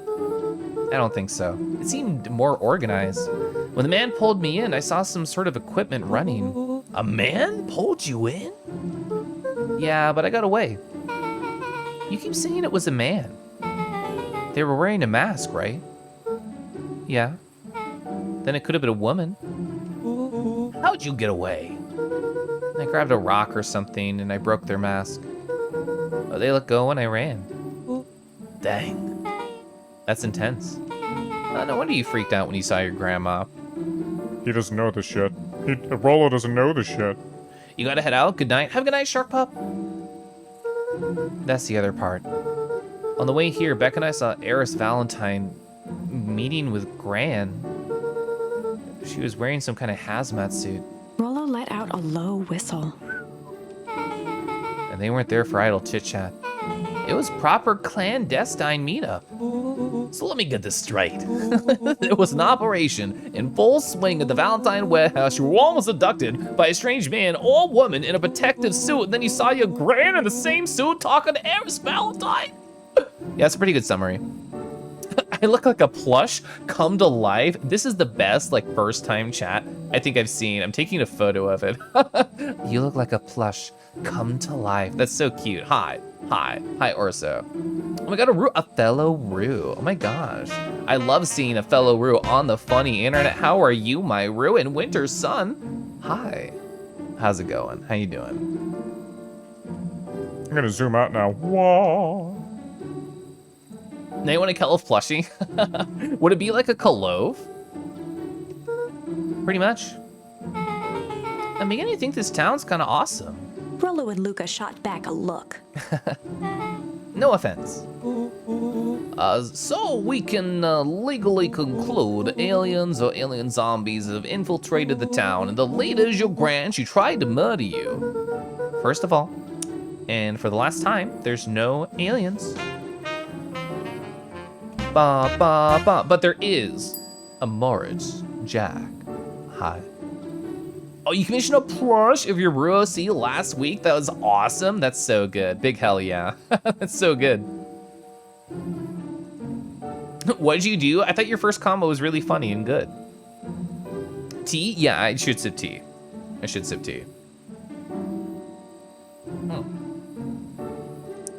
I don't think so. It seemed more organized. When the man pulled me in, I saw some sort of equipment running. A man pulled you in? Yeah, but I got away. You keep saying it was a man. They were wearing a mask, right? Yeah. Then it could have been a woman. How'd you get away? I grabbed a rock or something and I broke their mask. Oh, they let go and I ran. Dang. That's intense. No wonder you freaked out when you saw your grandma. He doesn't know this shit. Rollo doesn't know this shit. You gotta head out. Good night. Have a good night, Shark Pup. That's the other part. On the way here, Beck and I saw Eris Valentine meeting with Gran. She was wearing some kind of hazmat suit. Rollo let out a low whistle. And they weren't there for idle chit-chat. It was proper clandestine meetup. So let me get this straight. There was an operation in full swing at the Valentine warehouse. You were almost abducted by a strange man or woman in a protective suit. And then you saw your gran in the same suit talking to Eris Valentine. Yeah, that's a pretty good summary. I look like a plush come to life. This is the best like first time chat I think I've seen. I'm taking a photo of it. You look like a plush come to life. That's so cute. Hi Orso. Oh my god, a fellow Rue. Oh my gosh. I love seeing a fellow Rue on the funny internet. How are you, my Rue and Winter's son? Hi. How's it going? How you doing? I'm gonna zoom out now. Whoa. Now you want a Keliff plushie? Would it be like a Keliff? Pretty much. I'm beginning to think this town's kind of awesome. Rollo and Luca shot back a look. No offense. So we can legally conclude aliens or alien zombies have infiltrated the town, and the leader's your gran. She tried to murder you. First of all, and for the last time, there's no aliens. But there is a Moritz Jack. Hi. Oh, you commissioned a plush of your Rue OC last week? That was awesome. That's so good. Big hell yeah. That's so good. What did you do? I thought your first combo was really funny and good. Tea? Yeah, I should sip tea. I should sip tea.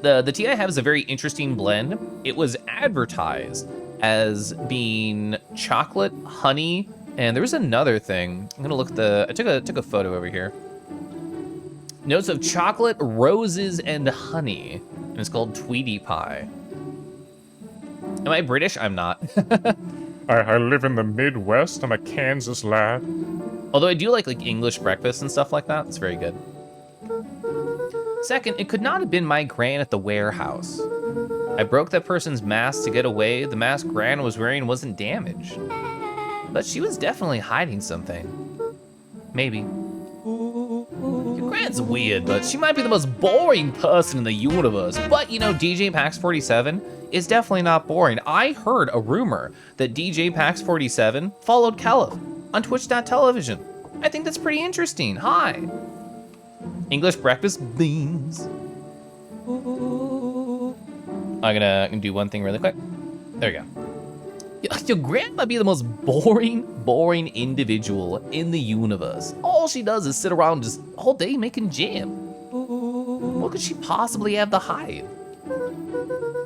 The tea I have is a very interesting blend. It was advertised as being chocolate, honey, and there was another thing. I'm gonna look I took a photo over here. Notes of chocolate, roses, and honey. And it's called Tweety Pie. Am I British? I'm not. I live in the Midwest. I'm a Kansas lad. Although I do like English breakfast and stuff like that. It's very good. Second, it could not have been my gran at the warehouse. I broke that person's mask to get away. The mask gran was wearing wasn't damaged. But she was definitely hiding something. Maybe. Your gran's weird, but she might be the most boring person in the universe. But, you know, DJ Pax 47 is definitely not boring. I heard a rumor that DJ Pax 47 followed Keliff on Twitch.television. I think that's pretty interesting. Hi. English breakfast beans. I'm gonna do one thing really quick. There you go. Your gran might be the most boring individual in the universe. All she does is sit around just all day making jam. What could she possibly have to hide?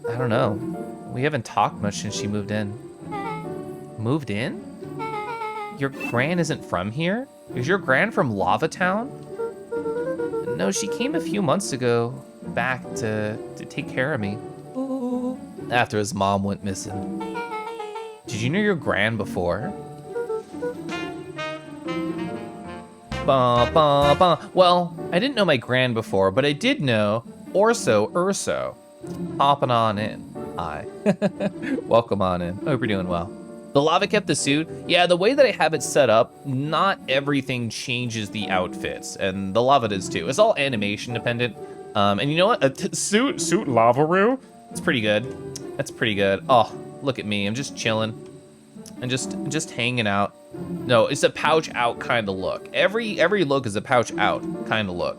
I don't know. We haven't talked much since she moved in. Moved in? Your gran isn't from here? Is your gran from Lava Town? No, she came a few months ago back to take care of me. After his mom went missing. Did you know your gran before? Well, I didn't know my gran before, but I did know Urso. Hopping on in. Hi. Welcome on in. Hope you're doing well. The lava kept the suit. Yeah, the way that I have it set up, not everything changes the outfits, and the lava does too. It's all animation dependent. And you know what? A Suit Lavaroo? It's pretty good. That's pretty good. Oh, look at me. I'm just chilling. And just hanging out. No, it's a pouch out kind of look. Every look is a pouch out kind of look.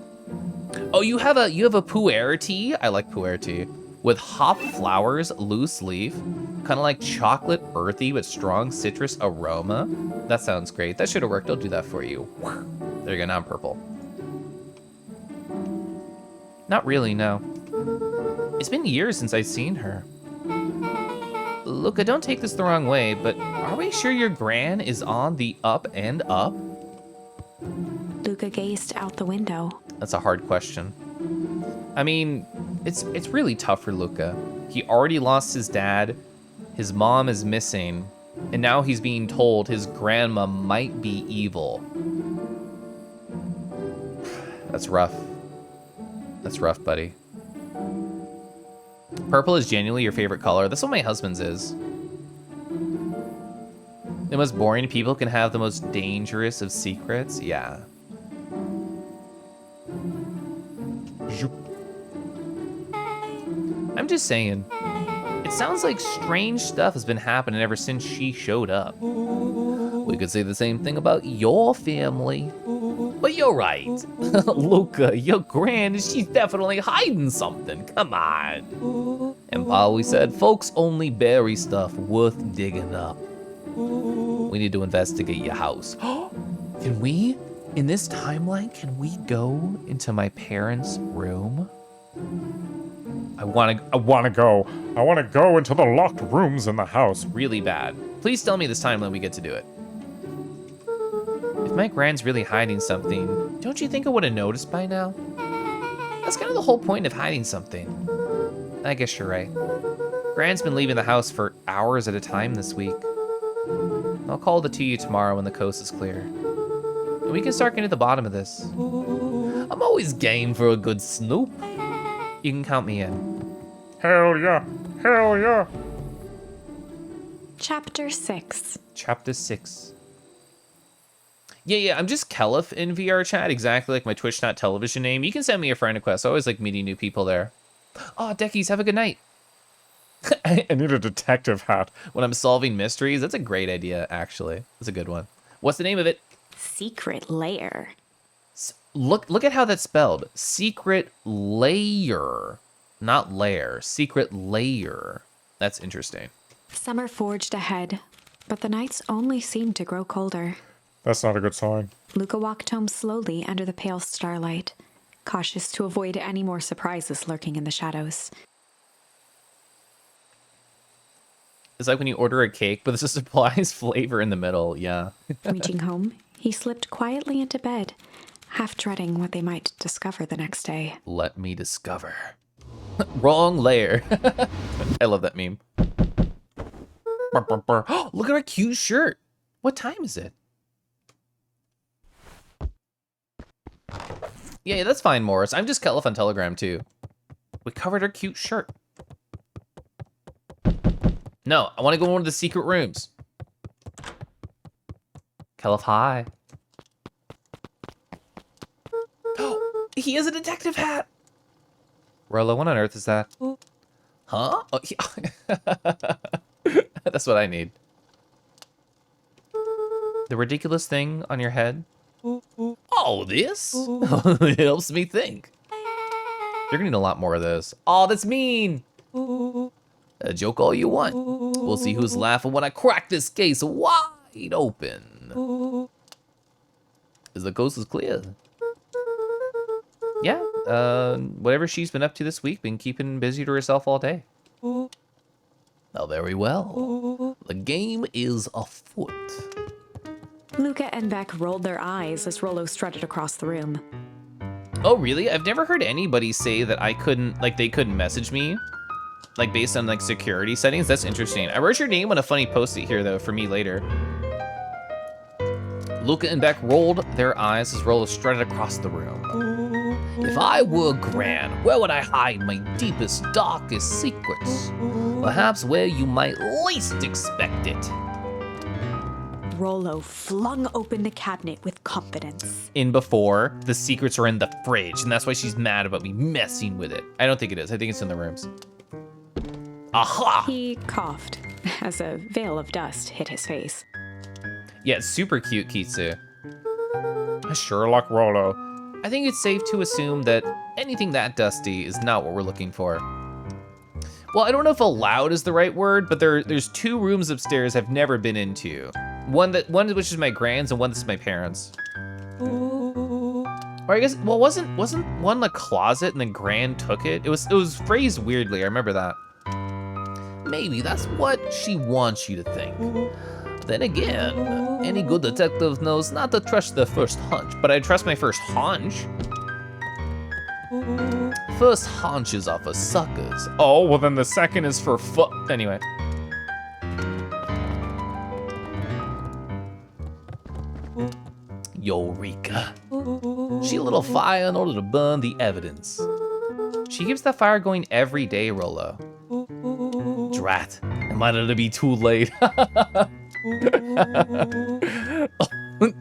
Oh, you have a pu'er tea? I like pu'er tea. With hop flowers, loose leaf, kind of like chocolate earthy with strong citrus aroma. That sounds great. That should have worked. I'll do that for you. There you go, now I'm purple. Not really, no. It's been years since I've seen her. Luca, don't take this the wrong way, but are we sure your gran is on the up and up? Luca gazed out the window. That's a hard question. I mean, it's really tough for Luca. He already lost his dad, his mom is missing, and now he's being told his grandma might be evil. That's rough. That's rough, buddy. Purple is genuinely your favorite color. That's what my husband's is. The most boring people can have the most dangerous of secrets. Yeah. I'm just saying. It sounds like strange stuff has been happening ever since she showed up. We could say the same thing about your family. But you're right. Luca, your grand, she's definitely hiding something. Come on. And Polly said, folks only bury stuff worth digging up. We need to investigate your house. Can we, in this timeline, can we go into my parents' room? I wanna go. I wanna go into the locked rooms in the house. Really bad. Please tell me this timeline we get to do it. If my grand's really hiding something, don't you think I would have noticed by now? That's kind of the whole point of hiding something. I guess you're right. Grand's been leaving the house for hours at a time this week. I'll call the to you tomorrow when the coast is clear. And we can start getting to the bottom of this. I'm always game for a good snoop. You can count me in. Hell yeah. Hell yeah. Chapter 6. Chapter 6. Yeah, I'm just Keliff in VR chat, exactly like my Twitch.television name. You can send me a friend request. I always like meeting new people there. Oh, Deckies, have a good night. I need a detective hat. When I'm solving mysteries, that's a great idea, actually. That's a good one. What's the name of it? Secret lair. Look at how that's spelled. Secret layer. Not lair. Secret layer. That's interesting. Summer forged ahead, but the nights only seemed to grow colder. That's not a good sign. Luca walked home slowly under the pale starlight, cautious to avoid any more surprises lurking in the shadows. It's like when you order a cake, but there's a surprise flavor in the middle. Yeah. Reaching home, he slipped quietly into bed, half dreading what they might discover the next day. Let me discover. Wrong layer. I love that meme. Look at our cute shirt. What time is it? Yeah, that's fine, Morris. I'm just Keliff on Telegram, too. We covered our cute shirt. No, I want to go into one of the secret rooms. Keliff, hi. Oh, he has a detective hat. Rolo, what on earth is that? Huh? Oh, that's what I need. The ridiculous thing on your head? Oh, this? It helps me think. You're gonna need a lot more of this. Oh, that's mean. Joke all you want. We'll see who's laughing when I crack this case wide open. As the coast is clear. Yeah, whatever she's been up to this week, been keeping busy to herself all day. Oh, very well. The game is afoot. Luca and Beck rolled their eyes as Rolo strutted across the room. Oh, really? I've never heard anybody say that I couldn't, like, they couldn't message me, like, based on, like, security settings. That's interesting. I wrote your name on a funny post-it here, though, for me later. Luca and Beck rolled their eyes as Rolo strutted across the room. If I were Gran, where would I hide my deepest, darkest secrets? Perhaps where you might least expect it. Rolo flung open the cabinet with confidence. In before, the secrets are in the fridge, and that's why she's mad about me messing with it. I don't think it is. I think it's in the rooms. Aha! He coughed as a veil of dust hit his face. Yeah, it's super cute, Kitsu. Sherlock Rolo. I think it's safe to assume that anything that dusty is not what we're looking for. Well, I don't know if allowed is the right word, but there's two rooms upstairs I've never been into. One which is my grand's and one that's my parents'. Or I guess, well, wasn't one a closet and then Gran took it? It was phrased weirdly. I remember that. Maybe that's what she wants you to think. Then again, any good detective knows not to trust their first hunch, but I trust my first hunch. First hunches are for suckers. Oh, well then the second is for anyway. Eureka. She lit a fire in order to burn the evidence. She keeps that fire going every day, Rolo. Drat, it might not be too late.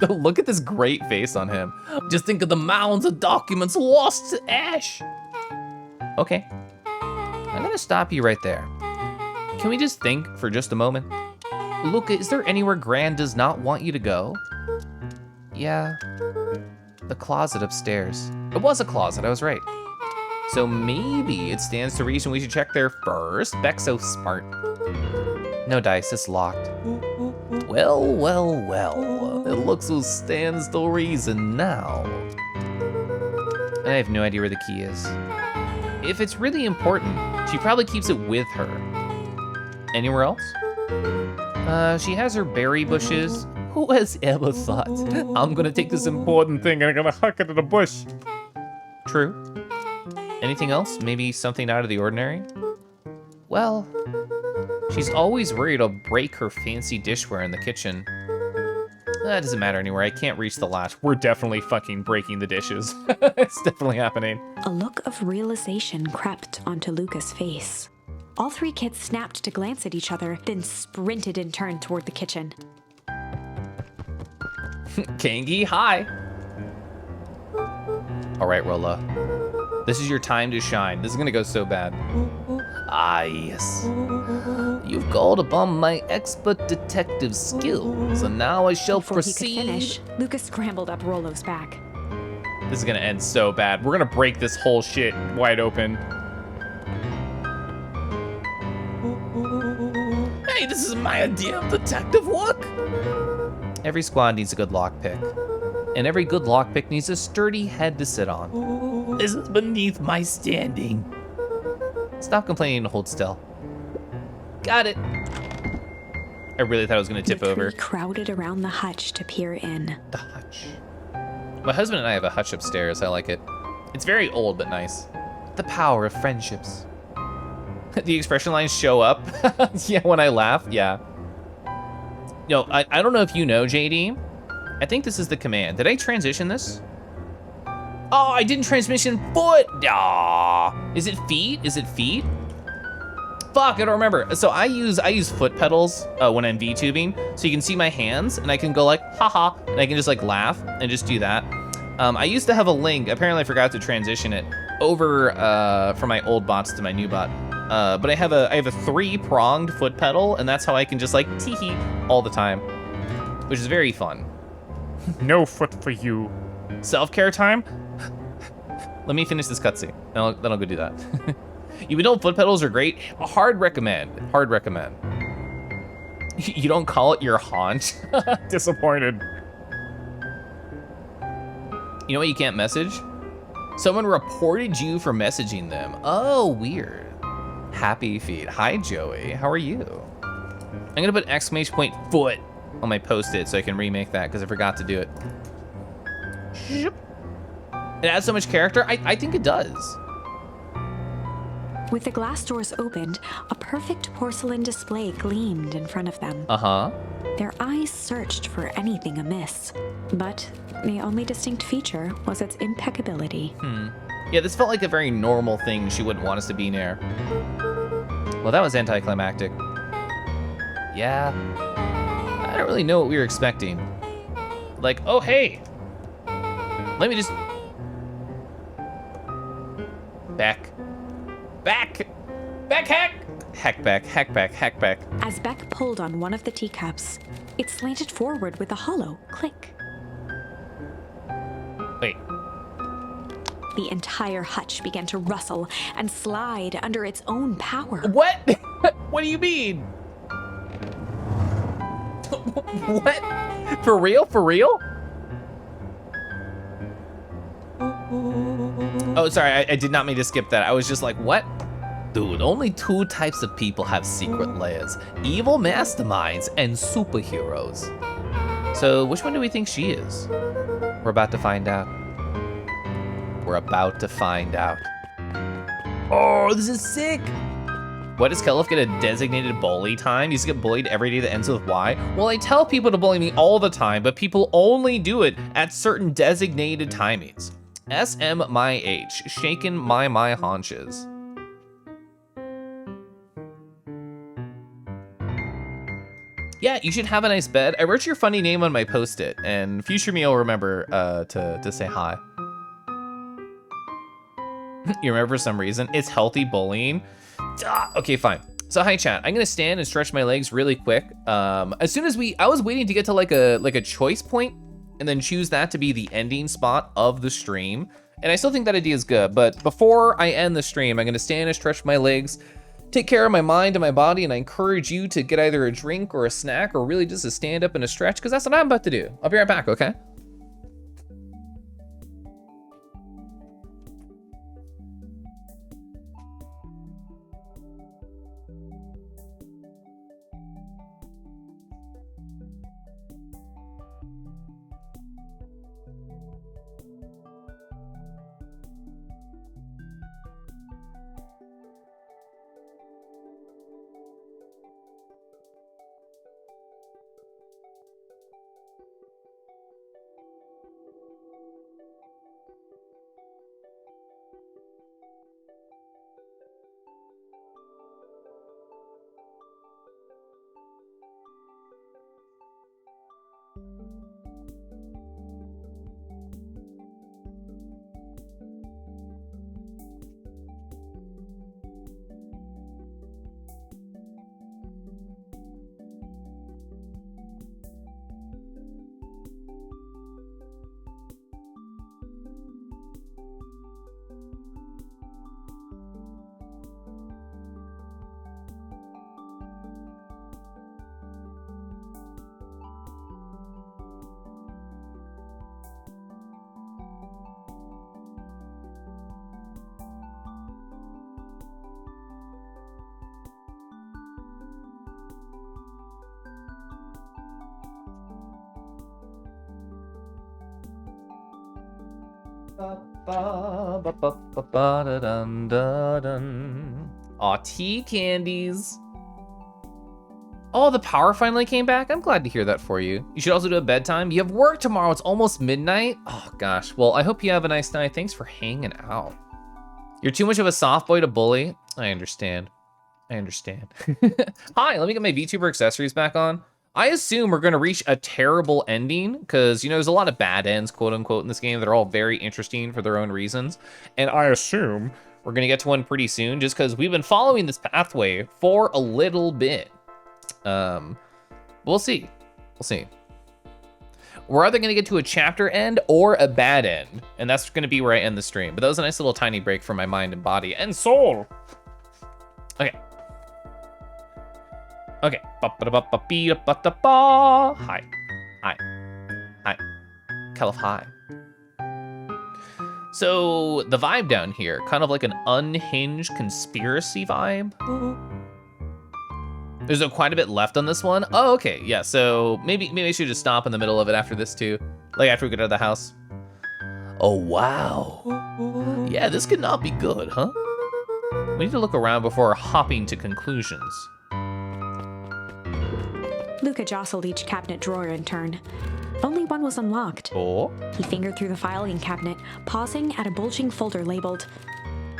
Look at this great face on him. Just think of the mounds of documents lost to ash. Okay. I'm gonna stop you right there. Can we just think for just a moment? Luca, is there anywhere Gran does not want you to go? Yeah. The closet upstairs. It was a closet, I was right. So maybe it stands to reason we should check there first. Beck's so smart. No dice, it's locked. Well, well, well. It looks as stands to reason now. And I have no idea where the key is. If it's really important, she probably keeps it with her. Anywhere else? She has her berry bushes. Who has ever thought I'm gonna take this important thing And I'm gonna huck it in a bush. True. Anything else? Maybe something out of the ordinary? Well, she's always worried I'll break her fancy dishware in the kitchen. That doesn't matter anywhere. I can't reach the latch. We're definitely fucking breaking the dishes. It's definitely happening. A look of realization crept onto Luca's face. All three kids snapped to glance at each other, then sprinted in turn toward the kitchen. Kangi, hi. All right, Rolla. This is your time to shine. This is gonna go so bad. Ah, yes. You've called upon my expert detective skills, and now I shall Before proceed. he could finish, Luca scrambled up Rollo's back. This is gonna end so bad. We're gonna break this whole shit wide open. Hey, this is my idea of detective work. Every squad needs a good lockpick, and every good lockpick needs a sturdy head to sit on. This is beneath my standing. Stop complaining and hold still. Got it. I really thought I was gonna tip The over. three crowded around the hutch to peer in. The hutch. My husband and I have a hutch upstairs. I like it. It's very old but nice. The power of friendships. The expression lines show up. Yeah, when I laugh, yeah. No, I don't know if you know, JD. I think this is the command. Did I transition this? Oh, I didn't transmission foot. Aw. Is it feet? Is it feet? Fuck, I don't remember. So I use foot pedals when I'm VTubing, so you can see my hands, and I can go like, haha, and I can just like laugh and just do that. I used to have a link. Apparently, I forgot to transition it over from my old bots to my new bot. But I have a 3-pronged foot pedal, and that's how I can just like tee-hee all the time, which is very fun. No foot for you. Self-care time? Let me finish this cutscene, then I'll go do that. Even though foot pedals are great, hard recommend. Hard recommend. You don't call it your haunch? Disappointed. You know what you can't message? Someone reported you for messaging them. Oh, weird. Happy feet. Hi, Joey. How are you? I'm gonna put exclamation point foot on my post-it so I can remake that because I forgot to do it. It adds so much character. I think it does. With the glass doors opened, a perfect porcelain display gleamed in front of them. Uh-huh. Their eyes searched for anything amiss, but the only distinct feature was its impeccability. Yeah, this felt like a very normal thing she wouldn't want us to be near. Well, that was anticlimactic. Yeah. I don't really know what we were expecting. Like, oh, hey. Let me just... Back. Back! Back hack! Hack back, hack back, hack back. As Beck pulled on one of the teacups, it slanted forward with a hollow click. Wait. The entire hutch began to rustle and slide under its own power. What? What do you mean? What? For real? For real? Oh, sorry, I did not mean to skip that. I was just like, what? Dude, only 2 types of people have secret layers. Evil masterminds and superheroes. So which one do we think she is? We're about to find out. We're about to find out. Oh, this is sick. What, does Keliff get a designated bully time? You used to get bullied every day that ends with Y? Well, I tell people to bully me all the time, but people only do it at certain designated timings. SM my H, shaking my haunches. Yeah, you should have a nice bed. I wrote your funny name on my post-it, and future me will remember to say hi. You remember for some reason. It's healthy bullying. Okay, fine. So hi chat, I'm gonna stand and stretch my legs really quick. As soon as I was waiting to get to like a choice point and then choose that to be the ending spot of the stream. And I still think that idea is good, but before I end the stream, I'm gonna stand and stretch my legs, take care of my mind and my body, and I encourage you to get either a drink or a snack or really just a stand up and a stretch, because that's what I'm about to do. I'll be right back, okay? Aw, tea candies. Oh, the power finally came back? I'm glad to hear that for you. You should also do a bedtime. You have work tomorrow, it's almost midnight. Oh gosh, well, I hope you have a nice night. Thanks for hanging out. You're too much of a soft boy to bully. I understand. I understand. Hi, let me get my VTuber accessories back on. I assume we're gonna reach a terrible ending because, you know, there's a lot of bad ends, quote unquote, in this game that are all very interesting for their own reasons. And I assume we're gonna get to one pretty soon just because we've been following this pathway for a little bit. We'll see. We'll see. We're either gonna get to a chapter end or a bad end, and that's gonna be where I end the stream. But that was a nice little tiny break for my mind and body and soul. Okay. Okay. Hi. Hi. Hi. Keliff, hi. So the vibe down here, kind of like an unhinged conspiracy vibe. There's quite a bit left on this one. Oh, okay, yeah, so maybe I should just stop in the middle of it after this too. Like after we get out of the house. Oh, wow. Yeah, this could not be good, huh? We need to look around before hopping to conclusions. Luca jostled each cabinet drawer in turn. Only one was unlocked. Oh? He fingered through the filing cabinet, pausing at a bulging folder labeled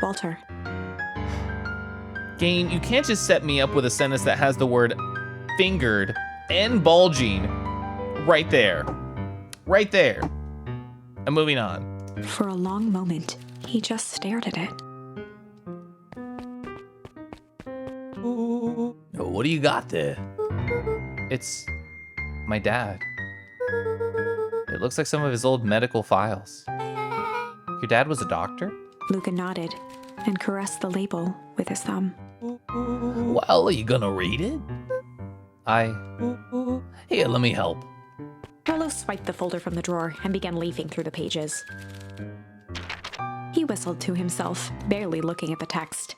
Walter. Gain, you can't just set me up with a sentence that has the word fingered and bulging right there. Right there. I'm moving on. For a long moment, he just stared at it. What do you got there? It's my dad. It looks like some of his old medical files. Your dad was a doctor? Luca nodded and caressed the label with his thumb. Well, are you gonna read it? Here, let me help. Carlos swiped the folder from the drawer and began leafing through the pages. He whistled to himself, barely looking at the text.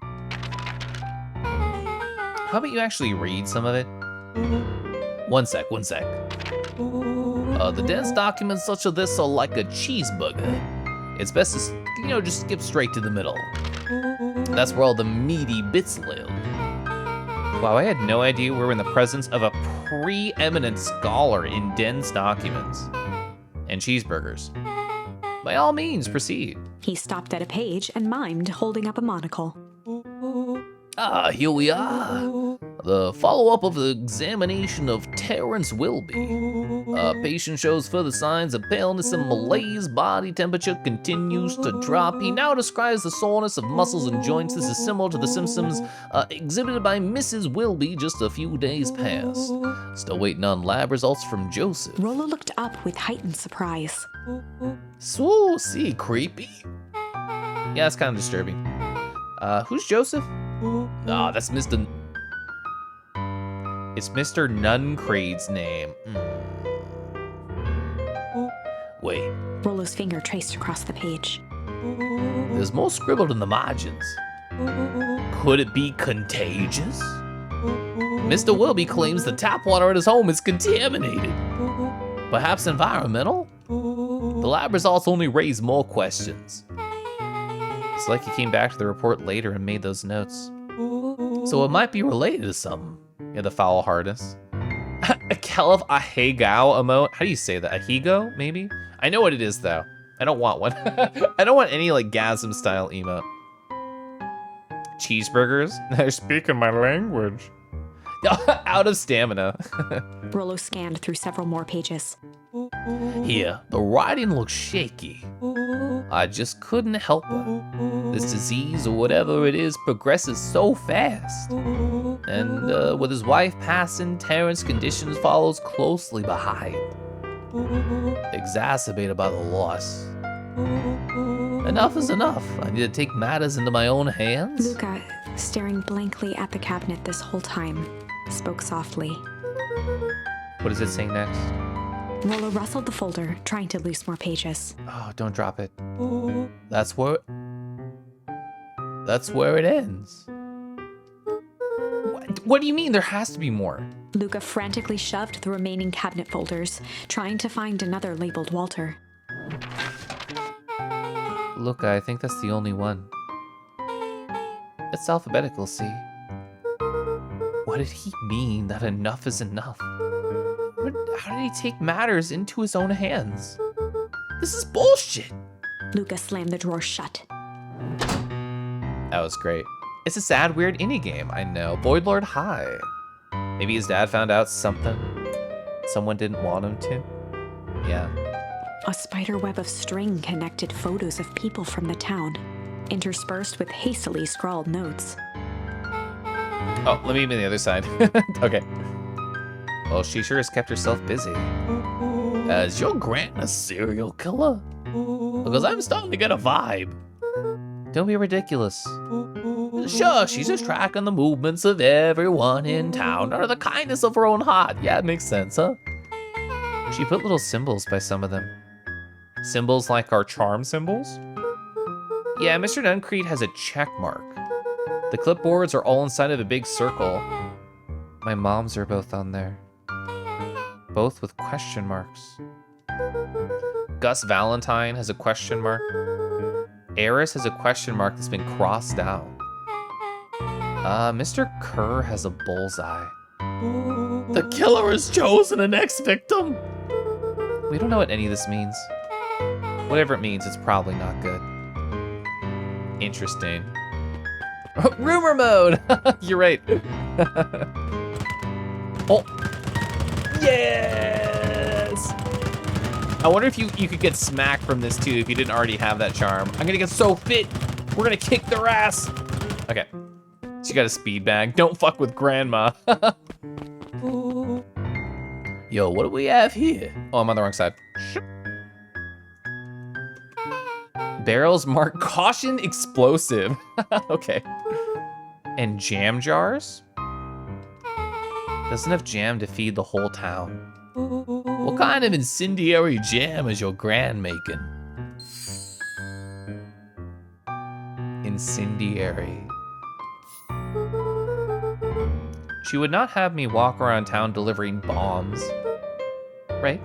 How about you actually read some of it? One sec. The dense documents such as this are like a cheeseburger. It's best to, just skip straight to the middle. That's where all the meaty bits live. Wow, I had no idea we were in the presence of a preeminent scholar in dense documents. And cheeseburgers. By all means, proceed. He stopped at a page and mimed, holding up a monocle. Ah, here we are. The follow-up of the examination of Terrence Wilby. Patient shows further signs of paleness and malaise. Body temperature continues to drop. He now describes the soreness of muscles and joints. This is similar to the symptoms exhibited by Mrs. Wilby just a few days past. Still waiting on lab results from Joseph. Rollo looked up with heightened surprise. So, see, creepy? Yeah, it's kind of disturbing. Who's Joseph? Ah, that's Mr. It's Mr. Nuncrade's name. Wait, Rollo's finger traced across the page. there's more scribbled in the margins. Could it be contagious? Mr. Wilby claims the tap water at his home is contaminated. Perhaps environmental? The lab results only raise more questions. It's like he came back to the report later and made those notes. So it might be related to something. Yeah, the foul hardness. A Keliff Ahegao emote. How do you say that? Ahigo, maybe? I know what it is, though. I don't want one. I don't want any, like, Gasm style emote. Cheeseburgers. They're speaking my language. Out of stamina. Rollo scanned through several more pages. Here, the writing looks shaky. I just couldn't help it. This disease, or whatever it is, progresses so fast. And with his wife passing, Terrence's condition follows closely behind. Exacerbated by the loss. Enough is enough. I need to take matters into my own hands. Luca, staring blankly at the cabinet this whole time, spoke softly. What does it say next? Rollo rustled the folder, trying to loose more pages. Oh, don't drop it. That's where it ends. What do you mean? There has to be more. Luca frantically shoved the remaining cabinet folders, trying to find another labeled Walter. Look, I think that's the only one. It's alphabetical, see? What did he mean that enough is enough? How did he take matters into his own hands? This is bullshit. Luca slammed the drawer shut. That was great. It's a sad, weird indie game, I know. Void Lord High. Maybe his dad found out something someone didn't want him to. Yeah. A spider web of string connected photos of people from the town, interspersed with hastily scrawled notes. Oh, let me be on the other side. Okay. Well, she sure has kept herself busy. Is your grant a serial killer? Because I'm starting to get a vibe. Don't be ridiculous. Sure, she's just tracking the movements of everyone in town out of the kindness of her own heart. Yeah, it makes sense, huh? She put little symbols by some of them. Symbols like our charm symbols? Yeah, Mr. Nuncrete has a check mark. The clipboards are all inside of a big circle. My mom's are both on there. Both with question marks. Gus Valentine has a question mark. Eris has a question mark that's been crossed out. Mr. Kerr has a bullseye. The killer has chosen an ex-victim! We don't know what any of this means. Whatever it means, it's probably not good. Interesting. Rumor mode! You're right. Oh! Yes! I wonder if you could get smacked from this too if you didn't already have that charm. I'm gonna get so fit! We're gonna kick their ass! Okay. She got a speed bag. Don't fuck with grandma. Yo, what do we have here? Oh, I'm on the wrong side. Barrels marked caution explosive. Okay. And jam jars? There's enough jam to feed the whole town. What kind of incendiary jam is your gran making? Incendiary. She would not have me walk around town delivering bombs. Right?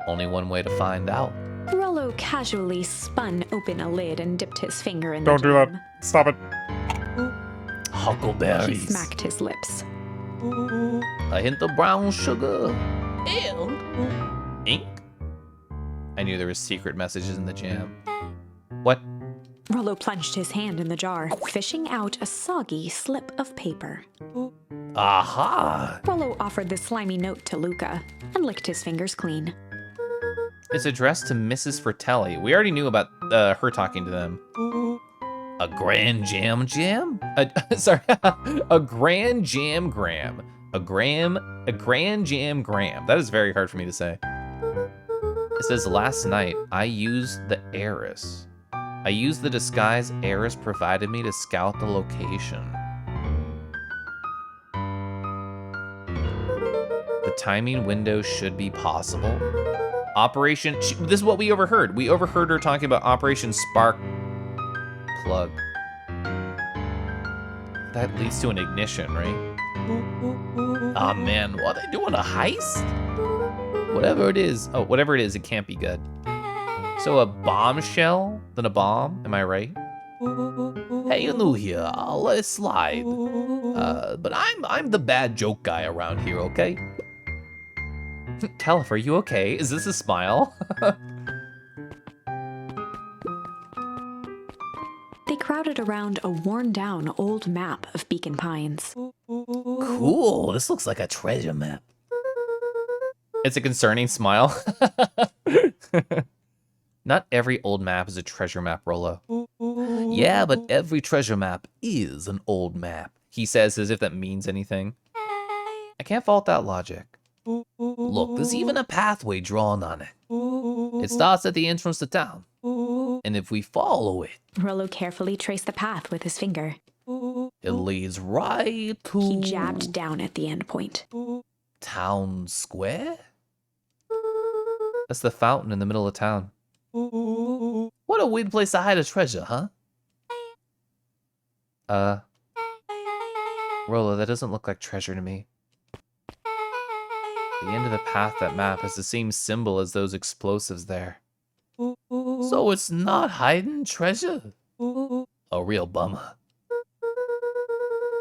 Only one way to find out. Rollo casually spun open a lid and dipped his finger in Don't the do that. jam. Stop it. He Huckleberries. smacked his lips. A hint of brown sugar. And ink. I knew there were secret messages in the jam. What? Rollo plunged his hand in the jar, fishing out a soggy slip of paper. Aha! Rollo offered the slimy note to Luca and licked his fingers clean. It's addressed to Mrs. Fratelli. We already knew about her talking to them. A grand jam jam? Sorry, a grand jam gram. A grand jam gram. That is very hard for me to say. It says, last night, I used the heiress. I used the disguise heiress provided me to scout the location. The timing window should be possible. Operation, this is what we overheard. We overheard her talking about Operation Spark Plug. That leads to an ignition, right? Aw man, what, they doing a heist? Whatever it is, it can't be good. So a bombshell, then a bomb, am I right? Hey, you're new here, I'll let it slide. But I'm the bad joke guy around here, okay? Keliff, are you okay? Is this a smile? They crowded around a worn-down old map of Beacon Pines. Cool, this looks like a treasure map. It's a concerning smile. Not every old map is a treasure map, Rollo. Yeah, but every treasure map is an old map. He says as if that means anything. I can't fault that logic. Look, there's even a pathway drawn on it. It starts at the entrance to town. And if we follow it, Rollo carefully traced the path with his finger. it leads right to... He jabbed down at the end point. Town Square? That's the fountain in the middle of town. What a weird place to hide a treasure, huh? Rollo, that doesn't look like treasure to me. The end of the path, that map, has the same symbol as those explosives there. So it's not hiding treasure? A real bummer.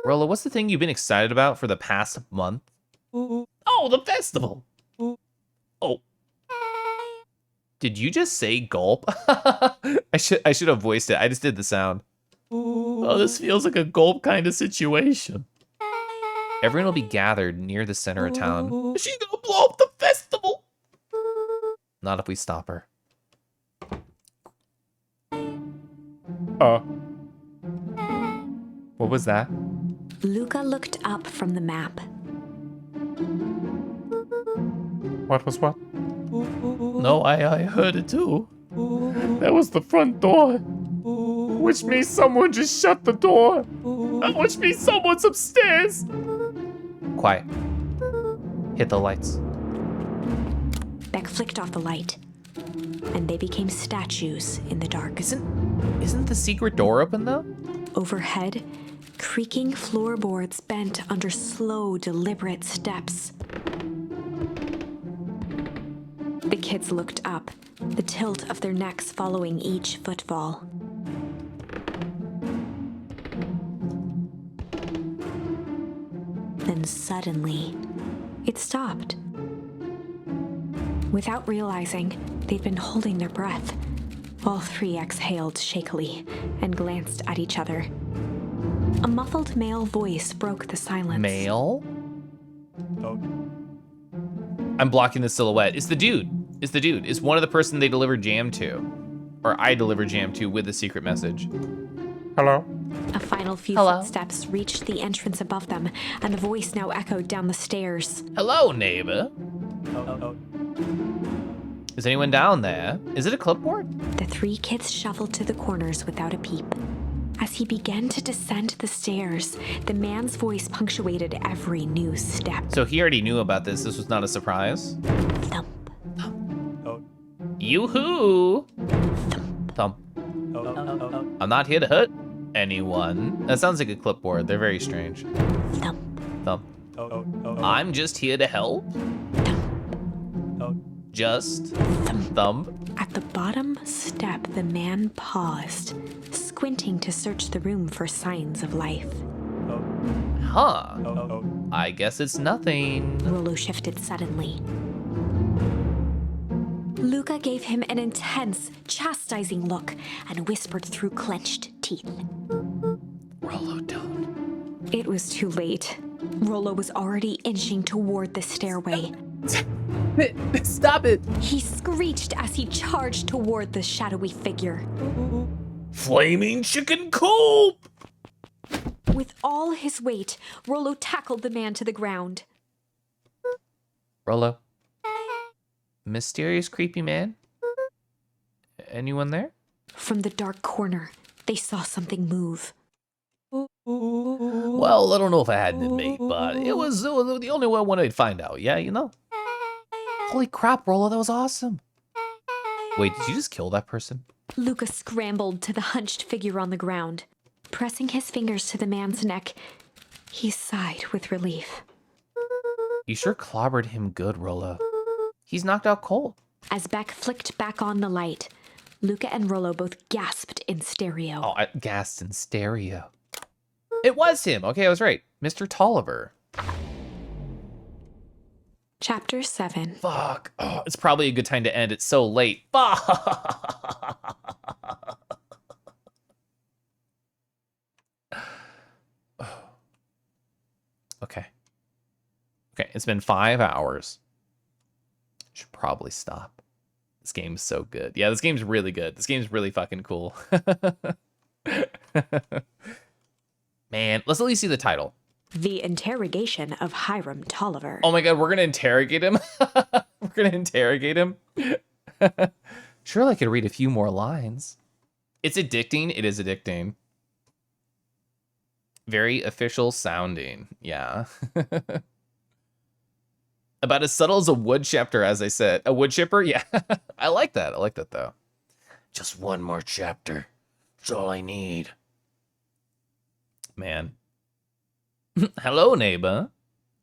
Rollo, what's the thing you've been excited about for the past month? Oh, the festival! Oh. Did you just say gulp? I should have voiced it. I just did the sound. Oh, this feels like a gulp kind of situation. Everyone will be gathered near the center of town. Is she gonna blow up the festival? Not if we stop her. What was that? Luca looked up from the map. What was what? No, I heard it too. That was the front door. Which means someone just shut the door. Which means someone's upstairs. Quiet. Hit the lights. Beck flicked off the light, and they became statues in the dark. Isn't the secret door open though? Overhead, creaking floorboards bent under slow, deliberate steps. The kids looked up, the tilt of their necks following each footfall. Then suddenly, it stopped. Without realizing, they'd been holding their breath. All three exhaled shakily and glanced at each other. A muffled male voice broke the silence. Male? I'm blocking the silhouette. It's the dude. It's the dude. It's one of the person they delivered jam to. Or I delivered jam to with a secret message. Hello? A final few Hello? footsteps reached the entrance above them, and the voice now echoed down the stairs. Hello, neighbor. Is anyone down there? Is it a clipboard? The three kids shuffled to the corners without a peep. As he began to descend the stairs, the man's voice punctuated every new step. So he already knew about this. This was not a surprise. Thump, Yoo-hoo! Thump. I'm not here to hurt anyone. That sounds like a clipboard. They're very strange. thump, Thump. I'm just here to help. Just thump. At the bottom step, the man paused, squinting to search the room for signs of life. Huh. I guess it's nothing. Rollo shifted suddenly. Luca gave him an intense, chastising look and whispered through clenched teeth. Rollo, don't. It was too late. Rollo was already inching toward the stairway. Stop it. He screeched as he charged toward the shadowy figure. Flaming chicken coop! With all his weight, Rollo tackled the man to the ground. Rollo. Mysterious creepy man? Anyone there? From the dark corner, they saw something move. Well, I don't know if I had it in me, but it was the only way I wanted to find out, yeah, you know? Holy crap, Rollo, that was awesome. Wait, did you just kill that person? Luca scrambled to the hunched figure on the ground. Pressing his fingers to the man's neck, he sighed with relief. You sure clobbered him good, Rollo. He's knocked out cold. As Beck flicked back on the light, Luca and Rollo both gasped in stereo. Oh, I gasped in stereo. It was him. Okay, I was right. Mr. Tolliver. Chapter 7. Fuck. Oh, it's probably a good time to end. It's so late. Fuck. Okay. Okay, it's been 5 hours. Should probably stop. This game's so good. Yeah, this game's really good. This game's really fucking cool. Man, let's at least see the title. The Interrogation of Hiram Tolliver. Oh my god, we're gonna interrogate him? We're gonna interrogate him? Surely I could read a few more lines. It's addicting. It is addicting. Very official sounding. Yeah. About as subtle as a wood chipper, as I said. A wood chipper? Yeah. I like that. I like that, though. Just one more chapter. That's all I need. Man. Hello, neighbor.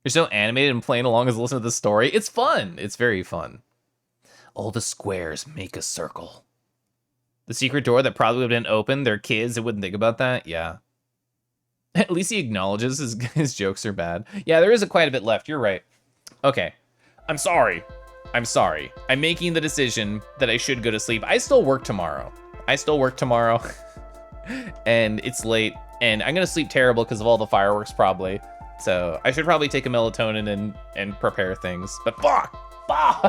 You're so animated and playing along as I listen to the story. It's fun. It's very fun. All the squares make a circle. The secret door that probably would have been open. They're kids that wouldn't think about that. Yeah. At least he acknowledges his jokes are bad. Yeah, there is quite a bit left. You're right. Okay. I'm sorry. I'm sorry. I'm making the decision that I should go to sleep. I still work tomorrow. And it's late. And I'm going to sleep terrible because of all the fireworks, probably. So I should probably take a melatonin and prepare things. But fuck!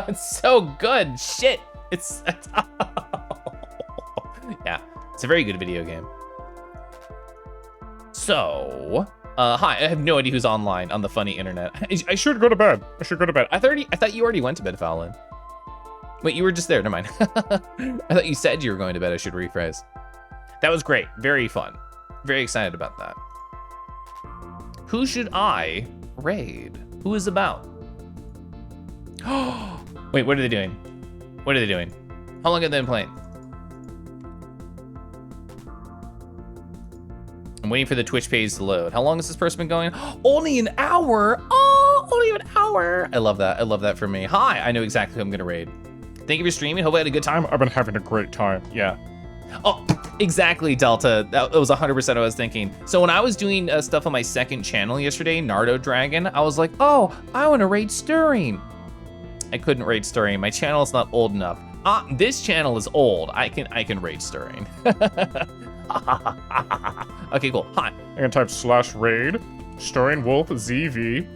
It's so good. Shit. It's yeah. It's a very good video game. So, hi. I have no idea who's online on the funny internet. I should go to bed. I thought you already went to bed, Fallon. Wait, you were just there. Never mind. I thought you said you were going to bed. I should rephrase. That was great. Very fun. Very excited about that. Who should I raid? Who is about? Wait, what are they doing? How long have they been playing? I'm waiting for the Twitch page to load. How long has this person been going? Only an hour? Oh, only an hour. I love that. I love that for me. Hi, I know exactly who I'm gonna raid. Thank you for streaming. Hope I had a good time. I've been having a great time. Yeah. Oh, exactly, Delta. That was 100% what I was thinking. So when I was doing stuff on my second channel yesterday, Nardo Dragon, I was like, oh, I want to raid Stirring. I couldn't raid Stirring. My channel is not old enough. This channel is old. I can raid Stirring. Okay, cool. Hi. I'm gonna type /raid, Stirring Wolf ZV.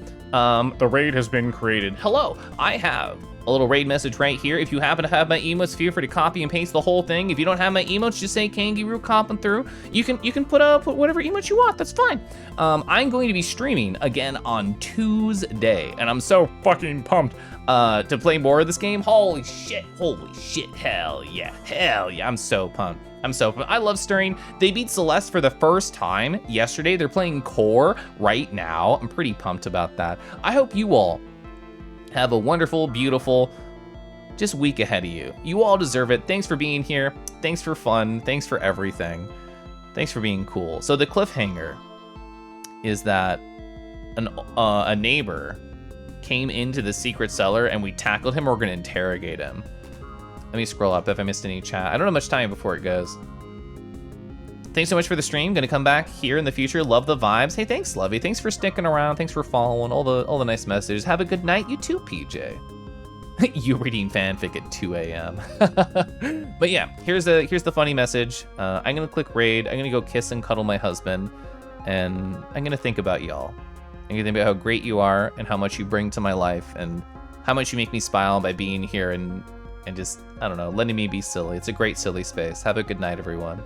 The raid has been created. Hello, I have a little raid message right here. If you happen to have my emotes, feel free to copy and paste the whole thing. If you don't have my emotes, just say Kangaroo copping through. You can put whatever emotes you want. That's fine. I'm going to be streaming again on Tuesday, and I'm so fucking pumped to play more of this game. Holy shit! Hell yeah! I'm so pumped. I love Stirring. They beat Celeste for the first time yesterday. They're playing Core right now. I'm pretty pumped about that. I hope you all have a wonderful, beautiful, just week ahead of you. You all deserve it. Thanks for being here. Thanks for fun. Thanks for everything. Thanks for being cool. So the cliffhanger is that a neighbor came into the secret cellar and we tackled him. We're going to interrogate him. Let me scroll up if I missed any chat. I don't have much time before it goes. Thanks so much for the stream. Gonna come back here in the future. Love the vibes. Hey, thanks, Lovey. Thanks for sticking around. Thanks for following all the nice messages. Have a good night. You too, PJ. You reading fanfic at 2 a.m. But yeah, here's the funny message. I'm gonna click raid. I'm gonna go kiss and cuddle my husband, and I'm gonna think about y'all. And you think about how great you are and how much you bring to my life and how much you make me smile by being here and just, I don't know, letting me be silly. It's a great silly space. Have a good night, everyone.